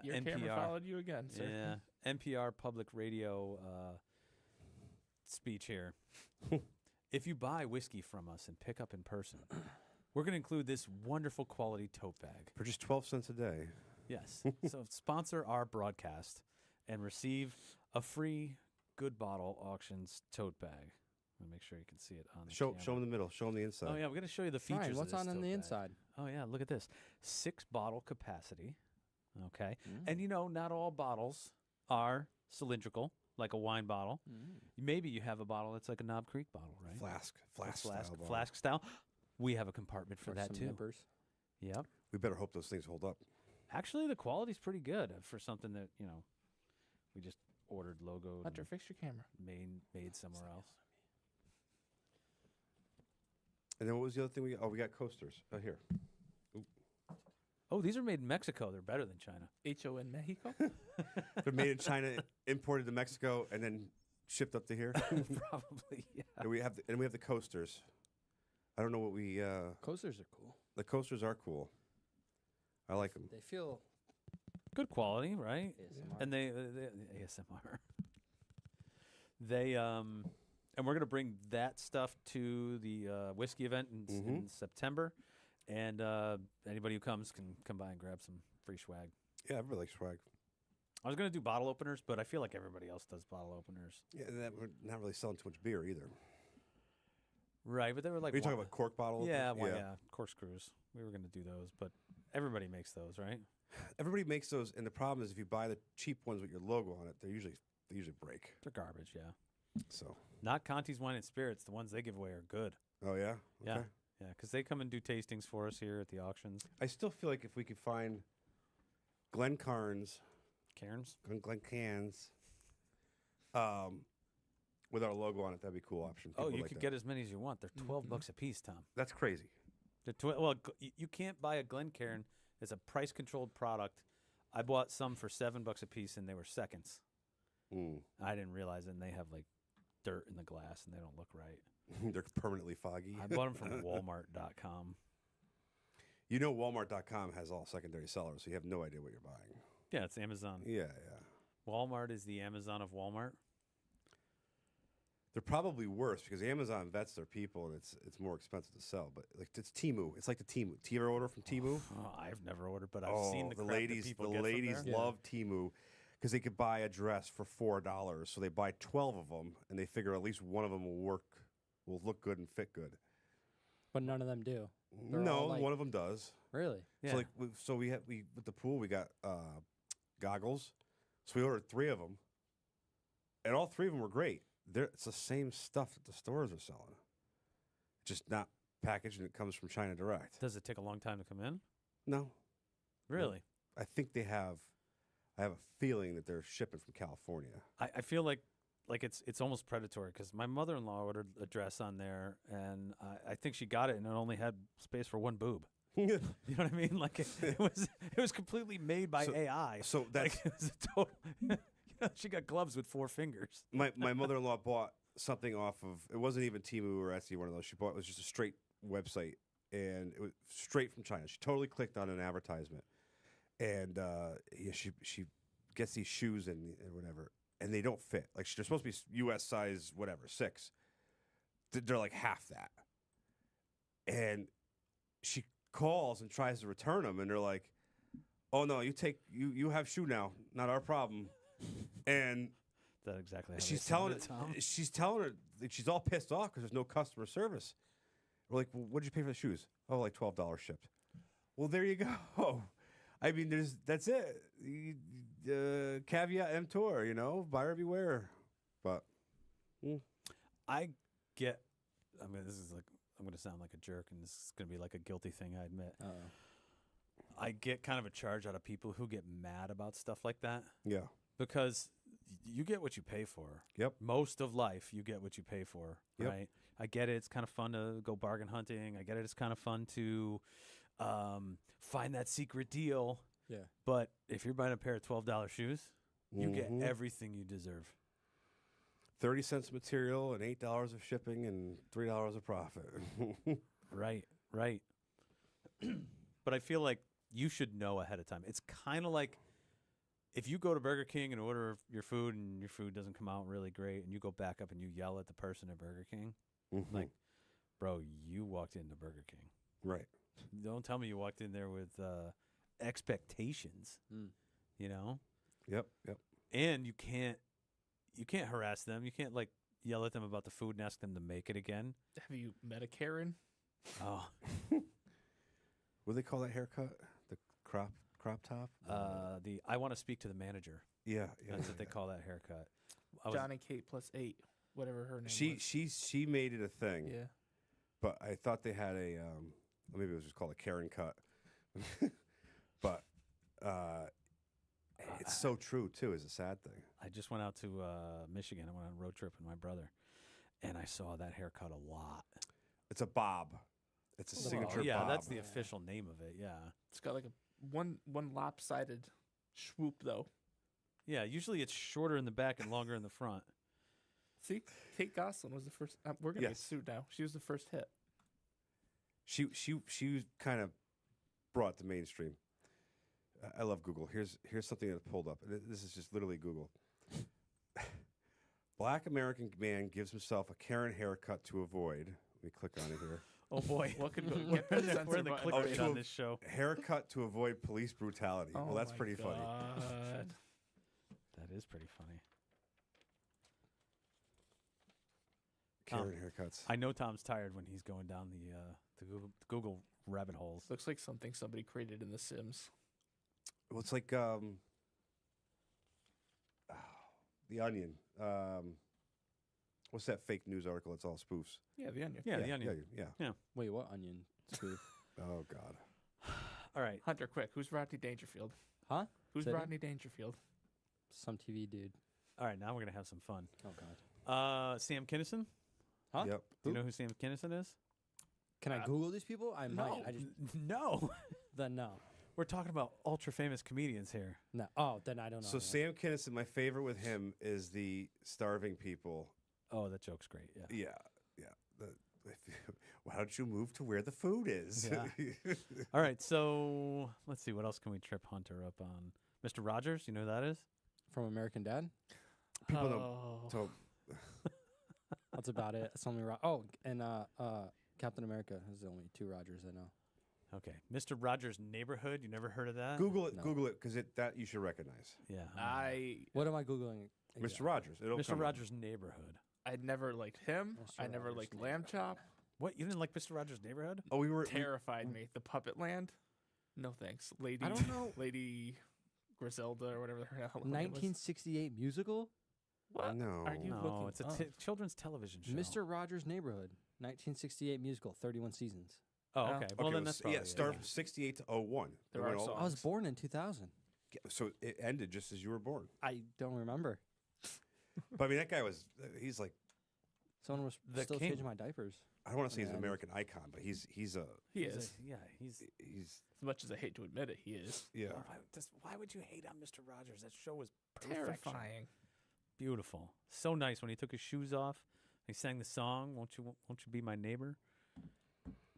Your NPR. camera followed you again, sir. Yeah, NPR public radio speech here. If you buy whiskey from us and pick up in person, we're going to include this wonderful quality tote bag. For just 12 cents a day. Yes. So sponsor our broadcast and receive a free Good Bottle Auctions tote bag. I'm going to make sure you can see it on the camera. Show them the middle. Show them the inside. Oh, yeah, we're going to show you the features Fine, what's of this on tote the bag. inside? Oh, yeah, look at this. 6-bottle capacity. Okay. And not all bottles are cylindrical, like a wine bottle. Maybe you have a bottle that's like a Knob Creek bottle, right? Flask style. We have a compartment for that too. Nippers. Yep. We better hope those things hold up. Actually, the quality's pretty good for something that, we just ordered logoed Hunter, and fix your camera. made somewhere else. And then what was the other thing we got coasters. Oh, here. Oh, these are made in Mexico. They're better than China. HO in Mexico? They're made in China, imported to Mexico, and then shipped up to here. Probably, yeah. And we have the coasters. I don't know what we. Coasters are cool. The coasters are cool. I like them. They feel Good quality, right? ASMR. And they ASMR. And we're gonna bring that stuff to the whiskey event in September, and anybody who comes can come by and grab some free swag. Yeah, everybody likes swag. I was gonna do bottle openers, but I feel like everybody else does bottle openers. Yeah, and we're not really selling too much beer either. Right, but they were like. Are you talking about cork bottle? Yeah, openers? yeah, corkscrews. We were gonna do those, but everybody makes those, right? Everybody makes those, and the problem is if you buy the cheap ones with your logo on it, they usually break. They're garbage, yeah. So. Not Conti's Wine and Spirits. The ones they give away are good. Oh yeah. Yeah. Okay. Yeah, because they come and do tastings for us here at the auctions. I still feel like if we could find Glencairns, Cairns? Glencans, with our logo on it, that'd be a cool option. Oh, People you like could that. get as many as you want. They're $12 a piece, Tom. That's crazy. You can't buy a Glencairn. It's a price-controlled product. I bought some for $7 a piece, and they were seconds. Mm. I didn't realize it, and they have, like, dirt in the glass, and they don't look right. They're permanently foggy. I bought them from Walmart.com. You know, Walmart.com has all secondary sellers, so you have no idea what you're buying. Yeah, it's Amazon. Yeah. Walmart is the Amazon of Walmart. They're probably worse because Amazon vets their people and it's more expensive to sell. But like it's Temu. It's like the Temu. Do you ever order from Temu? Oh, I've never ordered, but I've seen the crap ladies. that people The get ladies from there. love Temu because they could buy a dress for $4, so they buy 12 of them and they figure at least one of them will look good and fit good. But none of them do. They're No, all like- one of them does. Really? Yeah. So like we with the pool we got goggles, so we ordered 3 of them, and all 3 of them were great. It's the same stuff that the stores are selling, just not packaged and it comes from China direct. Does it take a long time to come in? No, Really? I think they have. I have a feeling that they're shipping from California. I feel like it's almost predatory because my mother-in-law ordered a dress on there, and I think she got it, and it only had space for one boob. You know what I mean? Like it was completely made by AI. So that's Like, it was a total. She got gloves with 4 fingers. my mother-in-law bought something off of. It wasn't even Temu or Etsy, one of those. She bought it was just a straight website, and it was straight from China. She totally clicked on an advertisement, and she gets these shoes and whatever, and they don't fit. Like they're supposed to be U.S. size, whatever, 6. They're like half that, and she calls and tries to return them, and they're like, "Oh no, you have shoe now, not our problem." And That's exactly how she's they telling sounded, Tom. she's telling her like, she's all pissed off because there's no customer service. We're like, well, what did you pay for the shoes? Oh, like $12 shipped. Well, there you go. I mean, that's it. Caveat emptor, buyer beware. But I get. I mean, this is like I'm going to sound like a jerk, and this is going to be like a guilty thing. I admit. I get kind of a charge out of people who get mad about stuff like that yeah, because you get what you pay for. Yep. Most of life, you get what you pay for, Yep. right? I get it. It's kind of fun to go bargain hunting. I get it. It's kind of fun to find that secret deal. Yeah. But if you're buying a pair of $12 shoes, you get Mhm. everything you deserve. 30 cents of material and $8 of shipping and $3 of profit. Right. But I feel like you should know ahead of time. It's kind of like if you go to Burger King and order your food and your food doesn't come out really great and you go back up and you yell at the person at Burger King, Mhm. like, bro, you walked into Burger King. Right. Don't tell me you walked in there with expectations, you know? Yep. And you can't harass them. You can't like yell at them about the food and ask them to make it again. Have you met a Karen? Oh, What do they call that haircut? The crop top? the I want to speak to the manager. Yeah. That's what they call that haircut. Johnny Kate plus 8, whatever her name She was. she made it a thing. Yeah. But I thought they had a maybe it was just called a Karen cut. But it's so true too. Is a sad thing. I just went out to Michigan. I went on a road trip with my brother, and I saw that haircut a lot. It's a bob. It's a signature yeah, bob. that's the official name of it. Yeah, It's got like a one lopsided swoop though. yeah. Usually it's shorter in the back and longer in the front. See, Kate Gosselin was the first. We're gonna get Yes. sued now. She was the first hit. She kind of brought the mainstream. I love Google. Here's something that I pulled up. This is just literally Google. Black American man gives himself a Karen haircut to avoid. Let me click on it here. Oh boy, What could go get that we're censor in the button? clickbait to on a- this show. Haircut to avoid police brutality. Oh Well, that's my pretty funny. God. That is pretty funny. Karen haircuts. I know Tom's tired when he's going down the Google rabbit holes. Looks like something somebody created in The Sims. Well, it's like the Onion. What's that fake news article? It's all spoofs. Yeah, The Onion. Yeah, The Onion. Yeah. Wait, what onion spoof? Oh God. All right. Hunter, quick. Who's Rodney Dangerfield? Huh? Who's Say it Rodney Dangerfield? Some TV dude. All right. Now we're gonna have some fun. Oh God. Sam Kinison. Huh? Yep. Do you know who Sam Kinison is? Can I Google these people? I might. I just No. then no. We're talking about ultra famous comedians here. No. Oh, then I don't know. So Sam Kinison, my favorite with him is the starving people. Oh, that joke's great. Yeah. Yeah. Why don't you move to where the food is? Yeah. All right. So let's see. What else can we trip Hunter up on? Mr. Rogers. You know who that is? From American Dad. People Oh. don't. So That's about it. It's only and Captain America is the only 2 Rogers I know. Okay. Mr. Rogers' Neighborhood. You never heard of that? Google it. No. Google it because that you should recognize. Yeah. What am I googling? Mr. Rogers. It'll Mr. come up. Rogers' Neighborhood. I'd never liked him. Mr. I never Rogers' liked Lamb Chop. What? You didn't like Mr. Rogers' Neighborhood? Oh, we were. Terrified me. The Puppet Land. No thanks. Lady. I don't know. Lady Griselda or whatever her hell. her name was. 1968 musical. What No. are you No, looking it's a up? children's television show. Mr. Rogers' Neighborhood. 1968 musical. 31 seasons. Oh, Oh. okay. Well, then that's probably yeah. Start from 68 to 01. There They are went all- songs. I was born in 2000. So it ended just as you were born. I don't remember. But I mean, that guy was. He's like. Someone was The still king. changing my diapers. I don't want to say he's an Yeah. American icon, but he's a He He's is. he's. As much as I hate to admit it, he is. yeah. Why would you hate on Mr. Rogers? That show was perfection. Terrifying. Beautiful. So nice when he took his shoes off. He sang the song, Won't you be my neighbor?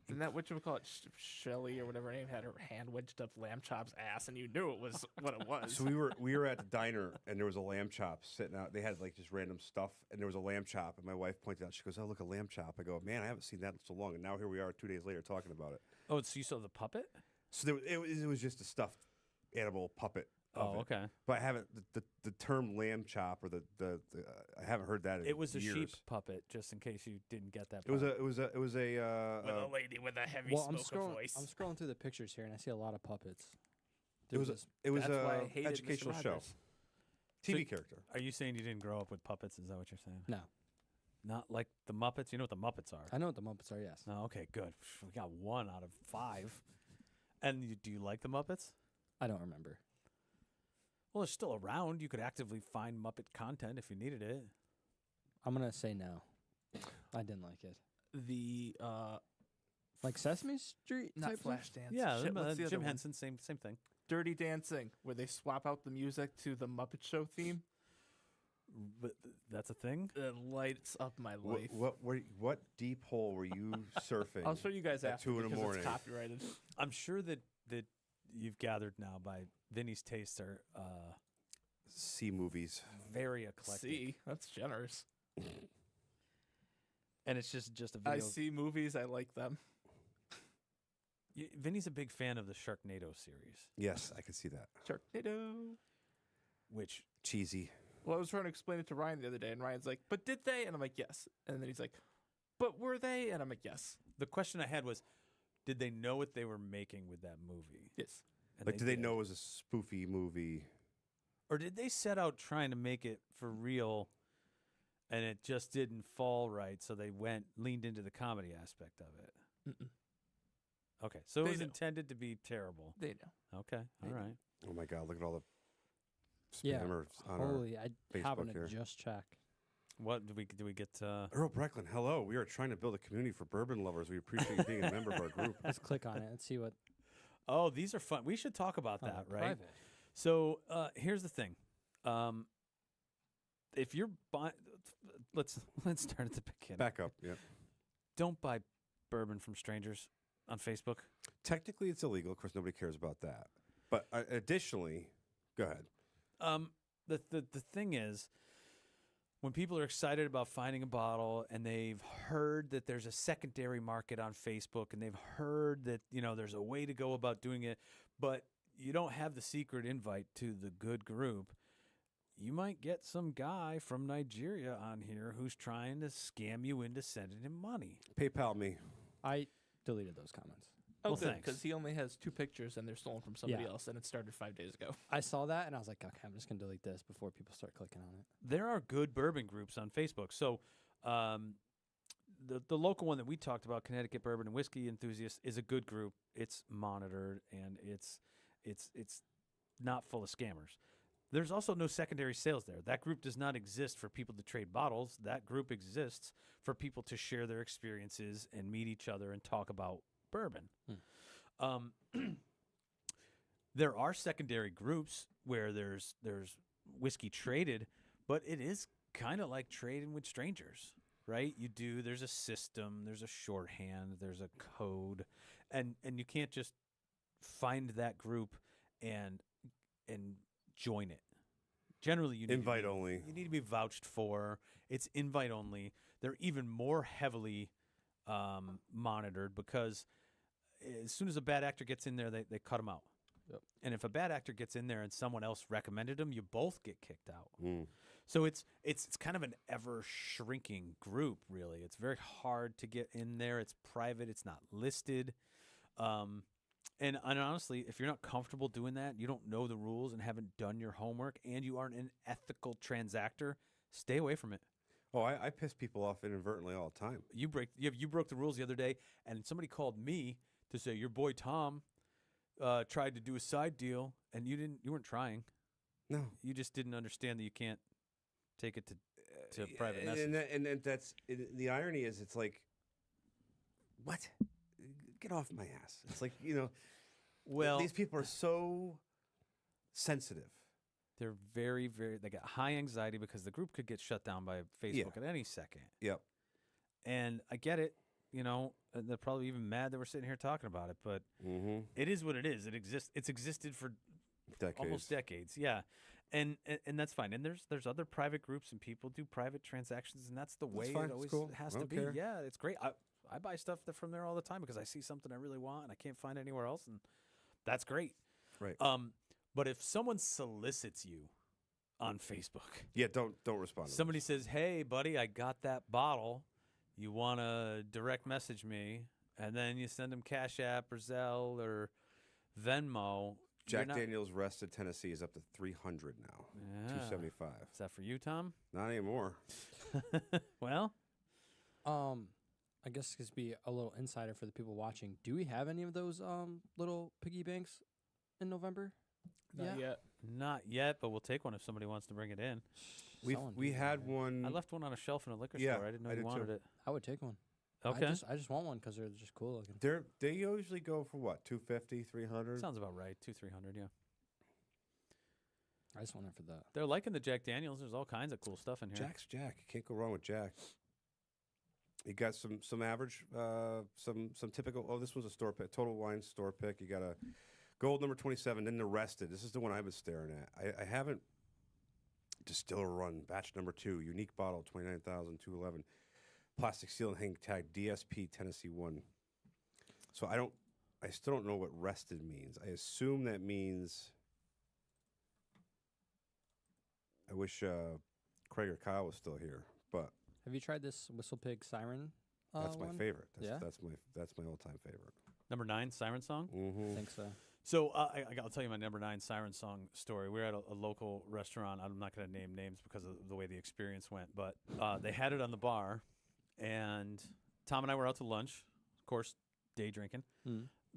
Isn't that what you would call it? Shelly or whatever her name had her hand wedged up Lamb Chop's ass, and you knew it was what it was. So we were at the diner and there was a lamb chop sitting out. They had like just random stuff and there was a lamb chop and my wife pointed out. She goes, "Oh, look, a lamb chop." I go, "Man, I haven't seen that in so long." And now here we are 2 days later talking about it. Oh, so you saw the puppet? So it was just a stuffed animal puppet. Of Oh, it. okay. But I haven't the term lamb chop or the I haven't heard that in It was a years. sheep puppet, just in case you didn't get that. It was part. a with a lady with a heavy Well, I'm smoker voice. scrolling through the pictures here, and I see a lot of puppets. it was There's That's why I a hated Mr. educational show. Rogers. TV So- character. Are you saying you didn't grow up with puppets? Is that what you're saying? No. Not like the Muppets. You know what the Muppets are? I know what the Muppets are. Yes. Oh, okay, good. We got 1 out of 5. And do you like the Muppets? I don't remember. Well, they're still around. You could actively find Muppet content if you needed it. I'm gonna say no. I didn't like it. The Like Sesame Street not type stuff? Flashdance. Yeah, Shit, what's the other Jim one? Henson, same thing. Dirty Dancing, where they swap out the music to the Muppet Show theme. But that's a thing. It lights up my life. What deep hole were you surfing? I'll show you guys at after 2 in the because morning? it's copyrighted. I'm sure that you've gathered now by Vinny's tastes are C movies. very eclectic. See, that's generous. And it's just a I video. see movies, I like them. Vinny's a big fan of the Sharknado series, Yes, I can see that. Sharknado. which Cheesy. Well, I was trying to explain it to Ryan the other day, and Ryan's like, "But did they?" And I'm like, "Yes." And then he's like, "But were they?" And I'm like, "Yes, the question I had was, did they know what they were making with that movie? yes." And Like, did they know it was a spoofy movie? Or did they set out trying to make it for real and it just didn't fall right, so they leaned into the comedy aspect of it? Mm-mm. Okay, so They it was know. intended to be terrible. They know. Okay, They all know. right. Oh my God! Look at all the Yeah. spammers on our. Holy, I happened here. to just check. What do we get? Earl Brecklin, hello. We are trying to build a community for bourbon lovers. We appreciate you being a member of our group. Let's click on it and see what. Oh, these are fun. We should talk about oh, that, right? private. So here's the thing. If you're buying, let's start at the beginning. Back up. Yeah. Don't buy bourbon from strangers on Facebook. Technically, it's illegal. Of course, nobody cares about that. But additionally, go ahead. The thing is, when people are excited about finding a bottle and they've heard that there's a secondary market on Facebook and they've heard that, there's a way to go about doing it, but you don't have the secret invite to the good group, you might get some guy from Nigeria on here who's trying to scam you into sending him money. PayPal me. I deleted those comments. Oh, Well, good, thanks. because he only has 2 pictures and they're stolen from somebody Yeah. else, and it started 5 days ago. I saw that and I was like, okay, I'm just gonna delete this before people start clicking on it. There are good bourbon groups on Facebook. So The local one that we talked about, Connecticut Bourbon and Whiskey Enthusiasts, is a good group. It's monitored and it's not full of scammers. There's also no secondary sales there. That group does not exist for people to trade bottles. That group exists for people to share their experiences and meet each other and talk about bourbon. There are secondary groups where there's whiskey traded, but it is kind of like trading with strangers, right? There's a system, there's a shorthand, there's a code, and you can't just find that group and join it. Generally, you need invite only. You need to be vouched for. It's invite only. They're even more heavily monitored because as soon as a bad actor gets in there, they cut them out. Yep. And if a bad actor gets in there and someone else recommended him, you both get kicked out. Mm. So it's kind of an ever shrinking group, really. It's very hard to get in there. It's private. It's not listed. And honestly, if you're not comfortable doing that, you don't know the rules and haven't done your homework, and you aren't an ethical transactor, stay away from it. Oh, I piss people off inadvertently all the time. You broke the rules the other day, and somebody called me to say your boy Tom tried to do a side deal, and you weren't trying. No, you just didn't understand that you can't take it to private message. And that's the irony is it's like, what? Get off my ass! It's like well, these people are so sensitive. They're very, very. They got high anxiety because the group could get shut down by Facebook at any second. Yep. And I get it. And they're probably even mad that we're sitting here talking about it, but it is what it is. It exists. It's existed for almost decades. Yeah, and that's fine. And there's other private groups and people do private transactions, and that's the way it always has to be. Yeah, it's great. I buy stuff from there all the time because I see something I really want and I can't find it anywhere else, and that's great. Right. But if someone solicits you on Facebook, don't respond. Somebody says, "Hey, buddy, I got that bottle. You want to direct message me?" And then you send them Cash App or Zelle or Venmo. Jack Daniel's Rested Tennessee is up to 300 now. Yeah. 275. Is that for you, Tom? Not anymore. Well, I guess this be a little insider for the people watching. Do we have any of those little piggy banks in November? Not yet. Not yet, but we'll take one if somebody wants to bring it in. We had one. I left one on a shelf in a liquor Yeah, store. I didn't know I you did wanted too. it. I would take one. Okay. I just want one because they're just cool looking. They usually go for what? 250, 300? Sounds about right. 200-300, yeah. I just want it for that. They're liking the Jack Daniels. There's all kinds of cool stuff in here. Jack's Jack. You can't go wrong with Jack. You got some average, some typical. Oh, this one's a store pick. Total Wine store pick. You got a gold number 27. Then the Rested. This is the one I've been staring at. I haven't. Distiller Run batch number 2. Unique bottle 29,211. Plastic seal and hang tag DSP Tennessee 1. So I still don't know what rested means. I assume that means. I wish Craig or Kyle was still here, but Have you tried this Whistle Pig Siren? that's my one? favorite. Yeah? That's my all-time favorite. Number 9, Siren Song. Mm-hmm. I think so. So I'll tell you my number 9 Siren Song story. We were at a local restaurant. I'm not going to name names because of the way the experience went, but they had it on the bar, and Tom and I were out to lunch, of course, day drinking.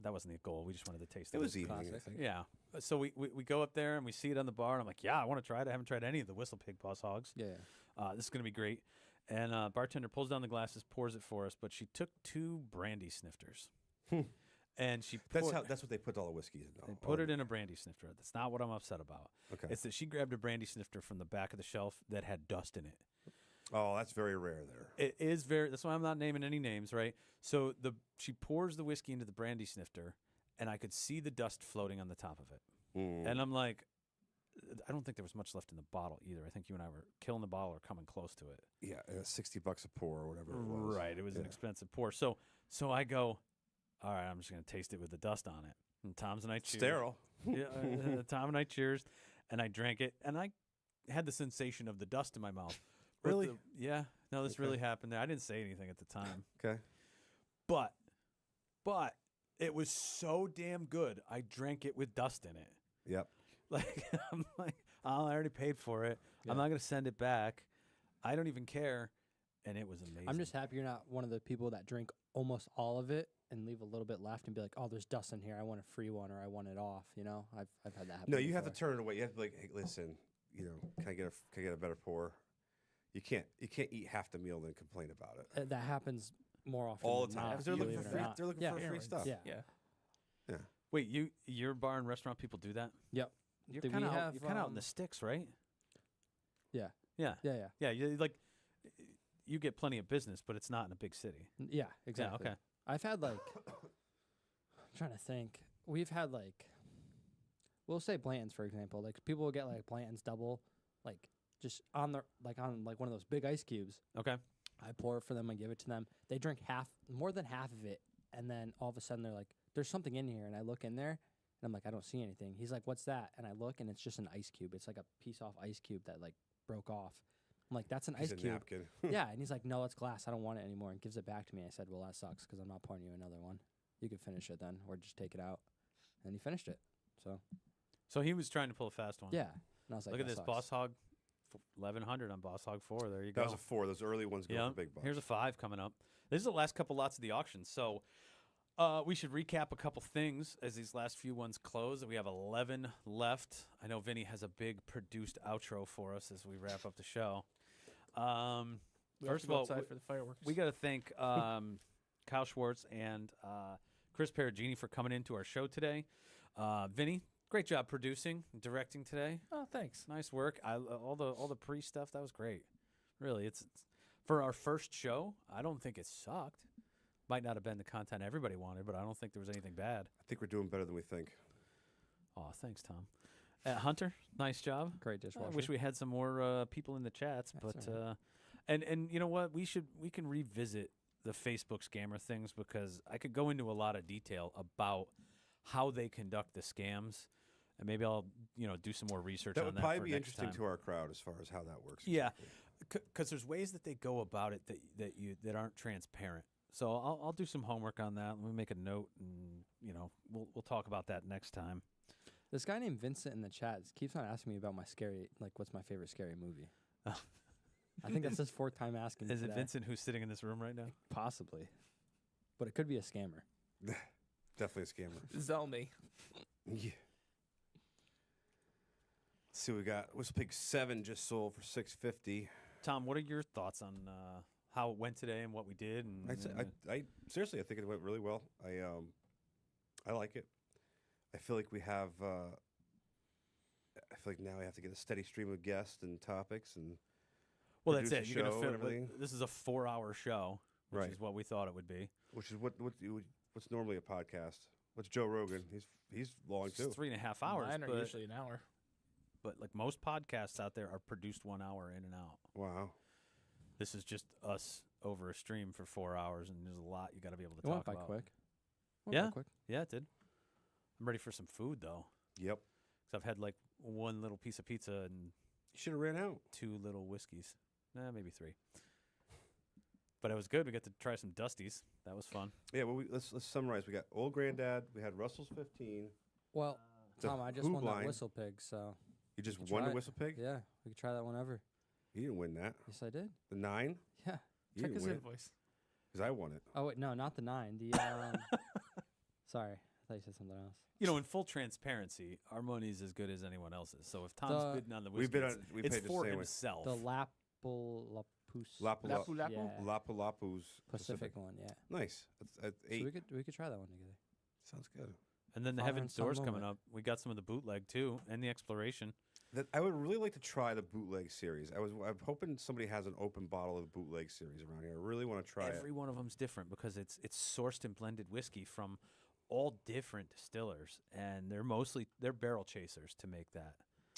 That wasn't the goal. We just wanted to taste it. It was evening, classic. I think. Yeah. So we go up there and we see it on the bar, and I'm like, yeah, I want to try it. I haven't tried any of the Whistle Pig Boss Hogs. Yeah. This is going to be great. And bartender pulls down the glasses, pours it for us, but she took 2 brandy snifters. And she That's what they put all the whiskeys in. They put it in a brandy snifter. That's not what I'm upset about. Okay. It's that she grabbed a brandy snifter from the back of the shelf that had dust in it. Oh, that's very rare there. It is very. That's why I'm not naming any names, right? So she pours the whiskey into the brandy snifter, and I could see the dust floating on the top of it. And I'm like, I don't think there was much left in the bottle either. I think you and I were killing the bottle or coming close to it. Yeah, $60 a pour or whatever it was. Right. It was an expensive pour. So I go, all right, I'm just going to taste it with the dust on it. And Tom's and I cheers. Sterile. Yeah, Tom and I cheers, and I drank it, and I had the sensation of the dust in my mouth. But Really? Yeah. No, this really happened there. I didn't say anything at the time. Okay. But it was so damn good. I drank it with dust in it. Yep. I'm like, I already paid for it. Yeah. I'm not going to send it back. I don't even care. and it was amazing. I'm just happy you're not one of the people that drink almost all of it and leave a little bit left and be like, oh, there's dust in here. I want a free one or I want it off. You know, I've had that happen. No, you have to before. turn it away. You have to be like, hey, listen, you know, can I get a better pour? You can't eat half the meal and then complain about it. That happens more often All the than time. not, 'Cause they're looking believe for it or free. not. They're looking yeah. for free stuff. Yeah. Yeah. Wait, your bar and restaurant people do that? Yep. You're Do kind we of have, you're kind of out in the sticks, right? Yeah. Yeah. Yeah. Yeah. You like you get plenty of business, but it's not in a big city. Yeah. Exactly. Yeah. Okay. I've had like, I'm trying to think. We've had like, we'll say Blanton's for example. Like people will get like Blanton's double, like just on one of those big ice cubes. Okay. I pour it for them. I give it to them. They drink more than half of it, and then all of a sudden they're like, "There's something in here," and I look in there, and I'm like, "I don't see anything." He's like, "What's that?" And I look, and it's just an ice cube. It's like a piece off ice cube that like broke off. I'm like, "That's an Piece ice of cube." napkin. Yeah, and he's like, "No, it's glass. I don't want it anymore," and gives it back to me. I said, "Well, that sucks because I'm not pouring you another one. You can finish it then, or just take it out." And he finished it. So he was trying to pull a fast one. Yeah, and I was like, Look at "That this sucks." Boss Hog, 1100 on Boss Hog 4. There you go. That was a 4. Those early ones go for big bucks. Here's a 5 coming up. This is the last couple lots of the auction. So we should recap a couple things as these last few ones close. We have 11 left. I know Vinny has a big produced outro for us as we wrap up the show. First of all, outside for the fireworks. we got to thank Kyle Swartz and Chris Perugini for coming into our show today. Vinny, great job producing and directing today. Oh, thanks. Nice work. All the pre stuff, that was great. Really, it's for our first show. I don't think it sucked. Might not have been the content everybody wanted, but I don't think there was anything bad. I think we're doing better than we think. Oh, thanks, Tom. Hunter, nice job. Great I dishwasher. wish we had some more people in the chats, That's but all right. and you know what? We can revisit the Facebook scammer things because I could go into a lot of detail about how they conduct the scams, and maybe I'll do some more research That on would that. probably for be next interesting time. to our crowd as far as how that works. Yeah, exactly. because there's ways that they go about it that aren't transparent. So I'll do some homework on that. Let me make a note, and we'll talk about that next time. This guy named Vincent in the chat keeps on asking me about what's my favorite scary movie. Oh. I think that's his 4th time asking. Is it today. Vincent who's sitting in this room right now? Possibly, but it could be a scammer. Definitely a scammer. Zell me. Yeah. Let's see, we got Whistle Pig 7 just sold for $6.50. Tom, what are your thoughts on how it went today and what we did? And I seriously, I think it went really well. I like it. I feel like we have. I feel like now we have to get a steady stream of guests and topics and. well, that's produce it. a You're gonna show fit. and everything. This is a 4-hour show, which Right. is what we thought it would be. Which is what's normally a podcast. What's Joe Rogan? He's long too. It's 3.5 hours. Mine are but, usually an hour. but like most podcasts out there are produced 1 hour in and out. Wow. This is just us over a stream for 4 hours, and there's a lot you got to be able to It went talk by about. quick. Yeah? Quick. Yeah, it did. I'm ready for some food though, Yep. because I've had like one little piece of pizza and You should have ran out. 2 little whiskeys. Maybe 3. But it was good. We got to try some Dusties. That was fun. Yeah. Well, let's summarize. We got Old Granddad. We had Russell's 15. Well, The Tom, I just Who won that blind. Whistle Pig, so You just could won try the it. Whistle Pig. yeah, we could try that whenever. You didn't win that. Yes, I did. The 9. Yeah. You Check didn't his win it invoice. because I won it. Oh wait, no, not the 9. The sorry, I thought you said something else. In full transparency, our money's as good as anyone else's. So if Tom's The- bidding on the We whiskey, bid it's, on. We it's paid the for same way. himself. The Lapus Lapu Lapu Lapu? Yeah. Lapu Lapu's Pacific one, yeah. Nice. That's So 8. we could try that one together. Sounds good. And then the Father and Heaven's son Doors coming moment. up. We got some of the bootleg too, and the exploration. I would really like to try the bootleg series. I'm hoping somebody has an open bottle of the bootleg series around here. I really want to try Every it. one of them's different because it's sourced and blended whiskey from all different distillers, and they're barrel chasers to make that.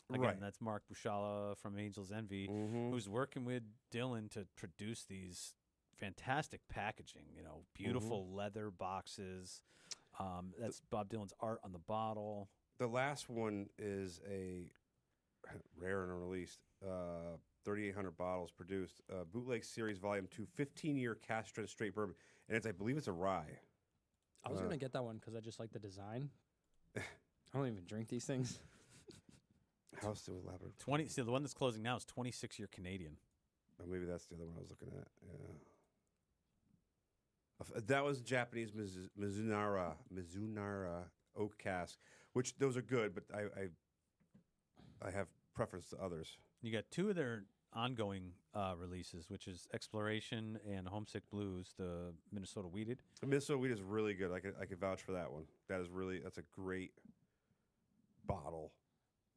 Again, Right. that's Mark Bushala from Angel's Envy, Mhm. who's working with Dylan to produce these fantastic packaging. Beautiful leather boxes. That's Bob Dylan's art on the bottle. The last one is a rare and unreleased 3,800 bottles produced. Bootleg Series Volume 2, 15-year cask strength straight bourbon. And I believe it's a rye. I was gonna get that one because I just like the design. I don't even drink these things. How else to elaborate? 20. So the one that's closing now is 26-year Canadian. Or maybe that's the other one I was looking at. Yeah. That was Japanese Mizunara oak cask, which those are good, but I have preference to others. You got two of their ongoing releases, which is Exploration and Homesick Blues, the Minnesota Wheated. The Minnesota Wheat is really good. I could vouch for that one. That's a great bottle.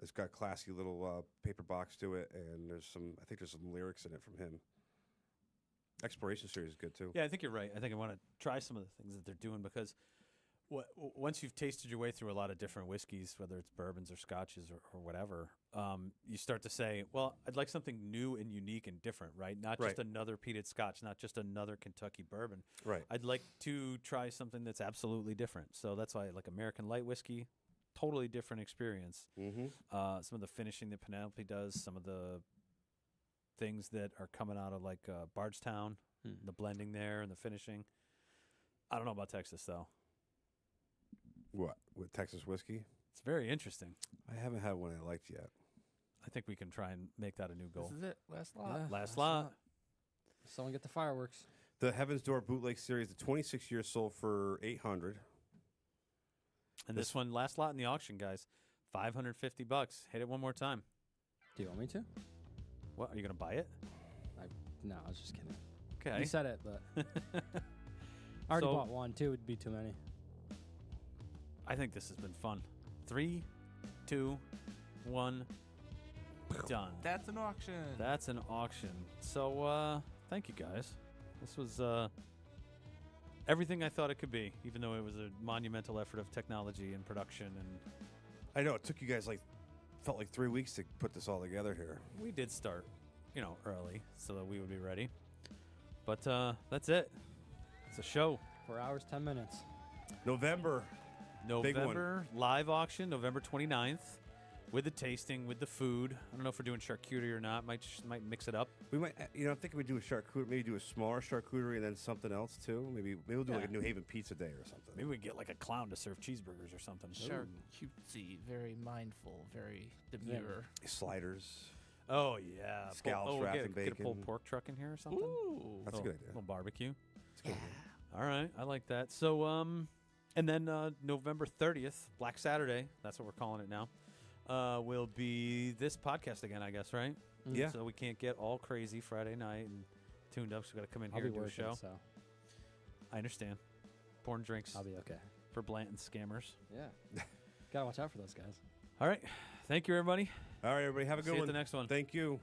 It's got classy little paper box to it, and I think there's some lyrics in it from him. Exploration series is good too. Yeah, I think you're right. I think I want to try some of the things that they're doing because once you've tasted your way through a lot of different whiskeys, whether it's bourbons or scotches or whatever, you start to say, well, I'd like something new and unique and different, right? Not just another peated scotch, not just another Kentucky bourbon. Right. I'd like to try something that's absolutely different. So that's why I like American light whiskey. Totally different experience. Mm-hmm. Some of the finishing that Penelope does, some of the things that are coming out of like Bardstown, the blending there and the finishing. I don't know about Texas though. What? With Texas whiskey? It's very interesting. I haven't had one I liked yet. I think we can try and make that a new goal. This is it. Last lot. Yeah, Last lot. Someone get the fireworks. The Heaven's Door Bootleg Series, the 26 years sold for $800. And this one, last lot in the auction, guys, $550. Hit it one more time. Do you want me to? What, are you going to buy it? No, I was just kidding. Okay. You said it, but I already bought one. Two would be too many. I think this has been fun. 3, 2, 1, done. That's an auction. That's an auction. So, thank you guys. This was everything I thought it could be, even though it was a monumental effort of technology and production. And I know it took you guys felt like 3 weeks to put this all together here. we did start, early so that we would be ready. But that's it. It's a show. 4 hours, 10 minutes. November Live auction, November 29th, with the tasting, with the food. I don't know if we're doing charcuterie or not. Might mix it up. We might, I'm thinking we do a charcuterie, maybe do a smaller charcuterie and then something else too. Maybe we'll do like a New Haven pizza day or something. Maybe we get like a clown to serve cheeseburgers or something. Charcutesy, very mindful, very demure. Sliders. Oh yeah, Scallops wrapped in Get a pulled bacon. pork truck in here or something. Ooh. That's a good idea. Little barbecue. That's a good idea. All right, I like that. So and then November 30th, Black Saturday. That's what we're calling it now. Will be this podcast again, I guess, right? Yeah. So we can't get all crazy Friday night and tuned up. So we got to come in I'll here be and do a working, show. so I understand. Pouring drinks I'll be okay. for Blanton scammers. Yeah. Gotta watch out for those guys. All right. Thank you, everybody. All right, everybody, have a good See you one. at the next one. Thank you.